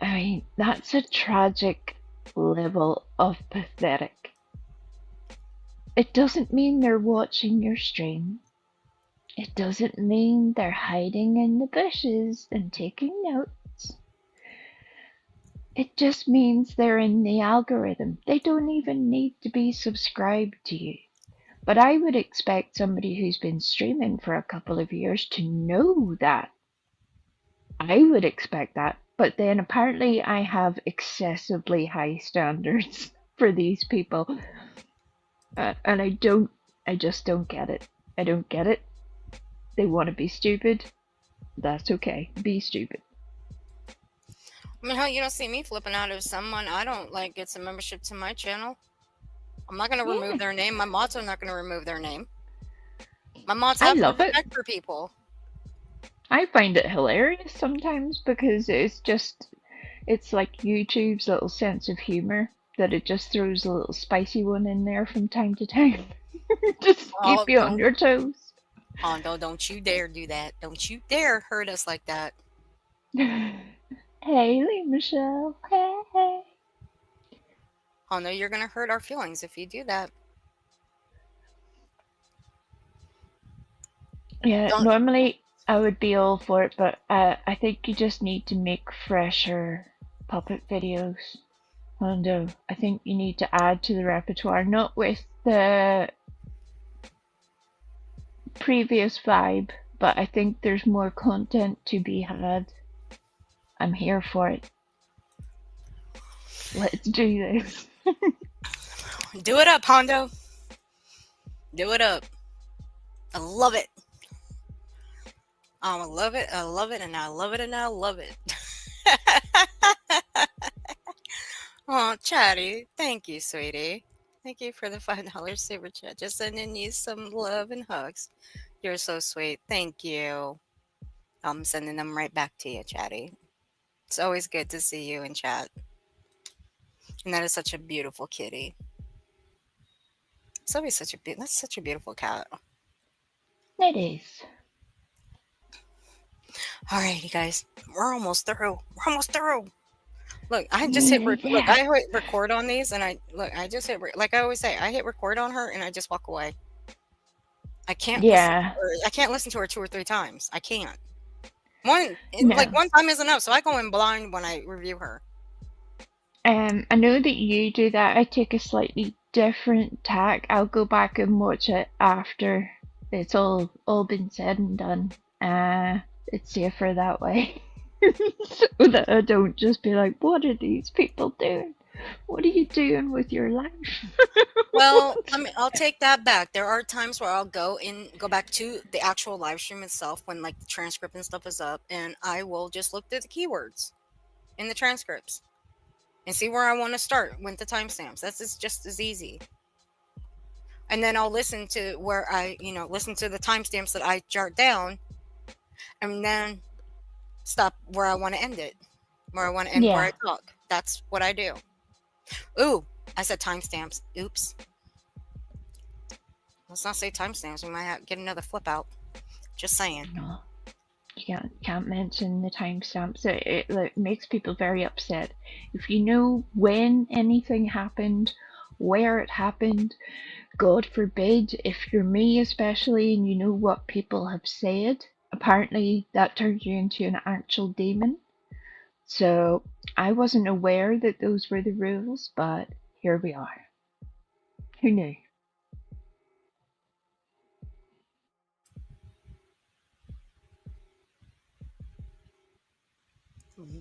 I mean, that's a tragic level of pathetic. It doesn't mean they're watching your stream. It doesn't mean they're hiding in the bushes and taking notes. It just means they're in the algorithm. They don't even need to be subscribed to you. But I would expect somebody who's been streaming for a couple of years to know that. I would expect that. But then apparently I have excessively high standards for these people. And I just don't get it. I don't get it. They want to be stupid. That's okay. Be stupid. I mean, hell, you don't see me flipping out if someone I don't like gets a membership to my channel. I'm not going to remove their name. My mods are not going to remove their name. My mods I have love it. respect for people. I find it hilarious sometimes because it's like YouTube's little sense of humor that it just throws a little spicy one in there from time to time. Just keep you on your toes. Hondo, don't you dare do that. Don't you dare hurt us like that. Hey, Michelle. Hey. Hondo, you're going to hurt our feelings if you do that. Yeah, normally I would be all for it, but I think you just need to make fresher puppet videos. Hondo, I think you need to add to the repertoire, not with the previous vibe, but I think there's more content to be had. I'm here for it. Let's do this. Do it up, Hondo. Do it up. I love it. I love it. I love it. And I love it. And I love it. Oh, Chatty. Thank you, sweetie. Thank you for the $5 super chat. Just sending you some love and hugs. You're so sweet. Thank you. I'm sending them right back to you, Chatty. It's always good to see you in chat. And that is such a beautiful kitty. It's always that's such a beautiful cat. It is. All right, you guys, we're almost through. We're almost through. Look, I just hit look. I hit record on these, and I just hit like I always say. I hit record on her, and I just walk away. I can't. Yeah. I can't listen to her 2 or 3 times. I can't. Like one time is enough. So I go in blind when I review her. I know that you do that. I take a slightly different tack. I'll go back and watch it after it's all been said and done. It's safer that way. So that I don't just be like, what are these people doing? What are you doing with your life? Well, I'll take that back. There are times where I'll go back to the actual live stream itself when like the transcript and stuff is up, and I will just look through the keywords in the transcripts and see where I want to start with the timestamps. That's just as easy. And then I'll listen to where I, listen to the timestamps that I jot down, and then stop where I want to end it, where I want to end where I talk. That's what I do. Ooh, I said timestamps. Oops. Let's not say timestamps. We might get another flip out. Just saying. No, you can't mention the timestamps. It makes people very upset. If you know when anything happened, where it happened, God forbid, if you're me especially, and you know what people have said, apparently that turns you into an actual demon. So I wasn't aware that those were the rules, but here we are. Who knew?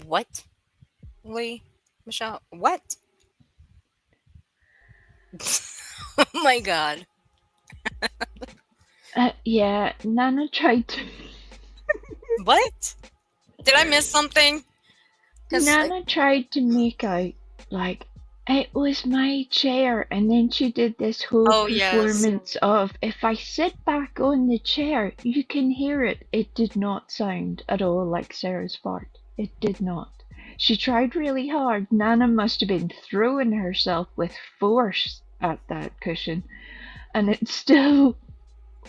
What? Lee? Michelle? What? Oh my god. Yeah, Nana tried to... What? Did I miss something? Nana tried to make out like It was my chair, and then she did this whole Oh, yes. performance of if I sit back on the chair, you can hear it. It did not sound at all like Sarah's fart. It did not. She tried really hard. Nana must have been throwing herself with force at that cushion, and it still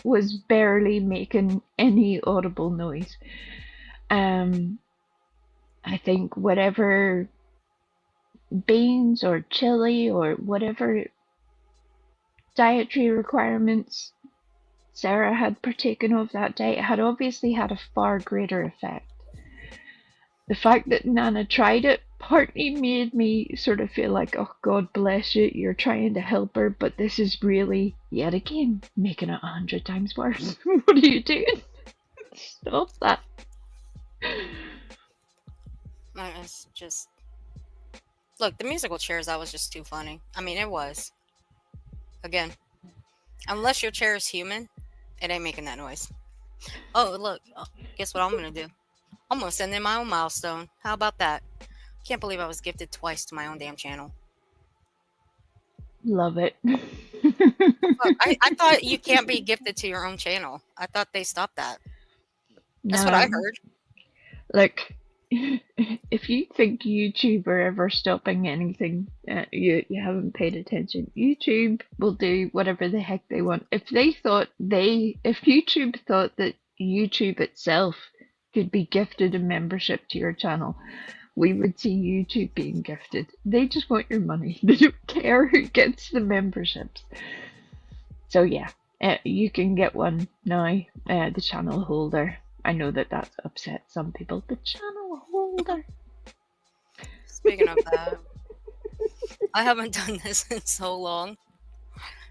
was barely making any audible noise. Um, I think whatever beans or chili or whatever dietary requirements Sarah had partaken of that day had obviously had a far greater effect. The fact that Nana tried it partly made me sort of feel like, oh, God bless you, you're trying to help her, but this is really, yet again, making it 100 times worse. What are you doing? Stop that. It's just. Look, the musical chairs, that was just too funny. I mean, it was. Again, unless your chair is human, it ain't making that noise. Oh, look. Guess what I'm going to do? I'm going to send in my own milestone. How about that? Can't believe I was gifted twice to my own damn channel. Love it. Fuck, I thought you can't be gifted to your own channel. I thought they stopped that. That's what I No, heard. like, if you think YouTube are ever stopping anything, you haven't paid attention. YouTube will do whatever the heck they want. If YouTube thought that YouTube itself could be gifted a membership to your channel, we would see YouTube being gifted. They just want your money. They don't care who gets the memberships. So yeah, you can get one now. The channel holder. I know that that's upset some people. The channel holder. Speaking of that, I haven't done this in so long.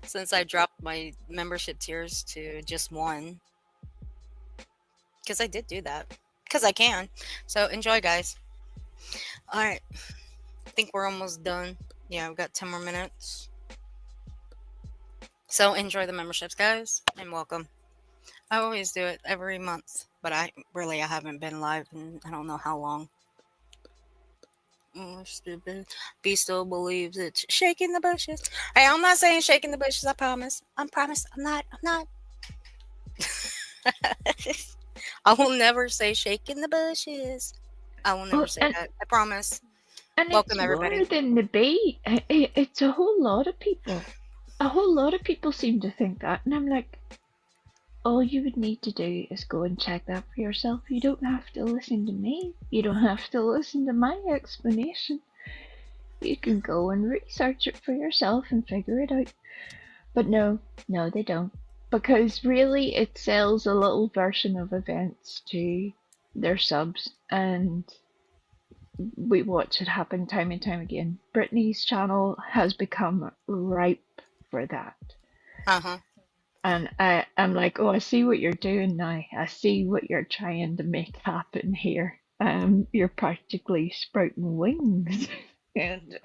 Since I dropped my membership tiers to just one. Because I did do that. Because I can. So enjoy, guys. Alright. I think we're almost done. Yeah, we've got 10 more minutes. So enjoy the memberships, guys, and welcome. I always do it every month, but I haven't been live in I don't know how long. Oh, stupid. B still believes it's shaking the bushes. Hey, I'm not saying shaking the bushes, I promise. I promise. I'm not. I will never say shaking the bushes. I will never Oh, say that. I promise. and it's Welcome, more everybody. than the bait. It's a whole lot of people. A whole lot of people seem to think that, and I'm like, all you would need to do is go and check that for yourself. You don't have to listen to me. You don't have to listen to my explanation. You can go and research it for yourself and figure it out. But no, they don't. Because really, it sells a little version of events to their subs, and we watch it happen time and time again. Brittany's channel has become ripe for that. Uh-huh. And I'm like, oh, I see what you're doing now. I see what you're trying to make happen here. You're practically sprouting wings. And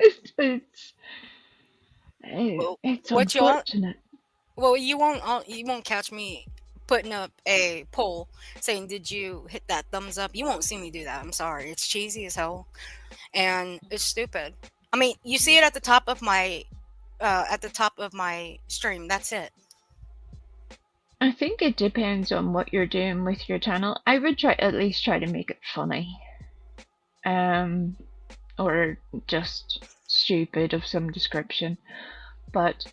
Well, it's what you want? unfortunate. Well, you won't catch me putting up a poll saying, "Did you hit that thumbs up?" You won't see me do that. I'm sorry. It's cheesy as hell, and it's stupid. I mean, you see it at the top of my stream. That's it. I think it depends on what you're doing with your channel. I would at least try to make it funny. Or just stupid of some description. But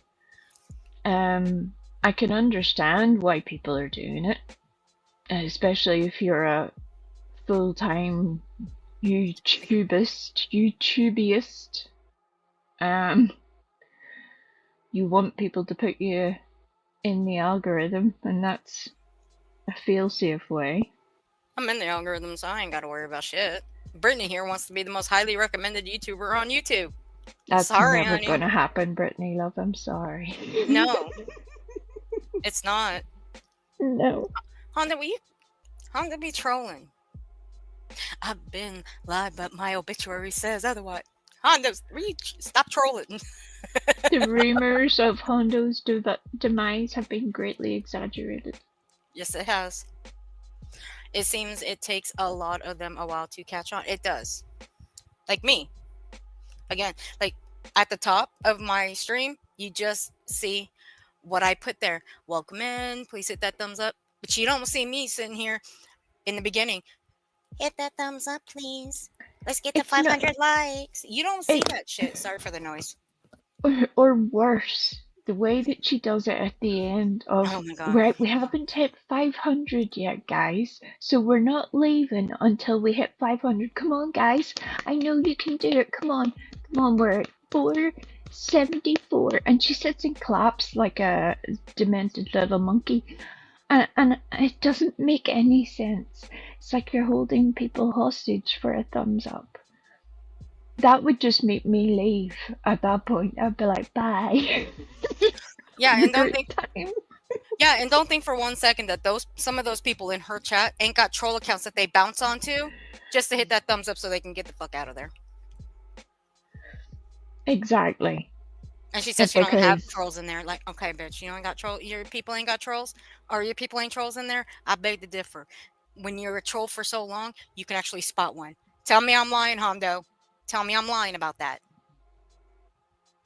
I can understand why people are doing it, especially if you're a full-time YouTubeist. You want people to put you in the algorithm, and that's a fail-safe way. I'm in the algorithm, so I ain't got to worry about shit. Brittany here wants to be the most highly recommended YouTuber on YouTube. That's Sorry, never honey. gonna happen, Brittany, love. I'm sorry. No, it's not. No. Honda be trolling. I've been live, but my obituary says otherwise. Honda, stop trolling. The rumors of Hondo's demise have been greatly exaggerated. Yes, it has. It seems it takes a lot of them a while to catch on. It does. Like me. Again, like At the top of my stream, you just see what I put there. Welcome in. Please hit that thumbs up. But you don't see me sitting here in the beginning. Hit that thumbs up, please. Let's get to It's not 500 likes. You don't see it that shit. Sorry for the noise. or worse, the way that she does it at the end of Oh my god. right, we haven't hit 500 yet, guys. So we're not leaving until we hit 500. Come on, guys. I know you can do it. Come on. Come on, we're at 474 and she sits and claps like a demented little monkey. And it doesn't make any sense. It's like you're holding people hostage for a thumbs up. That would just make me leave at that point. I'd be like, bye. Yeah, Have a and don't great think time. yeah, and don't think for one second that some of those people in her chat ain't got troll accounts that they bounce onto just to hit that thumbs up so they can get the fuck out of there. Exactly. And she said It's she don't have because trolls in there. Like, okay, bitch, you ain't got troll. Your people ain't got trolls, or your people ain't trolls in there. I beg to differ. When you're a troll for so long, you can actually spot one. Tell me I'm lying, Hondo. Tell me I'm lying about that.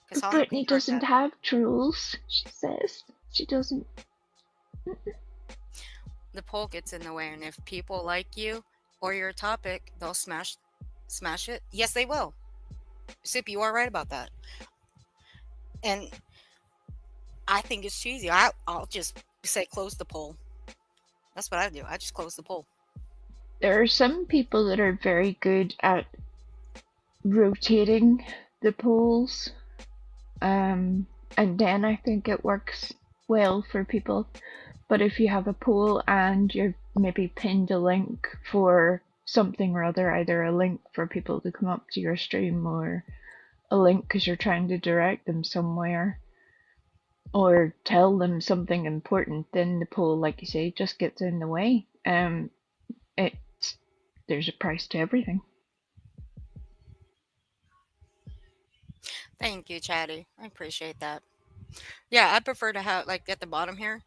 Because Hondo Brittany confirmed doesn't that. have trolls, she says. She doesn't. The poll gets in the way, and if people like you or your topic, they'll smash it. Yes, they will. Sip, you are right about that. And I think it's cheesy. I'll just say close the poll. That's what I do. I just close the poll. There are some people that are very good at rotating the polls. And then I think it works well for people. But if you have a poll and you've maybe pinned a link for something or other, either a link for people to come up to your stream or a link because you're trying to direct them somewhere or tell them something important, then the poll, like you say, just gets in the way. It's there's a price to everything. Thank you, Chatty. I appreciate that. Yeah, I prefer to have like at the bottom here.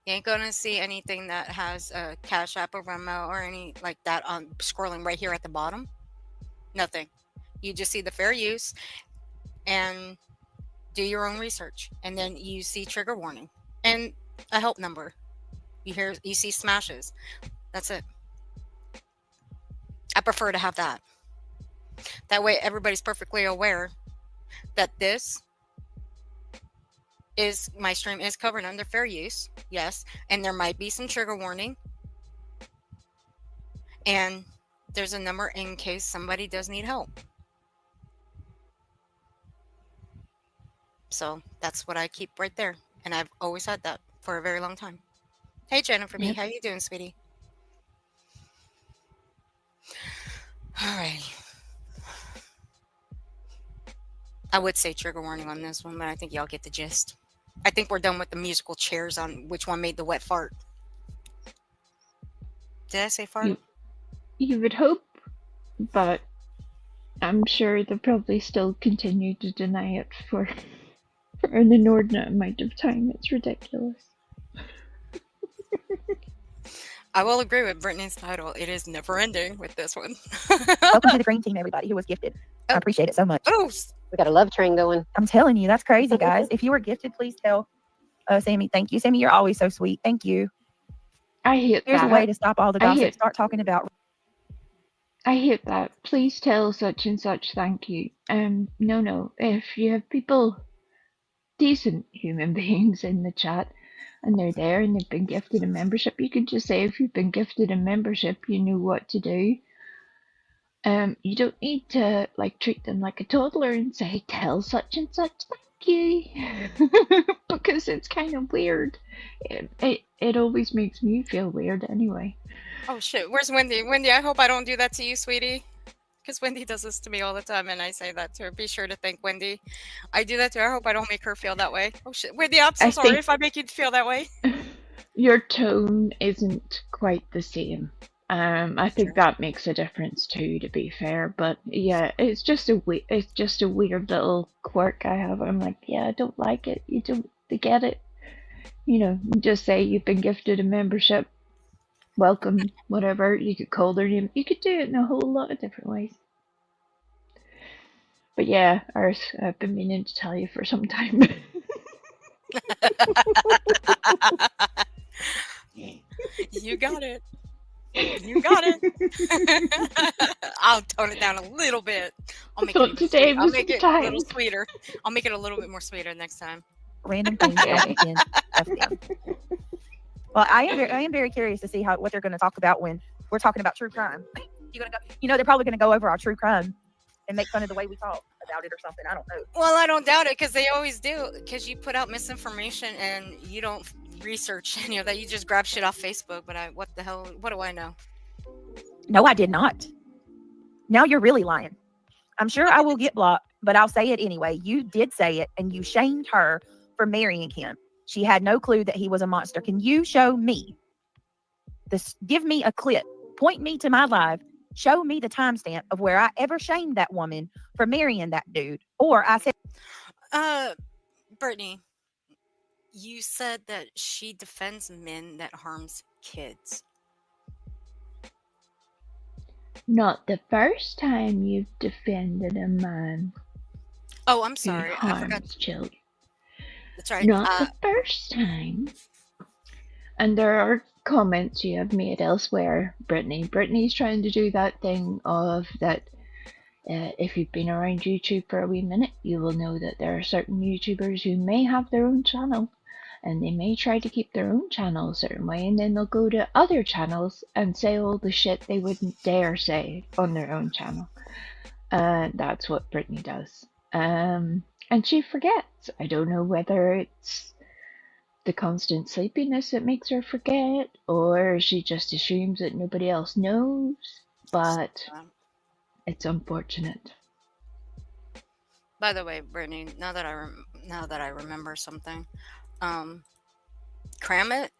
You ain't gonna see anything that has a Cash App or Venmo or any like that on scrolling right here at the bottom. Nothing. You just see the fair use and do your own research, and then you see trigger warning and a help number. You see smashes. That's it. I prefer to have that. That way, everybody's perfectly aware that this is my stream is covered under fair use, yes, and there might be some trigger warning, and there's a number in case somebody does need help. So that's what I keep right there, and I've always had that for a very long time. Hey, Jennifer B, Yep. how you doing, sweetie? All right. I would say trigger warning on this one, but I think y'all get the gist. I think we're done with the musical chairs on which one made the wet fart. Did I say fart? You would hope, but I'm sure they'll probably still continue to deny it for an inordinate amount of time. It's ridiculous. I will agree with Brittany's title. It is never ending with this one. Welcome to the green team, everybody who was gifted. I appreciate it so much. Boost. We got a love train going. I'm telling you, that's crazy, guys. If you were gifted, please tell Sammy. Thank you, Sammy. You're always so sweet. Thank you. I hate Here's that. a way to stop all the I gossip. hate- Start talking about. I hate that. Please tell such and such thank you. No. If you have people, decent human beings in the chat, and they're there and they've been gifted a membership, you could just say if you've been gifted a membership, you know what to do. You don't need to like treat them like a toddler and say tell such and such thank you because it's kind of weird. It always makes me feel weird anyway. Oh shit, where's Wendy? Wendy, I hope I don't do that to you, sweetie. Because Wendy does this to me all the time, and I say that to her. Be sure to thank Wendy. I do that to her. I hope I don't make her feel that way. Oh shit, Wendy, I'm so I sorry think- if I make you feel that way. Your tone isn't quite the same. I think that makes a difference too, to be fair. But yeah, it's just a weird little quirk I have. I'm like, yeah, I don't like it. You don't get it. You know, just say you've been gifted a membership. Welcome, whatever. You could call their name. You could do it in a whole lot of different ways. But yeah, Earth, I've been meaning to tell you for some time. You got it. You got it. I'll tone it down a little bit. I'll I make it thought even today sweet. I'll was make the it a little time. sweeter. I'll make it a little bit more sweeter next time. Random things Okay. at the end of them. Well, I am very curious to see what they're going to talk about when we're talking about true crime. They're probably going to go over our true crime and make fun of the way we talk about it or something. I don't know. Well, I don't doubt it because they always do. Because you put out misinformation and you don't research any of that. You just grab shit off Facebook. But what the hell? What do I know? No, I did not. Now you're really lying. I'm sure I will get blocked, but I'll say it anyway. You did say it, and you shamed her for marrying him. She had no clue that he was a monster. Can you show me this? Give me a clip. Point me to my live. Show me the timestamp of where I ever shamed that woman for marrying that dude. Or I said, Brittany, you said that she defends men that harms kids. Not the first time you've defended a man Oh, I'm who sorry. I forgot. harms children. That's right. Not the first time. And there are comments you have made elsewhere, Brittany. Brittany's trying to do that thing of that. If you've been around YouTube for a wee minute, you will know that there are certain YouTubers who may have their own channel, and they may try to keep their own channel a certain way, and then they'll go to other channels and say all the shit they wouldn't dare say on their own channel. That's what Brittany does. And she forgets. I don't know whether it's the constant sleepiness that makes her forget, or she just assumes that nobody else knows, but it's unfortunate. By the way, Brittany, now that I remember something, Cram It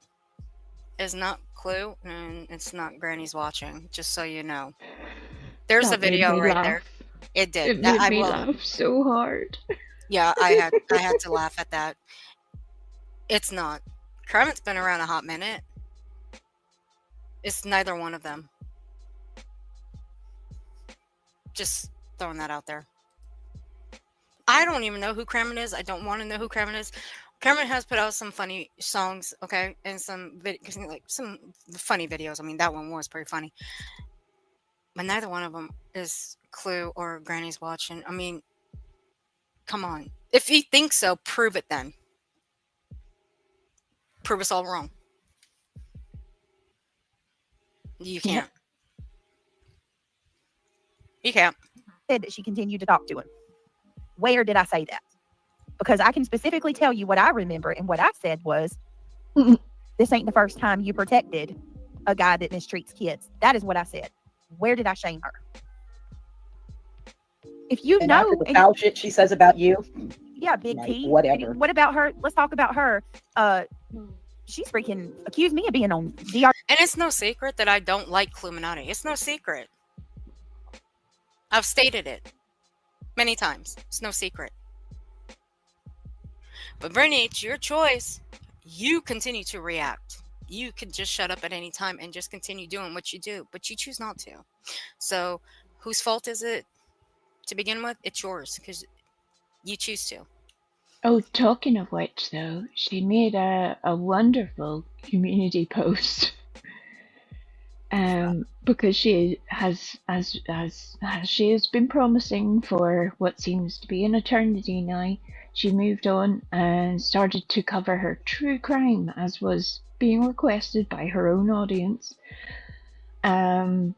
is not Clue and it's not Granny's watching. Just so you know, there's That a made video me right laugh. there. It did. It made I me will. laugh so hard. Yeah, I had to laugh at that. It's not. Cram It's been around a hot minute. It's neither one of them. Just throwing that out there. I don't even know who Cram It is. I don't want to know who Cram It is. Cram It has put out some funny songs, okay, and some funny videos. I mean, that one was pretty funny. But neither one of them is Clue or Granny's watching. I mean, come on. If you think so, prove it then. Prove us all wrong. You can't. You can't. said that she continued to talk to him. Where did I say that? Because I can specifically tell you what I remember, and what I said was, this ain't the first time you protected a guy that mistreats kids. That is what I said. Where did I shame her? If you And know after the foul shit she says about you, yeah, Big like, T. whatever. What about her? Let's talk about her. She's freaking accused me of being on DR. And it's no secret that I don't like Cluminati. It's no secret. I've stated it many times. It's no secret. But Brittany, it's your choice. You continue to react. You could just shut up at any time and just continue doing what you do, but you choose not to. So whose fault is it to begin with? It's yours because you choose to. Oh, talking of which, though, she made a wonderful community post. Because she has she has been promising for what seems to be an eternity now. She moved on and started to cover her true crime, as was being requested by her own audience. And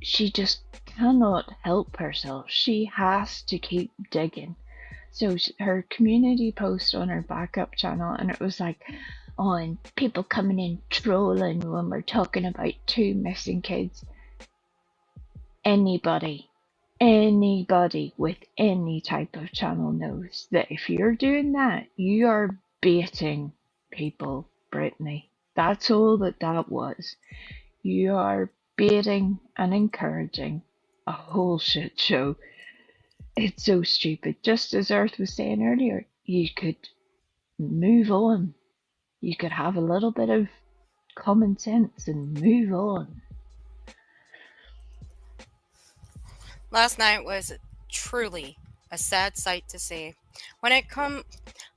she just cannot help herself. She has to keep digging. So her community post on her backup channel, and it was like, oh, and people coming in trolling when we're talking about 2 missing kids. Anybody with any type of channel knows that if you're doing that, you are baiting people, Brittany. That's all that was. You are baiting and encouraging a whole shit show. It's so stupid. Just as Earth was saying earlier, you could move on. You could have a little bit of common sense and move on. Last night was truly a sad sight to see.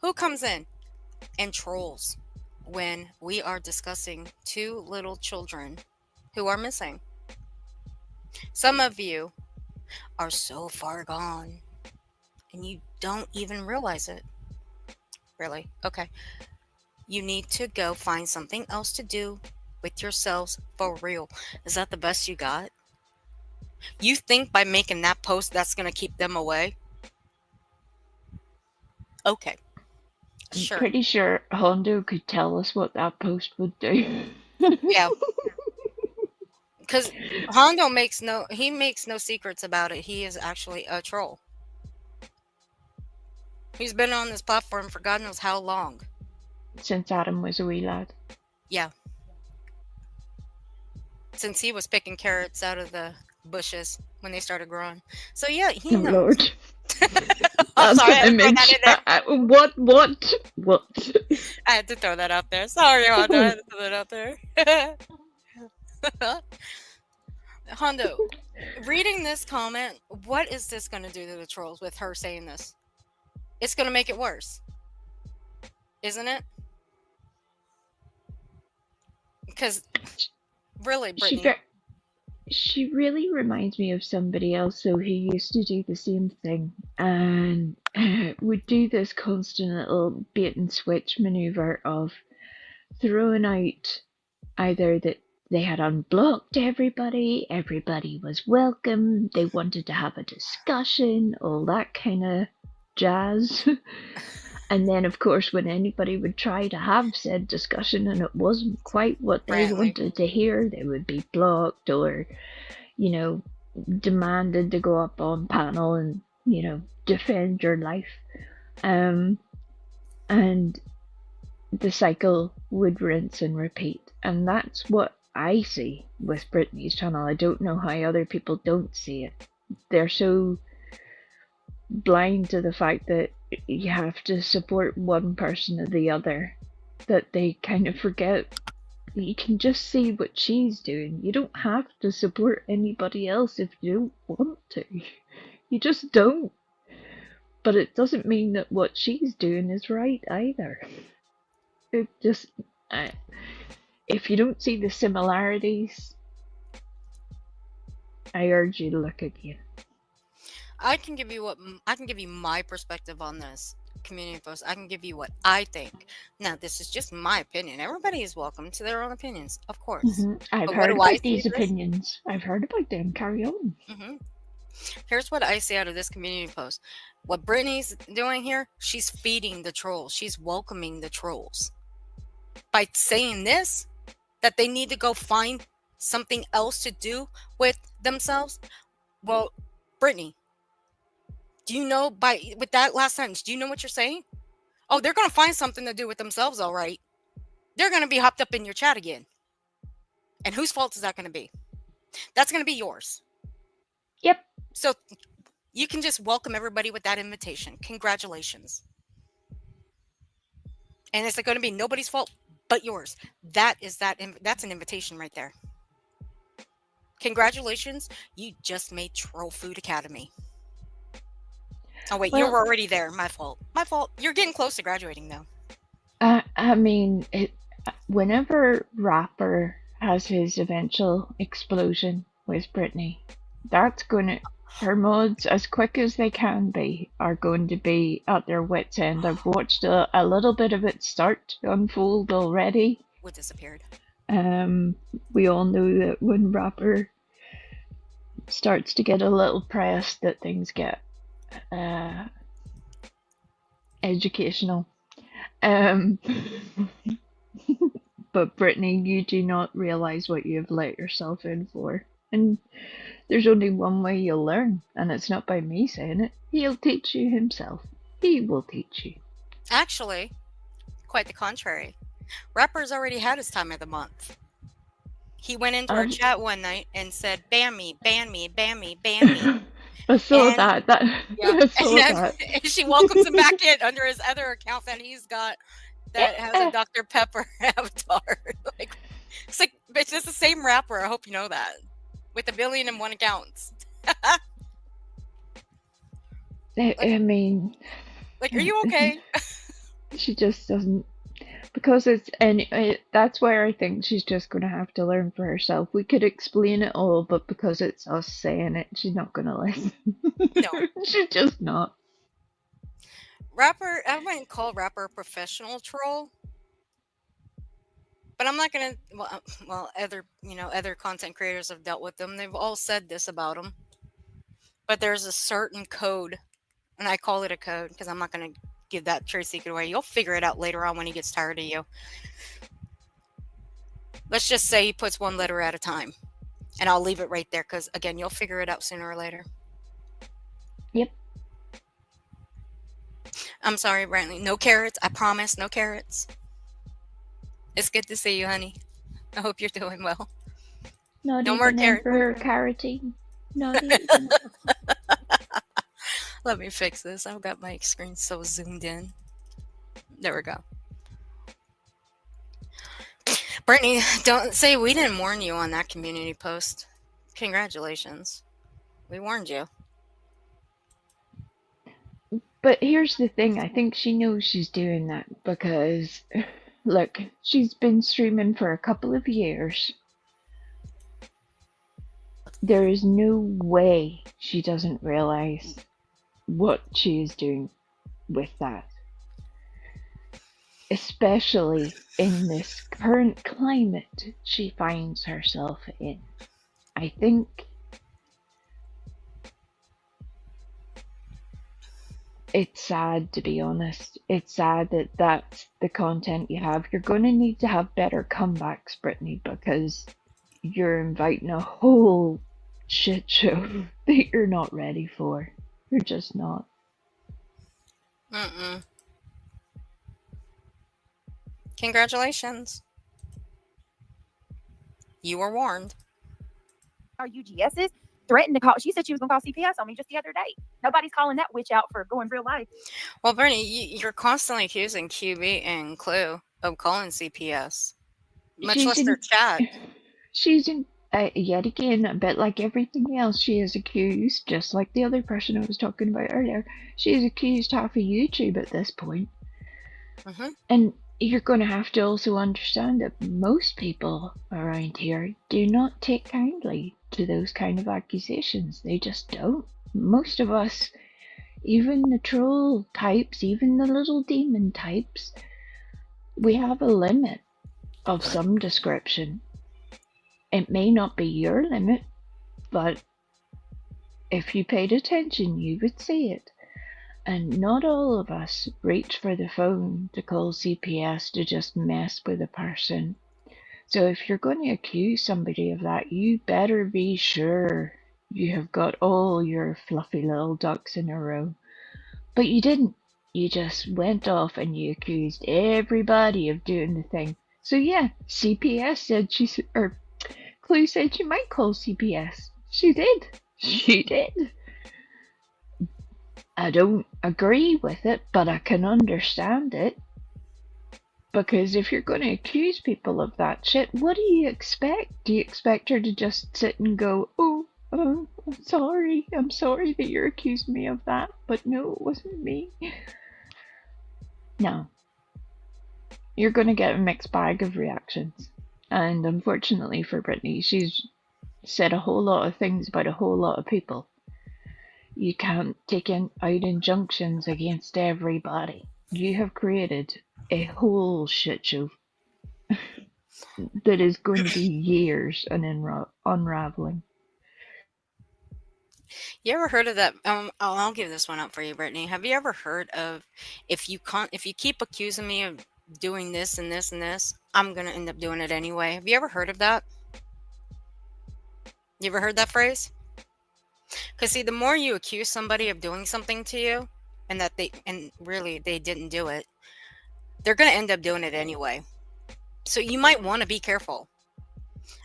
Who comes in and trolls when we are discussing two little children who are missing? Some of you are so far gone and you don't even realize it. Really? Okay. You need to go find something else to do with yourselves for real. Is that the best you got? You think by making that post that's going to keep them away? Okay. I'm Sure. pretty sure Hondo could tell us what that post would do. Yeah. Because Hondo makes no secrets about it. He is actually a troll. He's been on this platform for God knows how long. Since Adam was a wee lad. Yeah. Since he was picking carrots out of the bushes when they started growing. So yeah, he Oh knows. Lord. I'm That's sorry, I an had to throw that image. in there. What? I had to throw that out there. Sorry, Hondo. I had to throw that out there. Hondo, reading this comment, what is this going to do to the trolls with her saying this? It's going to make it worse. Isn't it? Because, really, Brittany. She really reminds me of somebody else who used to do the same thing and would do this constant little bait and switch maneuver of throwing out either that they had unblocked everybody was welcome, they wanted to have a discussion, all that kind of jazz. And then, of course, when anybody would try to have said discussion and it wasn't quite what they wanted to hear, they would be blocked or, demanded to go up on panel and, defend your life. And the cycle would rinse and repeat. And that's what I see with Brittany's channel. I don't know how other people don't see it. They're so blind to the fact that you have to support one person or the other that they kind of forget you can just see what she's doing. You don't have to support anybody else if you don't want to. You just don't. But it doesn't mean that what she's doing is right either. It just, if you don't see the similarities, I urge you to look again. I can give you my perspective on this community post. I can give you what I think. Now, this is just my opinion. Everybody is welcome to their own opinions, of course. I've But heard what do I about see these of this? opinions. I've heard about them. Carry on. Here's what I see out of this community post. What Brittany's doing here, she's feeding the trolls. She's welcoming the trolls. By saying this, that they need to go find something else to do with themselves. Well, Brittany, do you know with that last sentence, do you know what you're saying? Oh, they're going to find something to do with themselves, all right. They're going to be hopped up in your chat again. And whose fault is that going to be? That's going to be yours. Yep. So you can just welcome everybody with that invitation. Congratulations. And it's going to be nobody's fault but yours. That's an invitation right there. Congratulations, you just made Troll Food Academy. Oh wait, you were already there. My fault. You're getting close to graduating though. I mean, whenever Rapper has his eventual explosion with Brittany, that's gonna, her mods, as quick as they can be, are going to be at their wits' end. I've watched a little bit of it start to unfold already. What disappeared? We all know that when Rapper starts to get a little pressed, that things get educational. But Brittany, you do not realise what you have let yourself in for. And there's only one way you'll learn, and it's not by me saying it. He'll teach you himself. He will teach you. Actually, quite the contrary. Rapper's already had his time of the month. He went into our chat one night and said, "Ban me, ban me, ban me, ban me." I saw that. I saw that. And she welcomes him back in under his other account that he's got that has a Dr. Pepper avatar. It's like, bitch, it's the same rapper. I hope you know that. With 1,000,001 accounts. I mean, Like, are you okay? she just doesn't. Because that's where I think she's just going to have to learn for herself. We could explain it all, but because it's us saying it, she's not going to listen. No. She's just not. Rapper, I wouldn't call rapper a professional troll, but I'm not gonna. Well, other content creators have dealt with them. They've all said this about them. But there's a certain code, and I call it a code because I'm not gonna give that trade secret away. You'll figure it out later on when he gets tired of you. Let's just say he puts one letter at a time, and I'll leave it right there because again, you'll figure it out sooner or later. Yep. I'm sorry, Brantley. No carrots. I promise, no carrots. It's good to see you, honey. I hope you're doing well. Not No more even carrots. Emperor carotene. Not even. Let me fix this. I've got my screen so zoomed in. There we go. Brittany, don't say we didn't warn you on that community post. Congratulations. We warned you. But here's the thing, I think she knows she's doing that because, look, she's been streaming for a couple of years. There is no way she doesn't realize what she is doing with that. Especially in this current climate she finds herself in. I think it's sad, to be honest. It's sad that that's the content you have. You're going to need to have better comebacks, Brittany, because you're inviting a whole shit show that you're not ready for. You're just not. Mm-mm. Congratulations. You were warned. Our UGSs threatened to call. She said she was going to call CPS on me just the other day. Nobody's calling that witch out for going real life. Well, Bernie, you're constantly accusing QB and Clue of calling CPS, much less their chat. She's in, yet again, a bit like everything else, she is accused, just like the other person I was talking about earlier. She is accused half of YouTube at this point. Mm-hmm. And you're going to have to also understand that most people around here do not take kindly to those kind of accusations. They just don't. Most of us, even the troll types, even the little demon types, we have a limit of some description. It may not be your limit, but if you paid attention, you would see it. And not all of us reach for the phone to call CPS to just mess with a person. So if you're going to accuse somebody of that, you better be sure you have got all your fluffy little ducks in a row. But you didn't. You just went off and you accused everybody of doing the thing. So yeah, CPS said or Clue said she might call CPS. She did. She did. I don't agree with it, but I can understand it. Because if you're going to accuse people of that shit, what do you expect? Do you expect her to just sit and go, oh, I'm sorry that you're accusing me of that, but no, it wasn't me. No. You're going to get a mixed bag of reactions. And unfortunately for Brittany, she's said a whole lot of things about a whole lot of people. You can't take out injunctions against everybody. You have created a whole shit show that is going to be years and unraveling. You ever heard of that? I'll give this one up for you, Brittany. Have you ever heard of if you keep accusing me of doing this and this and this, I'm gonna end up doing it anyway? Have you ever heard of that? You ever heard that phrase? Because see, the more you accuse somebody of doing something to you, and that really they didn't do it, they're gonna end up doing it anyway. So you might want to be careful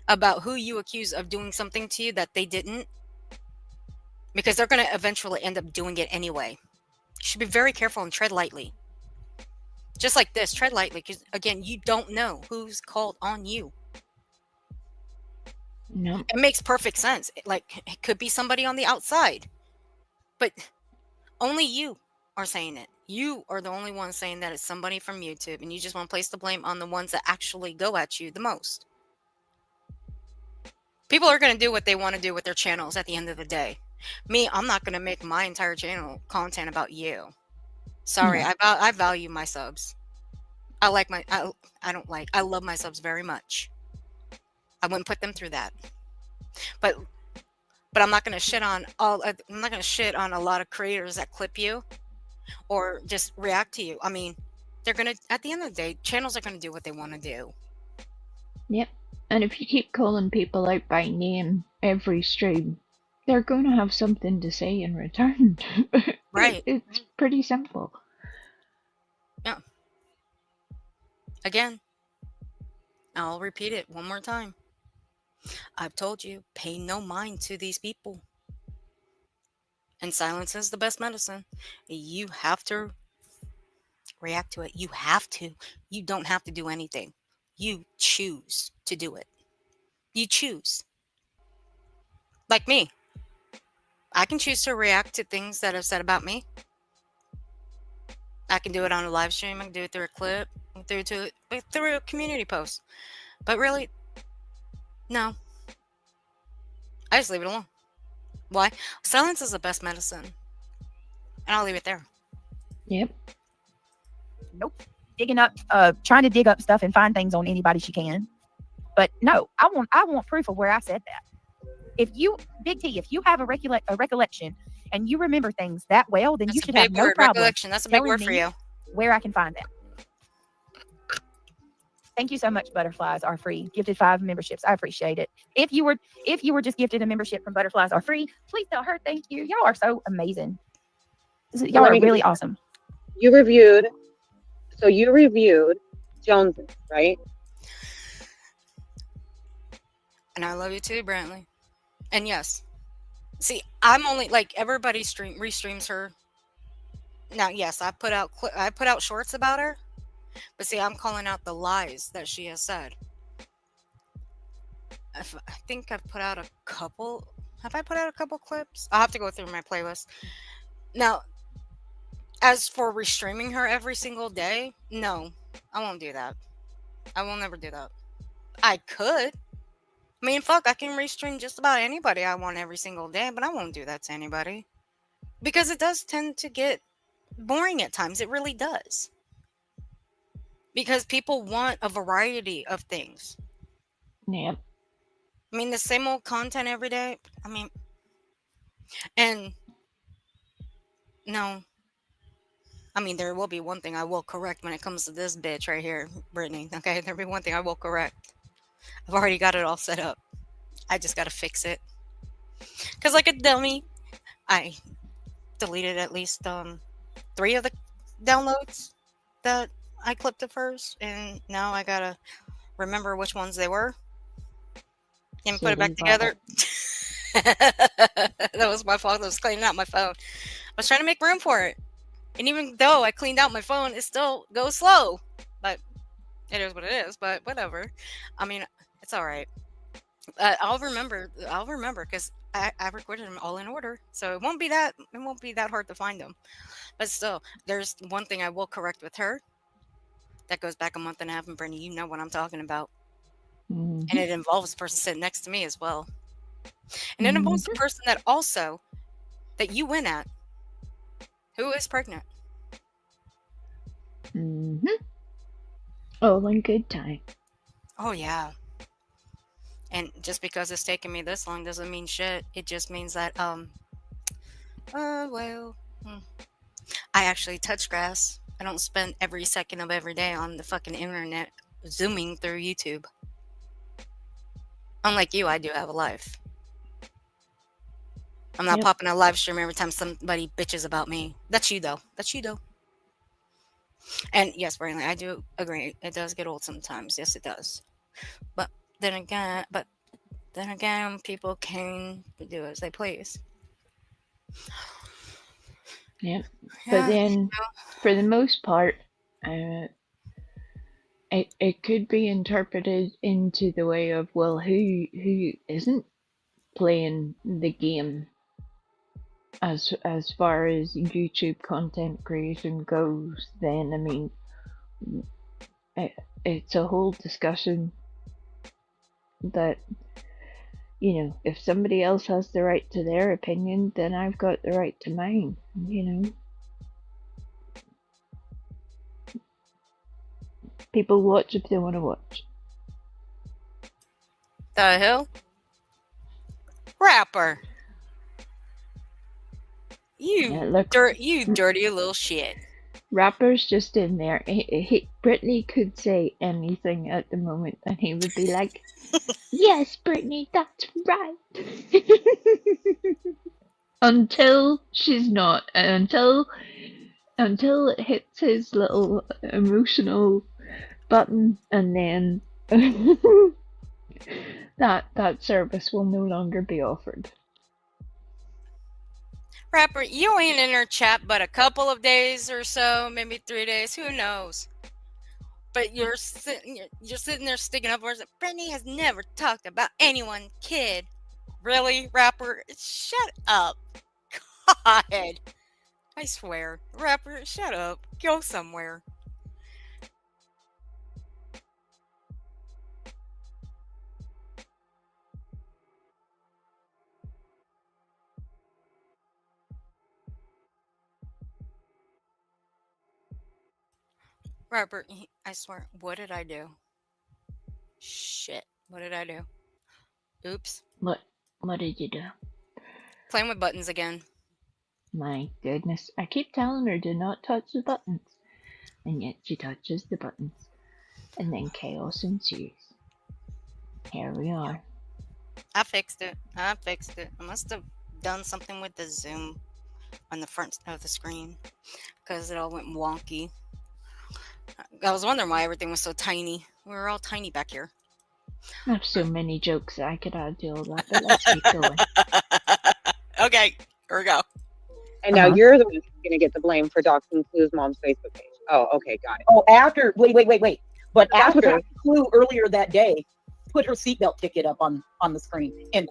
about who you accuse of doing something to you that they didn't, because they're going to eventually end up doing it anyway. You should be very careful and tread lightly. Just like this, tread lightly, because again, you don't know who's called on you. No. It makes perfect sense. Like, it could be somebody on the outside. But Only you are saying it. You are the only one saying that it's somebody from YouTube, and you just want to place the blame on the ones that actually go at you the most. People are going to do what they want to do with their channels at the end of the day. Me, I'm not going to make my entire channel content about you. Sorry, No. I value my subs. I like my I don't like I love my subs very much. I wouldn't put them through that. But I'm not going to shit on I'm not going to shit on a lot of creators that clip you or just react to you. I mean, they're going to at the end of the day, channels are going to do what they want to do. Yep. And if you keep calling people out by name every stream, they're going to have something to say in return. Right. It's pretty simple. Yeah. Again, I'll repeat it one more time. I've told you, pay no mind to these people. And silence is the best medicine. You have to react to it. You have to. You don't have to do anything. You choose to do it. You choose. Like me. I can choose to react to things that are said about me. I can do it on a live stream. I can do it through a clip, through a community post. But really, no. I just leave it alone. Why? Silence is the best medicine. And I'll leave it there. Yep. Nope. Digging up, trying to dig up stuff and find things on anybody she can. But no, I want proof of where I said that. If you, Big T, if you have a recollection and you remember things that well, then That's you a should big have no word, problem recollection. That's a big telling word for me you. where I can find that. Thank you so much. Butterflies are free. Gifted 5 memberships. I appreciate it. If you were just gifted a membership from Butterflies are free, please tell her thank you. Y'all are so amazing. Y'all are really awesome. You reviewed Jones's, right? And I love you too, Brantley. And yes. See, I'm only like everybody restreams her. Now, yes, I put out shorts about her. But see, I'm calling out the lies that she has said. I think I've put out a couple. Have I put out a couple clips? I'll have to go through my playlist. Now, as for restreaming her every single day, no, I won't do that. I will never do that. I could. I mean, fuck, I can restream just about anybody I want every single day, but I won't do that to anybody. Because it does tend to get boring at times. It really does. Because people want a variety of things. Yep. I mean, the same old content every day. I mean, and no. I mean, there will be one thing I will correct when it comes to this bitch right here, Brittany. Okay, there'll be one thing I will correct. I've already got it all set up. I just gotta fix it. Cause like a dummy, I deleted at least 3 of the downloads that I clipped at first, and now I gotta remember which ones they were and put it back together. That was my fault. I was cleaning out my phone. I was trying to make room for it. And even though I cleaned out my phone, it still goes slow. But it is what it is. But whatever. I mean, it's all right. I'll remember because I recorded them all in order. So it won't be that hard to find them. But still, there's one thing I will correct with her. That goes back a month and a half, and Brittany, you know what I'm talking about. Mm-hmm. And it involves the person sitting next to me as well. And it involves the person that you win at, who is pregnant. Mm-hmm. All in good time. Oh yeah. And just because it's taken me this long doesn't mean shit. It just means that well, I actually touch grass. I don't spend every second of every day on the fucking internet zooming through YouTube. Unlike you, I do have a life. I'm not popping a live stream every time somebody bitches about me. That's you though. And yes, Brandon, I do agree. It does get old sometimes. Yes, it does. But then again, people can do as they please. Yep. Yeah, But then, for the most part, it could be interpreted into the way of, well, who isn't playing the game? as far as YouTube content creation goes, then I mean, it's a whole discussion that, you know, if somebody else has the right to their opinion, then I've got the right to mine, you know. People watch if they want to watch. The hell? Rapper. Yeah, look, You dirty little shit. Rapper's just in there. Brittany could say anything at the moment, and he would be like, "Yes, Brittany, that's right." Until she's not, until it hits his little emotional button, and then that service will no longer be offered. Rapper, you ain't in her chat but a couple of days or so, maybe 3 days, who knows? But you're sitting there sticking up for us. Brittany has never talked about anyone, kid. Really, Rapper? Shut up. God. I swear. Rapper, shut up. Go somewhere. Rapper, I swear, what did I do? Shit. What did I do? Oops. What did you do? Playing with buttons again. My goodness. I keep telling her to not touch the buttons. And yet she touches the buttons. And then chaos ensues. Here we are. I fixed it. I must have done something with the zoom on the front of the screen because it all went wonky. I was wondering why everything was so tiny. We were all tiny back here. I have so many jokes that I could add to all that, but let's keep going. Okay, here we go. And now you're the one who's going to get the blame for doxing Clue's mom's Facebook page. Oh, okay, got it. Oh, after, wait. But after Clue earlier that day put her seatbelt ticket up on the screen. And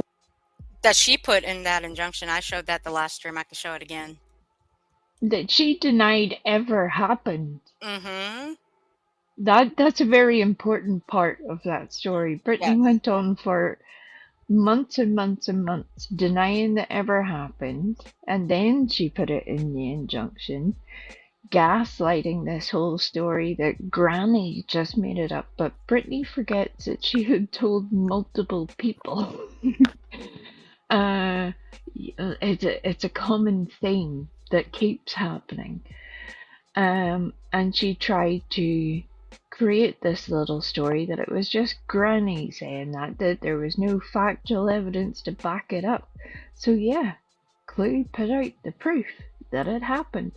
that she put in that injunction. I showed that the last stream. I can show it again. That she denied ever happened. Mm-hmm. That's a very important part of that story. Brittany went on for months and months and months denying that ever happened, and then she put it in the injunction, gaslighting this whole story that Granny just made it up, but Brittany forgets that she had told multiple people. It's a common thing that keeps happening. And she tried to create this little story that it was just Granny saying that there was no factual evidence to back it up. So yeah, Clue put out the proof that it happened.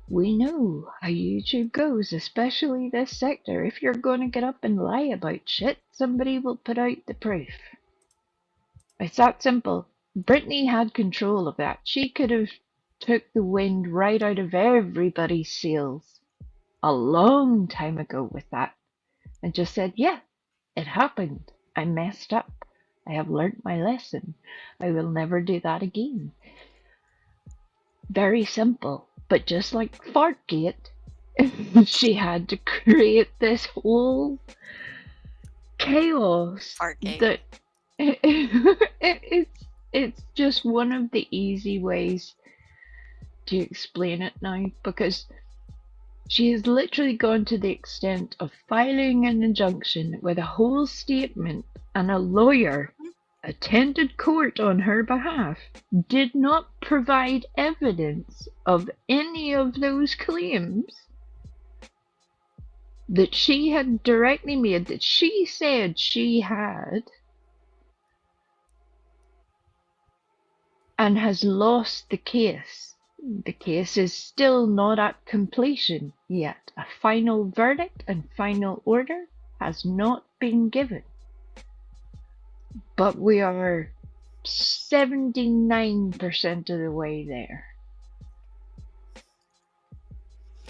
We know how YouTube goes, especially this sector. If you're going to get up and lie about shit, somebody will put out the proof. It's that simple. Brittany had control of that. She could have took the wind right out of everybody's sails a long time ago with that and just said, yeah, it happened. I messed up. I have learnt my lesson. I will never do that again. Very simple. But just like Fartgate, she had to create this whole chaos Fartgate. that it's just one of the easy ways to explain it now, because she has literally gone to the extent of filing an injunction with a whole statement, and a lawyer attended court on her behalf, did not provide evidence of any of those claims that she had directly made, that she said she had, and has lost the case. The case is still not at completion yet. A final verdict and final order has not been given. But we are 79% of the way there.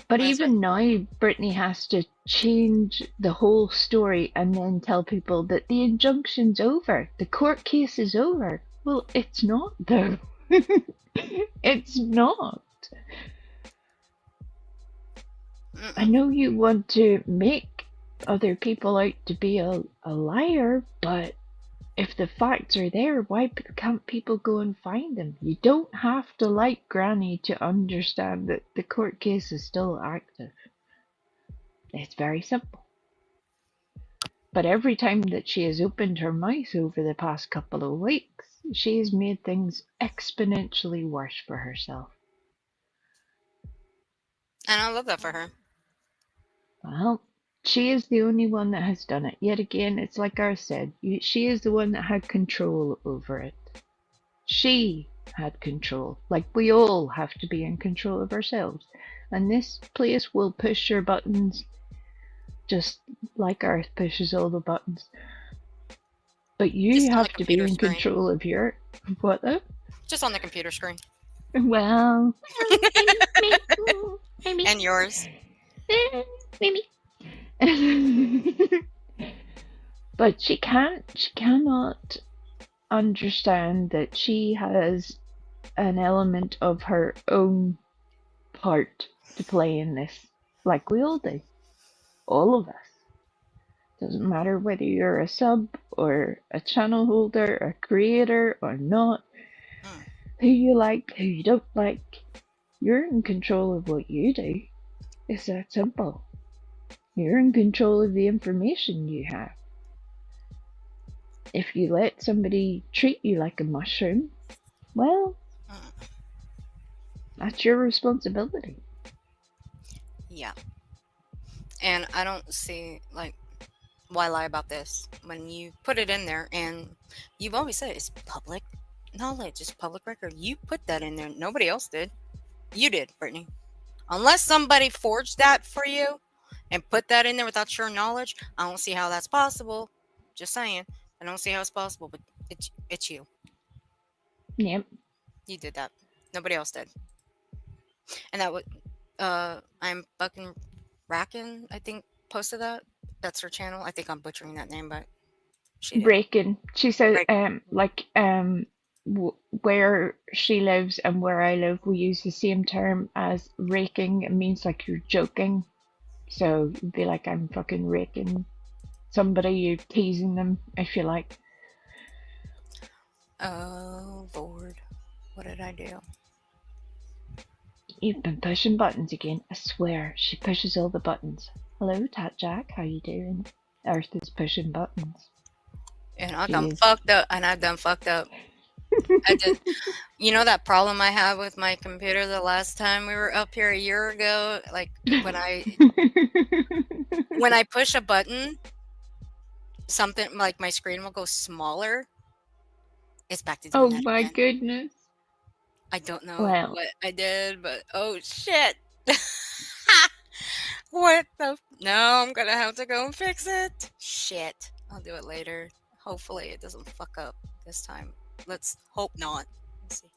But even now, Brittany has to change the whole story and then tell people that the injunction's over. The court case is over. Well, it's not, though. It's not. I Mm-mm. know you want to make other people out to be a liar, but if the facts are there, why can't people go and find them? You don't have to like Granny to understand that the court case is still active. It's very simple. But every time that she has opened her mouth over the past couple of weeks, she has made things exponentially worse for herself. And I love that for her. Well, she is the only one that has done it. Yet again, it's like I said, she is the one that had control over it. She had control. Like we all have to be in control of ourselves. And this place will push your buttons just like Earth pushes all the buttons. But you Just on the have to be computer in screen. control of your. What though? Just on the computer screen. Well, maybe. And yours. Maybe. But she cannot understand that she has an element of her own part to play in this, like we all do. All of us. Doesn't matter whether you're a sub or a channel holder, a creator or not, who you like, who you don't like, you're in control of what you do. It's that simple. You're in control of the information you have. If you let somebody treat you like a mushroom, well, that's your responsibility. Yeah. And I don't see, like, why lie about this when you put it in there, and you've always said it's public knowledge, it's public record. You put that in there. Nobody else did. You did, Brittany. Unless somebody forged that for you and put that in there without your knowledge, I don't see how that's possible. Just saying. I don't see how it's possible, but it's you. Yep. You did that. Nobody else did. And that would I'm fucking Rackin, I think, posted that. That's her channel. I think I'm butchering that name, but she did. Breaking. She said, Breaking. where she lives and where I live, we use the same term as raking. It means like you're joking. So you'd be like, I'm fucking raking somebody, you're teasing them, if you like. Oh, Lord. What did I do? You've been pushing buttons again. I swear, she pushes all the buttons. Hello, Tat Jack, how you doing? Earth is pushing buttons. And I done fucked up. And I done fucked up. I did. You know that problem I had with my computer the last time we were up here a year ago? Like, when I push a button, something like my screen will go smaller. It's back to doing that my again. goodness. I don't know Well. what I did, but oh shit. What the? No, I'm gonna have to go and fix it. Shit. I'll do it later. Hopefully it doesn't fuck up this time. Let's hope not. Let's see.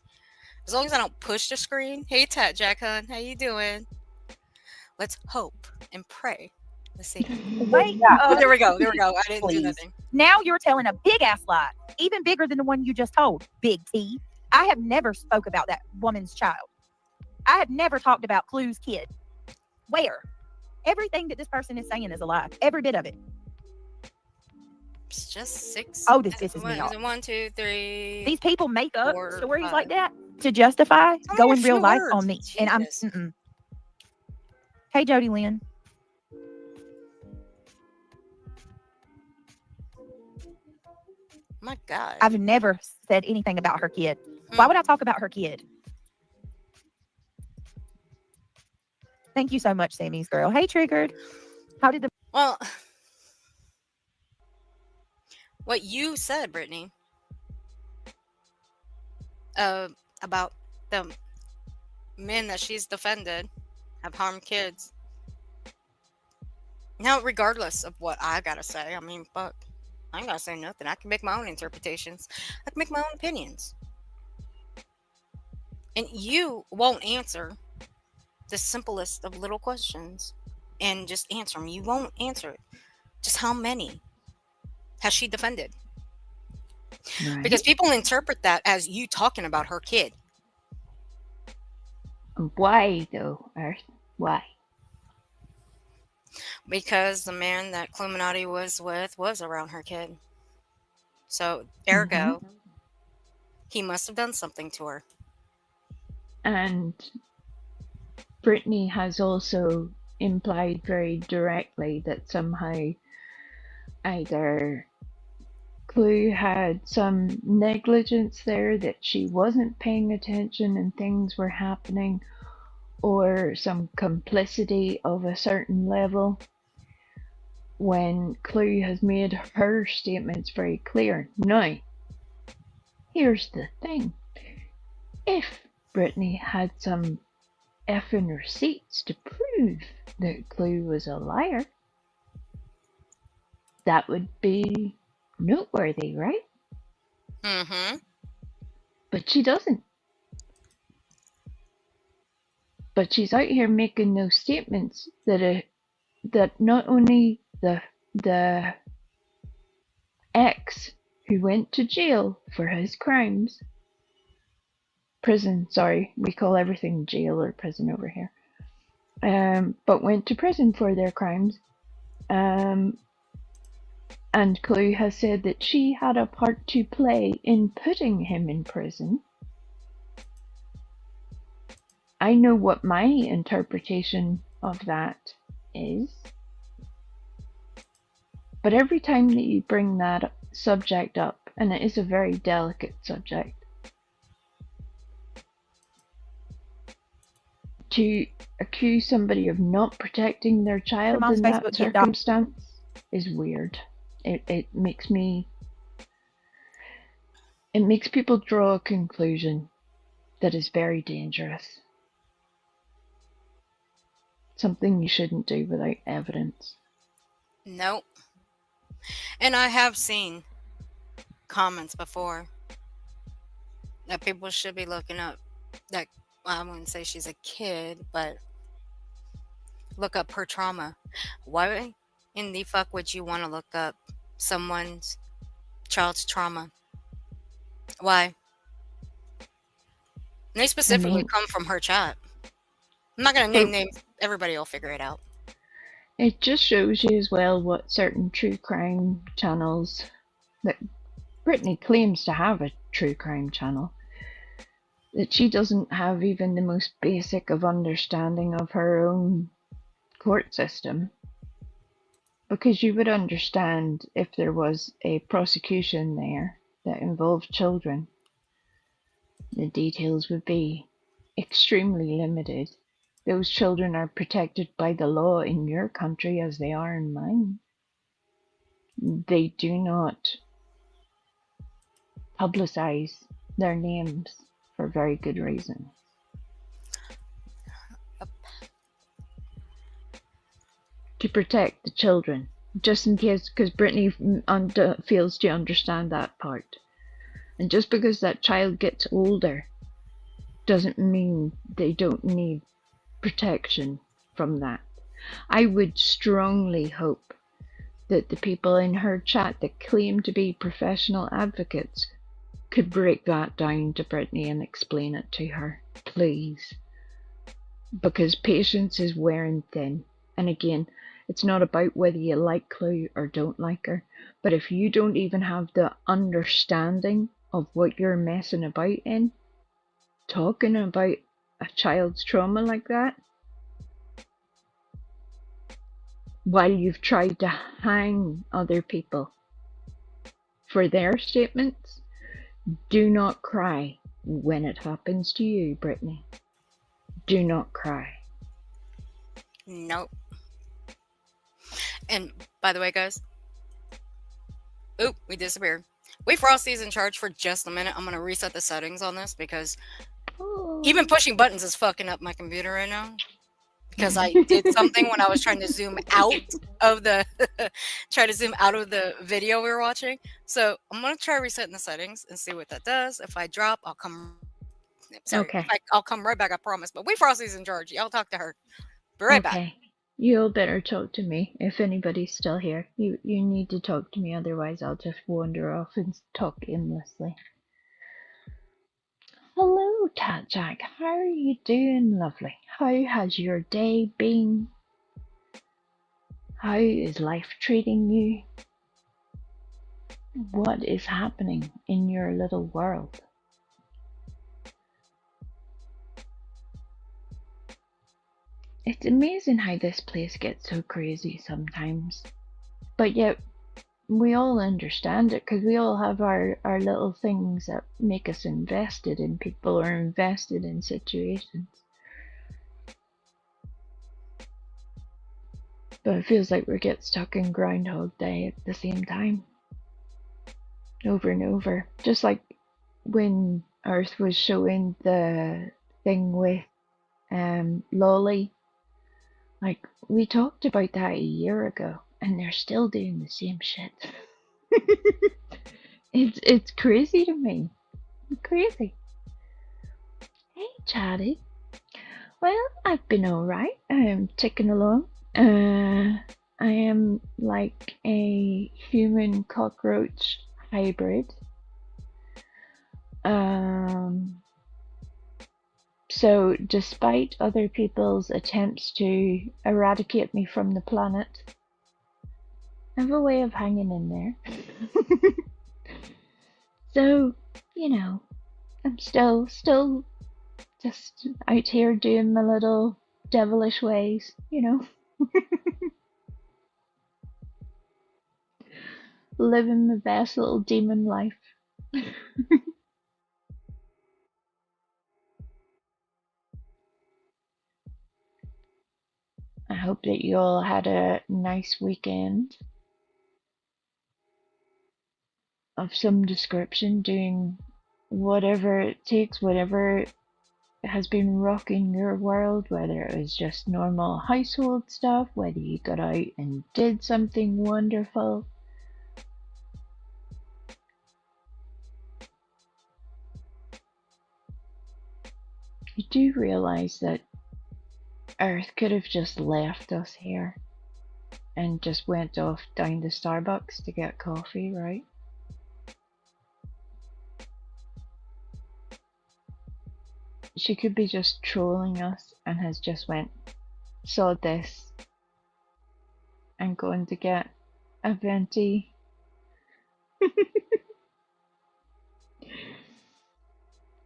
As long as I don't push the screen. Hey, Tat Jack, hun, how you doing? Let's hope and pray. Let's see. Wait. Oh, there we go. There we go. I didn't do Please. nothing. Now you're telling a big ass lie, even bigger than the one you just told. Big T. I have never spoke about that woman's child. I have never talked about Clue's kid. Where? Everything that this person is saying is a lie. Every bit of it. It's just 6. Oh, this pisses me off. 1, 2, 3. These people make up 4, stories 5. like that to justify It's only going a real few life words. on me. And I'm Jesus. Hey, Jody Lynn. My God. I've never said anything about her kid. Why would I talk about her kid? Thank you so much, Sammy's girl. Hey, Triggered. How did the... Well, what you said, Brittany, about the men that she's defended have harmed kids. Now, regardless of what I gotta say, I mean, fuck, I ain't gotta say nothing. I can make my own interpretations. I can make my own opinions. And you won't answer the simplest of little questions and just answer them. You won't answer it. Just how many has she defended? Right. Because people interpret that as you talking about her kid. Why though, Earth? Why? Because the man that Cluminati was with was around her kid. So, Hmm. ergo, he must have done something to her. And Brittany has also implied very directly that somehow either Clue had some negligence there, that she wasn't paying attention and things were happening, or some complicity of a certain level, when Clue has made her statements very clear. Now, here's the thing. If Brittany had some effing receipts to prove that Clue was a liar, that would be noteworthy, right? Mm-hmm. But she doesn't. But she's out here making those statements that not only the ex who went to jail for his crimes, prison, sorry, we call everything jail or prison over here, but went to prison for their crimes. Um, and Chloe has said that she had a part to play in putting him in prison. I know what my interpretation of that is. But every time that you bring that subject up, and it is a very delicate subject, to accuse somebody of not protecting their Your child mom's in that Facebook get doc. circumstance is weird. It makes people draw a conclusion that is very dangerous. Something you shouldn't do without evidence. Nope. And I have seen comments before that people should be looking up. That, I wouldn't say she's a kid, but look up her trauma. Why in the fuck would you want to look up someone's child's trauma? Why? And they I specifically mean, come from her chat. I'm not gonna name but names. Everybody will figure it out. it just shows you as well what certain true crime channels that Brittany claims to have a true crime channel, that she doesn't have even the most basic of understanding of her own court system. Because you would understand if there was a prosecution there that involved children, the details would be extremely limited. Those children are protected by the law in your country as they are in mine. They do not publicize their names for very good reason. To protect the children, just in case, because Brittany fails to understand that part. And just because that child gets older doesn't mean they don't need protection from that. I would strongly hope that the people in her chat that claim to be professional advocates could break that down to Brittany and explain it to her, please. Because patience is wearing thin. And again, it's not about whether you like Chloe or don't like her, but if you don't even have the understanding of what you're messing about in, talking about a child's trauma like that, while you've tried to hang other people for their statements, do not cry when it happens to you, Brittany. Do not cry. Nope. And by the way, guys, oop, we disappeared. Wait for Frosty's in charge for just a minute. I'm gonna reset the settings on this because even pushing buttons is fucking up my computer right now. Because I did something when I was trying to zoom out of the try to zoom out of the video we were watching. So I'm gonna try resetting the settings and see what that does. If I drop, I'll come. Sorry, Okay. I'll come right back. I promise. But Wait Frosty's in charge. Y'all talk to her. Be right back. Okay. You'll better talk to me if anybody's still here. You need to talk to me, otherwise I'll just wander off and talk aimlessly. Hello, Hello, Cat Jack. How are you doing, lovely? How has your day been? How is life treating you? What is happening in your little world? It's amazing how this place gets so crazy sometimes. But yet, we all understand it because we all have our little things that make us invested in people or invested in situations. But it feels like we get stuck in Groundhog Day at the same time. Over and over. Just like when Earth was showing the thing with Lolly. Like, we talked about that a year ago, and they're still doing the same shit. It's crazy to me. Crazy. Hey, Chatty. Well, I've been alright. I'm ticking along. I am like a human cockroach hybrid. So, despite other people's attempts to eradicate me from the planet, I have a way of hanging in there. So, you know, I'm still just out here doing my little devilish ways, you know. Living my best little demon life. I hope that you all had a nice weekend of some description, doing whatever it takes, whatever has been rocking your world, whether it was just normal household stuff, whether you got out and did something wonderful. You do realize that Earth could have just left us here and just went off down to Starbucks to get coffee, right? She could be just trolling us and has just went, saw this, I'm going to get a venti.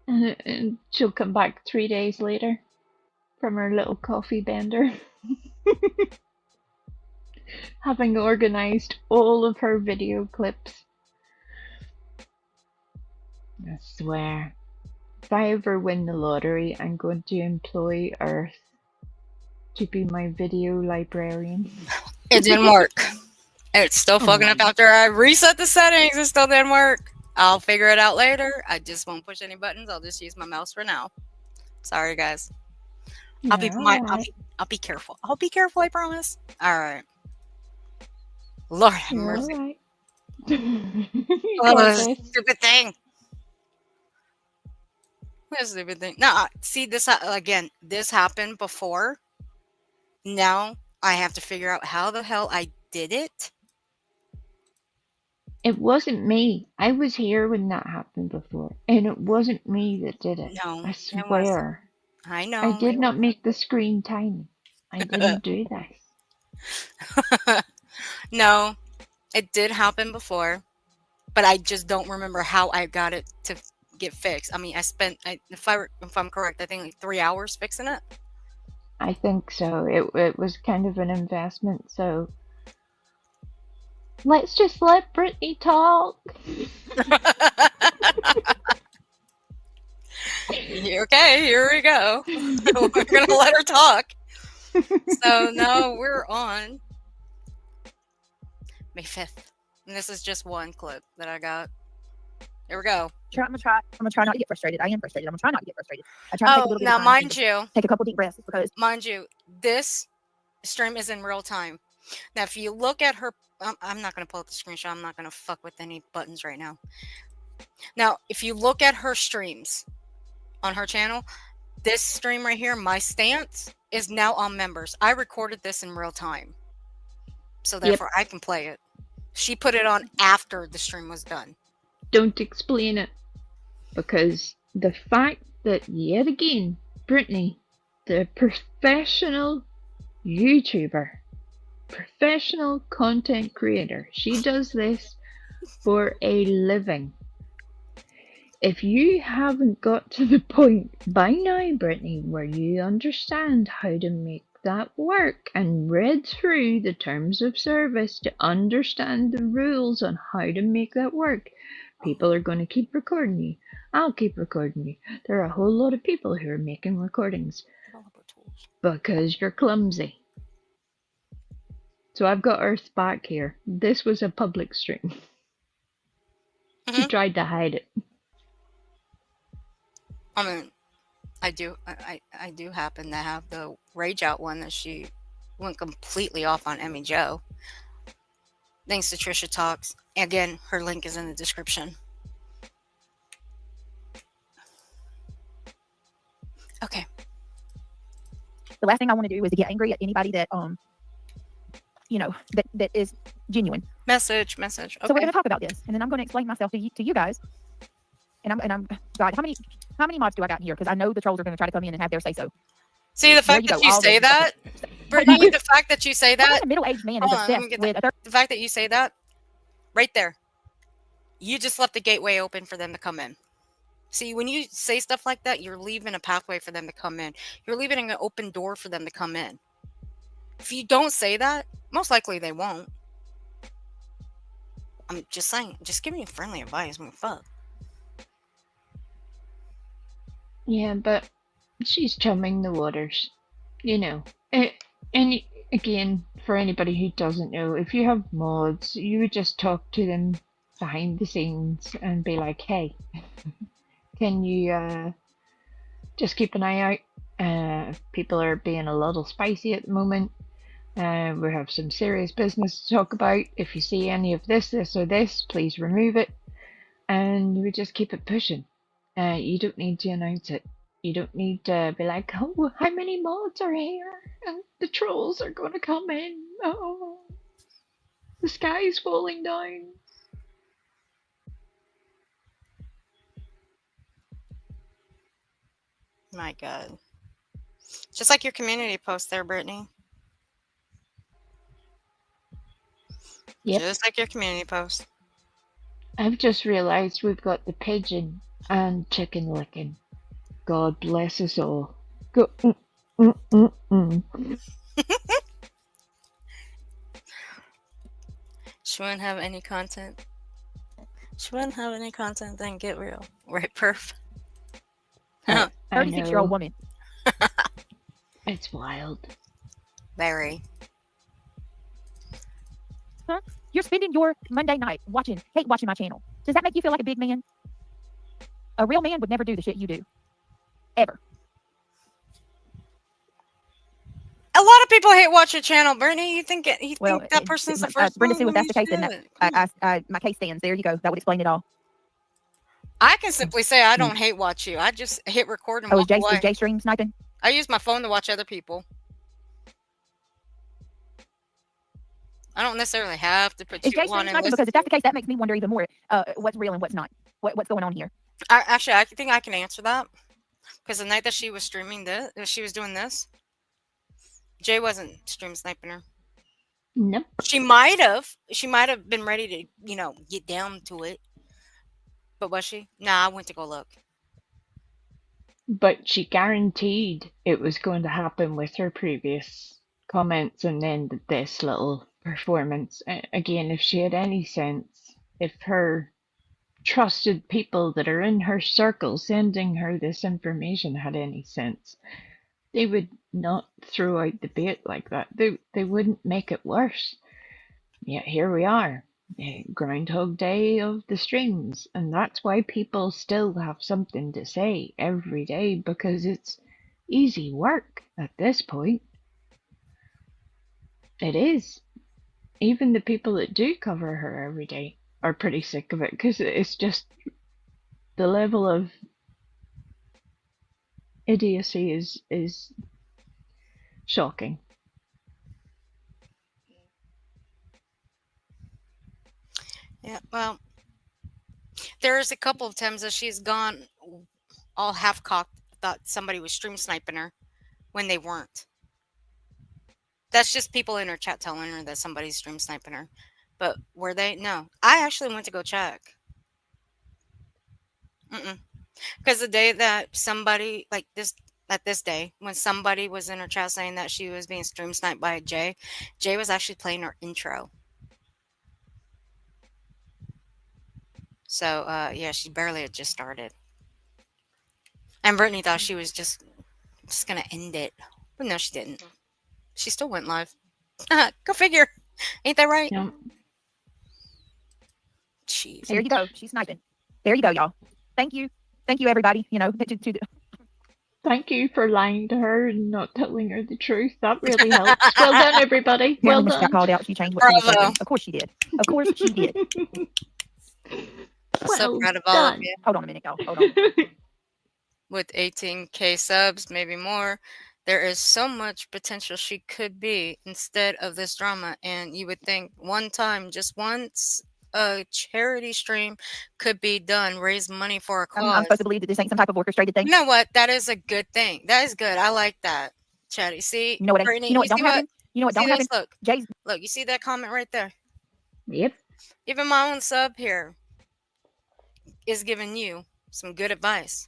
And she'll come back 3 days later from her little coffee bender, having organized all of her video clips. I swear, if I ever win the lottery, I'm going to employ Earth to be my video librarian. It didn't work. It's still fucking up after I reset the settings. It still didn't work. I'll figure it out later. I just won't push any buttons. I'll just use my mouse for now. Sorry, guys. I'll be careful. I'll be careful. I promise. All right. Lord have mercy. Right. Oh, stupid thing. What a stupid thing. No, see this again. This happened before. Now I have to figure out how the hell I did it. It wasn't me. I was here when that happened before, and it wasn't me that did it. No, I it wasn't. swear. I know. I did not make the screen tiny. I didn't do this. No, it did happen before, but I just don't remember how I got it to get fixed. I mean, I spent, if I'm correct, I think like 3 hours fixing it. I think so. It was kind of an investment, so let's just let Brittany talk. Okay, here we go. We're gonna let her talk. So now we're on May 5th, and this is just one clip that I got. Here we go. I'm gonna try not to get frustrated. I am frustrated. I'm gonna try not to get frustrated. I try to take a little bit of now time mind you, take a couple deep breaths because mind you, this stream is in real time. Now, if you look at her, I'm not gonna pull up the screenshot. I'm not gonna fuck with any buttons right now. Now, if you look at her streams on her channel, this stream right here, my stance, is now on members. I recorded this in real time, so therefore I can play it. She put it on after the stream was done. Don't explain it, because the fact that yet again, Brittany, the professional YouTuber, professional content creator, she does this for a living. If you haven't got to the point by now, Brittany, where you understand how to make that work and read through the terms of service to understand the rules on how to make that work, people are going to keep recording you. I'll keep recording you. There are a whole lot of people who are making recordings because you're clumsy. So I've got Earth back here. This was a public stream. She Mhm. tried to hide it. I mean, I do happen to have the rage out one that she went completely off on Emmy Joe. Thanks to Trisha Talks. Again, her link is in the description. Okay. The last thing I want to do is to get angry at anybody that that is genuine. Message. So we're Okay. going to talk about this, and then I'm going to explain myself to you guys. And I'm God. How many mods do I got in here? Because I know the trolls are going to try to come in and have their say so. See, the There fact you that go. you All say the that, fucking- Brittany, the fact that you say What that, kind of middle-aged man is hold on, let me obsessed get with a the fact that you say that, right there, you just left the gateway open for them to come in. See, when you say stuff like that, you're leaving a pathway for them to come in. You're leaving an open door for them to come in. If you don't say that, most likely they won't. I'm just saying, just give me friendly advice. I mean, fuck. Yeah, but she's chumming the waters. You know. And again, for anybody who doesn't know, if you have mods, you would just talk to them behind the scenes and be like, hey, can you just keep an eye out? People are being a little spicy at the moment. We have some serious business to talk about. If you see any of this, or this, please remove it. And we just keep it pushing. You don't need to announce it. You don't need to be like, oh, how many mods are here? And the trolls are going to come in. Oh, the sky's falling down. My God. Just like your community post there, Brittany. Yep. Just like your community post. I've just realised we've got the pigeon and chicken licking. God bless us all. Go. She wouldn't have any content. She wouldn't have any content, then get real. Right, perf? I 36-year-old know. woman. It's wild. Very. Huh? You're spending your Monday night watching my channel. Does that make you feel like a big man? A real man would never do the shit you do. Ever. A lot of people hate watch your channel, Brittany. You think Well, that person's the first Brenda one? Sue, if that's the case, Shit. then my case stands. There you go. That would explain it all. I can simply say I don't hate watch you. I just hit record and Oh, walk away. is Jay stream sniping? I use my phone to watch other people. I don't necessarily have to put Is you Jay on stream and sniping? listen. Because if that's the case, that makes me wonder even more. What's real and what's not. What's going on here? Actually, I think I can answer that because the night that she was streaming this, she was doing this. Jay wasn't stream sniping her. Nope. She might have been ready to, get down to it. But was she? Nah, I went to go look. But she guaranteed it was going to happen with her previous comments and then this little performance. Again, if she had any sense, if her trusted people that are in her circle sending her this information had any sense, they would not throw out the bait like that. They wouldn't make it worse. Yet here we are, Groundhog Day of the streams, and that's why people still have something to say every day, because it's easy work at this point. It is. Even the people that do cover her every day are pretty sick of it, because it's just the level of idiocy is shocking. Yeah, well, there's a couple of times that she's gone all half cocked, thought somebody was stream sniping her when they weren't. That's just people in her chat telling her that somebody's stream sniping her. But were they? No. I actually went to go check. Because the day that somebody, like this, at this day, when somebody was in her chat saying that she was being stream sniped by Jay, Jay was actually playing her intro. So, yeah, she barely had just started. And Brittany thought she was just going to end it. But no, she didn't. She still went live. Go figure. Ain't that right? No. Jeez. There you go. She's sniping. There you go, y'all. Thank you. Thank you, everybody. You know, Thank you for lying to her and not telling her the truth. That really helps. Well done, everybody. Well apparently when she got done. called out, she changed what she was Bravo. thinking. Of course she did. Of course she did. So Well proud of all of done. you. Hold on a minute, y'all. Hold on. With 18K subs, maybe more, there is so much potential she could be instead of this drama. And you would think one time, just once, a charity stream could be done, raise money for a I'm cause. supposed to believe that this ain't some type of orchestrated thing. You know what? That is a good thing. That is good. I like that, Chatty. See, You know what? Brittany, You know what don't see happen? You know what see don't happen? this? Look, Jay's look. You see that comment right there? Yep. Even my own sub here is giving you some good advice.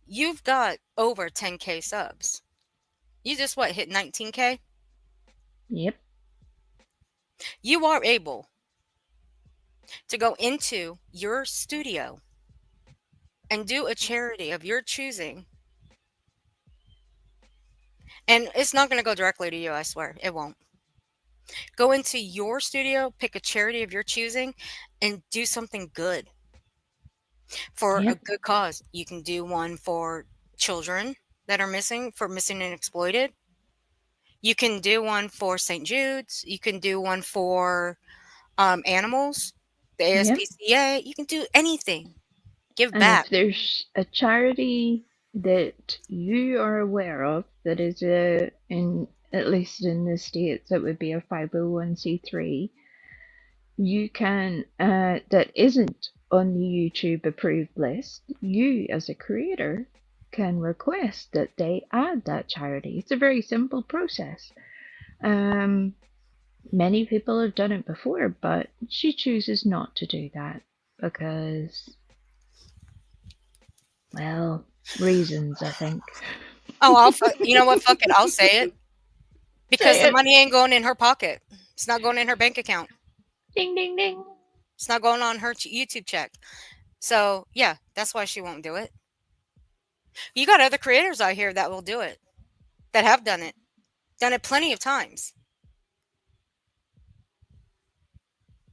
You've got over 10K subs. You just what, hit 19K? Yep. You are able to go into your studio and do a charity of your choosing. And it's not going to go directly to you, I swear. It won't. Go into your studio, pick a charity of your choosing, and do something good for a Yep. good cause. You can do one for children that are missing and exploited. You can do one for St. Jude's. You can do one for animals, the Yep. ASPCA. You can do anything. Give And back. if there's a charity that you are aware of that is in at least in the States, that would be a 501c3, you can that isn't on the YouTube approved list, you as a creator can request that they add that charity. It's a very simple process. Many people have done it before, but she chooses not to do that because, well, reasons, I think. Oh, you know what? Fuck it. I'll say it. Because Say the it. money ain't going in her pocket. It's not going in her bank account. Ding, ding, ding. It's not going on her YouTube check. So, yeah, that's why she won't do it. You got other creators out here that will do it, that have done it plenty of times.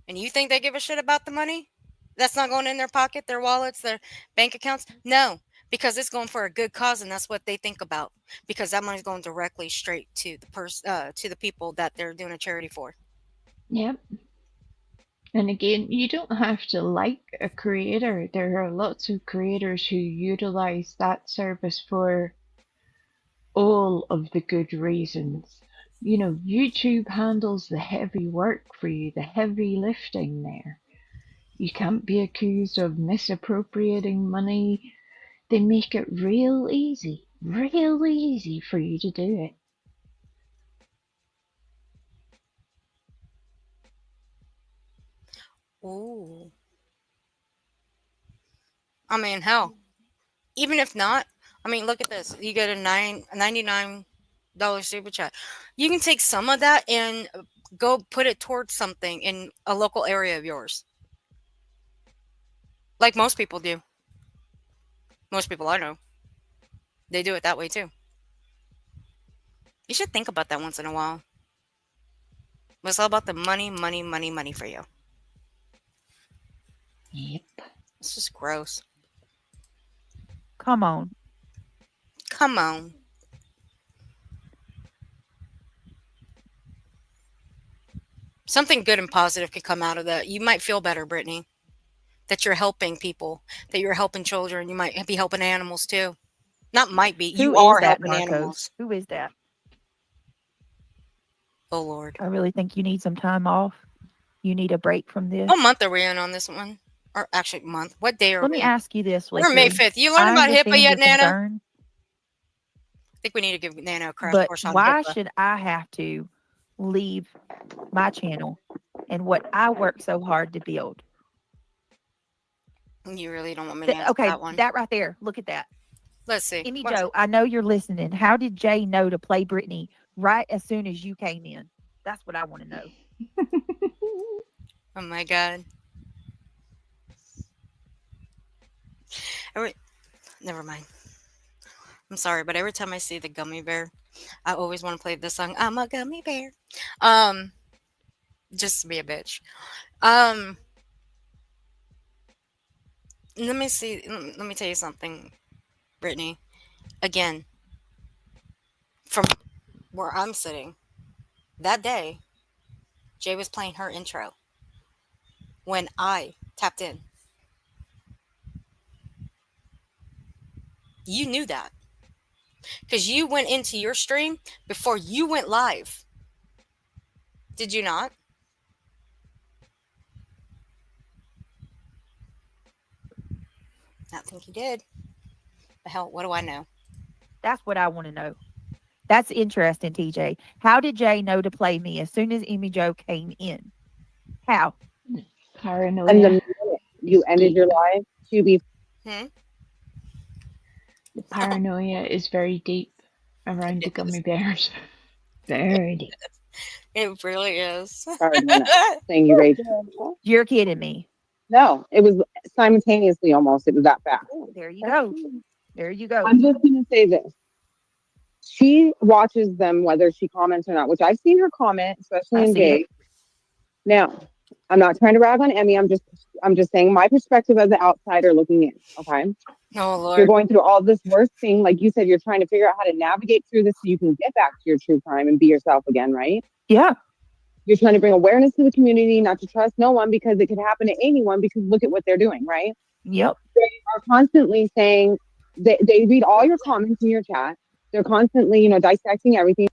And you think they give a shit about the money? That's not going in their pocket, their wallets, their bank accounts? No, because it's going for a good cause, and that's what they think about. Because that money's going directly straight to the people that they're doing a charity for. Yep. And again, you don't have to like a creator. There are lots of creators who utilize that service for all of the good reasons. You know, YouTube handles the heavy work for you, the heavy lifting there. You can't be accused of misappropriating money. They make it real easy for you to do it. Ooh. I mean, hell, even if not, I mean, look at this. You get a $99 super chat. You can take some of that and go put it towards something in a local area of yours. Like most people do. Most people I know. They do it that way too. You should think about that once in a while. It's all about the money, money, money, money for you. Yep. It's just gross. come on. Come on. Something good and positive could come out of that. You might feel better, Brittany, that you're helping people, that you're helping children. You might be helping animals too. Not might be. Who You is are that, helping Narcos? animals. Who is that? Oh, Lord. I really think you need some time off. You need a break from this. What month are we in on this one? or actually month. What day are Let me we? ask you this, We're May Lakiri. 5th. You learned I about HIPAA understand yet, your Nana? I concern, think we need to give Nana a crash but course on why HIPAA. should I have to leave my channel and what I worked so hard to build? You really don't want me to answer Okay, that one. that right there. Look at that. Let's see. Emmy What is Joe, I know you're listening. How did Jay know to play Brittany right as soon as you came in? That's what I want to know. Oh my god. Every, never mind. I'm sorry, but every time I see the gummy bear, I always want to play this song. I'm a gummy bear. Um, just to be a bitch. Um, let me see. Let me tell you something, Brittany. Again, from where I'm sitting, that day, Jay was playing her intro when I tapped in. You knew that because you went into your stream before you went live. Did you not? I think you did. The hell, what do I know? That's what I want to know. That's interesting, TJ. How did Jay know to play me as soon as Emmy Joe came in? How? And the Paranoia minute you is ended your deep. live to be Hmm? The paranoia is very deep around the It gummy is. bears. Very deep. It really is. sorry, Nana, saying you rage. You're kidding me. No, it was simultaneously almost. It was that fast. There you go. There you go. I'm just gonna say this. She watches them whether she comments or not, which I've seen her comment, especially I in see it. Jay. Now, I'm not trying to rag on Emmy. I'm just saying my perspective as an outsider looking in. Okay. Oh You're Lord. going through all this worst thing. Like you said, you're trying to figure out how to navigate through this so you can get back to your true crime and be yourself again, right? Yeah. You're trying to bring awareness to the community, not to trust no one because it could happen to anyone because look at what they're doing, right? Yep. They are constantly saying they read all your comments in your chat. They're constantly, dissecting everything.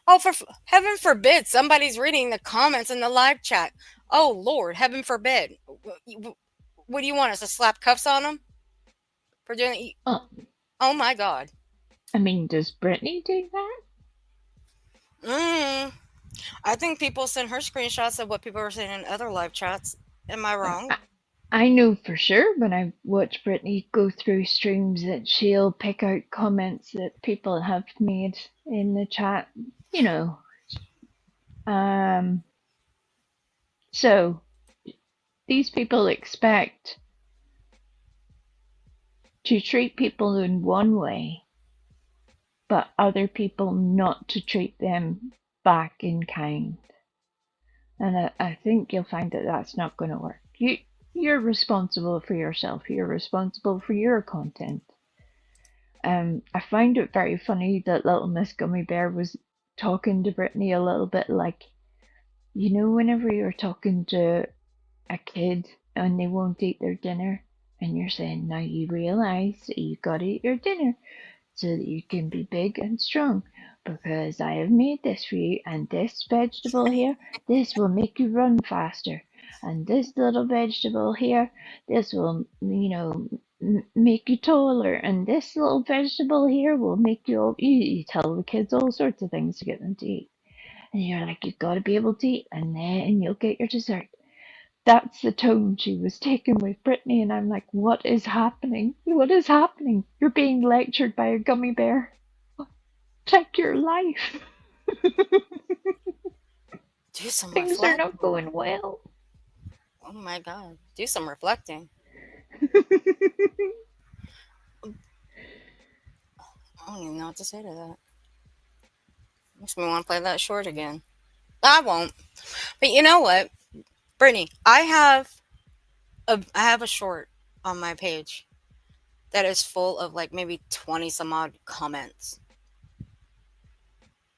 Oh, for heaven forbid somebody's reading the comments in the live chat. Oh Lord, heaven forbid. What do you want us to slap cuffs on them for doing it? Oh, Oh my God. I mean, does Brittany do that? Mm, I think people send her screenshots of what people are saying in other live chats. Am I wrong? I know for sure when I watch Brittany go through streams that she'll pick out comments that people have made in the chat. You know. Um. So these people expect to treat people in one way, but other people not to treat them back in kind. And I think you'll find that that's not going to work. You're responsible for yourself. You're responsible for your content. I find it very funny that Little Miss Gummy Bear was talking to Brittany a little bit like, whenever you're talking to a kid and they won't eat their dinner, and you're saying, now you realize that you gotta eat your dinner so that you can be big and strong because I have made this for you, and this vegetable here, this will make you run faster, and this little vegetable here, this will, make you taller, and this little vegetable here will make you, you tell the kids all sorts of things to get them to eat. And you're like, you've got to be able to eat, and then you'll get your dessert. That's the tone she was taking with Brittany, and I'm like, what is happening? What is happening? You're being lectured by a gummy bear. Check your life. Do some Things are reflecting. not going well. Oh my God. Do some reflecting. I don't even know what to say to that. Makes me want to play that short again. I won't. But you know what, Brittany? I have a short on my page that is full of like maybe 20 some odd comments.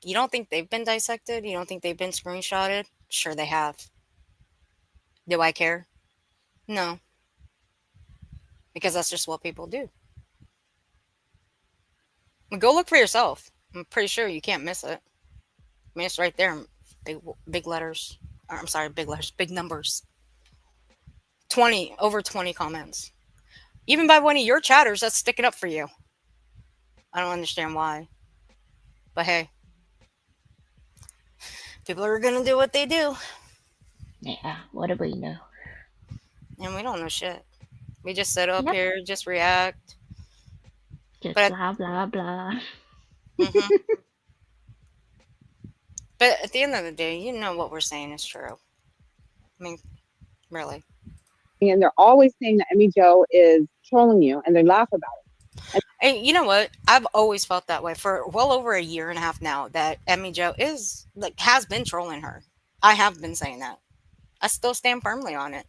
You don't think they've been dissected? You don't think they've been screenshotted? Sure they have. Do I care? No, because that's just what people do. Go look for yourself. I'm pretty sure you can't miss it. I mean, it's right there, big letters. Or, I'm sorry, big letters, big numbers. over 20 comments. Even by one of your chatters that's sticking up for you. I don't understand why. But hey, people are gonna do what they do. Yeah, what do we know? And we don't know shit. We just sit up Nope. here, just react. Just But blah blah blah. hmm but at the end of the day, you know what we're saying is true. I mean, really. And they're always saying that Emmy Joe is trolling you, and they laugh about it. And you know what? I've always felt that way for well over a year and a half now. That Emmy Joe is like has been trolling her. I have been saying that. I still stand firmly on it.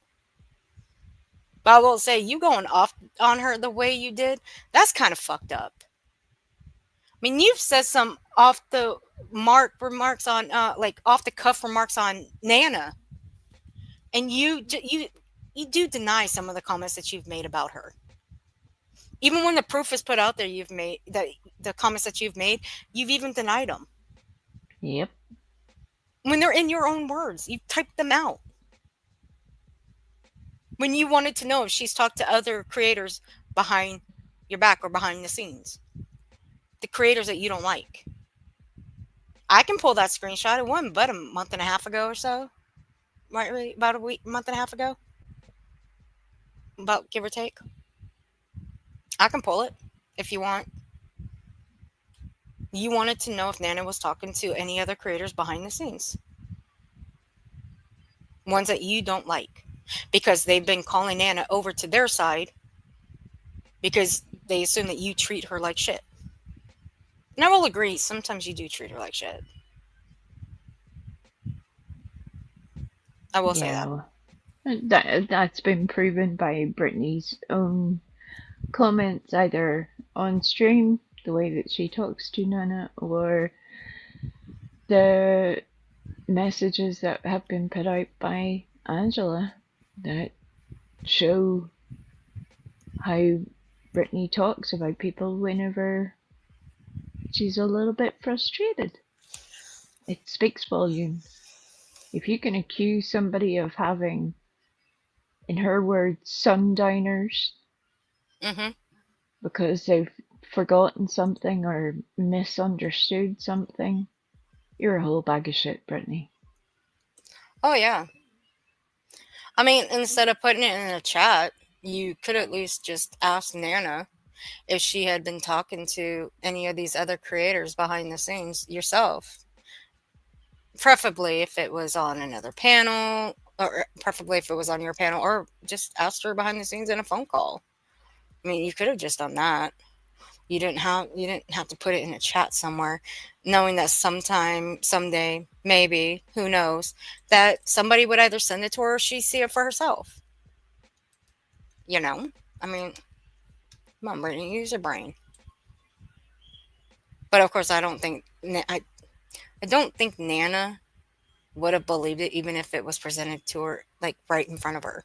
But I will say, you going off on her the way you did, that's kind of fucked up. I mean, you've said some off the mark remarks on, like off the cuff remarks on Nana, and you do deny some of the comments that you've made about her. Even when the proof is put out there, you've made that the comments that you've made, you've even denied them. Yep. When they're in your own words, you typed them out. When you wanted to know if she's talked to other creators behind your back or behind the scenes, the creators that you don't like. I can pull that screenshot. It wasn't but a month and a half ago or so. Right, about a week, month and a half ago. About give or take. I can pull it if you want. You wanted to know if Nana was talking to any other creators behind the scenes. Ones that you don't like. Because they've been calling Nana over to their side because they assume that you treat her like shit. And I will agree, sometimes you do treat her like shit. I will say Yeah, that. well, that's been proven by Brittany's own comments, either on stream, the way that she talks to Nana, or the messages that have been put out by Angela that show how Brittany talks about people whenever she's a little bit frustrated. It speaks volumes. If you can accuse somebody of having, in her words, sundowners Mm-hmm. because they've forgotten something or misunderstood something, you're a whole bag of shit, Brittany. Oh, yeah. I mean, instead of putting it in a chat, you could at least just ask Nana if she had been talking to any of these other creators behind the scenes yourself. Preferably if it was on another panel, or preferably if it was on your panel, or just ask her behind the scenes in a phone call. I mean, you could have just done that. You didn't have to put it in a chat somewhere, knowing that sometime, someday, maybe, who knows, that somebody would either send it to her or she'd see it for herself. You know? I mean, come on, Brittany, use your brain. But of course, I don't think Nana would have believed it even if it was presented to her like right in front of her.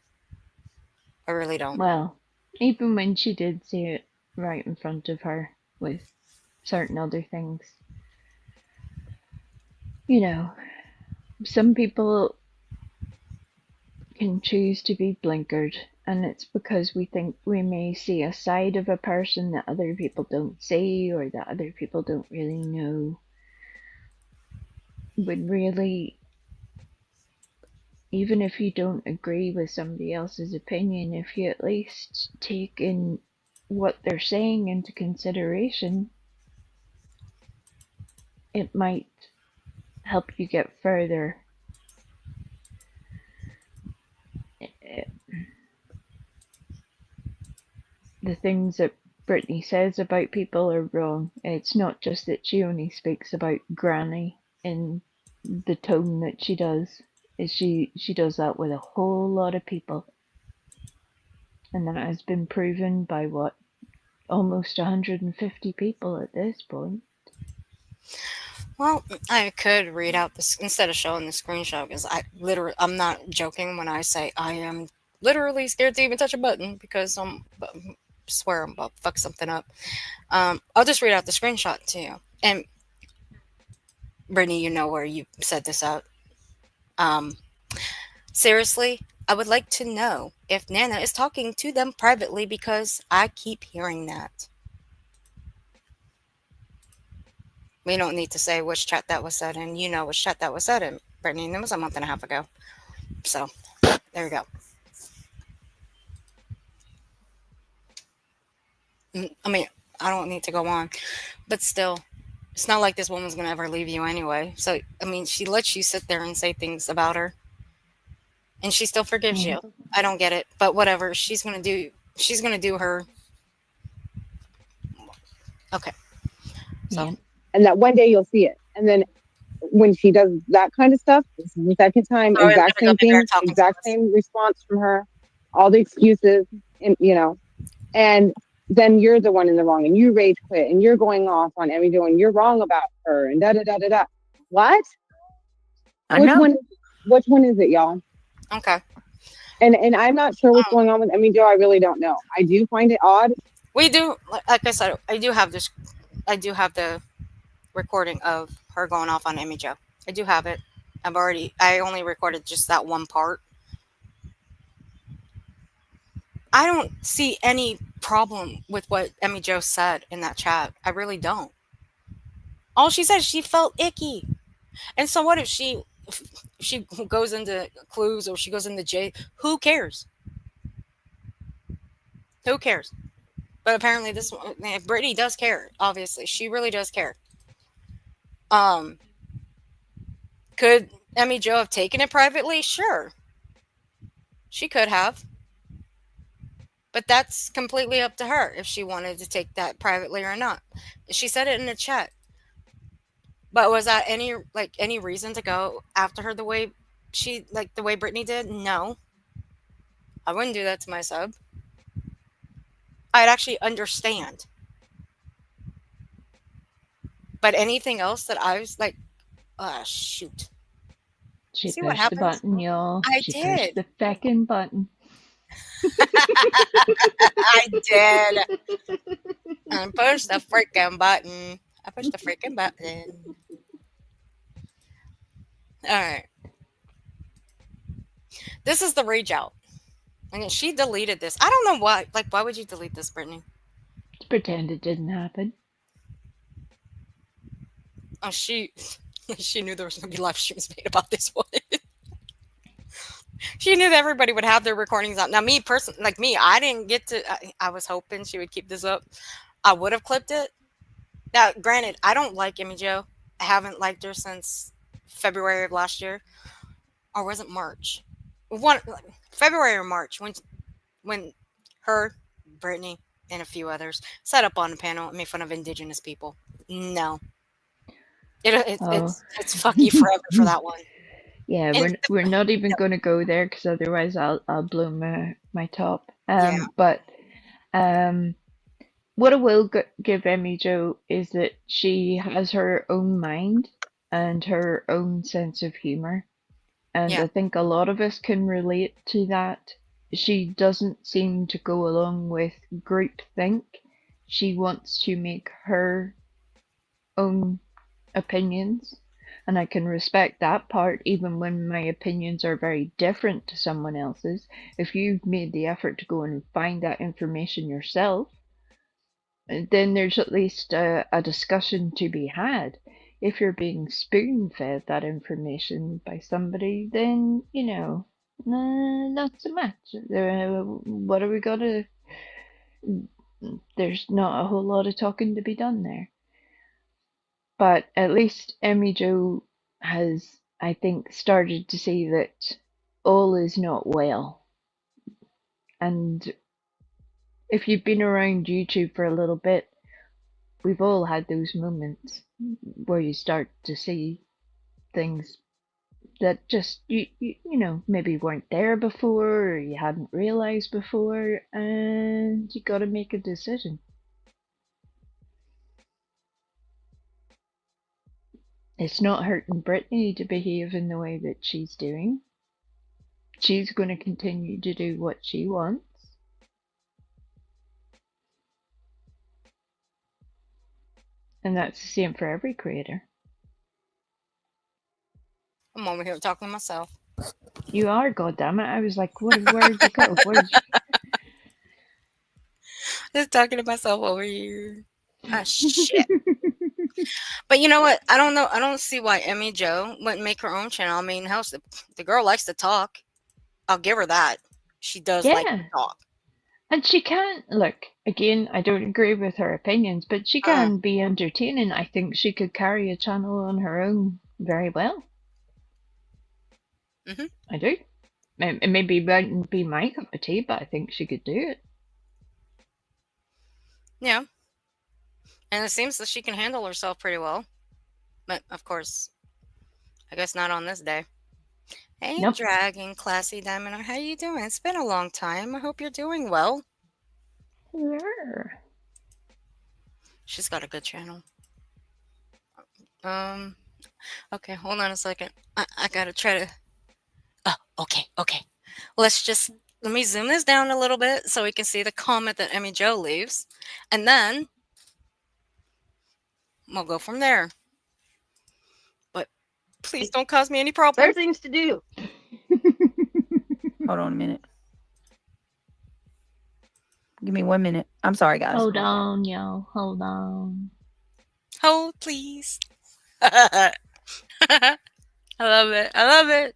I really don't. Well, even when she did see it right in front of her with certain other things, you know, some people can choose to be blinkered, and it's because we think we may see a side of a person that other people don't see or that other people don't really know. But really, even if you don't agree with somebody else's opinion, if you at least take in what they're saying into consideration, it might help you get further. The things that Brittany says about people are wrong. It's not just that she only speaks about Granny in the tone that she does. She does that with a whole lot of people, and that has been proven by what, almost 150 people at this point. Well, I could read out this instead of showing the screenshot because I'm not joking when I say I am literally scared to even touch a button because swear I'm about to fuck something up. I'll just read out the screenshot to you. And Brittany, you know where you said this out. Um, seriously, I would like to know if Nana is talking to them privately because I keep hearing that. We don't need to say which chat that was said in. You know which chat that was said in, Brittany. That was a month and a half ago. So, there you go. I mean, I don't need to go on, but still, it's not like this woman's gonna ever leave you anyway. So, I mean, she lets you sit there and say things about her, and she still forgives Yeah. you. I don't get it, but whatever. She's gonna do her. Okay. So, Yeah. And that one day you'll see it. And then when she does that kind of stuff, this is the second time, Chloe's exact gonna go same be there thing, talking to exact us. same response from her, all the excuses, and and then you're the one in the wrong, and you rage quit, and you're going off on Emmy doing you're wrong about her, and da da da da da. What? I Which know. one? Which one is it, y'all? Okay. And I'm not sure what's going on with Emmy Joe. I really don't know. I do find it odd. We do, like I said, I do have this. I do have the recording of her going off on Amy Joe. I do have it. I only recorded just that one part. I don't see any problem with what Emmy Joe said in that chat. I really don't. All she said, she felt icky. And so what if she goes into clues or she goes into J? Who cares? Who cares? But apparently this one, Brittany does care. Obviously, she really does care. Um, could Emmy Joe have taken it privately? Sure, she could have. But that's completely up to her if she wanted to take that privately or not. She said it in the chat. But was that any reason to go after her the way Brittany did? No. I wouldn't do that to my sub. I'd actually understand. But anything else that I was like, shoot. She See what pushed the happens? button, y'all. I She pushed did. the feckin' button. I did. I pushed the freaking button. I pushed the freaking button. All right. This is the reach out. And she deleted this. I don't know why. Like, why would you delete this, Brittany? Just pretend it didn't happen. Oh, she knew there was going to be live streams made about this one. She knew that everybody would have their recordings out. Now, me personally, like me, I didn't get to. I was hoping she would keep this up. I would have clipped it. Now, granted, I don't like Amy Jo. I haven't liked her since February of last year, or was it March? One February or March when her, Brittany, and a few others sat up on a panel and made fun of Indigenous people. No, Oh. it's fuck you forever for that one. Yeah, And we're not even going to go there because otherwise I'll blow my top. yeah, But um, what I will give Emmy Jo is that she has her own mind and her own sense of humor, and yeah, I think a lot of us can relate to that. She doesn't seem to go along with groupthink. She wants to make her own opinions, and I can respect that part even when my opinions are very different to someone else's. If you've made the effort to go and find that information yourself, then there's at least a discussion to be had. If you're being spoon fed that information by somebody, then, not so much. What are we gonna. There's not a whole lot of talking to be done there. But at least Emmy Jo has, I think, started to see that all is not well. And if you've been around YouTube for a little bit, we've all had those moments where you start to see things that just maybe weren't there before or you hadn't realized before, and you got to make a decision. It's not hurting Brittany to behave in the way that she's doing. She's going to continue to do what she wants. And that's the same for every creator. I'm over here talking to myself. You are, goddammit. I was like, where'd you go? Where'd you... Just talking to myself over here. Ah, shit. But you know what? I don't know. I don't see why Emmy Joe wouldn't make her own channel. I mean, how's the girl likes to talk. I'll give her that. She does like to Yeah. talk. And she can, look, again, I don't agree with her opinions, but she Uh, can be entertaining. I think she could carry a channel on her own very well. hmm I do. It maybe wouldn't be my cup of tea, but I think she could do it. Yeah. And it seems that she can handle herself pretty well. But of course, I guess not on this day. Hey, Nope. Dragon, Classy Diamond, how you doing? It's been a long time. I hope you're doing well. Yeah. She's got a good channel. Um, okay, hold on a second. I gotta try to. Oh, okay. Let me zoom this down a little bit so we can see the comment that Emmy Joe leaves, and then we'll go from there. But please don't cause me any There are problems. things to do. Hold on a minute. Give me 1 minute. I'm sorry, guys. Hold on, y'all. Hold on. Hold, please. I love it. I love it.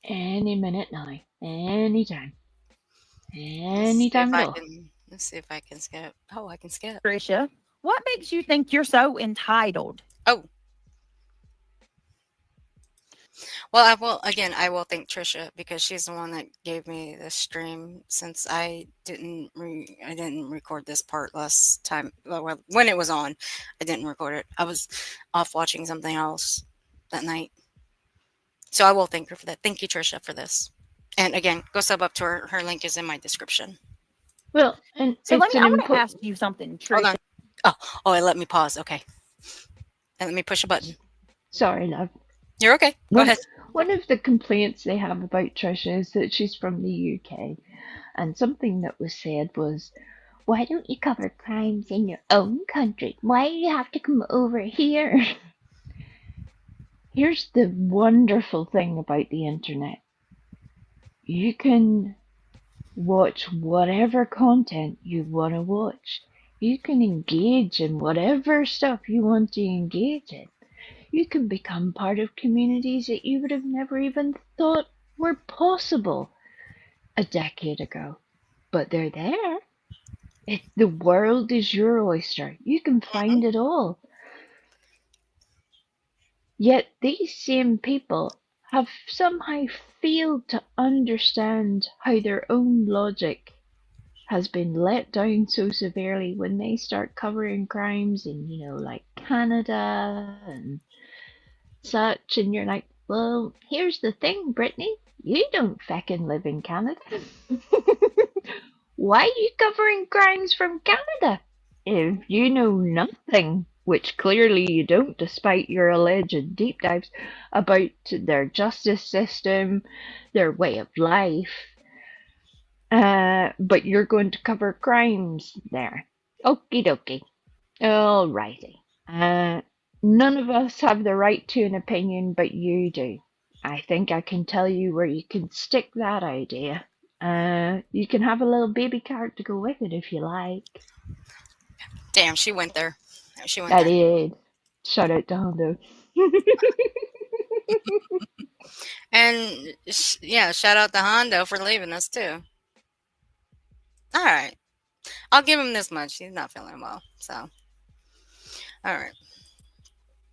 Any minute now. Anytime. Let's see if Anytime at I all. can. Let's see if I can skip. Oh, I can skip. Trisha, what makes you think you're so entitled? Oh, well, I will again. I will thank Trisha because she's the one that gave me the stream since I didn't record this part last time. Well, when it was on, I didn't record it. I was off watching something else that night. So I will thank her for that. Thank you, Trisha, for this. And again, go sub up to her. Her link is in my description. Well, and So it's I an want to important. ask you something, Hold Trisha. on. Oh, it let me pause. Okay. And let me push a button. Sorry, love. You're okay. Go ahead. One of the complaints they have about Trisha is that she's from the UK, and something that was said was, "Why don't you cover crimes in your own country? Why do you have to come over here?" Here's the wonderful thing about the internet: you can watch whatever content you want to watch. You can engage in whatever stuff you want to engage in. You can become part of communities that you would have never even thought were possible a decade ago. But they're there. The world is your oyster. You can find it all. Yet these same people have somehow failed to understand how their own logic has been let down so severely when they start covering crimes in, like Canada and such, and you're like, well, here's the thing, Brittany, you don't feckin' live in Canada. Why are you covering crimes from Canada? If you know nothing, which clearly you don't, despite your alleged deep dives about their justice system, their way of life, but you're going to cover crimes there. Okie dokie. Alrighty. None of us have the right to an opinion, but you do. I think I can tell you where you can stick that idea. You can have a little baby card to go with it if you like. Damn, she went there. She went I there. did. Shout out to Hondo. And yeah, shout out to Hondo for leaving us too. All right. I'll give him this much. He's not feeling well. So, all right.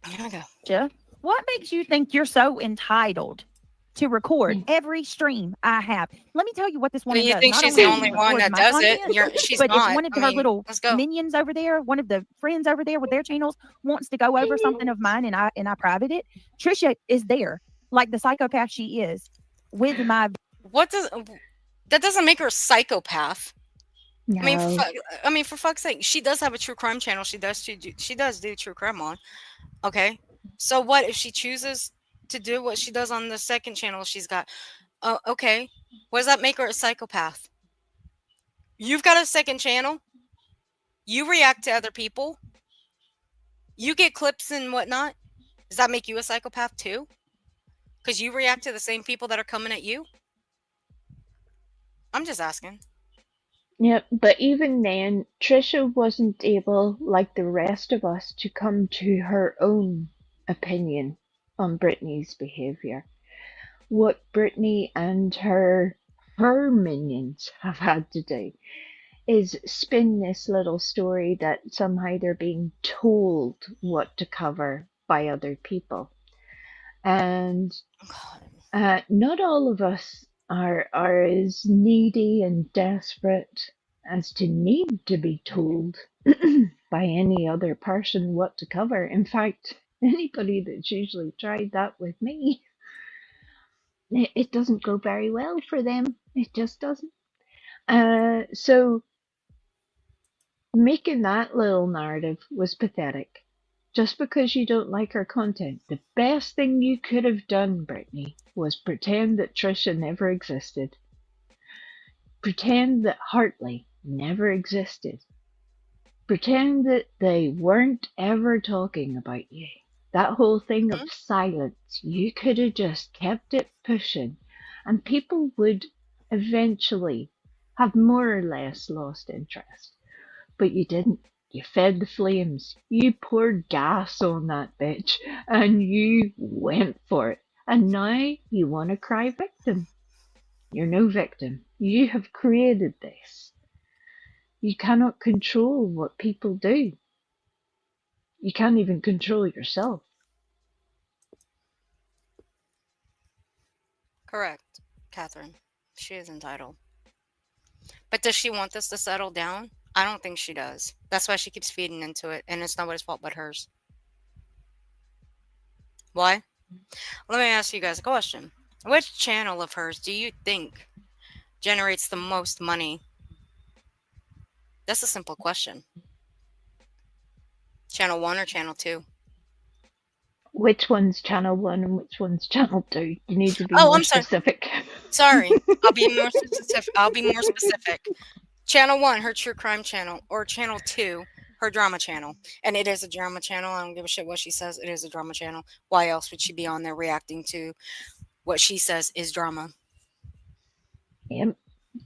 Here we go. Trisha, what makes you think you're so entitled to record every stream I have? Let me tell you what this Well, woman you does. think Not she's only the does only she one record that my does it? content, She's but if not. one of I her mean, little let's go. minions over there, one of the friends over there with their channels wants to go over something of mine and I private it, Trisha is there, like the psychopath she is, with my What does that doesn't make her a psychopath? I mean, No. for fuck's sake, she does have a true crime channel. She does do true crime on. Okay, so what if she chooses to do what she does on the second channel she's got? Okay, what does that make her a psychopath? You've got a second channel. You react to other people. You get clips and whatnot. Does that make you a psychopath too? Because you react to the same people that are coming at you? I'm just asking. Yeah, but even then, Trisha wasn't able, like the rest of us, to come to her own opinion on Brittany's behavior. What Brittany and her minions have had to do is spin this little story that somehow they're being told what to cover by other people. And not all of us are as needy and desperate as to need to be told by any other person what to cover. In fact, anybody that's usually tried that with me, it doesn't go very well for them. It just doesn't. So making that little narrative was pathetic. Just because you don't like her content, the best thing you could have done, Brittany, was pretend that Trisha never existed. Pretend that Hartley never existed. Pretend that they weren't ever talking about you. That whole thing of silence, you could have just kept it pushing, and people would eventually have more or less lost interest. But you didn't. You fed the flames. You poured gas on that bitch, and you went for it. And now you want to cry victim. You're no victim. You have created this. You cannot control what people do. You can't even control yourself. Correct, Catherine. She is entitled. But does she want this to settle down? I don't think she does. That's why she keeps feeding into it, and it's nobody's fault but hers. Why? Let me ask you guys a question. Which channel of hers do you think generates the most money? That's a simple question. Channel 1 or Channel 2? Which one's channel 1 and which one's channel 2? You need to be Oh, more I'm sorry. specific. Sorry. I'll be more specific. Channel 1, her true crime channel, or Channel 2, her drama channel. And it is a drama channel. I don't give a shit what she says. It is a drama channel. Why else would she be on there reacting to what she says is drama? Yep.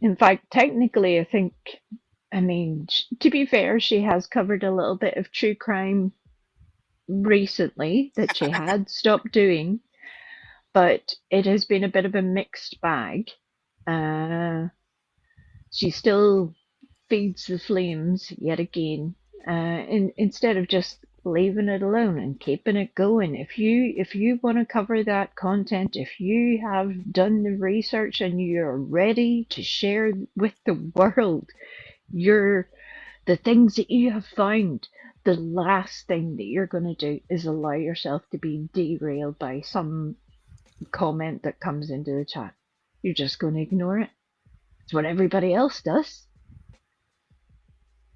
In fact, technically, I think, I mean, to be fair, she has covered a little bit of true crime recently that she had stopped doing, but it has been a bit of a mixed bag. She still feeds the flames yet again, instead of just leaving it alone and keeping it going. If you want to cover that content, if you have done the research and you're ready to share with the world your the things that you have found, the last thing that you're going to do is allow yourself to be derailed by some comment that comes into the chat. You're just going to ignore it. It's what everybody else does.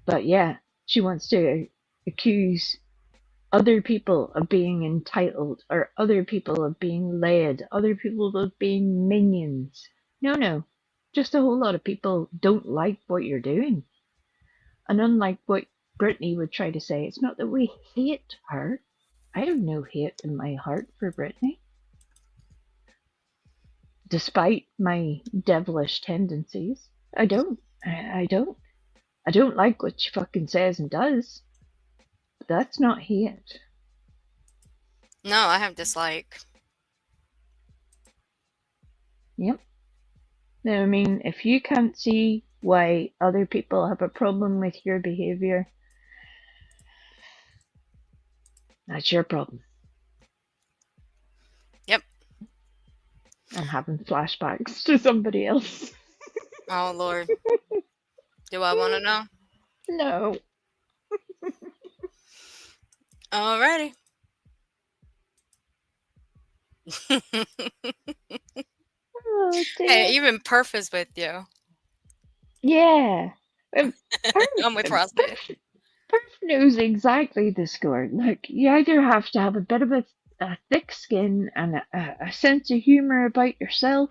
But yeah, she wants to accuse other people of being entitled, or other people of being led, other people of being minions. No. Just a whole lot of people don't like what you're doing. And unlike what Brittany would try to say, it's not that we hate her. I have no hate in my heart for Brittany. Despite my devilish tendencies. I don't. I don't. I don't like what she fucking says and does. But that's not hate. No, I have dislike. Yep. I mean, if you can't see why other people have a problem with your behavior, that's your problem. Yep. I'm having flashbacks to somebody else. Oh, Lord. Do I want to know? No. Alrighty. Oh, Hey, dear. even Perf is with you. Yeah. I'm with Perf, Frosty. Perf knows exactly the score. Look, you either have to have a bit of a thick skin and a sense of humor about yourself,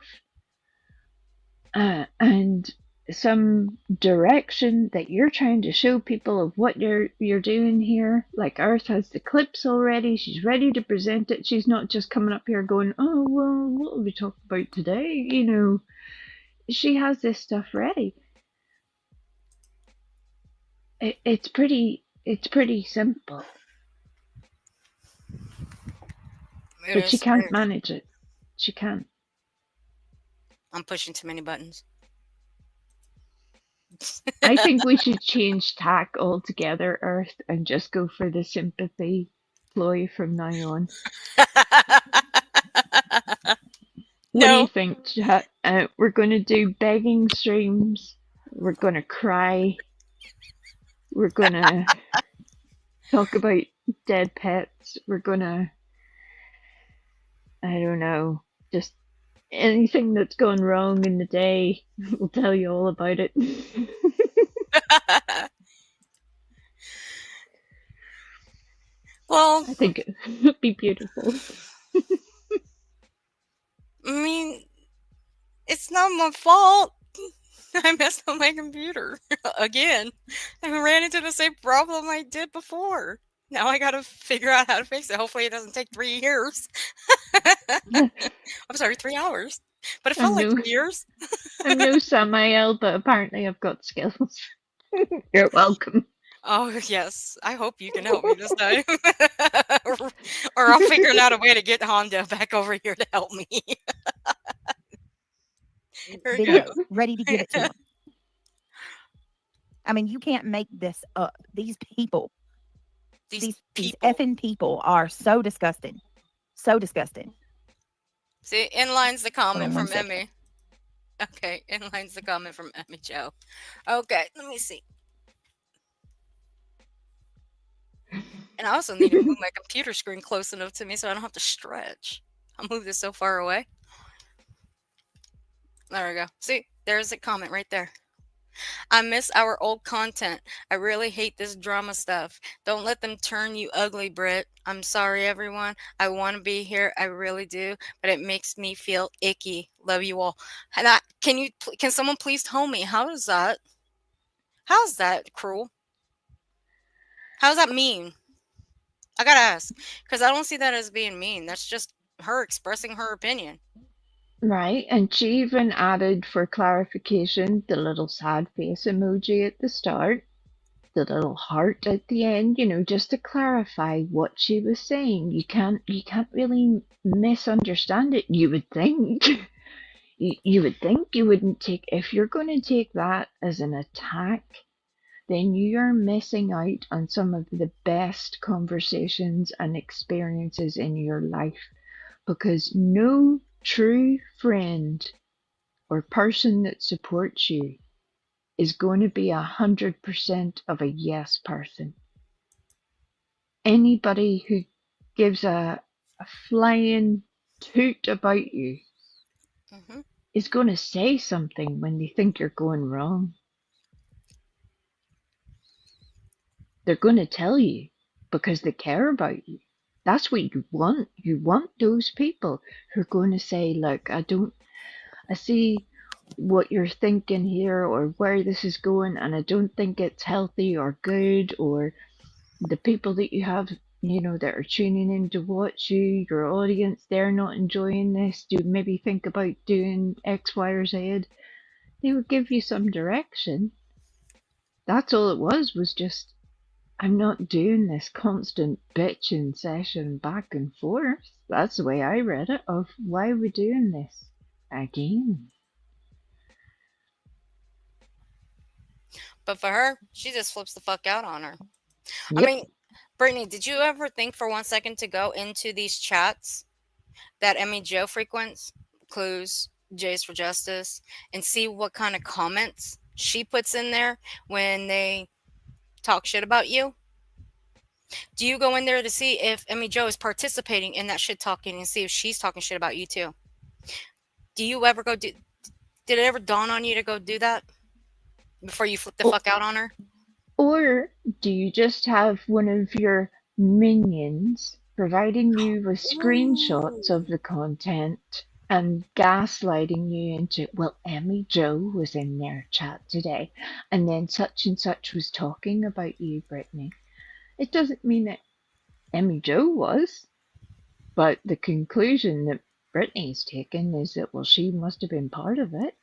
and some direction that you're trying to show people of what you're doing here. Like Earth has the clips already. She's ready to present it. She's not just coming up here going, "Oh well, what will we talk about today?" You know, she has this stuff ready. It's pretty simple, It but she is. can't manage it. She can't. I'm pushing too many buttons. I think we should change tack altogether, Earth, and just go for the sympathy ploy from now on. What do you No. think, chat? We're going to do begging streams. We're going to cry. We're going to talk about dead pets. We're going to, I don't know, just anything that's gone wrong in the day. We'll tell you all about it. Well, I think it would be beautiful. I mean, it's not my fault. I messed up my computer again. I ran into the same problem I did before. Now I gotta figure out how to fix it. Hopefully, it doesn't take 3 years. I'm sorry, 3 hours. But it felt I'm like no, 3 years. I'm no Samael, but apparently I've got skills. You're welcome. Oh, yes. I hope you can help me this time. Or I'll figure out a way to get Honda back over here to help me. Here we go. Video ready to give it to them. I mean, you can't make this up. These people, these people. effing people are so disgusting. So disgusting. See, inline's the comment on one from second. Emmy. Okay, inline's the comment from Emmy Joe. Okay, let me see. And I also need to move my computer screen close enough to me so I don't have to stretch. I'll move this so far away. There we go. See, there's a comment right there. I miss our old content. I really hate this drama stuff. Don't let them turn you ugly, Brit. I'm sorry, everyone. I want to be here. I really do, but it makes me feel icky. Love you all. And can someone please tell me how's that cruel? How's that mean? I gotta ask because I don't see that as being mean. That's just her expressing her opinion. Right, and she even added for clarification the little sad face emoji at the start, the little heart at the end, you know, just to clarify what she was saying. You can't really misunderstand it. You would think. You would think you wouldn't take, if you're going to take that as an attack, then you are missing out on some of the best conversations and experiences in your life, because no true friend or person that supports you is going to be 100% of a yes person. Anybody who gives a flying toot about you is going to say something when they think you're going wrong. They're going to tell you because they care about you. That's what you want. You want those people who are going to say, look, I see what you're thinking here or where this is going, and I don't think it's healthy or good, or the people that you have, you know, that are tuning in to watch you, your audience, they're not enjoying this. Do maybe think about doing X, Y, or Z. They would give you some direction. That's all it was just, I'm not doing this constant bitching session back and forth. That's the way I read it, of why are we doing this again? But for her, she just flips the fuck out on her. Yep. I mean, Brittany, did you ever think for 1 second to go into these chats that Emmy Joe frequents, Clues, Jays for Justice, and see what kind of comments she puts in there when they talk shit about you? Do you go in there to see if Emmy Joe is participating in that shit talking and see if she's talking shit about you too? Do you ever go do? Did it ever dawn on you to go do that before you flip the fuck out on her? Or do you just have one of your minions providing you with screenshots of the content and gaslighting you into, well, Emmy Joe was in their chat today, and then such and such was talking about you, Brittany. It doesn't mean that Emmy Joe was, but the conclusion that Brittany's taken is that, well, she must have been part of it.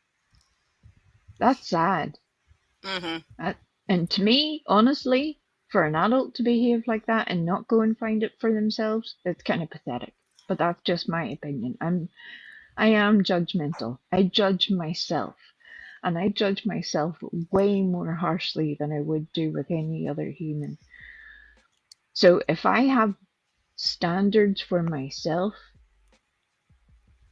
That's sad. Mm-hmm. And to me, honestly, for an adult to behave like that and not go and find it for themselves, it's kind of pathetic. But that's just my opinion. I am judgmental. I judge myself. And I judge myself way more harshly than I would do with any other human. So if I have standards for myself,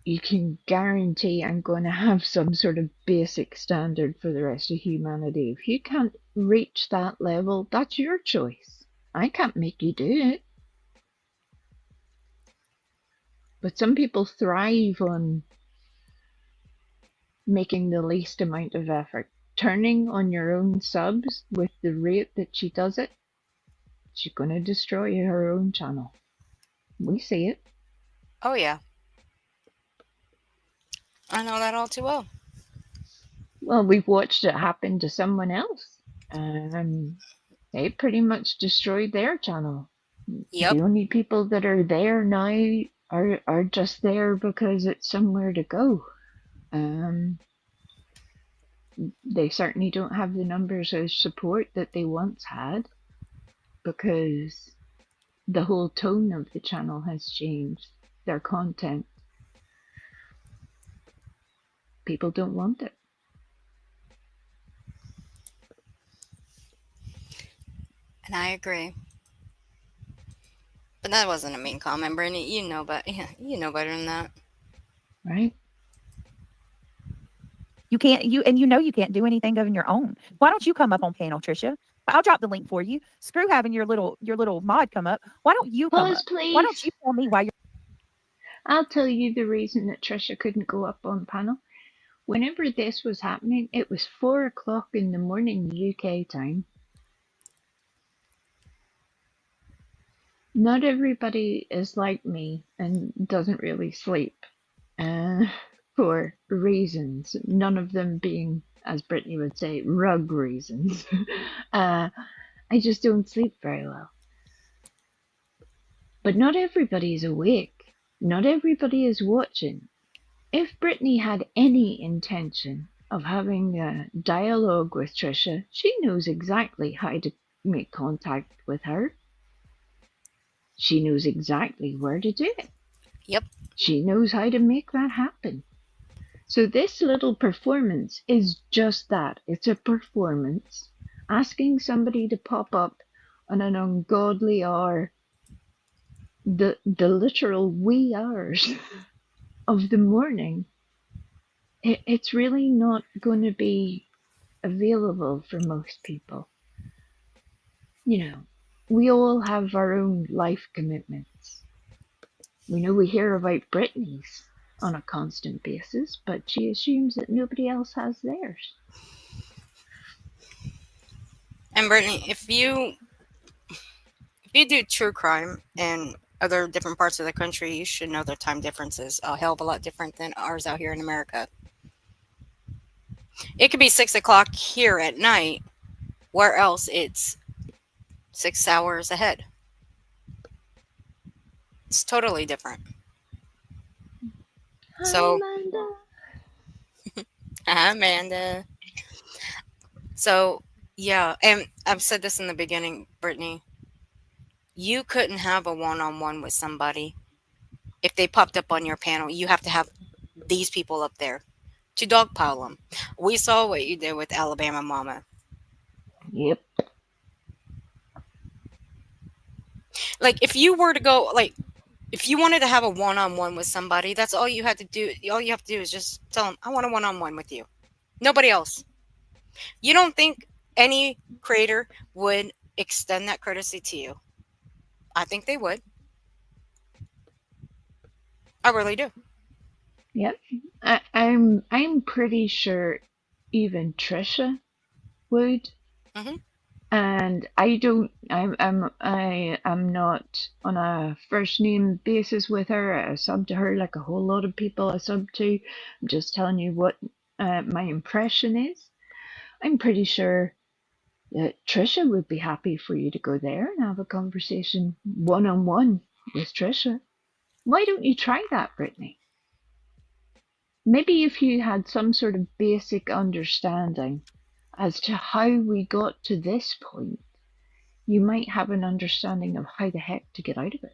you can guarantee I'm going to have some sort of basic standard for the rest of humanity. If you can't reach that level, that's your choice. I can't make you do it. But some people thrive on making the least amount of effort. Turning on your own subs with the rate that she does it, she's going to destroy her own channel. We see it. Oh, yeah. I know that all too well. Well, we've watched it happen to someone else. They pretty much destroyed their channel. Yep. The only people that are there now are just there because it's somewhere to go. They certainly don't have the numbers of support that they once had because the whole tone of the channel has changed. Their content. People don't want it. And I agree. But that wasn't a mean comment, Brittany. You know, but yeah, you know better than that, right? You can't you can't do anything of your own. Why don't you come up on panel, Trisha? I'll drop the link for you. Screw having your little mod come up. Why don't you come Pause, up? please. Why don't you tell me why you're I'll tell you the reason that Trisha couldn't go up on panel. Whenever this was happening, it was 4 o'clock in the morning UK time. Not everybody is like me and doesn't really sleep for reasons, none of them being, as Brittany would say, rug reasons. I just don't sleep very well. But not everybody is awake. Not everybody is watching. If Brittany had any intention of having a dialogue with Trisha, she knows exactly how to make contact with her. She knows exactly where to do it. Yep. She knows how to make that happen. So this little performance is just that. It's a performance. Asking somebody to pop up on an ungodly hour, the literal wee hours of the morning, it's really not going to be available for most people. You know, we all have our own life commitments. We know we hear about Brittany's on a constant basis, but she assumes that nobody else has theirs. And Brittany, if you do true crime in other different parts of the country, you should know their time difference is a hell of a lot different than ours out here in America. It could be 6 o'clock here at night, where else it's 6 hours ahead. It's totally different. Hi, So, Amanda. hi, Amanda. So, yeah, and I've said this in the beginning, Brittany. You couldn't have a one-on-one with somebody if they popped up on your panel. You have to have these people up there to dogpile them. We saw what you did with Alabama Mama. Yep. Like, if you were to go, like, if you wanted to have a one-on-one with somebody, that's all you had to do. All you have to do is just tell them, I want a one-on-one with you. Nobody else. You don't think any creator would extend that courtesy to you? I think they would. I really do. Yep. I'm pretty sure even Trisha would. Mhm. And I am not on a first name basis with her. I sub to her like a whole lot of people I sub to. I'm just telling you what my impression is. I'm pretty sure that Trisha would be happy for you to go there and have a conversation one on one with Trisha. Why don't you try that, Brittany? Maybe if you had some sort of basic understanding as to how we got to this point, you might have an understanding of how the heck to get out of it.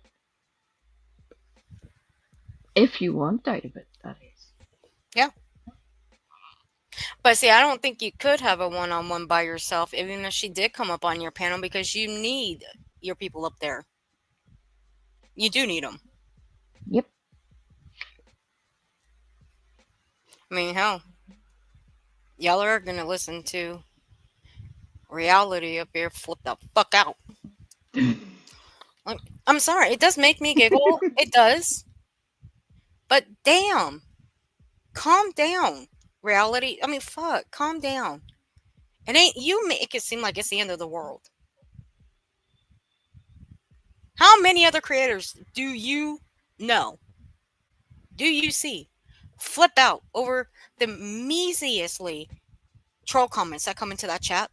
If you want out of it, that is. Yeah. But see, I don't think you could have a one-on-one by yourself, even if she did come up on your panel, because you need your people up there. You do need them. Yep. I mean, hell, y'all are gonna listen to reality up here. Flip the fuck out. Like, I'm sorry, it does make me giggle. It does. But damn, calm down. Reality. I mean, fuck, calm down. It ain't you make it seem like it's the end of the world. How many other creators do you know? Do you see? Flip out over the measliest troll comments that come into that chat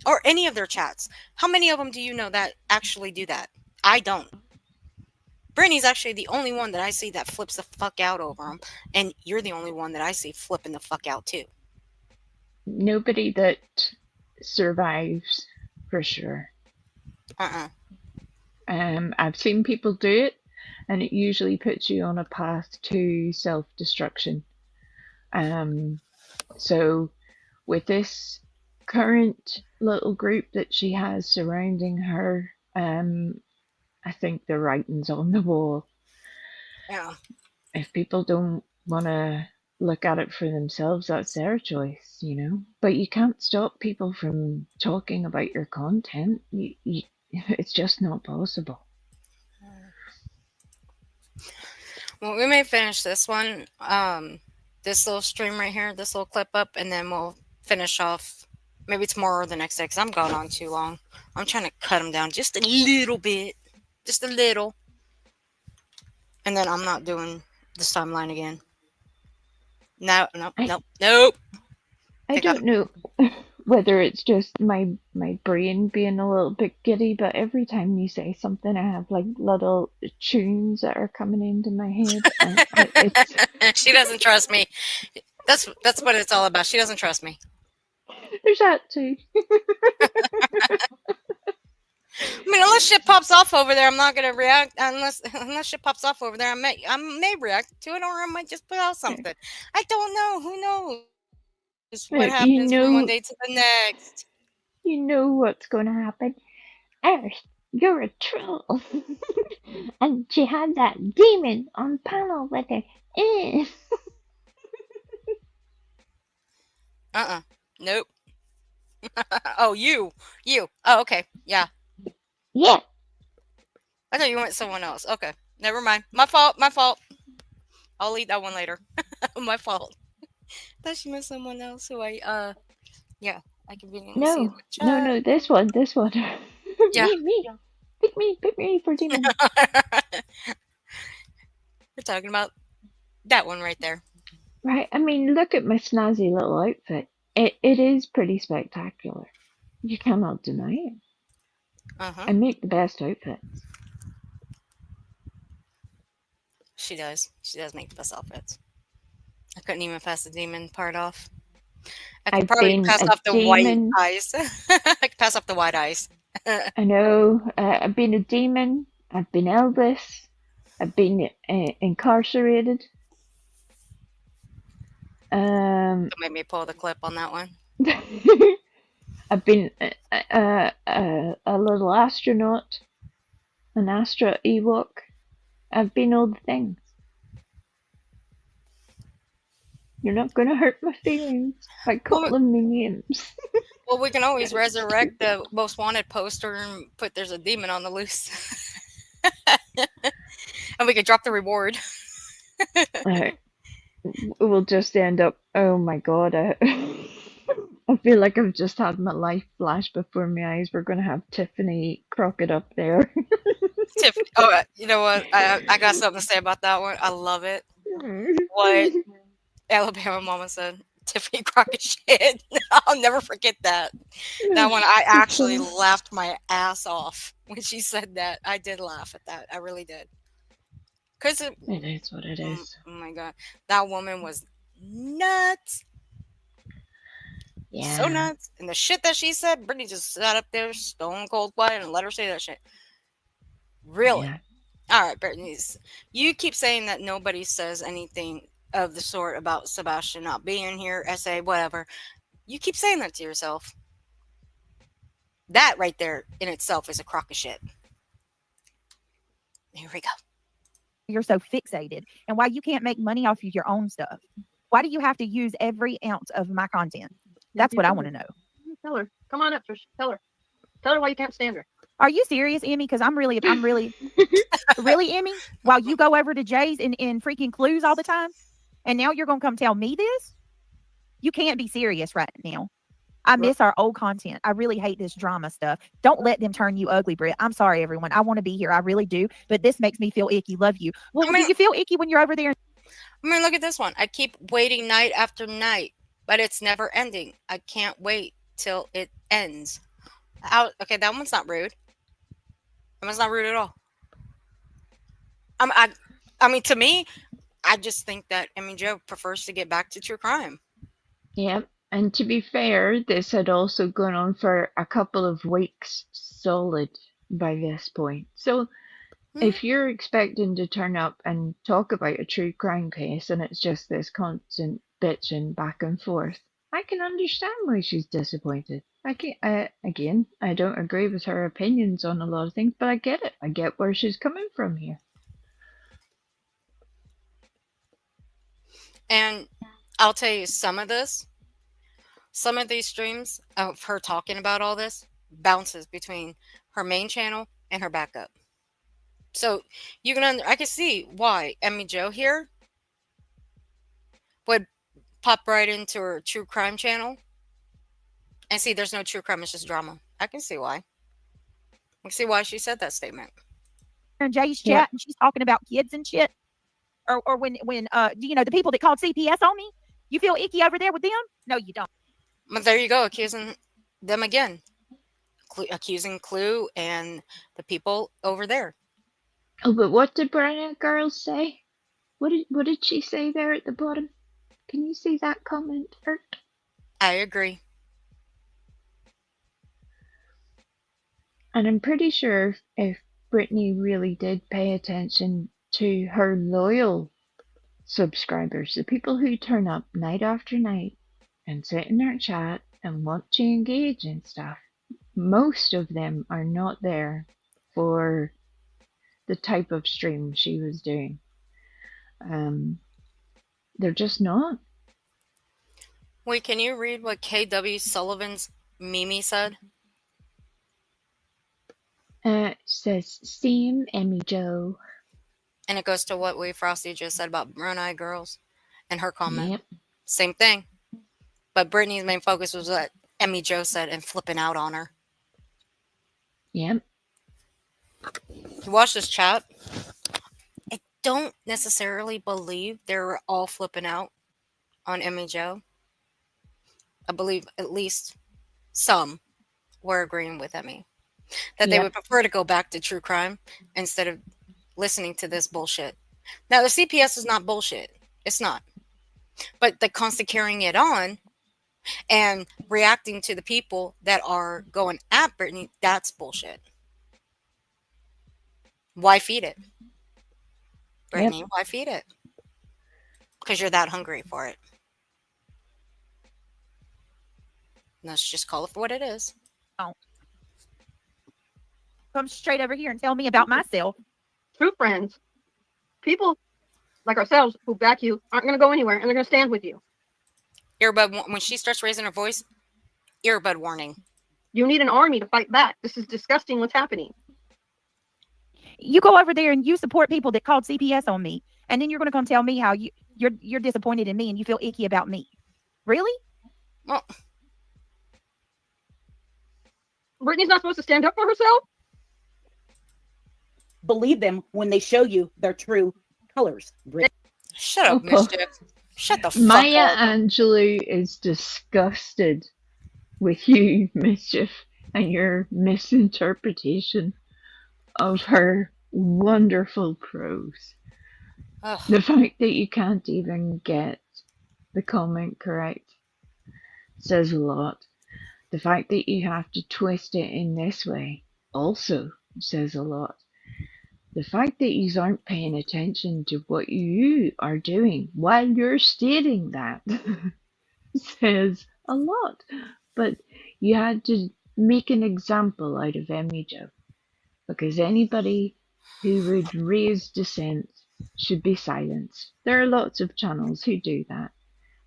or any of their chats. How many of them do you know that actually do that? I don't. Brittany's actually the only one that I see that flips the fuck out over them, and you're the only one that I see flipping the fuck out too. Nobody that survives, for sure. I've seen people do it, and it usually puts you on a path to self-destruction. So with this current little group that she has surrounding her, I think the writing's on the wall. Yeah. If people don't want to look at it for themselves, that's their choice, you know. But you can't stop people from talking about your content. It's just not possible. Well, we may finish this one, this little stream right here, this little clip up, and then we'll finish off maybe tomorrow or the next day because I'm going on too long. I'm trying to cut them down just a little bit, just a little. And then I'm not doing this timeline again. No. I don't know whether it's just my brain being a little bit giddy, but every time you say something, I have like little tunes that are coming into my head. And she doesn't trust me. That's what it's all about. She doesn't trust me. There's that too. I mean, unless shit pops off over there, I'm not gonna react. Unless shit pops off over there, I may react to it, or I might just put out something. I don't know. Who knows what happens from one day to the next? You know what's going to happen. Earth, you're a troll. And she had that demon on panel with her. Nope. Oh, you. Oh, okay. Yeah. Yeah. I thought you went someone else. Okay. Never mind. My fault. I'll eat that one later. My fault. I thought she meant someone else who yeah, I conveniently see. No, this one. Yeah. me. Pick me for demon. We're talking about that one right there. Right. I mean, look at my snazzy little outfit. It is pretty spectacular. You cannot deny it. I make the best outfits. She does. She does make the best outfits. I couldn't even pass the demon part off. I could probably pass off the white eyes. I could pass off the white eyes. I know. I've been a demon. I've been Elvis. I've been incarcerated. Don't make me pull the clip on that one. I've been a little astronaut, an Astra Ewok. I've been all the things. You're not going to hurt my feelings by calling me names. Well, we can always resurrect the most wanted poster and put there's a demon on the loose. And we could drop the reward. We'll just end up, oh my god. I feel like I've just had my life flash before my eyes. We're gonna have Tiffany Crockett up there. Tiffany. Oh, you know what? I got something to say about that one. I love it. What Alabama Mama said. Tiffany Crockett shit. I'll never forget that. That one, I actually laughed my ass off when she said that. I did laugh at that. I really did. Cause It is what it is. oh my god, that woman was nuts. So Yeah. nuts. And the shit that she said, Brittany just sat up there stone cold quiet and let her say that shit. Really? Yeah. All right, Brittany. You keep saying that nobody says anything of the sort about Sebastian not being here, SA, whatever. You keep saying that to yourself. That right there in itself is a crock of shit. Here we go. You're so fixated and why you can't make money off of your own stuff. Why do you have to use every ounce of my content? That's what I want to know. Tell her. Come on up, Trish. Tell her. Tell her why you can't stand her. Are you serious, Emmy? Because I'm really, really, Emmy? While you go over to Jay's and freaking Clues all the time, and now you're going to come tell me this? You can't be serious right now. I miss our old content. I really hate this drama stuff. Don't let them turn you ugly, Britt. I'm sorry, everyone. I want to be here. I really do. But this makes me feel icky. Love you. Well, do you feel icky when you're over there? I mean, look at this one. I keep waiting night after night, but it's never ending. I can't wait till it ends. Okay, that one's not rude. That one's not rude at all. I mean, to me, I just think that Joe prefers to get back to true crime. Yep. And to be fair, this had also gone on for a couple of weeks solid by this point. So if you're expecting to turn up and talk about a true crime case and it's just this constant bitching back and forth, I can understand why she's disappointed. Again, I don't agree with her opinions on a lot of things, but I get it. I get where she's coming from here. And I'll tell you some of these streams of her talking about all this bounces between her main channel and her backup. So you can I can see why Emmy Joe here would pop right into her true crime channel and see there's no true crime, it's just drama. I can see why. I can see why she said that statement. In Jay's chat and she's talking about kids and shit. Or when the people that called CPS on me, you feel icky over there with them? No, you don't. But there you go, accusing them again. Accusing Clue and the people over there. Oh, but what did Brenna Girls say? What did she say there at the bottom? Can you see that comment, Ert? I agree. And I'm pretty sure if Brittany really did pay attention to her loyal subscribers, the people who turn up night after night and sit in our chat and want to engage and stuff, most of them are not there for the type of stream she was doing. They're just not. Wait, can you read what KW Sullivan's Mimi said? It says, "Same Emmy Joe." And it goes to what Wee Frosty just said about brown-eyed girls and her comment. Yep. Same thing. But Brittany's main focus was what Emmy Joe said and flipping out on her. Yep. You watch this chat. I don't necessarily believe they're all flipping out on Emmy Joe. I believe at least some were agreeing with Emmy. That they would prefer to go back to true crime instead of listening to this bullshit. Now, the CPS is not bullshit. It's not. But the constant carrying it on and reacting to the people that are going at Brittany, that's bullshit. Why feed it? Brittany, why feed it? Because you're that hungry for it. Let's just call it for what it is. Oh. Come straight over here and tell me about myself. True friends, people like ourselves who back you, aren't going to go anywhere, and they're going to stand with you. Earbud, when she starts raising her voice, earbud warning. You need an army to fight back. This is disgusting what's happening. You go over there and you support people that called CPS on me, and then you're going to come tell me how you're disappointed in me and you feel icky about me. Really? Well, Brittany's not supposed to stand up for herself? Believe them when they show you their true colors. Shut up, Oh, Mischief. Shut the fuck Maya up. Angelou is disgusted with you, Mischief, and your misinterpretation of her wonderful prose. Ugh. The fact that you can't even get the comment correct says a lot. The fact that you have to twist it in this way also says a lot. The fact that you aren't paying attention to what you are doing while you're stating that says a lot. But you had to make an example out of Emmy Joe, because anybody who would raise dissent should be silenced. There are lots of channels who do that,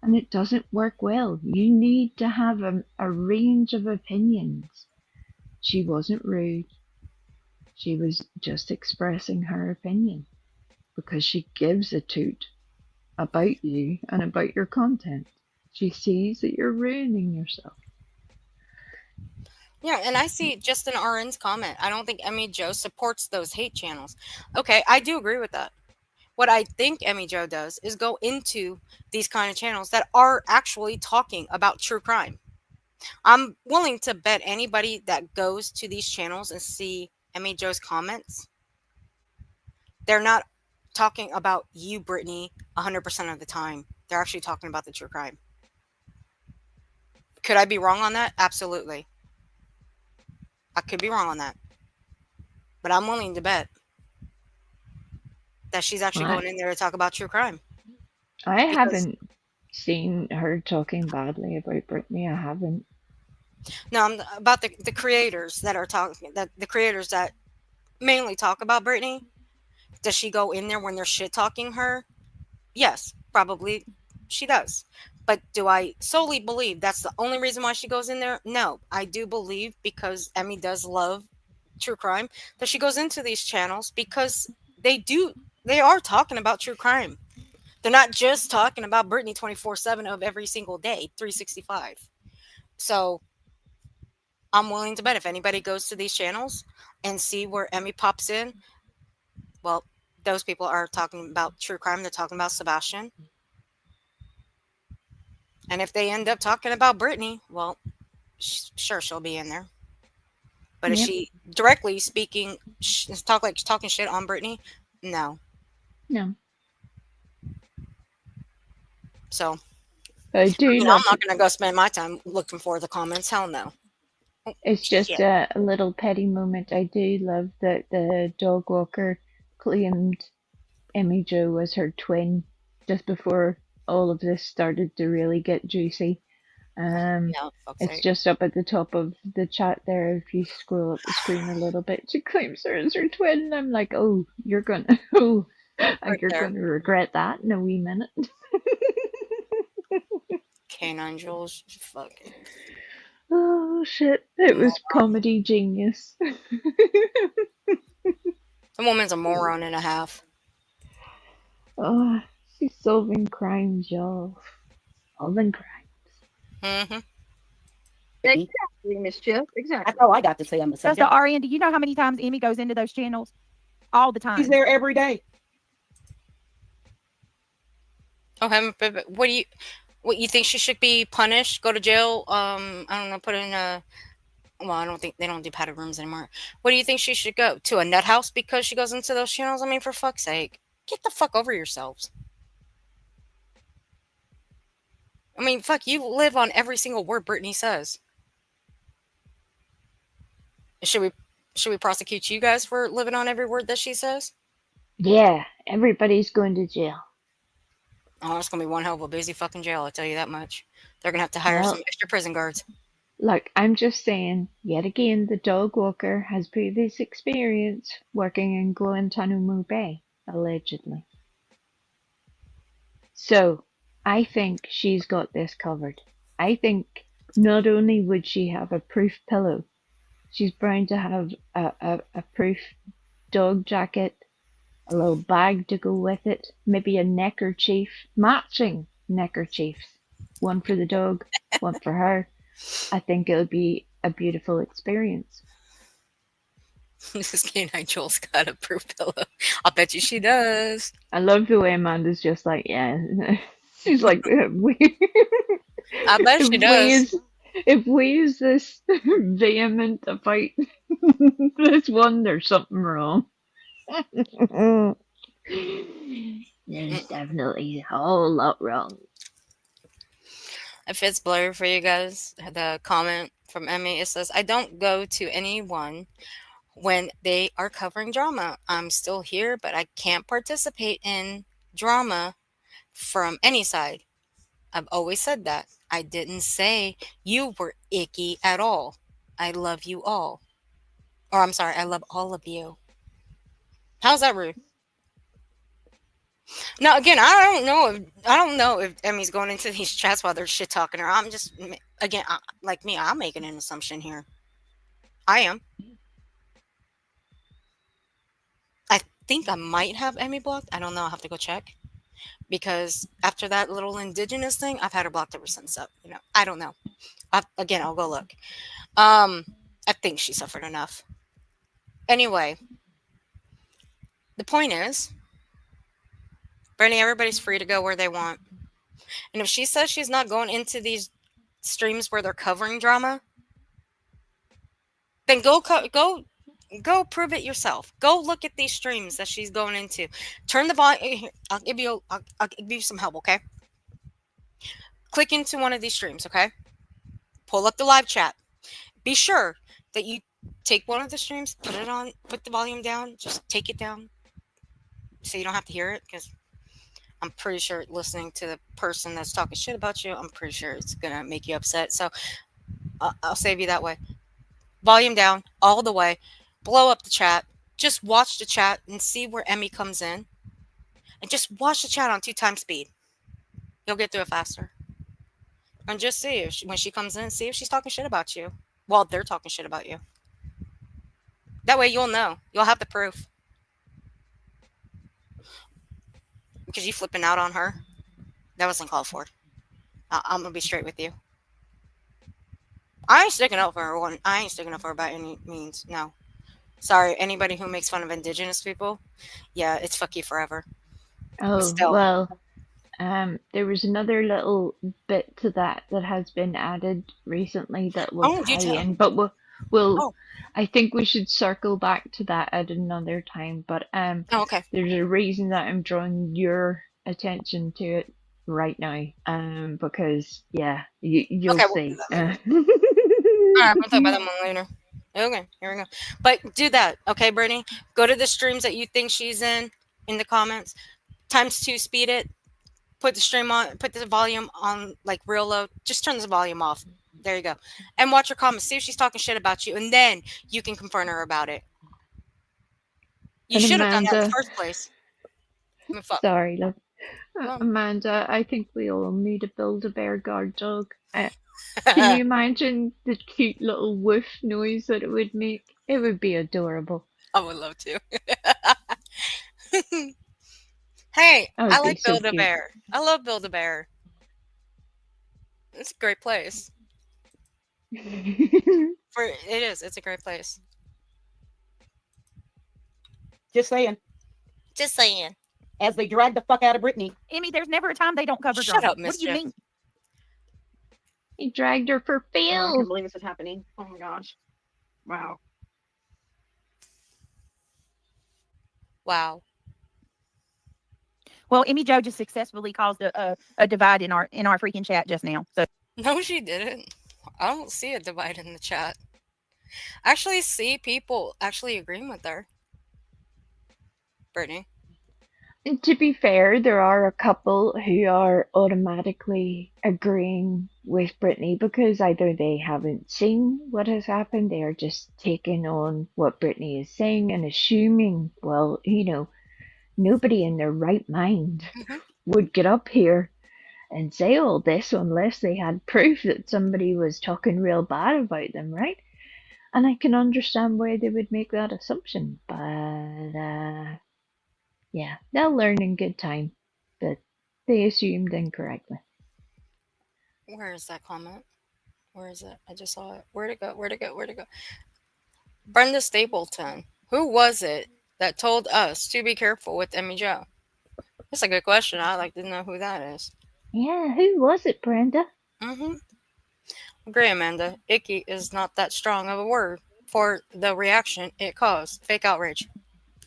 and it doesn't work well. You need to have a range of opinions. She wasn't rude. She was just expressing her opinion because she gives a toot about you and about your content. She sees that you're ruining yourself. Yeah, and I see Justin RN's comment. I don't think Emmy Joe supports those hate channels. Okay, I do agree with that. What I think Emmy Joe does is go into these kind of channels that are actually talking about true crime. I'm willing to bet anybody that goes to these channels and see Emmy Joe's comments, they're not talking about you, Brittany, 100% of the time. They're actually talking about the true crime. Could I be wrong on that? Absolutely. I could be wrong on that. But I'm willing to bet that she's actually Right. going in there to talk about true crime. I Because haven't seen her talking badly about Brittany. I haven't. no, I'm about the creators that are talking, that the creators that mainly talk about Brittany. Does she go in there when they're shit talking her? Yes, probably she does. But do I solely believe that's the only reason why she goes in there? No, I do believe, because Emmy does love true crime, that she goes into these channels because they are talking about true crime. They're not just talking about Brittany 24/7 of every single day, 365. So I'm willing to bet if anybody goes to these channels and see where Emmy pops in, well, those people are talking about true crime. They're talking about Sebastian. And if they end up talking about Brittany, well, sure, she'll be in there. But is Yep. she directly speaking, talking shit on Brittany? No. No. So, I do I'm love not going to go spend my time looking for the comments. Hell no. Oh, It's just shit. a little petty moment. I do love that the dog walker claimed Emmy Joe was her twin just before all of this started to really get juicy. Yeah, fuck's It's sake. just up at the top of the chat there. If you scroll up the screen a little bit, she claims her as her twin. And I'm like, oh, you're gonna, oh, Right you're there. gonna regret that in a wee minute. Canine Jules. Fuck. Oh shit! It was comedy genius. The woman's a moron and a half. Oh, she's solving crimes, y'all. Solving crimes. Mm-hmm. Exactly, Mischief. Exactly. That's all I got to say on the Just subject. the RN, do you know how many times Emmy goes into those channels? All the time. He's there every day. Oh, heaven forbid. What you think she should be punished? Go to jail? I don't know. Put in a. Well, I don't think they don't do padded rooms anymore. What do you think she should go to, a nut house because she goes into those channels? I mean, for fuck's sake, get the fuck over yourselves. I mean, fuck, you live on every single word Brittany says. Should we prosecute you guys for living on every word that she says? Yeah, everybody's going to jail. Oh, it's gonna be one hell of a busy fucking jail. I'll tell you that much. They're gonna have to hire Well, some extra prison guards. look, I'm just saying, yet again, the dog walker has previous experience working in Guantanamo Bay, allegedly. So, I think she's got this covered. I think not only would she have a proof pillow, she's bound to have a proof dog jacket, a little bag to go with it, maybe a neckerchief, matching neckerchiefs. One for the dog, one for her. I think it'll be a beautiful experience. Mrs. K. Joel's got a proof pillow. I'll bet you she does. I love the way Amanda's just like, yeah. She's like, I bet if she we does. use if we use this vehement a fight this one, there's something wrong. There's definitely a whole lot wrong. If it's blurry for you guys, the comment from Emmy, it says, I don't go to anyone when they are covering drama. I'm still here, but I can't participate in drama from any side. I've always said that. I didn't say you were icky at all. I love you all. Or I'm sorry, I love all of you. How's that rude? Now again, I don't know if Emmy's going into these chats while they're shit talking her. I'm just again, like me, I'm making an assumption here. I am. I think I might have Emmy blocked. I don't know. I'll have to go check because after that little indigenous thing, I've had her blocked ever since. So I don't know. Again, I'll go look. I think she suffered enough. Anyway, the point is, Brittany, everybody's free to go where they want. And if she says she's not going into these streams where they're covering drama, then go prove it yourself. Go look at these streams that she's going into. Turn the volume. I'll give you some help, okay? Click into one of these streams, okay? Pull up the live chat. Be sure that you take one of the streams, put it on, put the volume down, just take it down so you don't have to hear it, because I'm pretty sure listening to the person that's talking shit about you, I'm pretty sure it's gonna make you upset. So I'll save you that way. Volume down all the way. Blow up the chat. Just watch the chat and see where Emmy comes in. And just watch the chat on 2x speed. You'll get through it faster. And just see if when she comes in, see if she's talking shit about you while they're talking shit about you. That way you'll know. You'll have the proof. Because you flipping out on her, that wasn't called for. I'm going to be straight with you. I ain't sticking up for her. I ain't sticking up for her by any means. No. Sorry, anybody who makes fun of indigenous people, yeah, it's fuck you forever. Oh, Still. well, there was another little bit to that has been added recently that will tie in, but we'll I think we should circle back to that at another time. But okay. There's a reason that I'm drawing your attention to it right now. Because yeah, you'll Okay, see. All right, we'll talk about that one later. Okay, here we go. But do that, okay, Brittany? Go to the streams that you think she's in the comments. ×2 speed it. Put the stream on. Put the volume on like real low. Just turn the volume off. There you go. And watch her comments. See if she's talking shit about you, and then you can confront her about it. You And should have done that in the Amanda, first place. I mean, fuck. sorry, love. Well. Amanda, I think we all need to build a bear guard dog. Can you imagine the cute little woof noise that it would make? It would be adorable. I would love to. Hey, I like so Build-A-Bear. I love Build-A-Bear. It's a great place. It's a great place. Just saying. Just saying. As they drag the fuck out of Brittany. Emmy, there's never a time they don't cover Shut drama. up, What do you Mischief. mean? He dragged her for Oh, I Phil. can't believe this is happening. Oh my gosh. Wow. Wow. Well, Emmy Joe just successfully caused a divide in our freaking chat just now. So No, she didn't. I don't see a divide in the chat. I actually see people actually agreeing with her. Brittany. And to be fair, there are a couple who are automatically agreeing with Brittany because either they haven't seen what has happened, they are just taking on what Brittany is saying and assuming, well, nobody in their right mind would get up here and say all this unless they had proof that somebody was talking real bad about them, right? And I can understand why they would make that assumption, but yeah, they'll learn in good time that they assumed incorrectly. Where is that comment? Where is it? I just saw it. Where'd it go? Where'd it go? Where'd it go? Brenda Stapleton. Who was it that told us to be careful with Emmy Joe? That's a good question. I'd like to know who that is. Yeah, who was it, Brenda? Mm-hmm. Agree, Amanda. Icky is not that strong of a word for the reaction it caused. Fake outrage.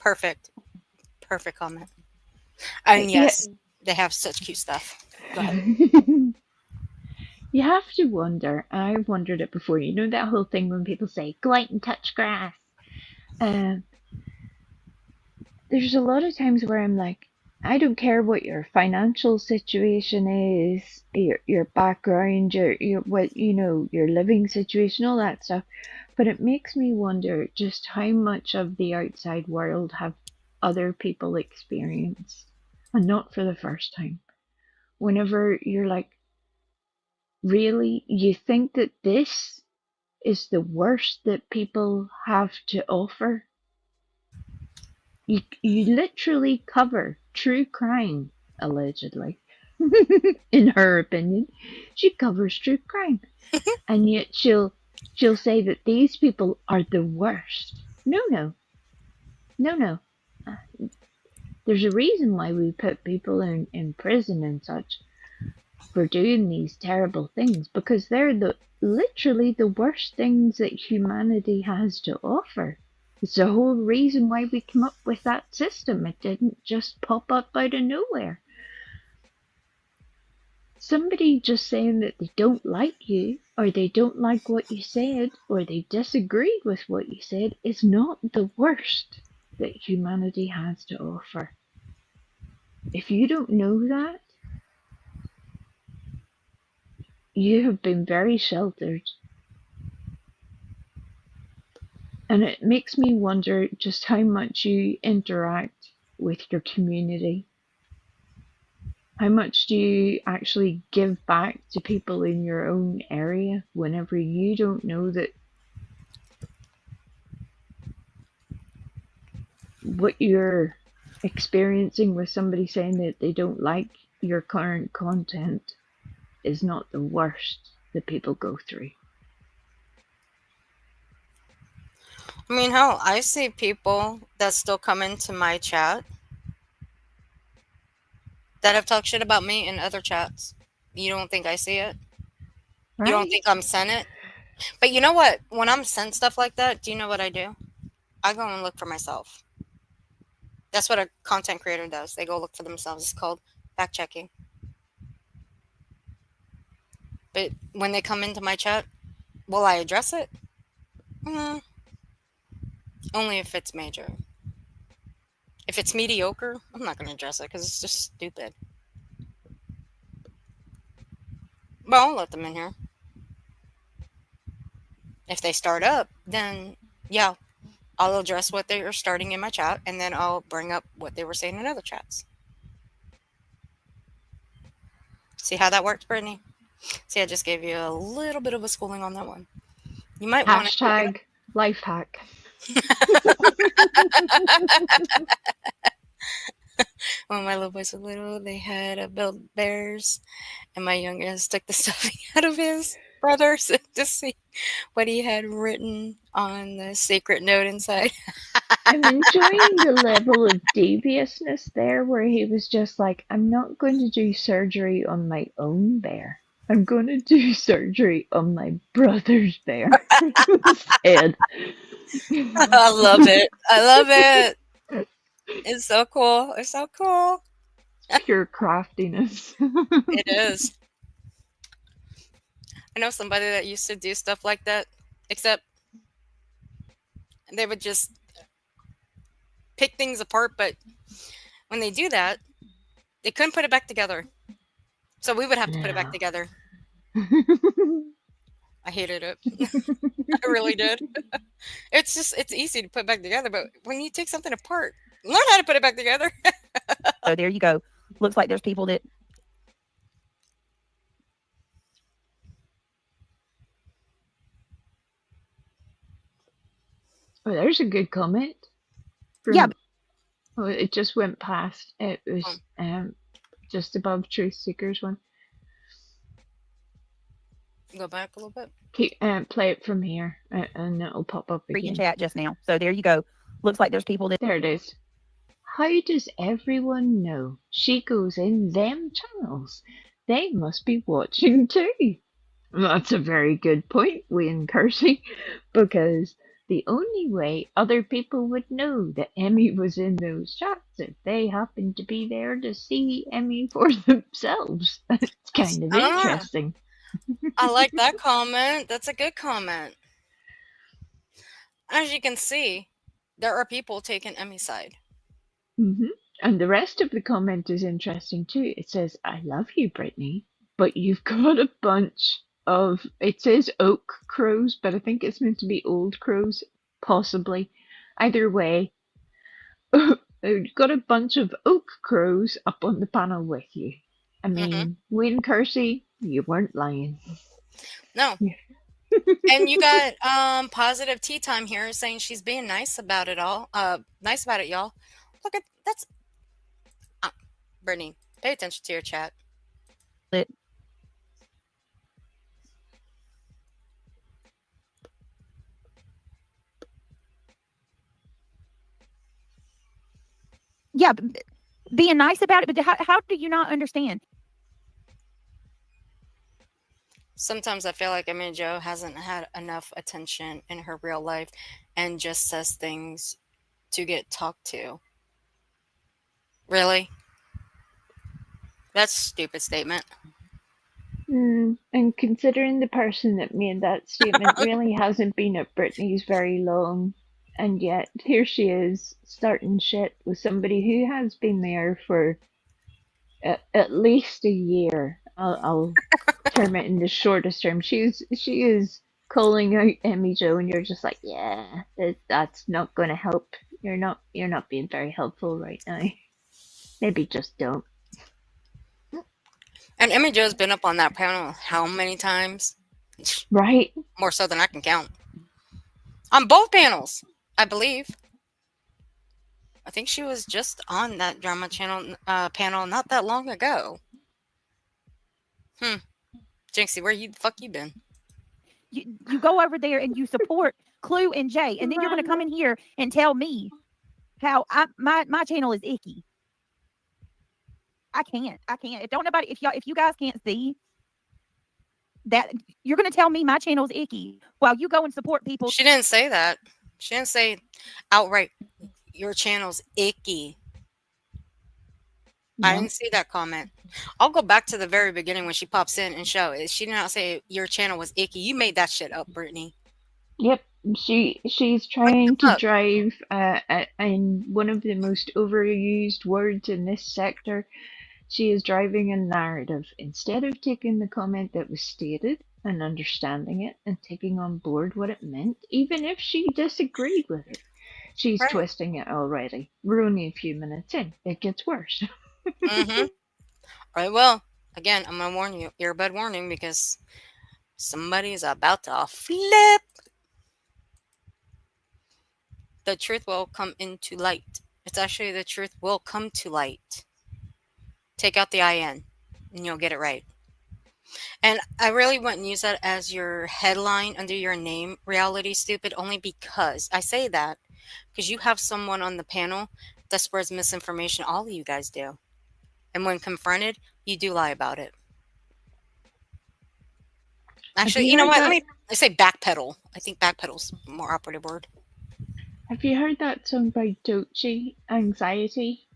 Perfect. Perfect comment. And Yeah. yes, they have such cute stuff. Go ahead. You have to wonder, I've wondered it before, you know that whole thing when people say, go out and touch grass. Um, there's a lot of times where I'm like, I don't care what your financial situation is, your background, your what your living situation, all that stuff. But it makes me wonder just how much of the outside world have other people experienced, and not for the first time. Whenever you're like, really, you think that this is the worst that people have to offer? You literally cover true crime, allegedly. In her opinion, she covers true crime, and yet she'll say that these people are the worst. No, no, no, no. Uh, There's a reason why we put people in prison and such for doing these terrible things, because they're literally the worst things that humanity has to offer. It's the whole reason why we came up with that system. It didn't just pop up out of nowhere. Somebody just saying that they don't like you, or they don't like what you said, or they disagreed with what you said is not the worst that humanity has to offer. If you don't know that, you have been very sheltered. And it makes me wonder just how much you interact with your community. How much do you actually give back to people in your own area whenever you don't know that what you're experiencing with somebody saying that they don't like your current content is not the worst that people go through? I mean, hell, I see people that still come into my chat that have talked shit about me in other chats. You don't think I see it? You don't Right? think I'm sent it? But you know what? When I'm sent stuff like that, do you know what I do? I go and look for myself. That's what a content creator does. They go look for themselves. It's called fact checking. But when they come into my chat, will I address it? Mm, only if it's major. If it's mediocre, I'm not going to address it because it's just stupid. But I'll let them in here. If they start up, then yeah, I'll address what they are starting in my chat, and then I'll bring up what they were saying in other chats. See how that works, Brittany? See, I just gave you a little bit of a schooling on that one. You might want to take it. Hashtag life hack. When my little boys were little, they had built bears, and my youngest took the stuffing out of his brothers to see what he had written on the secret note inside. I'm enjoying the level of deviousness there where he was just like, I'm not going to do surgery on my own bear. I'm going to do surgery on my brother's bear instead. I love it. I love it. It's so cool. It's so cool. Pure craftiness. It is. I know somebody that used to do stuff like that, except they would just pick things apart, but when they do that, they couldn't put it back together. So we would have to put it back Yeah. together. I hated it. I really did. It's easy to put back together, but when you take something apart, learn how to put it back together. So there you go. Looks like there's people that Oh, there's a good comment yeah, from. Oh, it just went past. It was just above Truth Seekers one. Go back a little bit. Play it from here, and it'll pop up Freaking again. chat just now. So there you go. Looks like there's people that There it is. How does everyone know she goes in them channels? They must be watching too. That's a very good point, Wayne Kersey, because the only way other people would know that Emmy was in those chats if they happened to be there to see Emmy for themselves. It's kind of Ah, interesting. I like that comment. That's a good comment. As you can see, there are people taking Emmy's side. hmm And the rest of the comment is interesting too. It says, I love you, Brittany, but you've got a bunch of, it says oak crows, but I think it's meant to be old crows, possibly. Either way, you've got a bunch of oak crows up on the panel with you. I Hmm. mean, Wayne Kersey, you weren't lying. No. And you got positive tea time here saying she's being nice about it all. Nice about it, y'all. Look at that's Brittany. Pay attention to your chat. yeah, being nice about it, but how do you not understand? Sometimes I feel like Emmy Jo hasn't had enough attention in her real life and just says things to get talked to. Really? That's a stupid statement. And considering the person that made that statement really hasn't been at Britney's very long, and yet here she is starting shit with somebody who has been there for at least a year. I'll term it in the shortest term. She is calling out Emmy Jo, and you're just like, yeah, that's not going to help. You're not being very helpful right now. Maybe just don't. And Emmy Jo's been up on that panel how many times? Right? More so than I can count. On both panels, I believe. I think she was just on that drama channel panel not that long ago. Jinxie, where the fuck you been? You go over there and you support Clue and Jay, and then you're going to come in here and tell me how my channel is icky. I can't. Don't nobody if you guys can't see that, you're going to tell me my channel's icky while you go and support people. She didn't say that. She didn't say outright your channel's icky. I No. didn't see that comment. I'll go back to the very beginning when she pops in and show it. She did not say your channel was icky. You made that shit up, Brittany. Yep, she's What the trying to fuck? drive in one of the most overused words in this sector. She is driving a narrative instead of taking the comment that was stated and understanding it and taking on board what it meant, even if she disagreed with it. She's Right. twisting it already. We're only a few minutes in. It gets worse. Mm-hmm. Right. Well, again, I'm gonna warn you, earbud warning, because somebody's about to flip. The truth will come into light. It's actually the truth will come to light. Take out the IN and you'll get it right. And I really wouldn't use that as your headline under your name, Reality Stupid, only because I say that because you have someone on the panel that spreads misinformation. All of you guys do. And when confronted, you do lie about it. Have Actually, you you know heard what? that? I say backpedal. I think backpedal's a more operative word. Have you heard that song by Doechii, Anxiety?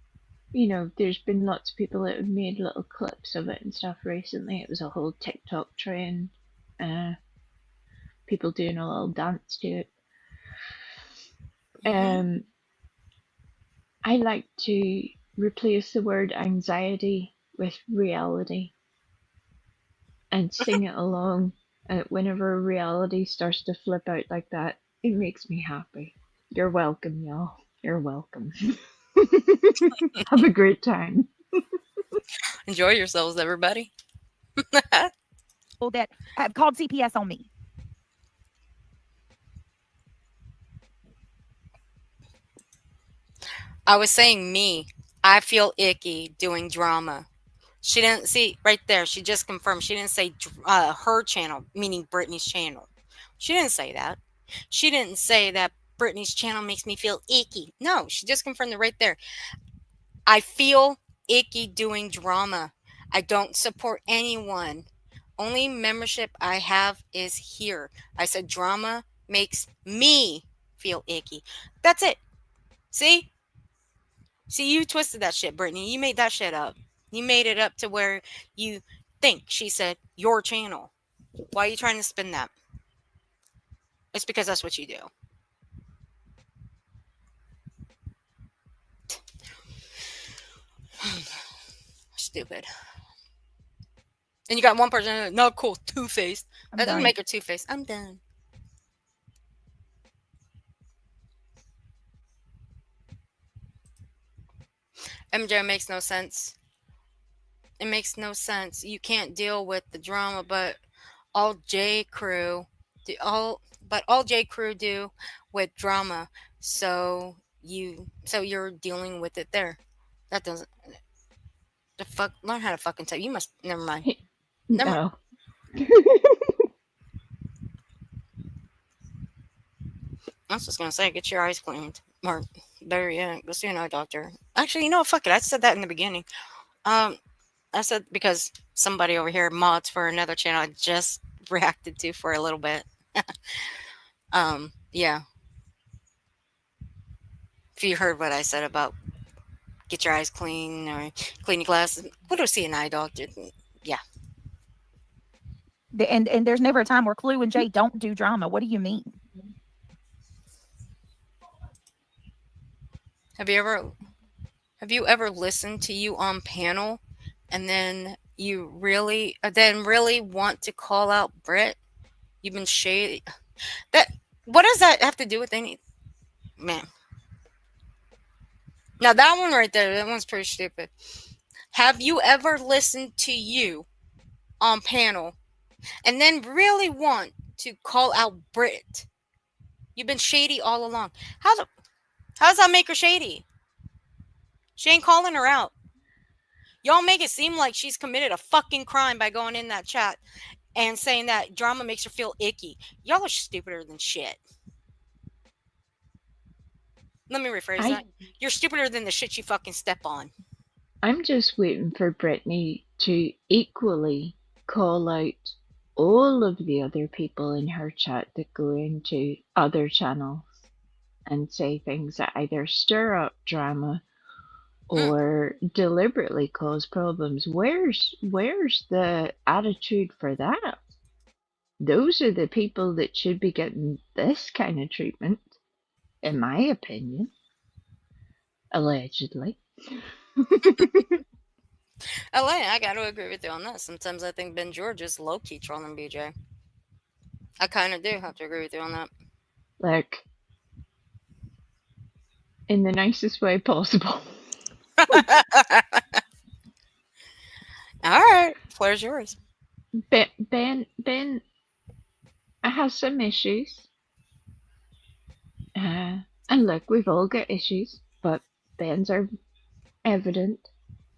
You know, there's been lots of people that have made little clips of it and stuff recently. It was a whole TikTok trend. People doing a little dance to it. Mm-hmm. I like to replace the word anxiety with reality and sing it along. Whenever reality starts to flip out like that, it makes me happy. You're welcome, y'all. You're welcome. Have a great time. Enjoy yourselves, everybody. That have called CPS on me. I was saying me. I feel icky doing drama. She didn't see right there. She just confirmed. She didn't say her channel, meaning Brittany's channel. She didn't say that. She didn't say that Brittany's channel makes me feel icky. No, she just confirmed it right there. I feel icky doing drama. I don't support anyone. Only membership I have is here. I said drama makes me feel icky. That's it. See? See, you twisted that shit, Brittany. You made that shit up. You made it up to where you think she said your channel. Why are you trying to spin that? It's because that's what you do. Stupid. And you got one person, not cool, two-faced. That doesn't make her two-faced. I'm done. MJ makes no sense. It makes no sense. You can't deal with the drama, but all J Crew all J Crew do with drama. So you're dealing with it there. That doesn't the fuck learn how to fucking type. You must never mind. Never mind. No. I was just gonna say, get your eyes cleaned. Or better yet, go see an eye doctor. Actually, you know what? Fuck it. I said that in the beginning. Um, I said because somebody over here mods for another channel I just reacted to for a little bit. Yeah. If you heard what I said about get your eyes clean or clean your glasses, go to see an eye doctor. Yeah. And there's never a time where Clue and Jay don't do drama. What do you mean? Have you ever listened to you on panel and then you really want to call out Britt? You've been shady. That what does that have to do with any man? Now that one right there, that one's pretty stupid. Have you ever listened to you on panel and then really want to call out Brit? You've been shady all along. How does that make her shady? She ain't calling her out. Y'all make it seem like she's committed a fucking crime by going in that chat and saying that drama makes her feel icky. Y'all are stupider than shit. Let me rephrase that. You're stupider than the shit you fucking step on. I'm just waiting for Brittany to equally call out all of the other people in her chat that go into other channels and say things that either stir up drama or deliberately cause problems. Where's the attitude for that? Those are the people that should be getting this kind of treatment, in my opinion. Allegedly. Elaine, I gotta agree with you on that. Sometimes I think Ben George is low key trolling BJ. I kind of do have to agree with you on that. Like, in the nicest way possible. All right, floor's yours. Ben has some issues. And look, we've all got issues, but Ben's are evident.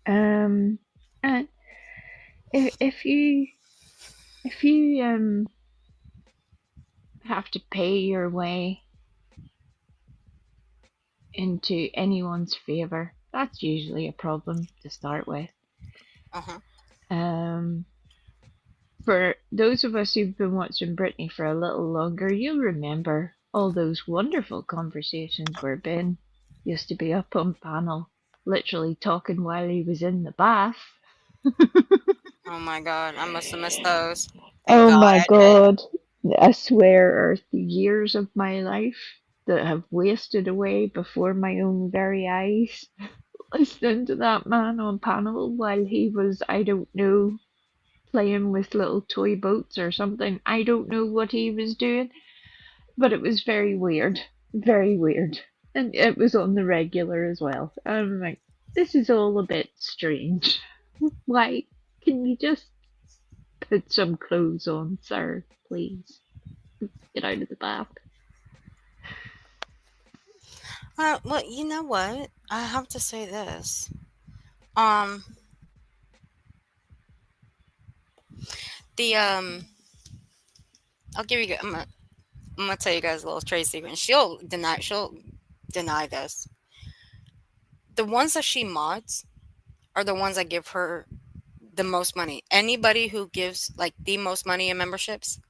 And if you have to pay your way into anyone's favor, that's usually a problem to start with. For those of us who've been watching Brittany for a little longer, you'll remember all those wonderful conversations where Ben used to be up on panel, literally talking while he was in the bath. Oh my god, I must have missed those. Oh my god. I swear are the years of my life that have wasted away before my own very eyes. Listening to that man on panel while he was, I don't know, playing with little toy boats or something. I don't know what he was doing, but it was very weird. Very weird. And it was on the regular as well. I'm like, this is all a bit strange. Why? Can you just put some clothes on, sir, please? Get out of the bath. Well, you know what? I have to say this. Um, The I'll give you. I'm gonna tell you guys a little trade secret. She'll deny. She'll deny this. The ones that she mods are the ones that give her the most money. Anybody who gives like the most money in memberships,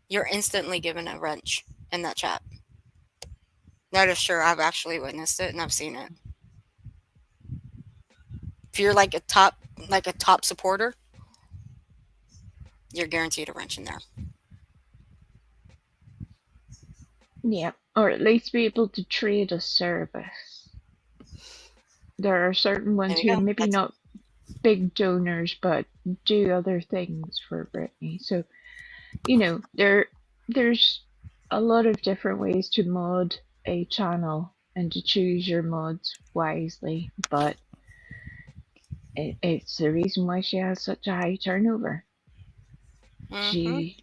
you're instantly given a wrench in that chat. That is sure. I've actually witnessed it and I've seen it. If you're like a top supporter, you're guaranteed a wrench in there. Yeah, or at least be able to trade a service. There are certain There ones you who are go. maybe not big donors, but do other things for Brittany. So, there's a lot of different ways to mod a channel and to choose your mods wisely, but it's the reason why she has such a high turnover. Mm-hmm.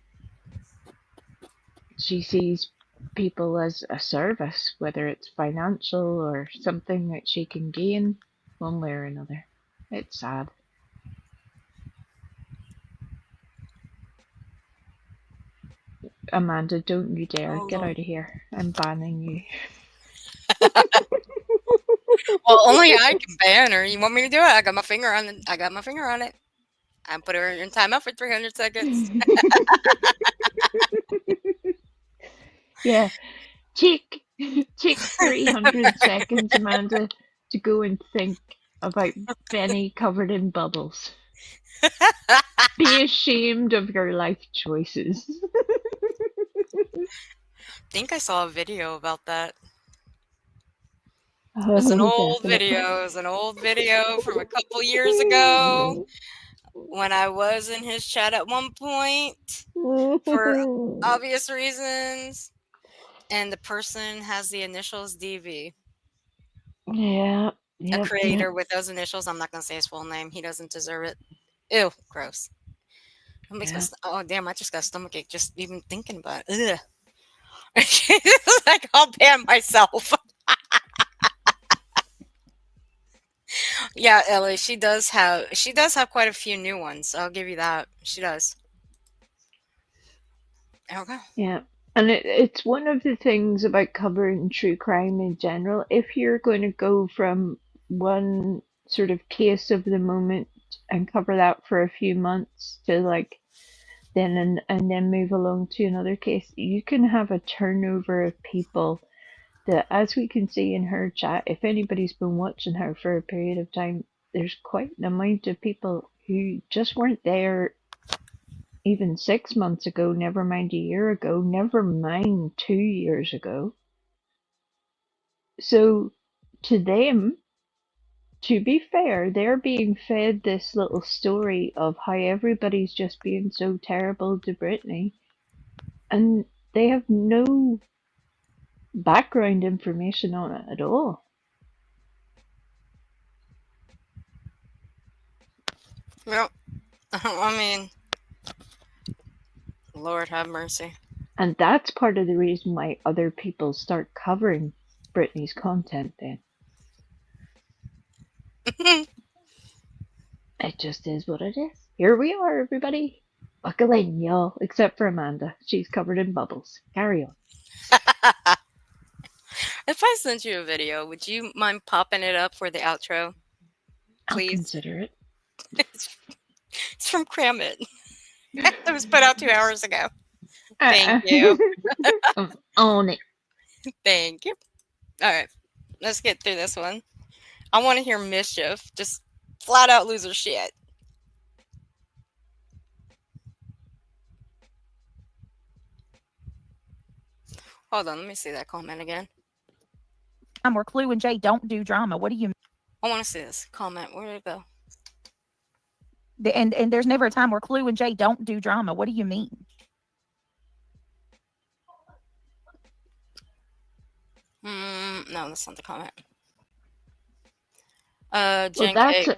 She sees people as a service, whether it's financial or something that she can gain one way or another. It's sad. Amanda, don't you dare Oh get Lord. out of here. I'm banning you. Well, only I can ban her. You want me to do it? I got my finger on it. I got my finger on it. I put her in timeout for 300 seconds. Yeah, take 300 seconds, Amanda, to go and think about Benny covered in bubbles. Be ashamed of your life choices. I think I saw a video about that. It Oh, was an old definitely. video. It was an old video from a couple years ago when I was in his chat at one point for obvious reasons. And the person has the initials DV. Yeah, A yep. creator with those initials. I'm not going to say his full name. He doesn't deserve it. Ew, gross. That makes my Yeah. oh damn! I just got a stomachache just even thinking about it. Ugh. Like I'll ban myself. Yeah, Ellie, she does have quite a few new ones. I'll give you that. She does. Okay. Yeah. And it's one of the things about covering true crime in general. If you're going to go from one sort of case of the moment and cover that for a few months to like and then move along to another case, you can have a turnover of people that, as we can see in her chat, if anybody's been watching her for a period of time, there's quite an amount of people who just weren't there even 6 months ago, never mind a year ago, never mind 2 years ago. So to them, to be fair, they're being fed this little story of how everybody's just being so terrible to Brittany, and they have no background information on it at all. Well, I mean, Lord have mercy. And that's part of the reason why other people start covering Brittany's content then. It just is what it is. Here we are, everybody. Buckle in, y'all. Except for Amanda. She's covered in bubbles. Carry on. If I sent you a video, would you mind popping it up for the outro? I'll Please. consider it. It's from Cram It. It was put out 2 hours ago. Thank you. On it. Thank you. All right. Let's get through this one. I want to hear mischief. Just flat out lose her shit. Hold on. Let me see that comment again. Where Clue and Jay don't do drama. What do you mean? I want to see this comment. Where did it go? And there's never a time where Clue and Jay don't do drama. What do you mean? No, that's not the comment. Well, Jen that's K.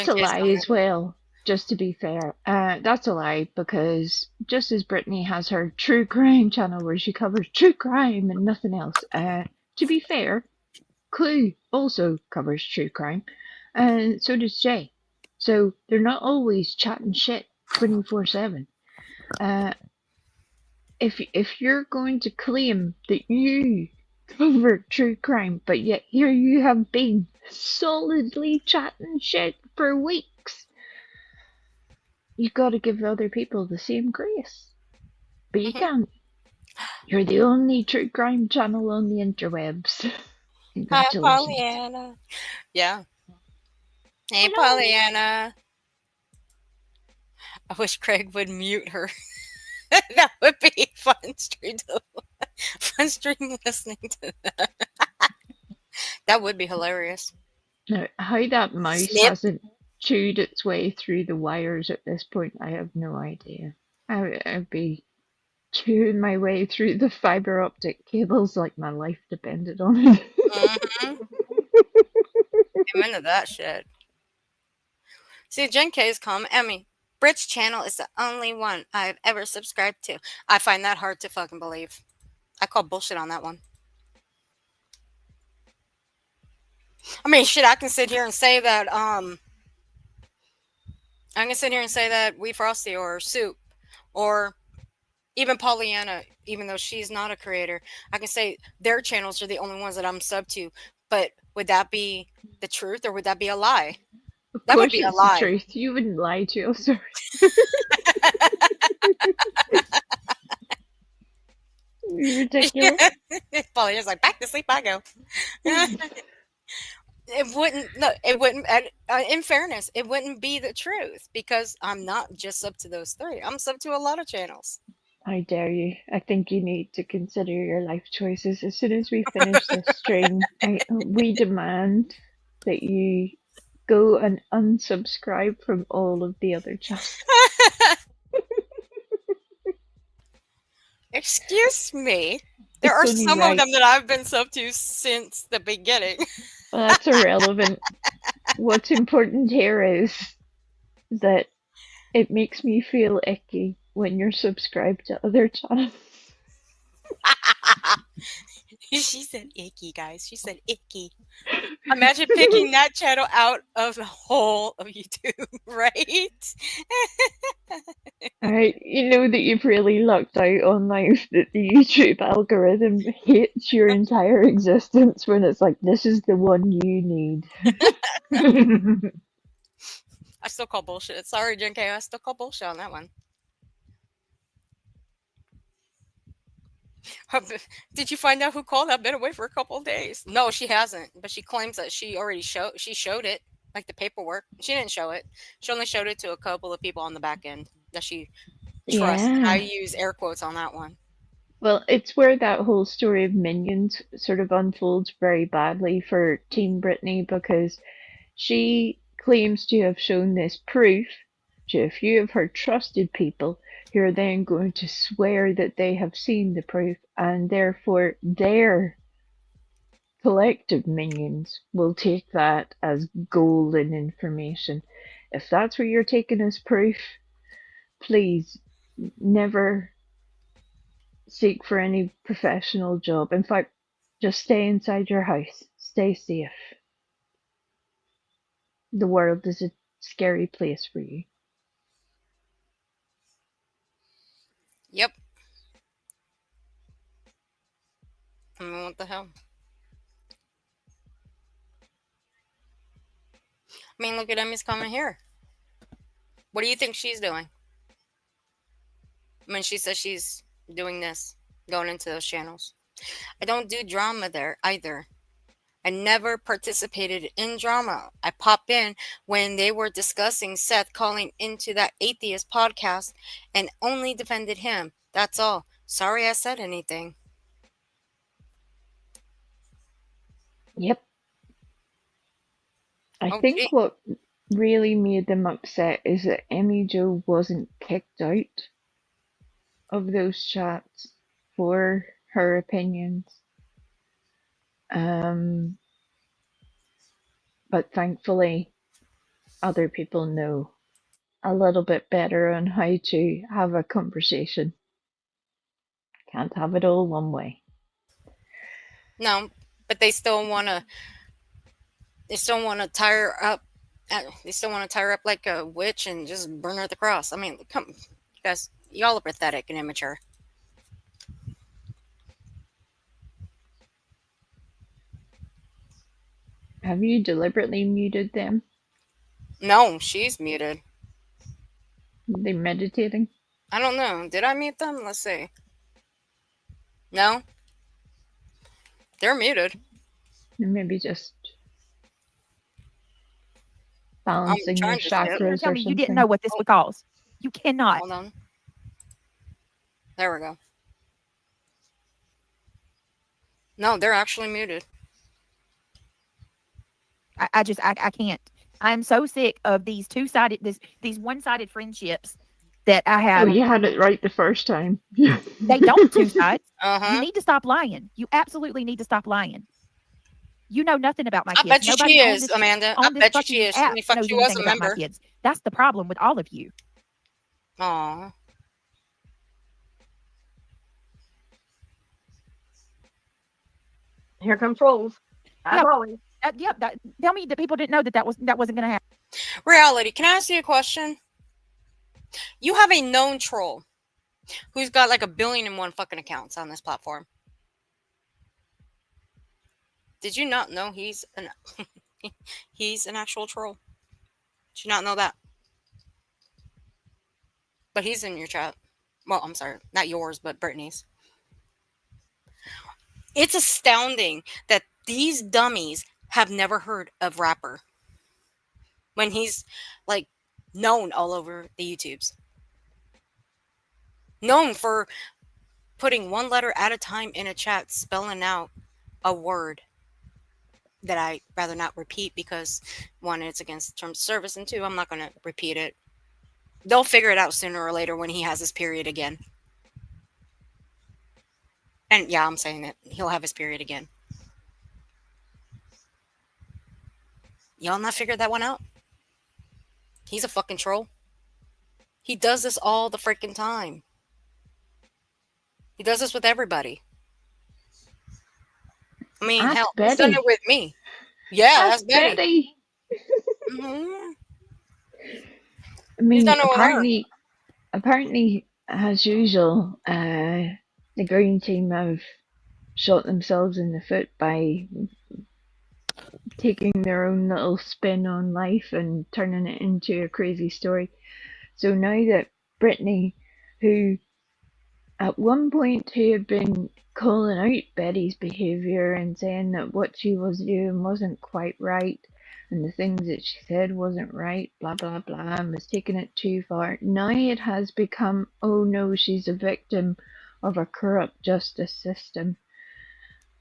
a lie as well. Just to be fair, that's a lie, because just as Brittany has her true crime channel where she covers true crime and nothing else, to be fair, Clue also covers true crime, and so does Jay. So they're not always chatting shit 24/7. Uh, if you're going to claim that you cover true crime, but yet here you have been solidly chatting shit for weeks, you got to give other people the same grace. But you Mhm. can't. You're the only true crime channel on the interwebs. Hi, Congratulations. Pollyanna. Yeah. Hey, Hello. Pollyanna. I wish Craig would mute her. That would be fun stream to fun stream listening to that. That would be hilarious. Now, how that mouse Snip. hasn't chewed its way through the wires at this point, I have no idea. I'd be chewing my way through the fiber optic cables like my life depended on it. Mm-hmm. I'm into that shit. See, Jen K's come. Emmy, Brit's channel is the only one I've ever subscribed to. I find that hard to fucking believe. I call bullshit on that one. I mean, shit, I can sit here and say that, I can sit here and say that We Frosty or Soup or even Pollyanna, even though she's not a creator, I can say their channels are the only ones that I'm sub to. But would that be the truth or would that be a lie? Of That would course, be a it's the lie. truth. You wouldn't lie to us. Sorry. You're ridiculous. Pollyanna's like, back to sleep I go. It wouldn't, no, it wouldn't, in fairness, it wouldn't be the truth because I'm not just sub to those three. I'm sub to a lot of channels. I dare you. I think you need to consider your life choices. As soon as we finish this stream, we demand that you go and unsubscribe from all of the other channels. Excuse me. There It's are only some of right. them that I've been sub to since the beginning. Well, that's irrelevant. What's important here is that it makes me feel icky when you're subscribed to other channels. She said icky, guys. She said icky. Imagine picking that channel out of the whole of YouTube, right? Alright, you know that you've really lucked out on life, that the YouTube algorithm hates your entire existence when it's like, this is the one you need. I still call bullshit. Sorry, Jen K. I still call bullshit on that one. Did you find out who called? I've been away for a couple of days. No, she hasn't, but she claims that she showed it, like the paperwork. She didn't show it. She only showed it to a couple of people on the back end that she trusts. And I Yeah. use air quotes on that one. Well, it's where that whole story of Minions sort of unfolds very badly for Team Brittany, because she claims to have shown this proof to a few of her trusted people, who are then going to swear that they have seen the proof, and therefore their collective minions will take that as golden information. If that's what you're taking as proof, please never seek for any professional job. In fact, just stay inside your house. Stay safe. The world is a scary place for you. Yep. I mean, what the hell? I mean, look at Emmy's comment here. What do you think she's doing? I mean, she says she's doing this, going into those channels. I don't do drama there either. I never participated in drama. I popped in when they were discussing Seth calling into that atheist podcast and only defended him. That's all. Sorry I said anything. Yep. I Oh, think gee. what really made them upset is that Emmy Jo wasn't kicked out of those chats for her opinions. Um, but thankfully, other people know a little bit better on how to have a conversation. Can't have it all one way. No, but they still want to. They still want to tie her up They still want to tie her up like a witch and just burn her at the cross. I mean, come, you guys, y'all are pathetic and immature. Have you deliberately muted them? No, she's muted. Are they meditating? I don't know. Did I mute them? Let's see. No, they're muted. Or maybe just I'm balancing their trying to skip. You're gonna chakras tell or me you didn't know something. what this would cause. You cannot. Hold on. There we go. No, they're actually muted. I can't. I'm so sick of these these one-sided friendships that I Oh, have. you had it right the first time. They don't two sides. Uh You huh. need to stop lying. You absolutely need to stop lying. You know nothing about my I kids. bet you Nobody she is, Amanda. I on this bet you she fucking is. I app mean, fuck, knows she was anything a about my member. kids. That's the problem with all of you. Aw. Here comes trolls. As Yeah, always. tell me that people didn't know that wasn't going to happen. Reality, can I ask you a question? You have a known troll who's got like 1,000,000,001 fucking accounts on this platform. Did you not know he's an actual troll? Did you not know that? But he's in your chat. Well, I'm sorry, not yours, but Brittany's. It's astounding that these dummies have never heard of Rapper when he's like known all over the YouTubes. Known for putting one letter at a time in a chat, spelling out a word that I rather not repeat because one, it's against terms of service, and two, I'm not going to repeat it. They'll figure it out sooner or later when he has his period again. And yeah, I'm saying it. He'll have his period again. Y'all not figured that one out? He's a fucking troll. He does this all the freaking time. He does this with everybody. I mean, Ask hell, he's done it Betty. with me. Yeah, that's Ask Betty. Betty. Hmm. I He's mean, done it with her. apparently, as usual, the green team have shot themselves in the foot by taking their own little spin on life and turning it into a crazy story. So now that Brittany, who at one point who had been calling out Betty's behaviour and saying that what she was doing wasn't quite right and the things that she said wasn't right, blah blah blah, and was taking it too far. Now it has become, oh no, she's a victim of a corrupt justice system.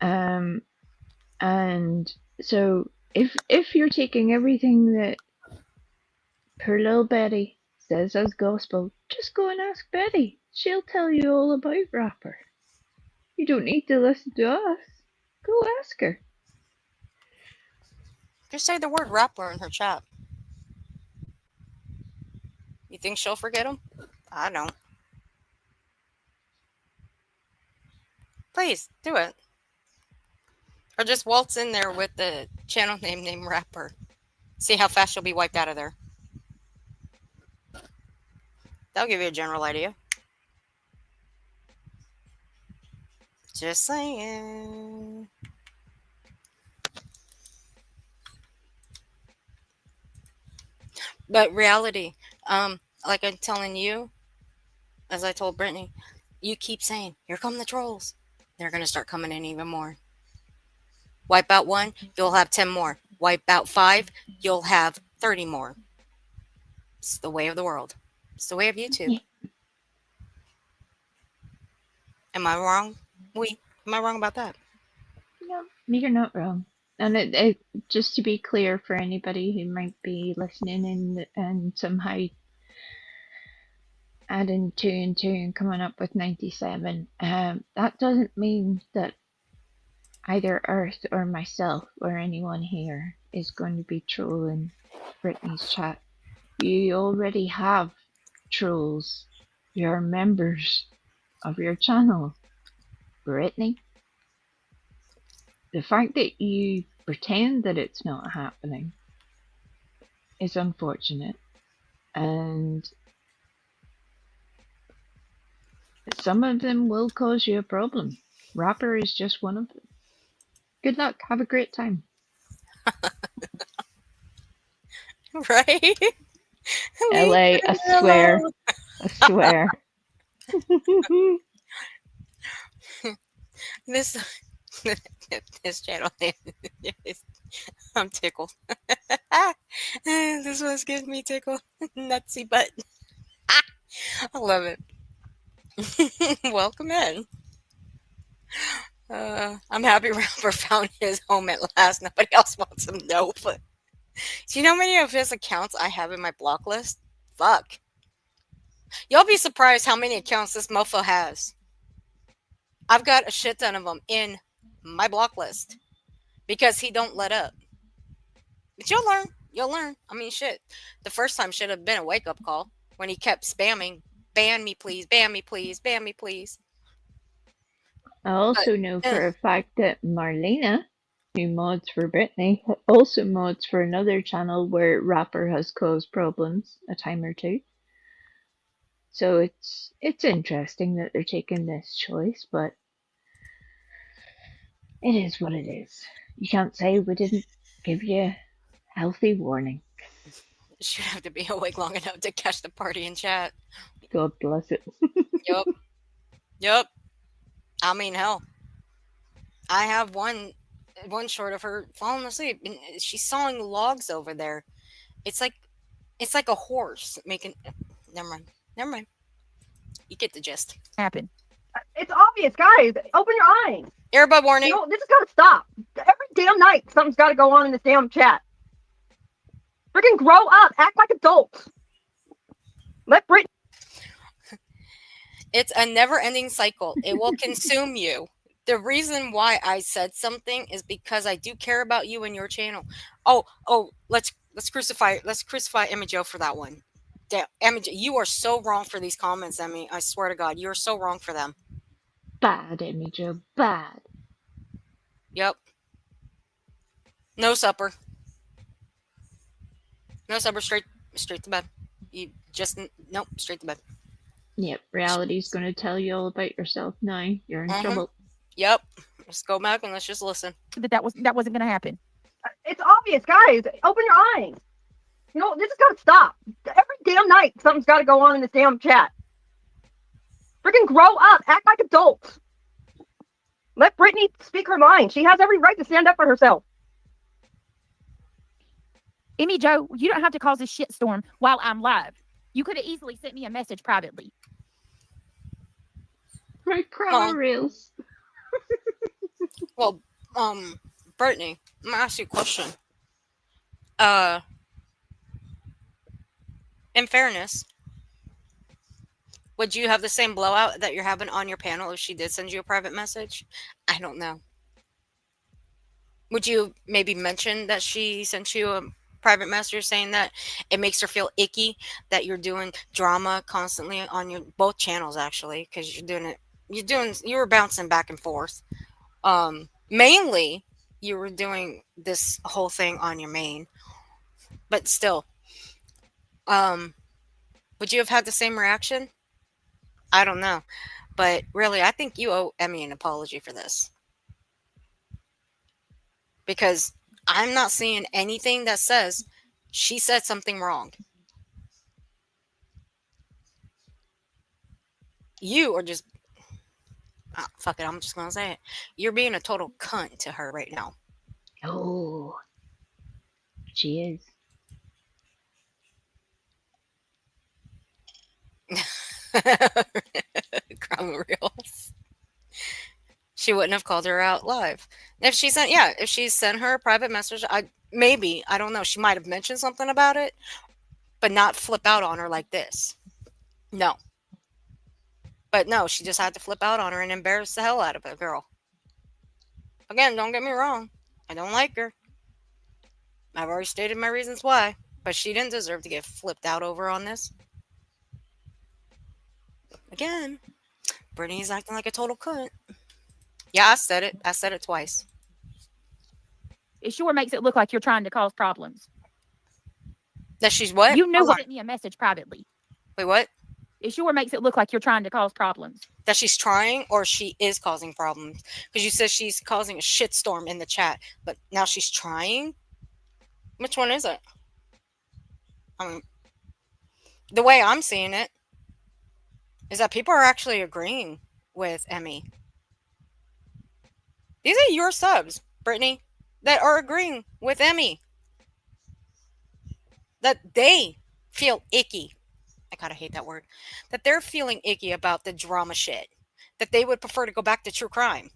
And so if you're taking everything that poor little Betty says as gospel, just go and ask Betty. She'll tell you all about Rapper. You don't need to listen to us. Go ask her. Just say the word rapper in her chat. You think she'll forget him? I don't. Please do it. Or just waltz in there with the channel name named Rapper. See how fast you'll be wiped out of there. That'll give you a general idea. Just saying. But reality, like I'm telling you, as I told Brittany, you keep saying, here come the trolls. They're going to start coming in even more. Wipe out one, you'll have 10 more. Wipe out 5, you'll have 30 more. It's the way of the world. It's the way of YouTube. Yeah. Am I wrong? Am I wrong about that? No, you're not wrong. And it just to be clear for anybody who might be listening in and somehow adding 2 and 2 and coming up with 97, that doesn't mean that either Earth or myself or anyone here is going to be trolling Brittany's chat. You already have trolls. You're members of your channel, Brittany. The fact that you pretend that it's not happening is unfortunate, and some of them will cause you a problem. Rapper is just one of them. Good luck. Have a great time. Right? Leave LA, I me swear. alone. I swear. This this channel I'm tickled. This one's giving me tickle. Nutsy butt. I love it. Welcome in. I'm happy Rapper found his home at last. Nobody else wants him. No, but do you know how many of his accounts I have in my block list? Fuck. Y'all be surprised how many accounts this mofo has. I've got a shit ton of them in my block list because he don't let up. But you'll learn. You'll learn. I mean, shit. The first time should have been a wake up call when he kept spamming, ban me please, ban me please, ban me please. I also know for a fact that Marlena, who mods for Brittany, also mods for another channel where Rapper has caused problems a time or two. So it's interesting that they're taking this choice, but it is what it is. You can't say we didn't give you a healthy warning. Should have to be awake long enough to catch the party in chat. God bless it. Yup. Yup. I mean, hell. I have one short of her falling asleep, and she's sawing logs over there. It's like a horse making. Never mind. Never mind. You get the gist. Happen. It's obvious, guys. Open your eyes. Earbud warning. You know, this has got to stop. Every damn night, something's got to go on in this damn chat. Freaking grow up. Act like adults. Let Brit. It's a never-ending cycle. It will consume you. The reason why I said something is because I do care about you and your channel. Oh, let's crucify Emma Joe for that one. Damn, Emma Joe, you are so wrong for these comments, Emmy. I swear to God, you are so wrong for them. Bad, Emmy Joe, bad. Yep. No supper. No supper. Straight to bed. You just nope. Straight to bed. Yep, reality's gonna tell you all about yourself now. You're in trouble. Yep. Let's go back and let's just listen. That wasn't gonna happen. It's obvious, guys. Open your eyes. You know, this has got to stop. Every damn night, something's got to go on in this damn chat. Freaking grow up. Act like adults. Let Brittany speak her mind. She has every right to stand up for herself. Emmy Joe, you don't have to cause this shitstorm while I'm live. You could have easily sent me a message privately. Right, crowd reels. Well, Brittany, I'm gonna ask you a question. In fairness, would you have the same blowout that you're having on your panel if she did send you a private message? I don't know. Would you maybe mention that she sent you a private message saying that it makes her feel icky that you're doing drama constantly on your both channels, actually, because you were bouncing back and forth. Mainly you were doing this whole thing on your main, but still, would you have had the same reaction? I don't know, but really, I think you owe Emmy an apology for this, because I'm not seeing anything that says she said something wrong. You are just fuck it, I'm just gonna say it. You're being a total cunt to her right now. Oh, she is. Crime reels. She wouldn't have called her out live. If she sent her a private message, I don't know, she might have mentioned something about it, but not flip out on her like this. No. But no, she just had to flip out on her and embarrass the hell out of a girl. Again, don't get me wrong. I don't like her. I've already stated my reasons why, but she didn't deserve to get flipped out over on this. Again, Brittany's acting like a total cunt. Yeah, I said it. I said it twice. It sure makes it look like you're trying to cause problems. That she's what? You knew what sent me a message privately. Wait, what? It sure makes it look like you're trying to cause problems. That she's trying or she is causing problems? Because you said she's causing a shitstorm in the chat, but now she's trying? Which one is it? I mean, the way I'm seeing it is that people are actually agreeing with Emmy. These are your subs, Brittany, that are agreeing with Emmy. That they feel icky. I gotta hate that word. That they're feeling icky about the drama shit. That they would prefer to go back to true crime.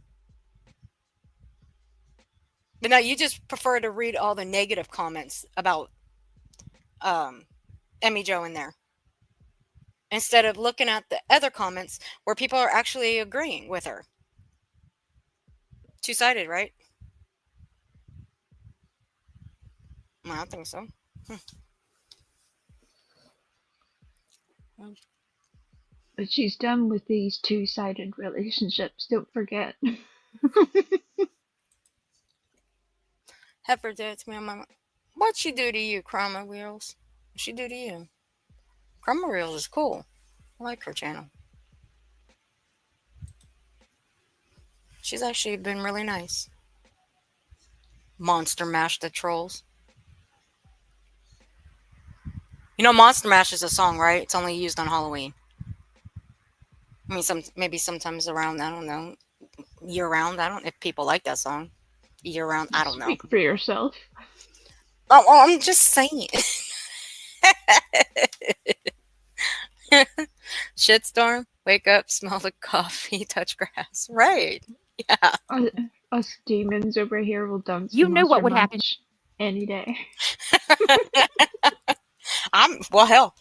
But now you just prefer to read all the negative comments about Emmy Joe in there. Instead of looking at the other comments where people are actually agreeing with her. Two-sided, right? I don't think so. But she's done with these two-sided relationships, don't forget. Heifer did it to me on my... What'd she do to you, Chroma Wheels? What'd she do to you? Chroma Wheels is cool. I like her channel. She's actually been really nice. Monster Mash the Trolls. You know, Monster Mash is a song, right? It's only used on Halloween. I mean, maybe sometimes around, I don't know, year-round. I don't if people like that song. Year-round, I don't know. Speak for yourself. Oh, I'm just saying. Shitstorm, wake up, smell the coffee, touch grass. Right. Yeah. Us demons over here will dance. You knew what would happen any day. Well, hell,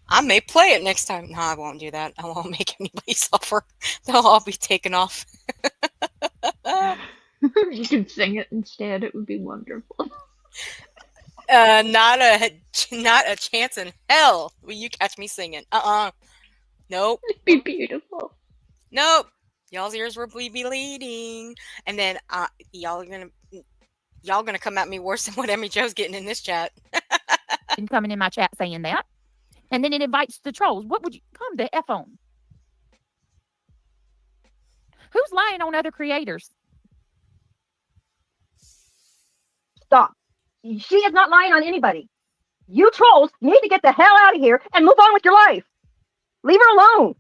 I may play it next time. No, I won't do that. I won't make anybody suffer. They'll all be taken off. You can sing it instead. It would be wonderful. Not a chance in hell will you catch me singing. Nope. It'd be beautiful. Nope. Y'all's ears will be bleeding, and then y'all gonna come at me worse than what Emmy Joe's getting in this chat. And coming in my chat saying that, and then it invites the trolls. What would you come the F on? Who's lying on other creators? Stop. She is not lying on anybody. You trolls need to get the hell out of here and move on with your life. Leave her alone.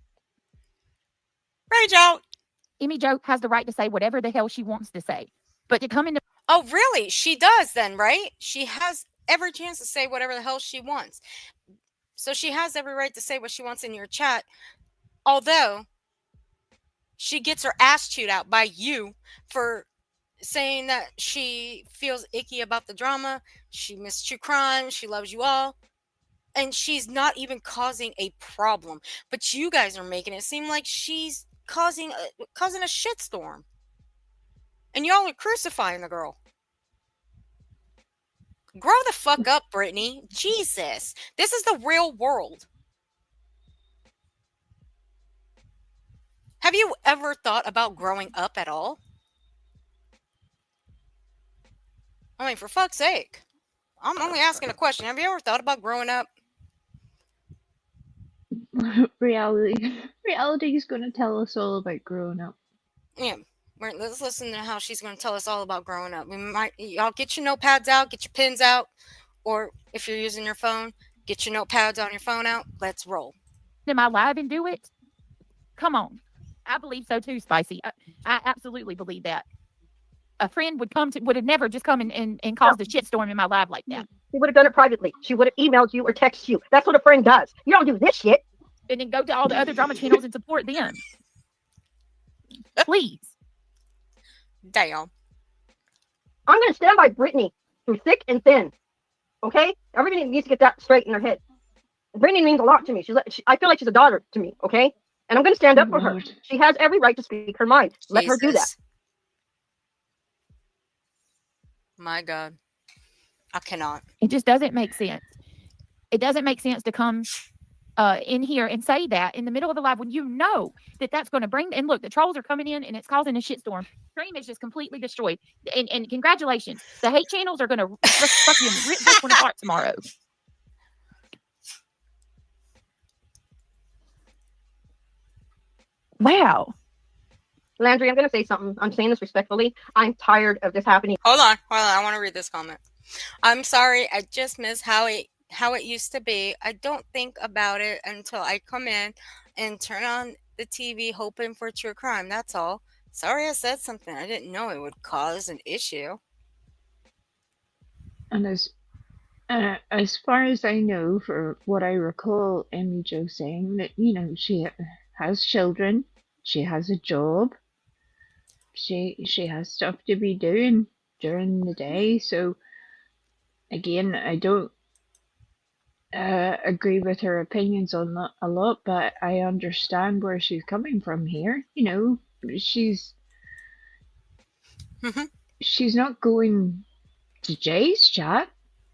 Rage out. Emmy Joe has the right to say whatever the hell she wants to say. But to come into... Oh, really? She does then, right? She has every chance to say whatever the hell she wants. So she has every right to say what she wants in your chat. Although she gets her ass chewed out by you for saying that she feels icky about the drama. She missed true crime. She loves you all. And she's not even causing a problem. But you guys are making it seem like she's causing a shitstorm. And y'all are crucifying the girl. Grow the fuck up, Brittany. Jesus. This is the real world. Have you ever thought about growing up at all? I mean, for fuck's sake. I'm only asking a question. Have you ever thought about growing up? Reality is going to tell us all about growing up. Yeah. Let's listen to how she's going to tell us all about growing up. Y'all get your notepads out, get your pens out, or if you're using your phone, get your notepads on your phone out. Let's roll. Am I live and do it? Come on. I believe so too, Spicy. I absolutely believe that. A friend would have never just come and caused a shitstorm in my live like that. She would have done it privately. She would have emailed you or texted you. That's what a friend does. You don't do this shit. And then go to all the other drama channels and support them. Please. Damn. I'm going to stand by Brittany through thick and thin. Okay? Everybody needs to get that straight in their head. Brittany means a lot to me. I feel like she's a daughter to me. Okay? And I'm going to stand up for her. She has every right to speak her mind. Let her do that. My God. I cannot. It just doesn't make sense. It doesn't make sense to come in here and say that in the middle of the live when you know that that's going to bring... And look, the trolls are coming in and it's causing a shitstorm. Stream is just completely destroyed. And congratulations. The hate channels are going to fucking rip this one apart tomorrow. Wow. Landry, I'm going to say something. I'm saying this respectfully. I'm tired of this happening. Hold on, I want to read this comment. I'm sorry, I just miss how it used to be. I don't think about it until I come in and turn on the TV hoping for true crime. That's all. Sorry I said something. I didn't know it would cause an issue. And as far as I know, for what I recall, Emmy Jo saying that she has children, she has a job, she has stuff to be doing during the day. So again, I don't agree with her opinions on that a lot, but I understand where she's coming from here. She's Mhm. she's not going to Jay's chat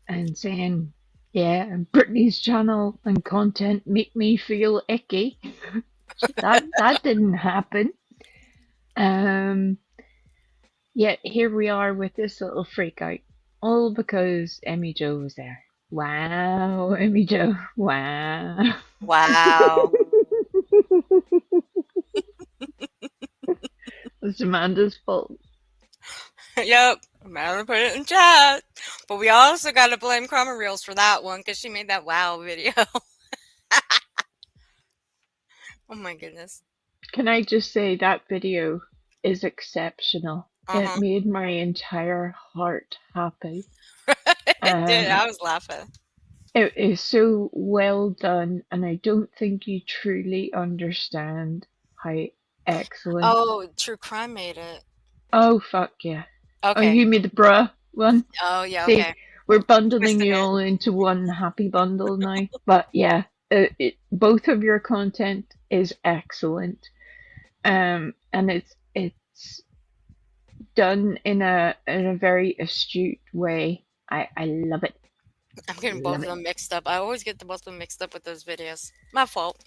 and saying, "Yeah, Brittany's channel and content make me feel icky." That didn't happen. Yet here we are with this little freak out, all because Emmy Jo was there. Wow, Emmy Jo, wow. Wow. It's Amanda's fault. Yep. I'm gonna put it in chat. But we also got to blame Karma Reels for that one because she made that wow video. Oh my goodness. Can I just say that video is exceptional? It Uh-huh. made my entire heart happy. It did. Um, I was laughing. it is so well done, and I don't think you truly understand how excellent. Oh, True Crime made it. Oh, fuck yeah. Oh, Okay. you made the bruh one. Oh, yeah, See, okay. we're bundling Twisting you it. all into one happy bundle now. But yeah, both of your content is excellent. And it's done in a very astute way. I love it. I'm getting both Love of it. them mixed up. I always get the both of them mixed up with those videos. My fault.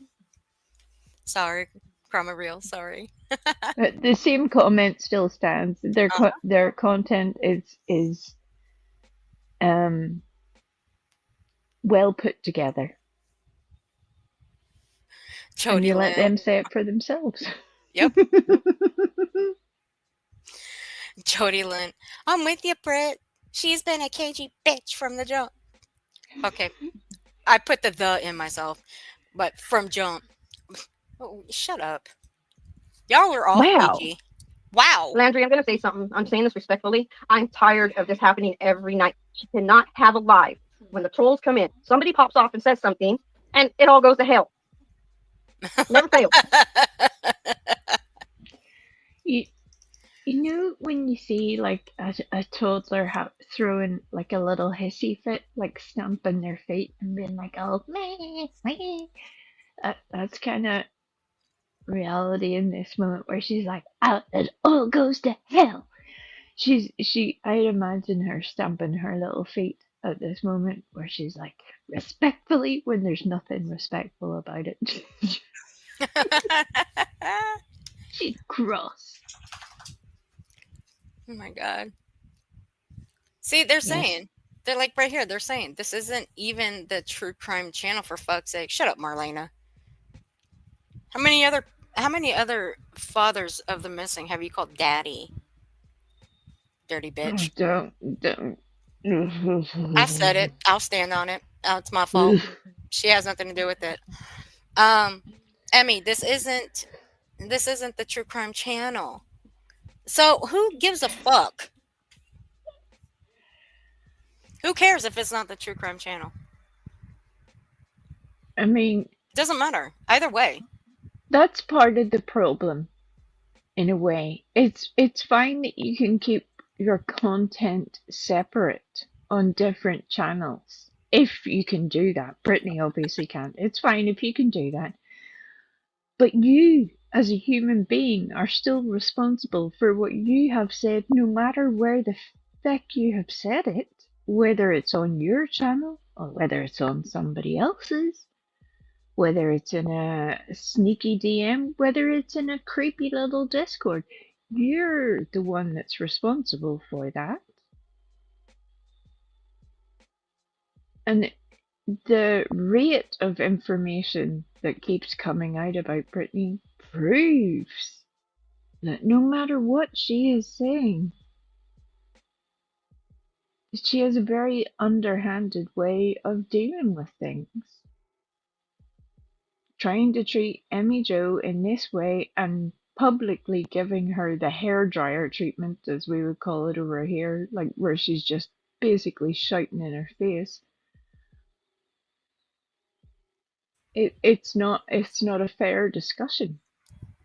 Sorry. Karma Reel, sorry. But the same comment still stands. Uh-huh. Their content is um well put together, and Jody you let Lynn. them say it for themselves. Yep. Jody Lynn. I'm with you, Britt. She's been a cagey bitch from the jump. Okay. I put the in myself, but from jump. Oh, shut up. Y'all are all Wow. cagey. Wow. Landry, I'm going to say something. I'm saying this respectfully. I'm tired of this happening every night. She cannot have a live. When the trolls come in, somebody pops off and says something, and it all goes to hell. Never fails. You you know when you see like a toddler throwing like a little hissy fit, like stamping their feet and being like, "Oh, meh, meh." That's kind of reality in this moment where she's like, "Out, it all goes to hell." I'd imagine her stamping her little feet at this moment where she's like, respectfully, when there's nothing respectful about it. She's cross. Oh my god. See, they're Yes. saying, they're like right here, they're saying this isn't even the true crime channel for fuck's sake. Shut up, Marlena. How many other how many other fathers of the missing have you called daddy? Dirty Oh, bitch. don't. I said it. I'll stand on it. It's my fault. She has nothing to do with it. Um, Emmy, this isn't the true crime channel. So who gives a fuck? Who cares if it's not the true crime channel? I mean, Doesn't matter. Either way. that's part of the problem in a way. It's fine that you can keep your content separate on different channels. If you can do that. Brittany obviously can't. It's fine if you can do that. But you, as a human being, are still responsible for what you have said, no matter where the feck you have said it, whether it's on your channel or whether it's on somebody else's, whether it's in a sneaky DM, whether it's in a creepy little Discord. You're the one that's responsible for that. And the rate of information that keeps coming out about Brittany proves that no matter what she is saying, she has a very underhanded way of dealing with things. Trying to treat Emmy Jo in this way and publicly giving her the hairdryer treatment, as we would call it over here, like where she's just basically shouting in her face. It's not a fair discussion.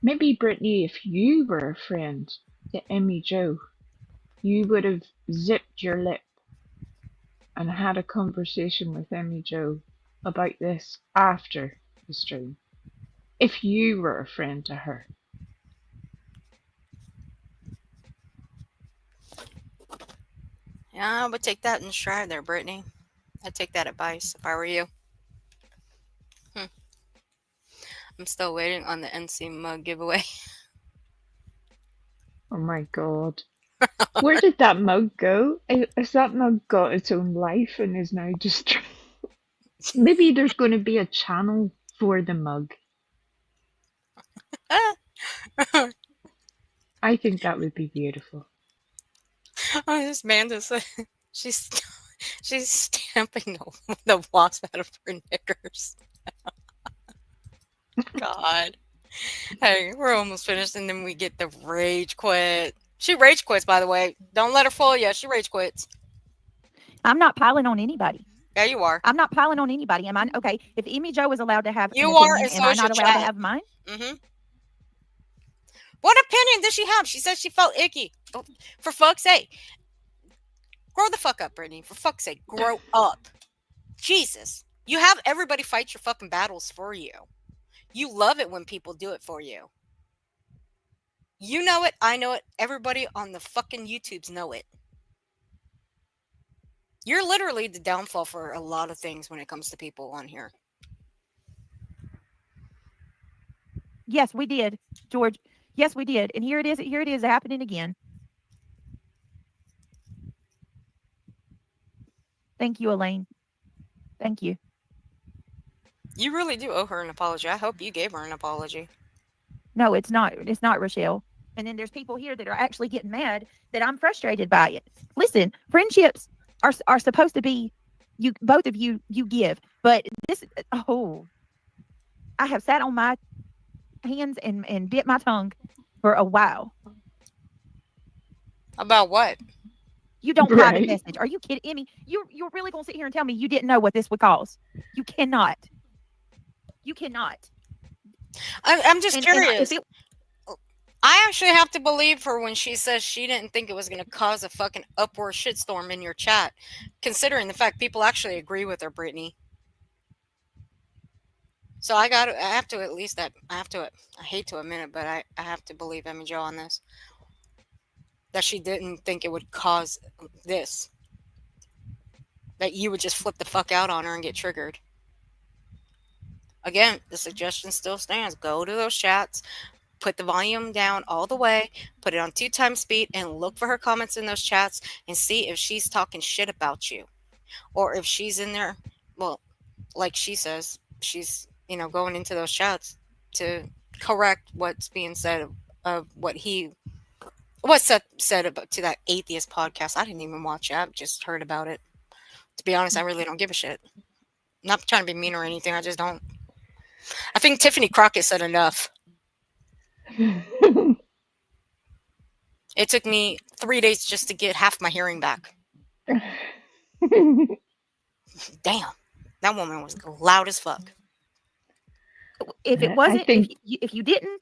Maybe Brittany, if you were a friend to Emmy Jo, you would have zipped your lip and had a conversation with Emmy Jo about this after the stream. If you were a friend to her. Yeah, I would take that in stride there, Brittany. I'd take that advice if I were you. Hmm. I'm still waiting on the NC mug giveaway. Oh my god. Where did that mug go? Has that mug got its own life and is now just. Maybe there's going to be a channel for the mug. I think that would be beautiful. Oh, this man just she's she's stamping the wasp out of her knickers. God. Hey, we're almost finished, and then we get the rage quit. She rage quits, by the way. Don't let her fool you. She rage quits. I'm not piling on anybody. Yeah, you are. I'm not piling on anybody. Am I okay? If Emmy Jo is allowed to have You an are, opinion, and am so I is your not allowed to chat. have mine? Mm-hmm. What opinion does she have? She says she felt icky. Oh, for fuck's sake. Grow the fuck up, Brittany. For fuck's sake, grow up. Jesus. You have everybody fight your fucking battles for you. You love it when people do it for you. You know it. I know it. Everybody on the fucking YouTubes know it. You're literally the downfall for a lot of things when it comes to people on here. Yes, we did, George. Yes, we did. And here it is. Here it is happening again. Thank you, Elaine. Thank you. You really do owe her an apology. I hope you gave her an apology. No, it's not. It's not, Rochelle. And then there's people here that are actually getting mad that I'm frustrated by it. Listen, friendships are supposed to be you both of you give, but this I have sat on my hands and bit my tongue for a while. About what? You don't private Right. message. Are you kidding, Emmy? You're really gonna sit here and tell me you didn't know what this would cause? You cannot. You cannot. I'm just And curious. if it, I actually have to believe her when she says she didn't think it was going to cause a fucking upward shitstorm in your chat, considering the fact people actually agree with her, Brittany. So I have to at least that I have to. I hate to admit it, but I have to believe Emmy Jo on this. That she didn't think it would cause this. That you would just flip the fuck out on her and get triggered. Again, the suggestion still stands. Go to those chats, put the volume down all the way, put it on 2x speed, and look for her comments in those chats and see if she's talking shit about you. Or if she's in there, well, like she says, she's, going into those chats to correct what's being said of what's said about to that atheist podcast. I didn't even watch it. I've just heard about it. To be honest, I really don't give a shit. Not trying to be mean or anything. I just don't. I think Tiffany Crockett said enough. It took me 3 days just to get half my hearing back. Damn. That woman was loud as fuck. if it wasn't, I think, if you didn't,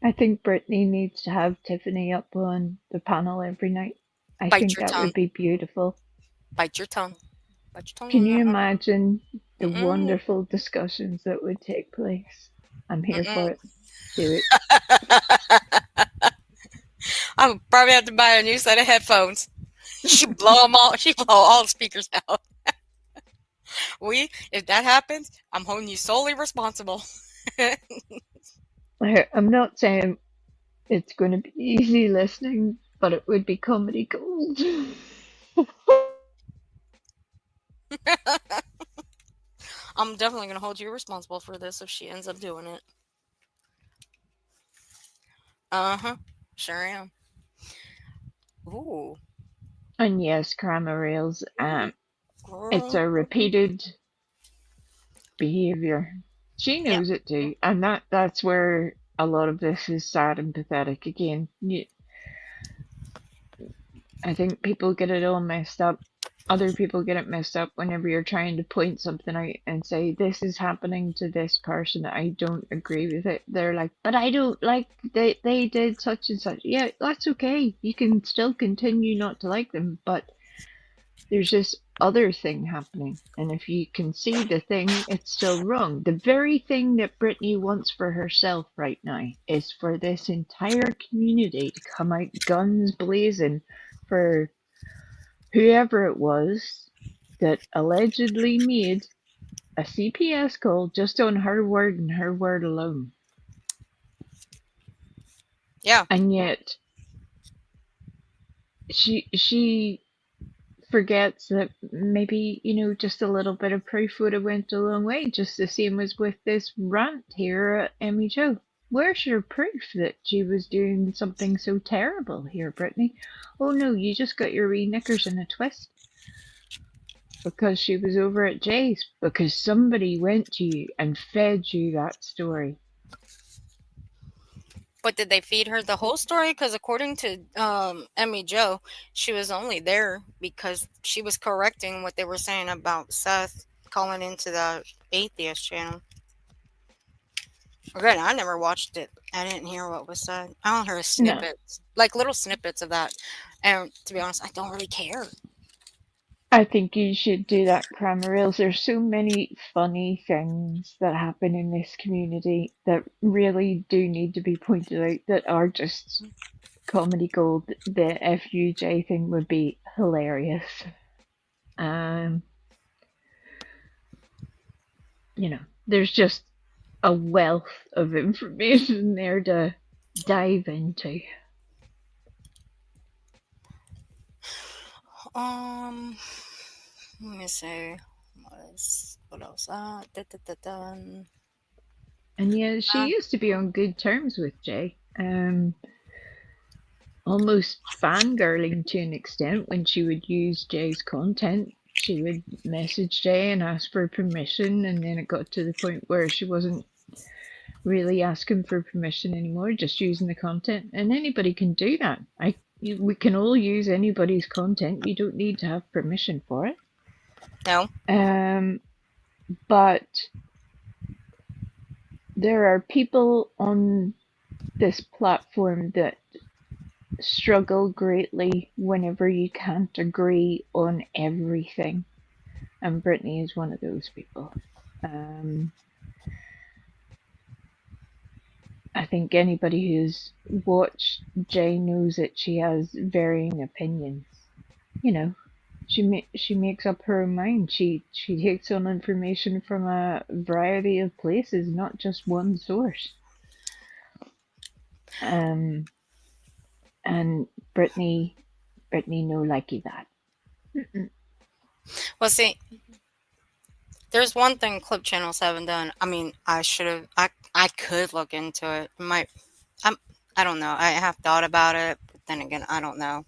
I think Brittany needs to have Tiffany up on the panel every night. I Bite think your that tongue. would be beautiful. Bite your tongue. Bite your tongue. Can you imagine the wonderful discussions that would take place? I'm here for it. Do it. I'll probably have to buy a new set of headphones. She blow them all. She blow all the speakers out. If that happens, I'm holding you solely responsible. I'm not saying it's going to be easy listening, but it would be comedy gold. I'm definitely going to hold you responsible for this if she ends up doing it. Uh-huh. Sure am. Ooh. And yes, grammar rails, it's Girl. a repeated behavior. She Yep. knows it too, and that's where a lot of this is sad and pathetic. Again, I think people get it all messed up. Other people get it messed up whenever you're trying to point something out and say, this is happening to this person. I don't agree with it. They're like, but I don't like they did such and such. Yeah, that's okay. You can still continue not to like them, but there's this other thing happening. And if you can see the thing, it's still wrong. The very thing that Brittany wants for herself right now is for this entire community to come out guns blazing for whoever it was that allegedly made a CPS call just on her word and her word alone. Yeah. And yet she forgets that maybe, just a little bit of proof would have went a long way, just the same as with this rant here at Emmy Joe. Where's your proof that she was doing something so terrible here, Brittany? Oh no, you just got your wee knickers in a twist because she was over at Jay's, because somebody went to you and fed you that story. But did they feed her the whole story? Because according to Emmy Joe, she was only there because she was correcting what they were saying about Seth calling into the atheist channel. Again, I never watched it. I didn't hear what was said. I only heard No, snippets, like little snippets of that. And to be honest, I don't really care. I think you should do that, Cramarils. There's so many funny things that happen in this community that really do need to be pointed out that are just comedy gold. The FUJ thing would be hilarious. Um, there's just a wealth of information there to dive into. Um, Let me see. What else? And yeah, she used to be on good terms with Jay. Almost fangirling to an extent when she would use Jay's content. She would message Jay and ask for permission, and then it got to the point where she wasn't really asking for permission anymore, just using the content. And anybody can do that. We can all use anybody's content. You don't need to have permission for it. No. But there are people on this platform that struggle greatly whenever you can't agree on everything. And Brittany is one of those people. I think anybody who's watched Jay knows that she has varying opinions. She makes up her own mind. She takes on information from a variety of places, not just one source. And Brittany no likey that. Mm-mm. Well, see, there's one thing clip channels haven't done. I mean, I should have. I could look into it. I'm. I don't know. I have thought about it, but then again, I don't know.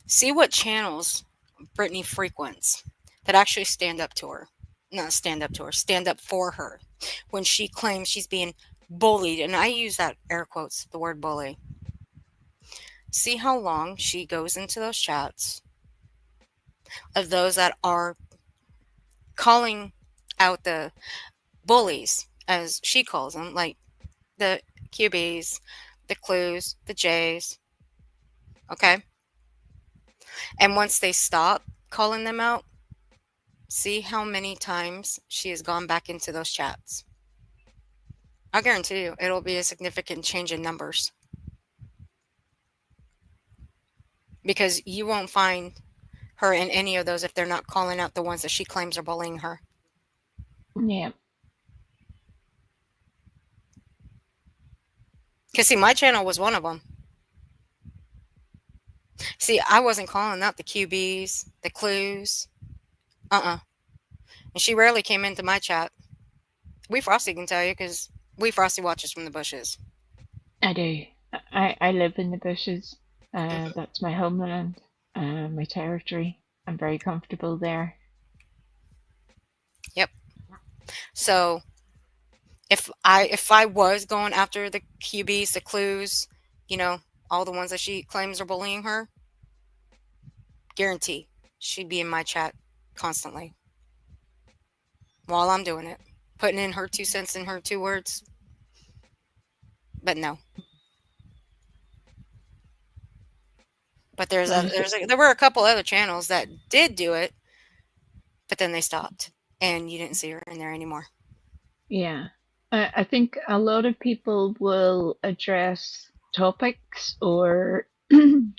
See what channels Brittany frequents that actually stand up to her. Not stand up to her. Stand up for her when she claims she's being bullied, and I use that air quotes, the word bully. See how long she goes into those chats of those that are calling out the bullies, as she calls them, like the QBs, the clues, the J's. Okay. And once they stop calling them out, see how many times she has gone back into those chats. I guarantee you it'll be a significant change in numbers. Because you won't find her in any of those if they're not calling out the ones that she claims are bullying her. Yeah. Because, see, my channel was one of them. See, I wasn't calling out the QBs, the clues. And she rarely came into my chat. We Frosty can tell you because we Frosty watches from the bushes. I do. I live in the bushes. Mhm. That's my homeland, my territory. I'm very comfortable there. Yep. So if I was going after the QBs, the clues, you know, all the ones that she claims are bullying her, guarantee she'd be in my chat constantly while I'm doing it, putting in her 2 cents in her 2 words. But no. But there were a couple other channels that did do it, but then they stopped, and you didn't see her in there anymore. Yeah. I think a lot of people will address topics or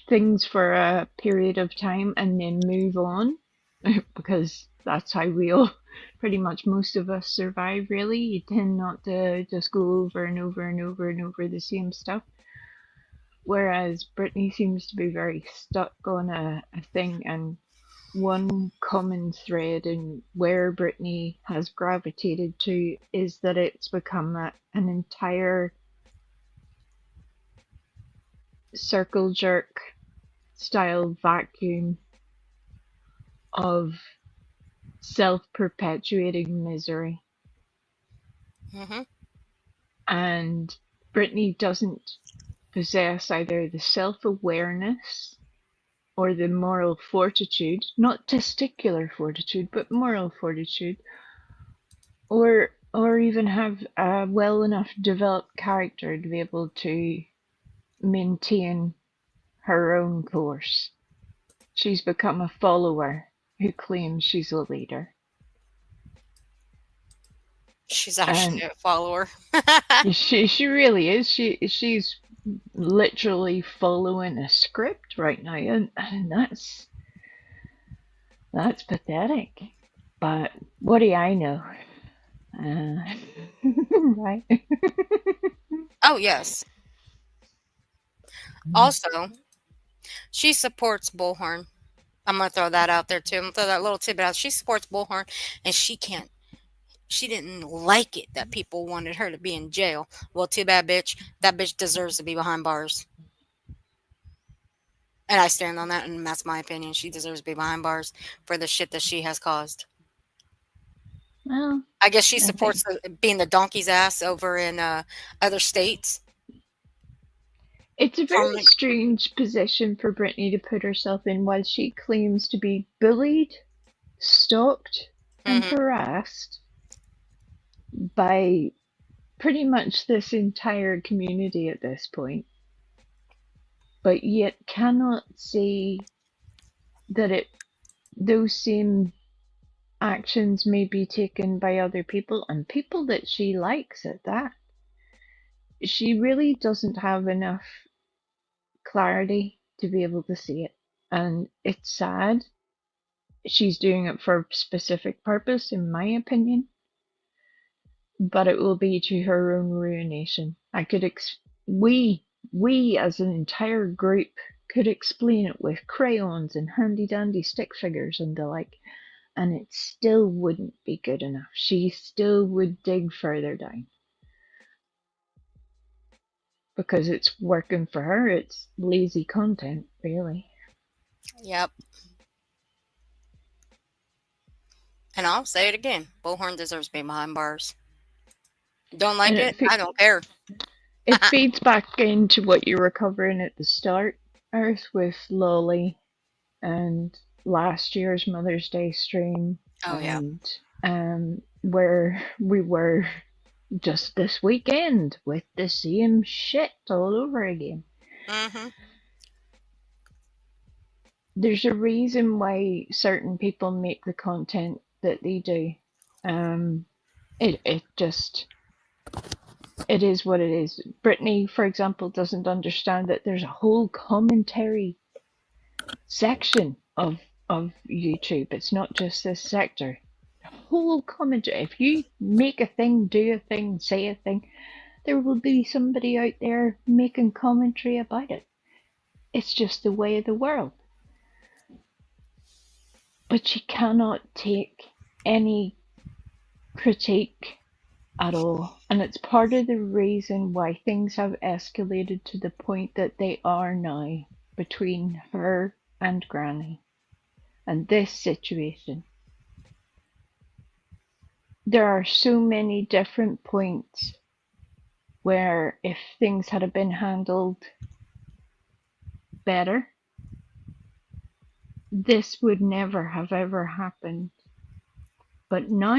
things for a period of time and then move on because that's how we all, pretty much most of us survive, really. You tend not to just go over and over and over and over the same stuff. Whereas Brittany seems to be very stuck on a thing, and one common thread in where Brittany has gravitated to is that it's become an entire circle jerk style vacuum of self perpetuating misery. Hmm. And Brittany doesn't possess either the self awareness or the moral fortitude, not testicular fortitude, but moral fortitude, or even have a well enough developed character to be able to maintain her own course. She's become a follower who claims she's a leader. She's And actually a follower. she really is. She's literally following a script right now, and that's pathetic. But what do I know? Right. Oh yes. Also, she supports Bullhorn. I'm gonna throw that out there too. I'm gonna throw that little tidbit out. She supports Bullhorn, and she can't. She didn't like it that people wanted her to be in jail. Well, too bad, bitch. That bitch deserves to be behind bars, and I stand on that. And that's my opinion. She deserves to be behind bars for the shit that she has caused. Well, I guess she I think supports being the donkey's ass over in other states. it's a From very strange position for Brittany to put herself in while she claims to be bullied, stalked, and Mhm. harassed by pretty much this entire community at this point, but yet cannot say that those same actions may be taken by other people and people that she likes at that. She really doesn't have enough clarity to be able to see it. And it's sad. She's doing it for a specific purpose, in my opinion, but it will be to her own ruination. We as an entire group could explain it with crayons and handy dandy stick figures and the like, and it still wouldn't be good enough. She still would dig further down because it's working for her. It's lazy content, really. Yep. And I'll say it again. Bullhorn deserves to be behind bars. Don't like And it? I don't care. it feeds back into what you were covering at the start, Earth, with Lolly and last year's Mother's Day stream, Oh yeah. and where we were just this weekend with the same shit all over again. Mhm. There's a reason why certain people make the content that they do. It just it is what it is. Brittany, for example, doesn't understand that there's a whole commentary section of YouTube. It's not just this sector. Whole commentary. If you make a thing, do a thing, say a thing, there will be somebody out there making commentary about it. It's just the way of the world. But she cannot take any critique at all. And it's part of the reason why things have escalated to the point that they are now between her and Granny and this situation. There are so many different points where if things had been handled better, this would never have ever happened. But now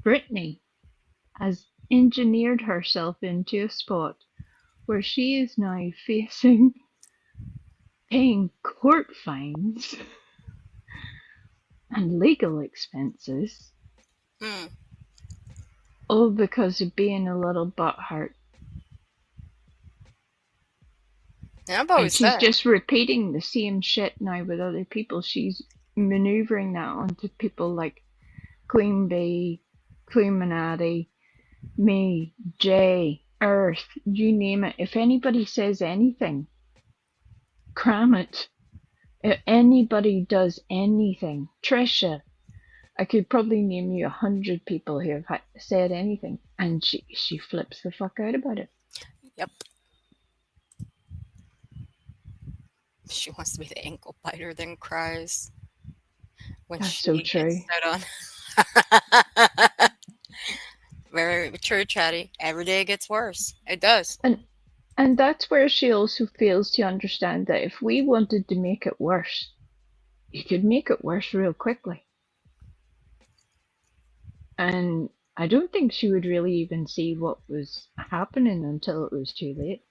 Brittany has engineered herself into a spot where she is now facing paying court fines and legal expenses, all because of being a little butthurt. Yeah, I've And always she's said. just repeating the same shit now with other people. She's maneuvering that onto people like Queen Bee, Cluminati, me, Jay, Earth, you name it. If anybody says anything, cram it. If anybody does anything, Trisha, I could probably name you 100 people who have said anything, and she flips the fuck out about it. Yep. She wants to be the ankle biter, then cries when That's she so gets true. set on. Very true, Chatty. Every day it gets worse. It does. And that's where she also fails to understand that if we wanted to make it worse, you could make it worse real quickly. And I don't think she would really even see what was happening until it was too late.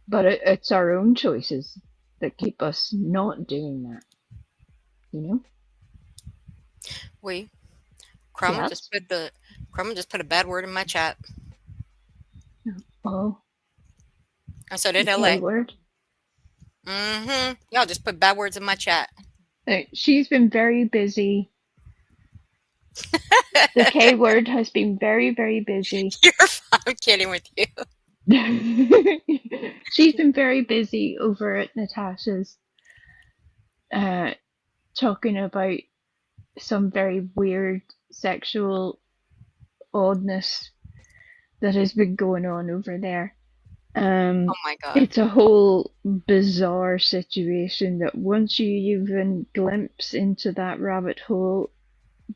But it's our own choices that keep us not doing that. You know? Crumb Yes. just put a bad word in my chat. Oh. And so did The LA. K word. Y'all just put bad words in my chat. She's been very busy. The K word has been very, very busy. You're fine. I'm kidding with you. She's been very busy over at Natasha's, talking about some very weird sexual oddness that has been going on over there. Oh my god. It's a whole bizarre situation that once you even glimpse into that rabbit hole,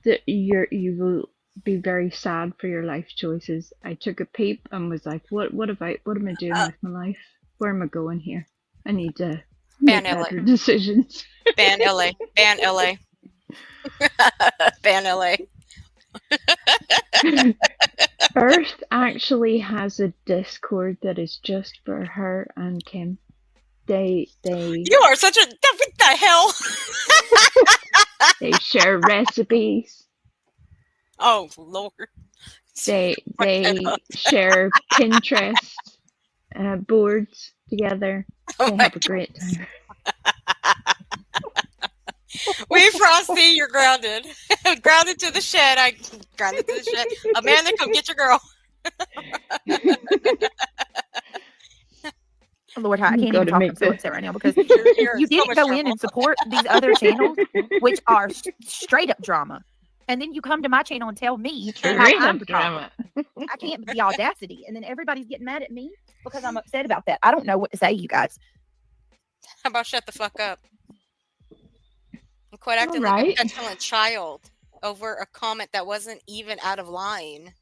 that you will be very sad for your life choices. I took a peep and was like, what am I doing with my life? Where am I going here? I need to make Ban LA. better decisions. Ban LA. Ban LA. Ban LA. Earth actually has a Discord that is just for her and Kim. You are such a what the hell? They share recipes. Oh Lord. They share Pinterest boards together. They have a great time. We Frosty, you're grounded. Grounded to the shed. Grounded to the shed. Amanda, come get your girl. Lord, I can't even talk. I'm so upset right now because You're you so didn't much go trouble. in and support these other channels, which are straight up drama. And then you come to my channel and tell me how I'm the drama. I can't, the audacity. And then everybody's getting mad at me because I'm upset about that. I don't know what to say, you guys. How about shut the fuck up? And quit acting like a petulant child over a comment that wasn't even out of line.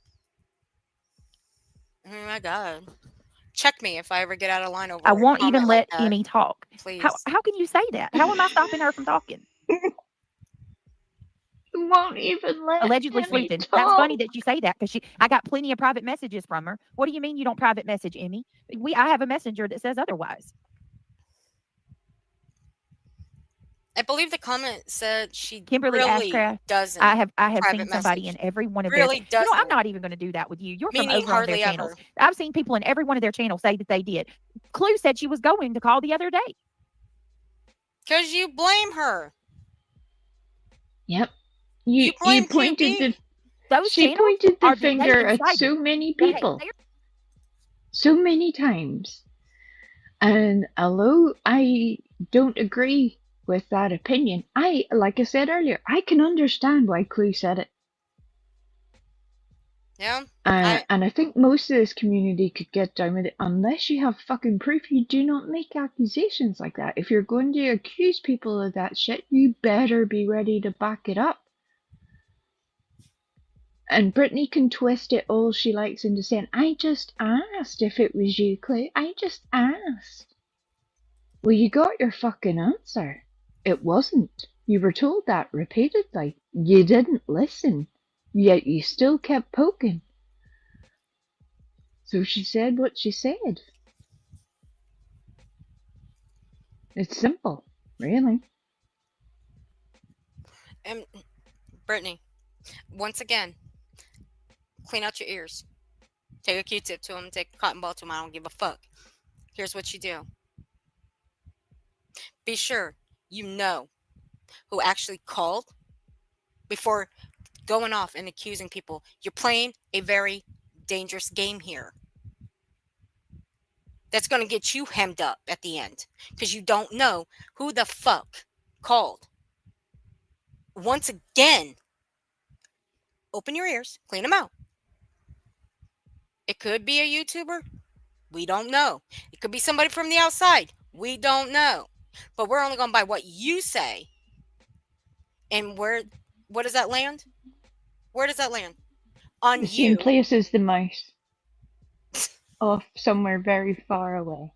Oh my god. Check me if I ever get out of line over I won't even let like Emmy talk. Please. How can you say that? How am I stopping her from talking? You won't even let allegedly Emmy sleuthing. talk. That's funny that you say that because I got plenty of private messages from her. What do you mean you don't private message Emmy? I have a messenger that says otherwise. I believe the comment said she Kimberly really Ashcraft doesn't. I have seen private somebody message. in every one of Really their. doesn't. I'm not even going to do that with you. You're Meaning from over on their hardly channels. ever. I've seen people in every one of their channels say that they did. Clue said she was going to call the other day. Because you blame her. Yep. You pointed the Those she channels pointed the are finger at decided. so many people. So many times. And although I don't agree with that opinion, like I said earlier, I can understand why Clue said it. Yeah. And I think most of this community could get down with it unless you have fucking proof. You do not make accusations like that. If you're going to accuse people of that shit, you better be ready to back it up. And Brittany can twist it all she likes into saying, I just asked if it was you, Clay. I just asked. Well, you got your fucking answer. It wasn't. You were told that repeatedly. You didn't listen. Yet you still kept poking. So she said what she said. It's simple, really. And Brittany, once again, clean out your ears. Take a Q-tip to them. Take a cotton ball to them. I don't give a fuck. Here's what you do. Be sure you know who actually called before going off and accusing people. You're playing a very dangerous game here. That's going to get you hemmed up at the end because you don't know who the fuck called. Once again, open your ears, clean them out. It could be a YouTuber. We don't know. It could be somebody from the outside. We don't know. But we're only going by what you say. And what does that land? Where does that land? On The same you. place as the mouse. Off somewhere very far away.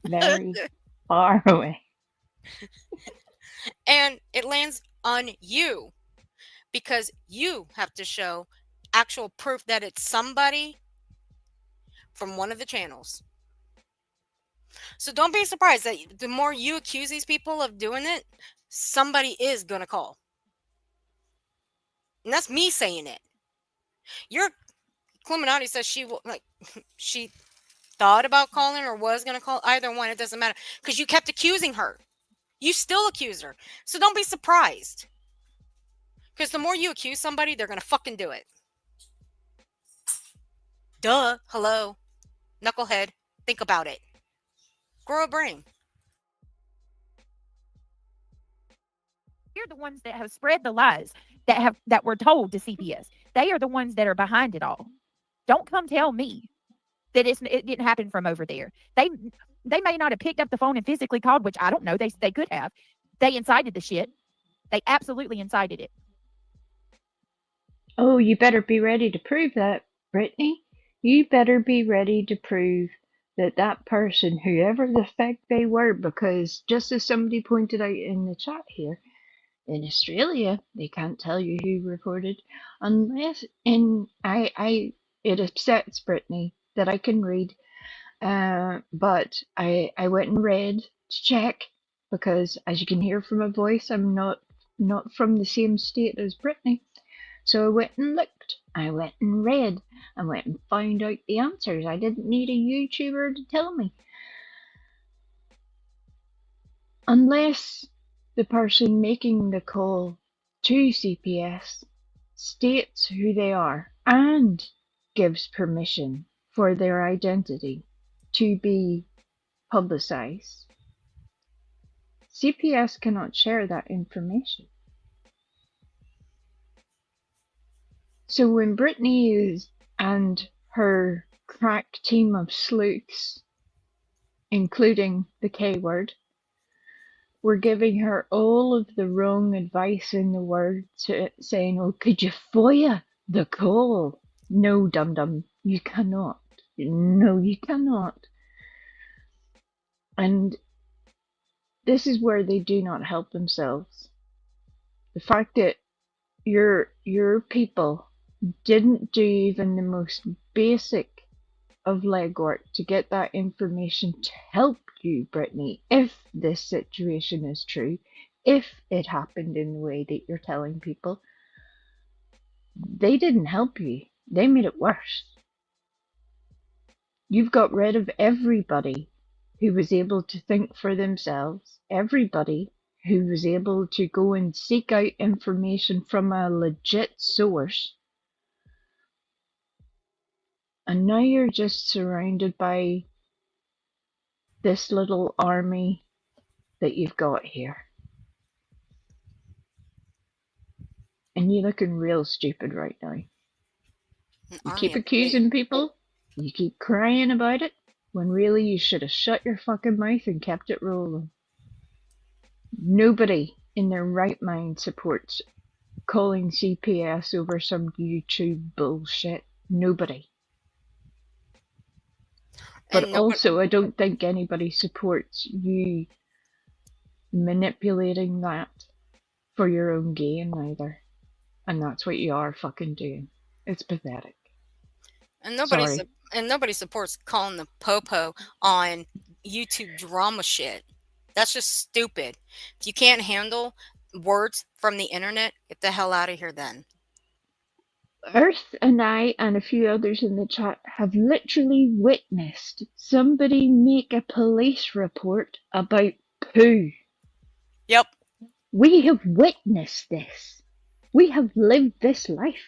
Very far away. And it lands on you because you have to show actual proof that it's somebody from one of the channels. So don't be surprised that the more you accuse these people of doing it, somebody is going to call. And that's me saying it. Your Illuminati says she thought about calling or was going to call. Either one, it doesn't matter because you kept accusing her. You still accuse her. So don't be surprised. Because the more you accuse somebody, they're going to fucking do it. Duh. Hello. Knucklehead. Think about it. Grow a brain. They're the ones that have spread the lies that were told to CPS. They are the ones that are behind it all. Don't come tell me that it didn't happen from over there. They may not have picked up the phone and physically called, which I don't know. They could have. They incited the shit. They absolutely incited it. Oh, you better be ready to prove that, Brittany. You better be ready to prove that that person, whoever the fuck they were, because just as somebody pointed out in the chat here, in Australia, they can't tell you who reported unless it upsets Brittany that I can read. But I went and read to check because, as you can hear from my voice, I'm not from the same state as Brittany. So I went and looked. I went and read. I went and found out the answers. I didn't need a YouTuber to tell me. Unless the person making the call to CPS states who they are and gives permission for their identity to be publicized, CPS cannot share that information. So when Brittany and her crack team of sleuths, including the K word, were giving her all of the wrong advice in the world, saying, oh, could you FOIA the call? No, dum-dum, you cannot. No, you cannot. And this is where they do not help themselves. The fact that your people didn't do even the most basic of legwork to get that information to help you, Brittany, if this situation is true, if it happened in the way that you're telling people, they didn't help you. They made it worse. You've got rid of everybody who was able to think for themselves, everybody who was able to go and seek out information from a legit source. And now you're just surrounded by this little army that you've got here. And you're looking real stupid right now. You I keep agree. accusing people, you keep crying about it, when really you should have shut your fucking mouth and kept it rolling. Nobody in their right mind supports calling CPS over some YouTube bullshit. Nobody. But And nobody. also, I don't think anybody supports you manipulating that for your own gain either. And that's what you are fucking doing. It's pathetic. And nobody Sorry. su- and nobody supports calling the popo on YouTube drama shit. That's just stupid. If you can't handle words from the internet, get the hell out of here then. Earth and I and a few others in the chat have literally witnessed somebody make a police report about poo. Yep. We have witnessed this. We have lived this life.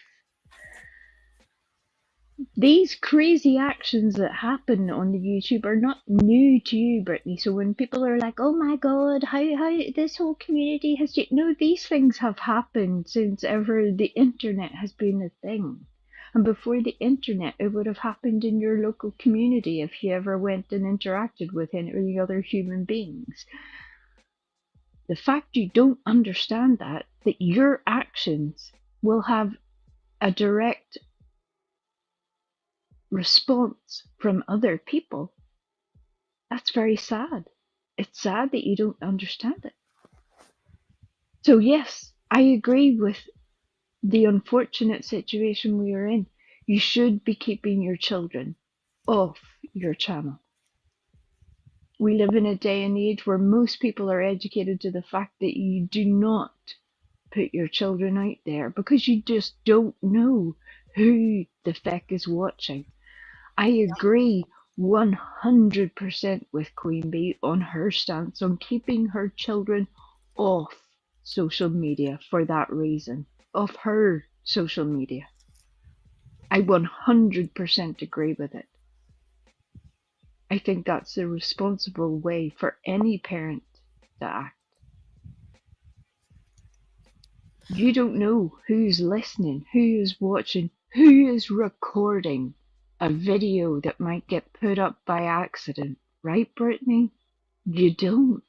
These crazy actions that happen on the YouTube are not new to you, Brittany. So when people are like, "Oh my God, how this whole community has," no, these things have happened since ever the internet has been a thing. And before the internet, it would have happened in your local community if you ever went and interacted with any other human beings. The fact you don't understand that your actions will have a direct response from other people, that's very sad. It's sad that you don't understand it. So, yes, I agree with the unfortunate situation we are in. You should be keeping your children off your channel. We live in a day and age where most people are educated to the fact that you do not put your children out there because you just don't know who the feck is watching. I agree 100% with Queen Bee on her stance on keeping her children off social media for that reason. Off her social media. I 100% agree with it. I think that's the responsible way for any parent to act. You don't know who's listening, who is watching, who is recording a video that might get put up by accident, right, Brittany? You don't.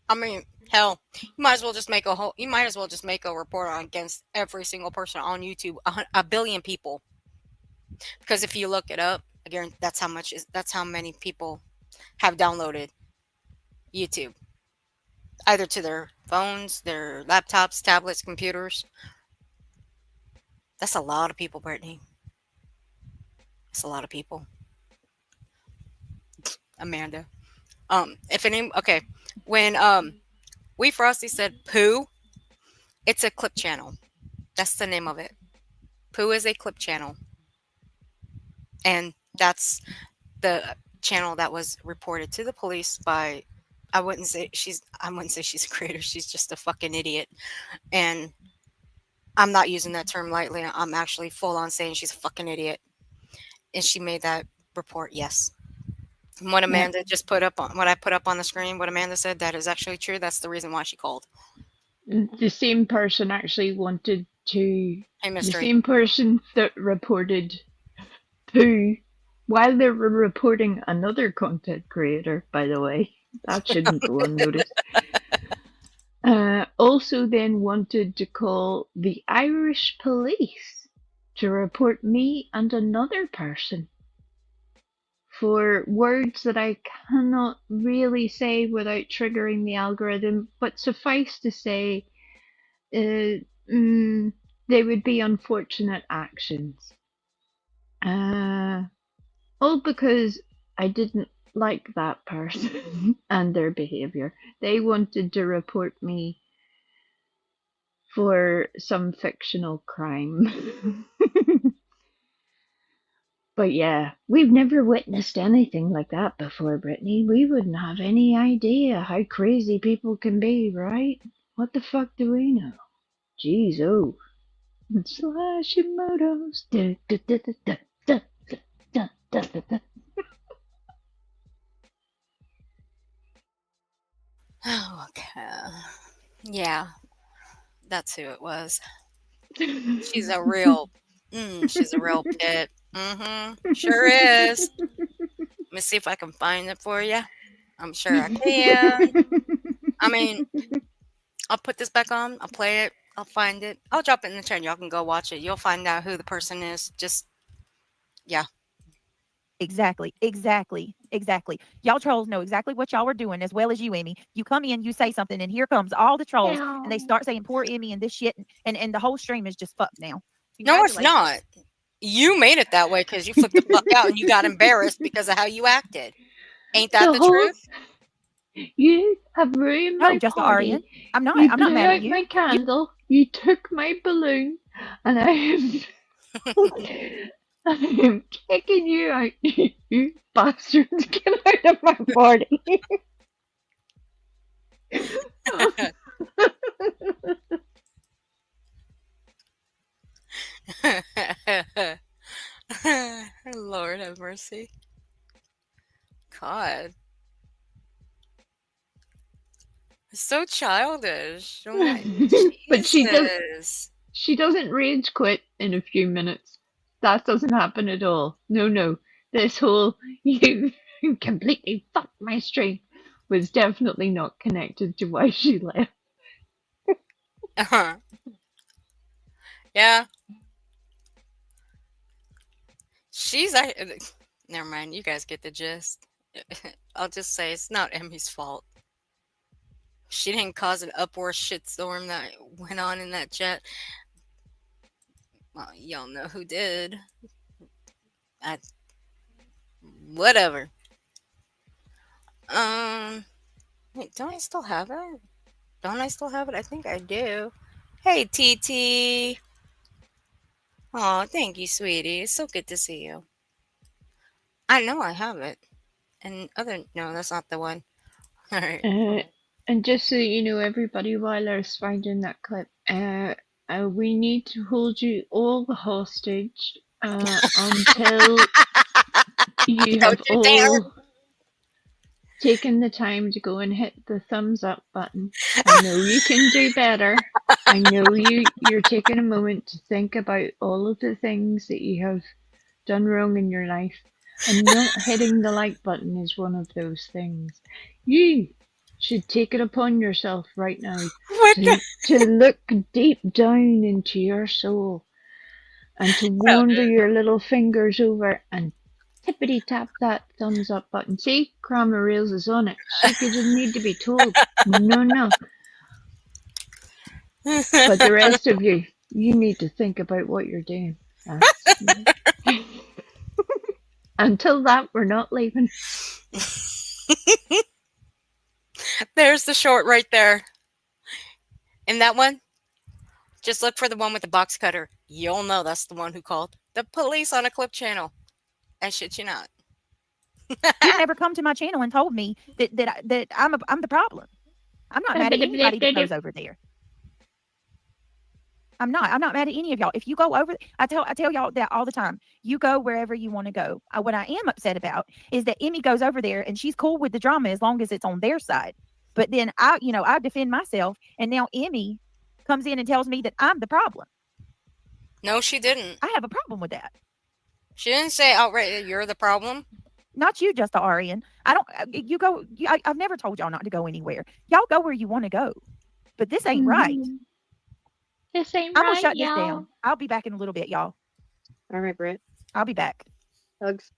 I mean, hell, you might as well just make a whole. You might as well just make a report on against every single person on YouTube, a billion people. Because if you look it up, again, that's how many people have downloaded YouTube, either to their phones, their laptops, tablets, computers. That's a lot of people, Brittany. That's a lot of people. Amanda. If any, okay, when We Frosty said poo, it's a clip channel. That's the name of it. Poo is a clip channel, and that's the channel that was reported to the police by. I wouldn't say she's a creator. She's just a fucking idiot, and I'm not using that term lightly. I'm actually full on saying she's a fucking idiot, and she made that report. Yes. And what Yeah, Amanda just put up on what I put up on the screen, what Amanda said, that is actually true. That's the reason why she called. the same person actually wanted to. Hey, The mystery. same person that reported poo while they were reporting another content creator, by the way, that shouldn't go unnoticed. Also, then wanted to call the Irish police to report me and another person for words that I cannot really say without triggering the algorithm, but suffice to say, uh, mm, they would be unfortunate actions. All because I didn't like that person and their behavior. They wanted to report me for some fictional crime. But yeah, we've never witnessed anything like that before, Brittany. We wouldn't have any idea how crazy people can be, right? What the fuck do we know? Jeez, oh. Slash emotos. Da, da, da, da, da, da, da, da, da. Oh, okay. Yeah, that's who it was. She's a real, she's a real pit. Sure is. Let me see if I can find it for you. I'm sure I can. I mean, I'll put this back on. I'll play it. I'll find it. I'll drop it in the chat. Y'all can go watch it. You'll find out who the person is. Just yeah. Exactly, exactly, exactly. Y'all trolls know exactly what y'all were doing as well as you, Emmy. You come in, you say something, and here comes all the trolls, and they Ow. start saying poor Emmy and this shit, and the whole stream is just fucked now. No, it's Congratulations. not. You made it that way because you flipped the fuck out and you got embarrassed because of how you acted. Ain't that The the whole truth? You have ruined No, my just Aryan. party. I'm not. You I'm not blew mad at out you. my candle. You took my balloon, and I am I am kicking you out, you bastards! Get out of my party! Lord have mercy. God. It's so childish. Oh my But Jesus. she doesn't rage quit in a few minutes. That doesn't happen at all. No, no. This whole you completely fucked my stream was definitely not connected to why she left. Uh-huh. Yeah. She's never mind, you guys get the gist. I'll just say it's not Emmy's fault. She didn't cause an uproar shitstorm that went on in that chat. Well, y'all know who did. I, whatever. Um, wait, don't I still have it? Don't I still have it? I think I do. Hey, TT. Oh, thank you, sweetie. It's so good to see you. I know I have it. And no, that's not the one. All right. Uh, and just so you know, everybody, while I was finding that clip, we need to hold you all hostage until you Don't have you dare. all taken the time to go and hit the thumbs up button. I know you can do better. I know you're taking a moment to think about all of the things that you have done wrong in your life, and not hitting the like button is one of those things. You should take it upon yourself right now What the to look deep down into your soul and to hell, wander dude? your little fingers over and tippity tap that thumbs up button. See, Kramer Rails is on it. She didn't need to be told. No, no. But the rest of you, you need to think about what you're doing. That's until that, we're not leaving. There's the short right there. And that one, just look for the one with the box cutter. You'll know that's the one who called the police on a clip channel. I shit you not. You've never come to my channel and told me that I'm the problem. I'm not mad at anybody that goes over there. I'm not. I'm not mad at any of y'all. If you go over, I tell y'all that all the time. You go wherever you want to go. What I am upset about is that Emmy goes over there and she's cool with the drama as long as it's on their side. But then I defend myself, and now Emmy comes in and tells me that I'm the problem. No, she didn't. I have a problem with that. She didn't say outright you're the problem. Not you, just Aryan. I don't. You go. I've never told y'all not to go anywhere. Y'all go where you want to go, but this ain't right. This ain't I'm gonna right, shut this y'all. down. I'll be back in a little bit, y'all. All right, Britt. I'll be back. Hugs.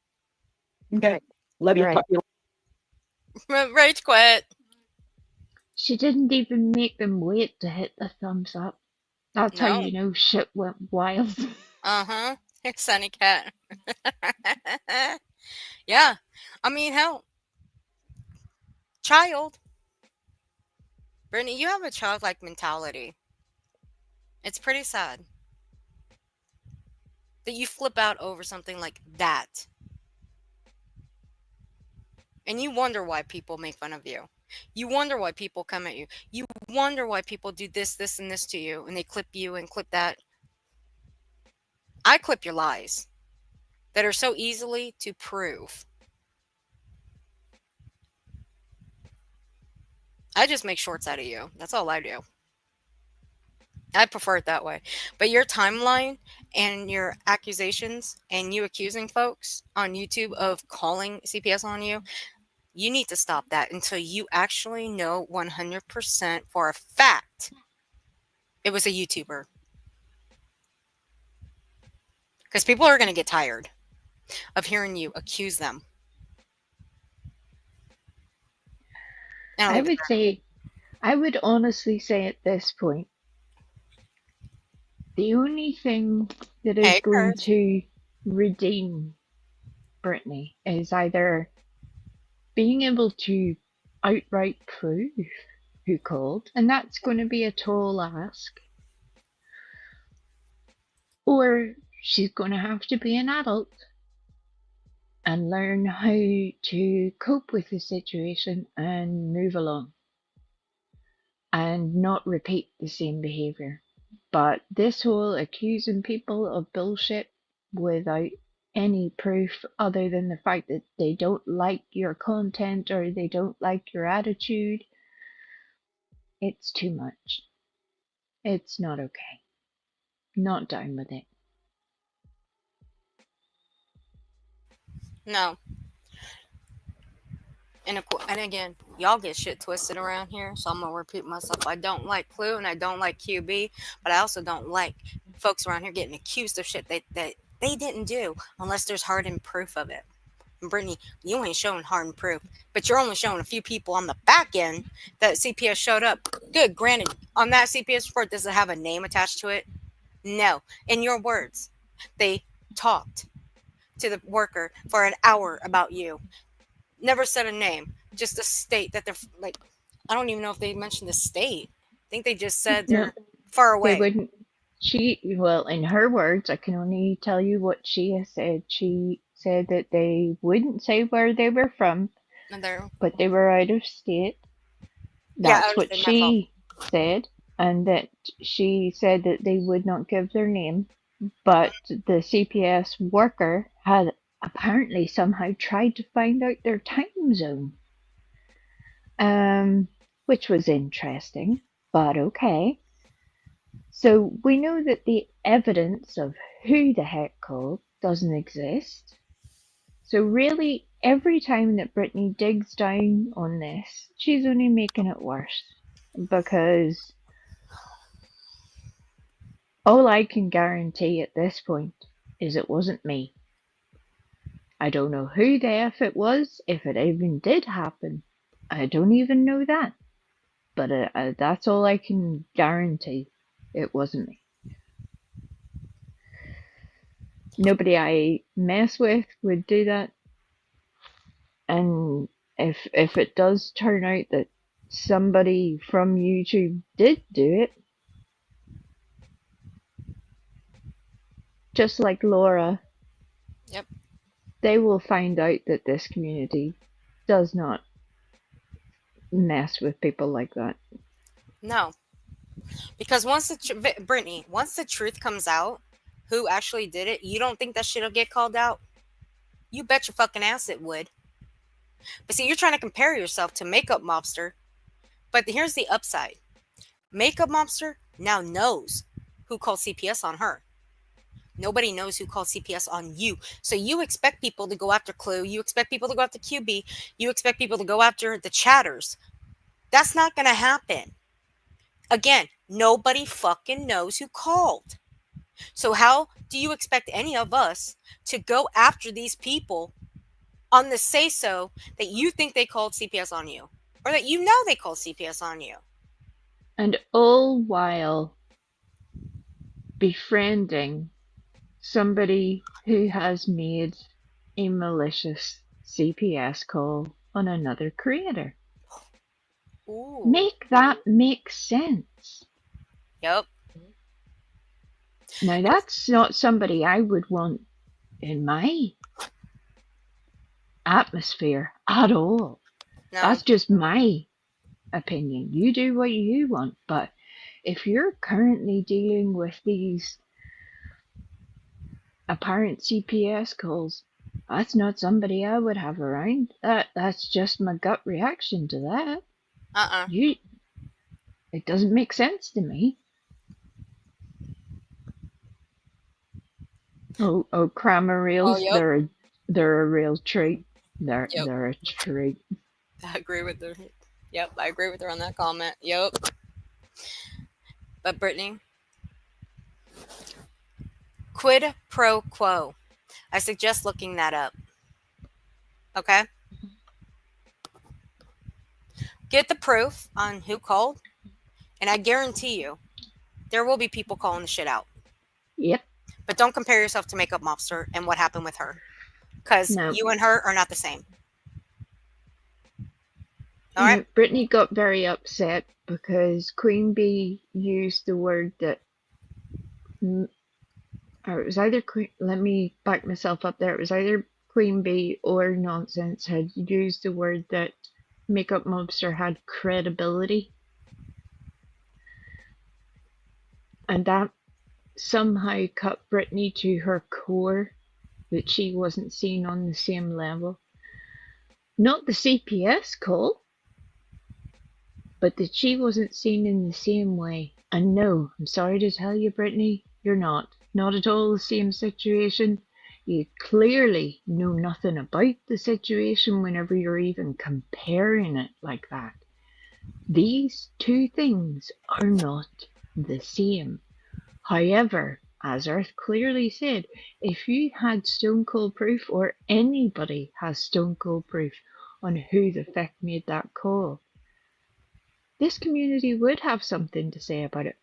Okay. Love you. All right. Talk to you Rage quit. She didn't even make them wait to hit the thumbs up. That's how No. you know shit went wild. Uh-huh. Sunny cat. Yeah. I mean, hell. Child. Brittany, you have a childlike mentality. It's pretty sad that you flip out over something like that. And you wonder why people make fun of you. You wonder why people come at you. You wonder why people do this, this, and this to you, and they clip you and clip that. I clip your lies that are so easily to prove. I just make shorts out of you. That's all I do. I prefer it that way. But your timeline and your accusations and you accusing folks on YouTube of calling CPS on you, you need to stop that until you actually know 100% for a fact it was a YouTuber. Because people are going to get tired of hearing you accuse them. And I'll I leave it would say, I would honestly say at this point, the only thing that there. is Hey, going Courage. to redeem Brittany is either being able to outright prove who called, and that's going to be a tall ask, or she's going to have to be an adult and learn how to cope with the situation and move along and not repeat the same behavior. But this whole accusing people of bullshit without any proof other than the fact that they don't like your content or they don't like your attitude, it's too much. It's not okay. Not down with it. No. And again, y'all get shit twisted around here, so I'm gonna repeat myself. I don't like Clue and I don't like QB, but I also don't like folks around here getting accused of shit that they didn't do unless there's hardened proof of it. And Brittany, you ain't showing hardened proof, but you're only showing a few people on the back end that CPS showed up. Good, granted, on that CPS report, does it have a name attached to it? No. In your words, they talked to the worker for an hour about you. Never said a name, just a state that they're like. I don't even know if they mentioned the state. I think they just said No, they're far they away. wouldn't. Well, in her words, I can only tell you what she has said. She said that they wouldn't say where they were from, And they're but they were out of state. yeah, That's what understand my fault. she said, and that she said that they would not give their name, but the CPS worker had apparently somehow tried to find out their time zone, which was interesting, but okay. So we know that the evidence of who the heck called doesn't exist. So really, every time that Brittany digs down on this, she's only making it worse. Because all I can guarantee at this point is it wasn't me. I don't know who the F it was, if it even did happen. I don't even know that. But that's all I can guarantee. It wasn't me. Nobody I mess with would do that. And if it does turn out that somebody from YouTube did do it, just like Laura, Yep. they will find out that this community does not mess with people like that. No, because once Brittany, once the truth comes out, who actually did it, you don't think that shit'll get called out? You bet your fucking ass it would. But see, you're trying to compare yourself to Makeup Mobster. But here's the upside: Makeup Mobster now knows who called CPS on her. Nobody knows who called CPS on you. So you expect people to go after Clue. You expect people to go after QB. You expect people to go after the chatters. That's not going to happen. Again, nobody fucking knows who called. So how do you expect any of us to go after these people on the say so that you think they called CPS on you or that you know they called CPS on you? And all while befriending somebody who has made a malicious CPS call on another creator. Ooh. Make that make sense. Yep. Now, that's not somebody I would want in my atmosphere at all. No. That's just my opinion. You do what you want, but if you're currently dealing with these apparent CPS calls, that's not somebody I would have around. That's just my gut reaction to that. Uh-uh. You, it doesn't make sense to me. Oh, Kramer Oh, reels, yep. they're a real treat. They're Yep. they're a treat. I agree with her. Yep, I agree with her on that comment. Yep. But Brittany, quid pro quo. I suggest looking that up. Okay? Get the proof on who called, and I guarantee you there will be people calling the shit out. Yep. But don't compare yourself to Makeup Mobster and what happened with her. Because No. you and her are not the same. All right? No, Brittany got very upset because Queen Bee used the word that, or it was either Queen. Let me back myself up there. It was either Queen Bee or Nonsense had used the word that Makeup Mobster had credibility, and that somehow cut Brittany to her core, that she wasn't seen on the same level. Not the CPS call, but that she wasn't seen in the same way. And no, I'm sorry to tell you, Brittany, you're not. Not at all the same situation. You clearly know nothing about the situation whenever you're even comparing it like that. These two things are not the same. However, as Earth clearly said, if you had stone cold proof, or anybody has stone cold proof on who the fuck made that call, this community would have something to say about it.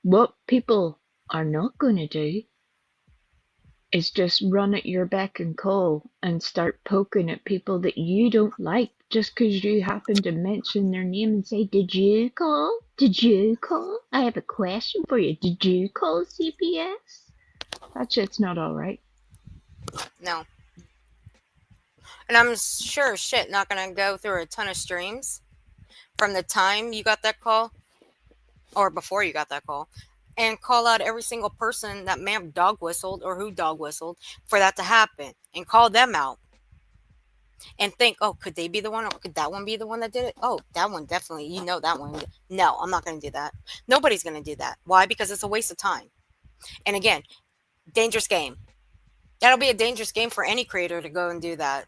What people are not going to do is just run at your beck and call and start poking at people that you don't like just because you happen to mention their name and say, "Did you call? Did you call? I have a question for you. Did you call CPS?" That shit's not alright. No. And I'm sure shit not going to go through a ton of streams from the time you got that call or before you got that call and call out every single person that may have dog whistled or who dog whistled for that to happen and call them out and think, oh, could they be the one or could that one be the one that did it? Oh, that one definitely, that one. No, I'm not going to do that. Nobody's going to do that. Why? Because it's a waste of time. And again, dangerous game. That'll be a dangerous game for any creator to go and do that.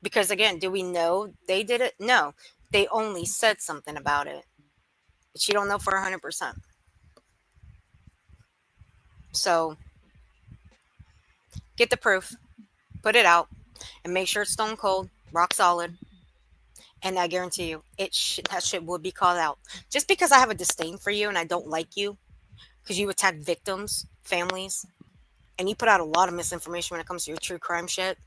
Because again, do we know they did it? No. They only said something about it. But you don't know for 100%. So get the proof, put it out, and make sure it's stone cold, rock solid. And I guarantee you, that shit will be called out. Just because I have a disdain for you and I don't like you, because you attack victims, families, and you put out a lot of misinformation when it comes to your true crime shit.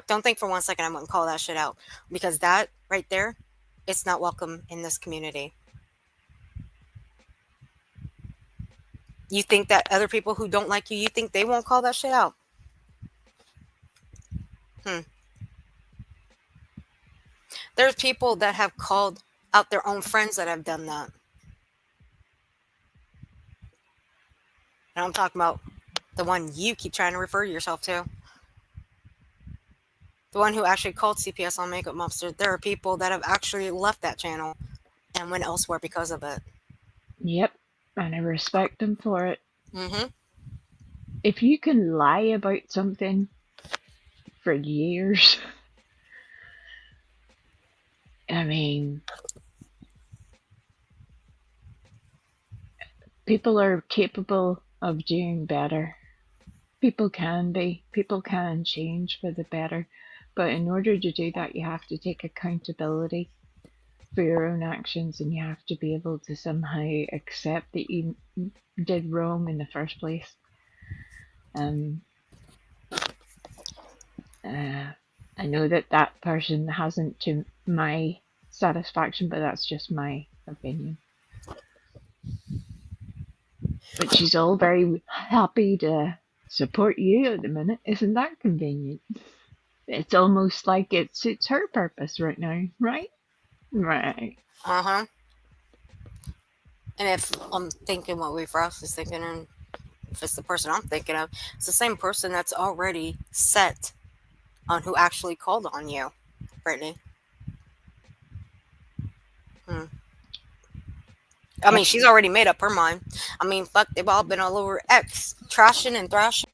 Don't think for 1 second I'm going to call that shit out. Because that right there, it's not welcome in this community. You think that other people who don't like you, you think they won't call that shit out? There's people that have called out their own friends that have done that. And I'm talking about the one you keep trying to refer yourself to. The one who actually called CPS on Makeup Monster. There are people that have actually left that channel and went elsewhere because of it. Yep, and I respect them for it. Mm-hmm. If you can lie about something for years, I mean, people are capable of doing better. People can be. People can change for the better. But in order to do that, you have to take accountability for your own actions, and you have to be able to somehow accept that you did wrong in the first place. I know that person hasn't to my satisfaction, but that's just my opinion. But she's all very happy to support you at the minute. Isn't that convenient? It's almost like it suits her purpose right now, right? Right. Uh-huh. And if I'm thinking what we Frost is thinking, and if it's the person I'm thinking of, it's the same person that's already set on who actually called on you, Brittany. I mean, Yep. she's already made up her mind. I mean, fuck, they've all been all over X, trashing and thrashing.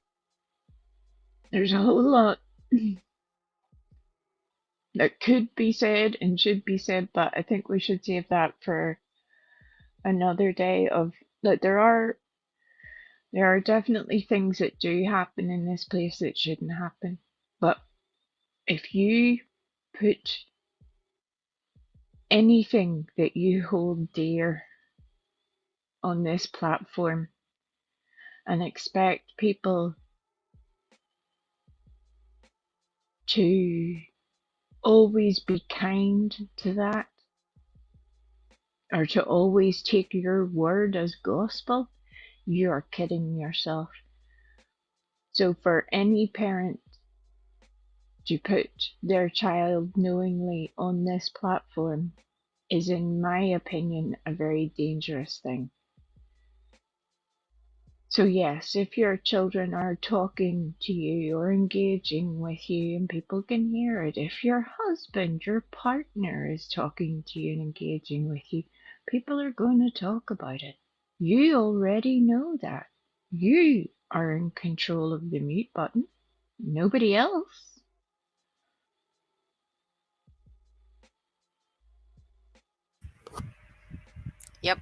There's a whole lot that could be said and should be said, but I think we should save that for another day. Of that, there are definitely things that do happen in this place that shouldn't happen. But if you put anything that you hold dear on this platform and expect people to always be kind to that, or to always take your word as gospel, you are kidding yourself. So, for any parent to put their child knowingly on this platform is, in my opinion, a very dangerous thing. So, yes, if your children are talking to you or engaging with you and people can hear it, if your husband, your partner is talking to you and engaging with you, people are going to talk about it. You already know that. You are in control of the mute button, nobody else. Yep.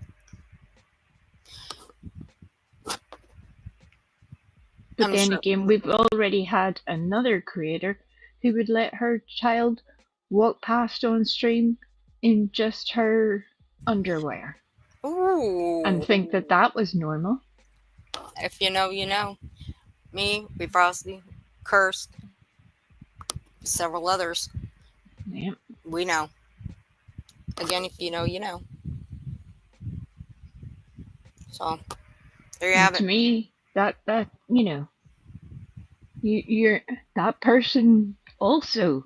But I'm then sure. again, we've already had another creator who would let her child walk past on stream in just her underwear and Ooh. think that that was normal. If you know, you know. Me, we've Frosty, Cursed, several others. Yeah. We know. Again, if you know, you know. So, there you have And to it. me, that you're that person also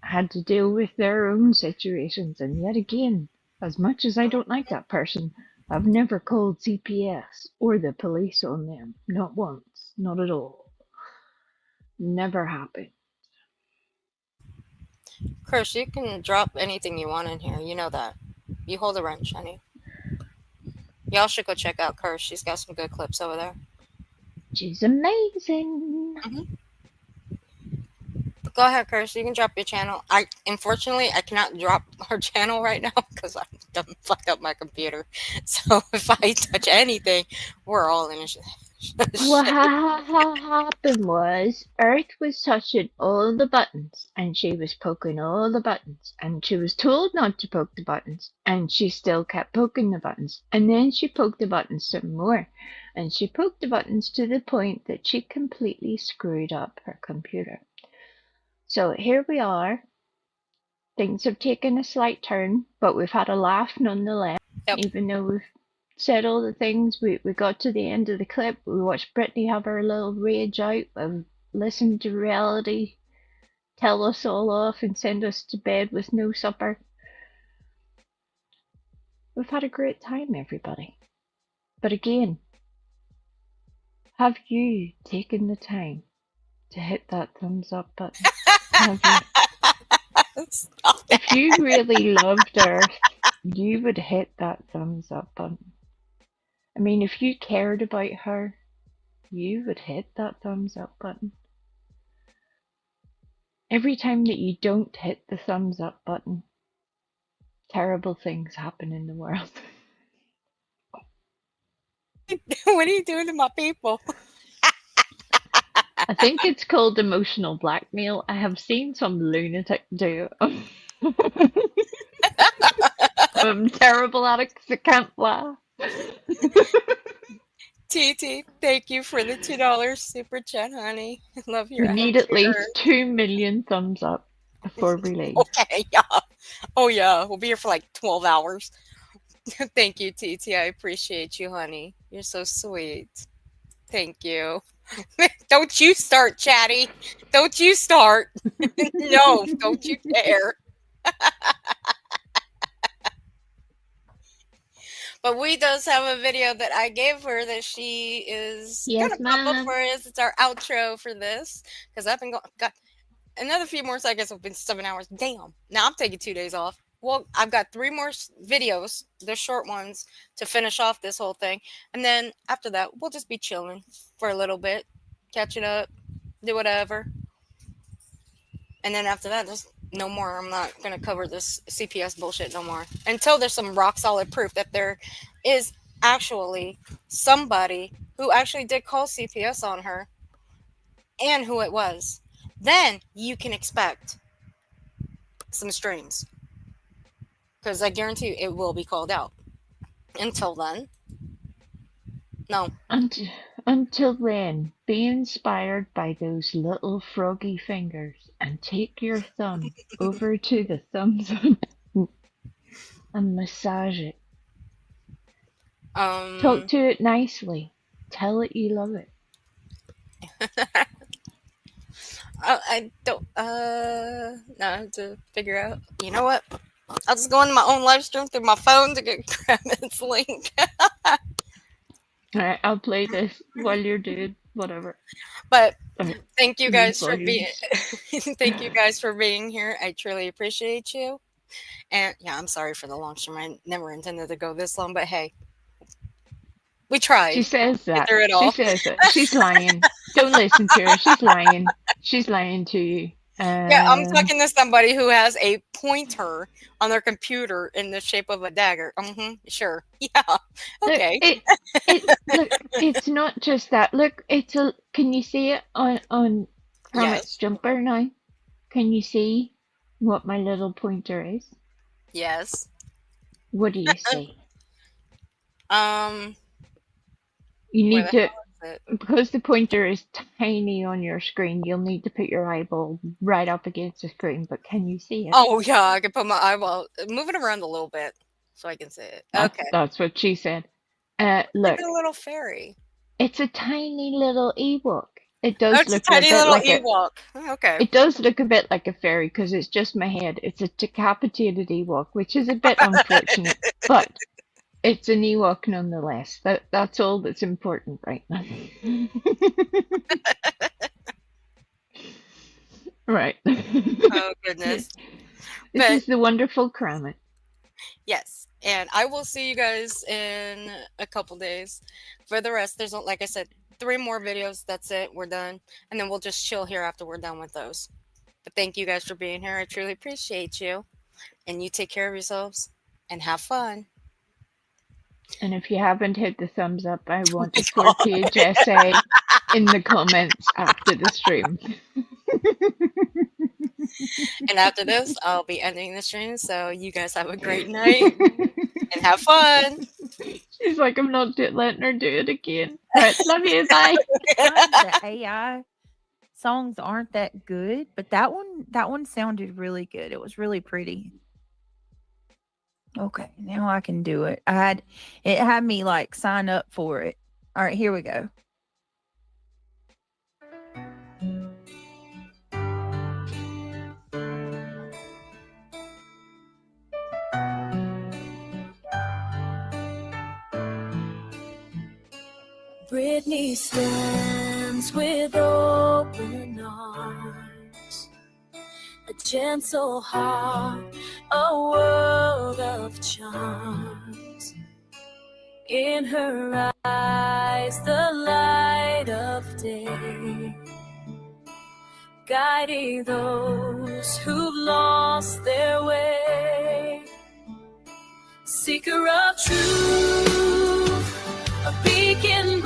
had to deal with their own situations. And yet again, as much as I don't like that person, I've never called CPS or the police on them. Not once. Not at all. Never happened. Chris, you can drop anything you want in here. You know that. You hold the wrench, honey. Y'all should go check out Kirsch. She's got some good clips over there. She's amazing. Go ahead, Kirsch. You can drop your channel. Unfortunately I cannot drop her channel right now because I done fucked up my computer. So if I touch anything, we're all in a What happened was Earth was touching all the buttons and she was poking all the buttons and she was told not to poke the buttons and she still kept poking the buttons and then she poked the buttons some more and she poked the buttons to the point that she completely screwed up her computer. So here we are. Things have taken a slight turn, but we've had a laugh nonetheless. Yep. Even though we've said all the things, we got to the end of the clip. We watched Brittany have her little rage out and listened to reality tell us all off and send us to bed with no supper. We've had a great time, everybody. But again, have you taken the time to hit that thumbs up button? Have you? Stop that. If you really loved Earth, you would hit that thumbs up button. I mean, if you cared about her, you would hit that thumbs up button. Every time that you don't hit the thumbs up button, terrible things happen in the world. What are you doing to my people? I think it's called emotional blackmail. I have seen some lunatic do it. I'm terrible at it 'cause I can't laugh. TT, thank you for the $2 super chat, honey. Love your We need at least attitude. 2 million thumbs up before we leave. Okay, yeah. Oh, yeah. We'll be here for like 12 hours. Thank you, TT. I appreciate you, honey. You're so sweet. Thank you. Don't you start, Chatty. Don't you start. No, don't you dare. But we does have a video that I gave her that she is Yes, gonna pop up ma'am. for us. It's our outro for this because I've been got another few more seconds. Have been 7 hours. Damn. Now I'm taking 2 days off. well, I've got 3 more videos, the short ones, to finish off this whole thing. And then after that, we'll just be chilling for a little bit, catching up, do whatever. And then after that, there's no more. I'm not going to cover this CPS bullshit no more until there's some rock solid proof that there is actually somebody who actually did call CPS on her and who it was. Then you can expect some streams, because I guarantee you it will be called out. Until then, no. Until then, be inspired by those little froggy fingers and take your thumb over to the thumbs up and massage it. Talk to it nicely. Tell it you love it. I don't. No, I have to figure out. You know what? I'll just go into my own live stream through my phone to grab its link. Alright, I'll play this while you're doing whatever. But thank you guys for volumes. being. Thank you guys for being here. I truly appreciate you. And yeah, I'm sorry for the long stream. I never intended to go this long, but hey, we tried. She says that. Through it all. She says it. She's lying. Don't listen to her. She's lying. She's lying to you. Yeah, I'm talking to somebody who has a pointer on their computer in the shape of a dagger. Sure. Yeah. Okay. Look, it's not just that. Look, it's a. Can you see it on Kermit's jumper now? Can you see what my little pointer is? Yes. What do you see? You need to, because the pointer is tiny on your screen, you'll need to put your eyeball right up against the screen, but can you see it? Oh, yeah, I can put my eyeball, move it around a little bit so I can see it. Okay. That's what she said. Look Look. at a little fairy. It's a tiny little Ewok. It does it's look a tiny bit little like Ewok. Okay. It does look a bit like a fairy because it's just my head. It's a decapitated Ewok, which is a bit unfortunate, but it's an Ewok nonetheless. That's all that's important right now. Right. Oh, goodness. This is the wonderful Kermit. Yes. And I will see you guys in a couple days. For the rest, there's, like I said, 3 more videos. That's it. We're done. And then we'll just chill here after we're done with those. But thank you guys for being here. I truly appreciate you. And you take care of yourselves and have fun. And if you haven't hit the thumbs up, I want a 4-page essay in the comments after the stream. And after this, I'll be ending the stream. So you guys have a great night and have fun. She's like, I'm not letting her do it again. Right, love you, bye. The AI songs aren't that good, but that one sounded really good. It was really pretty. Okay, now I can do it. It had me like sign up for it. All right, here we go. Brittany stands with open arms, a gentle heart, a world of charms. In her eyes, the light of day, guiding those who've lost their way. Seeker of truth, a beacon.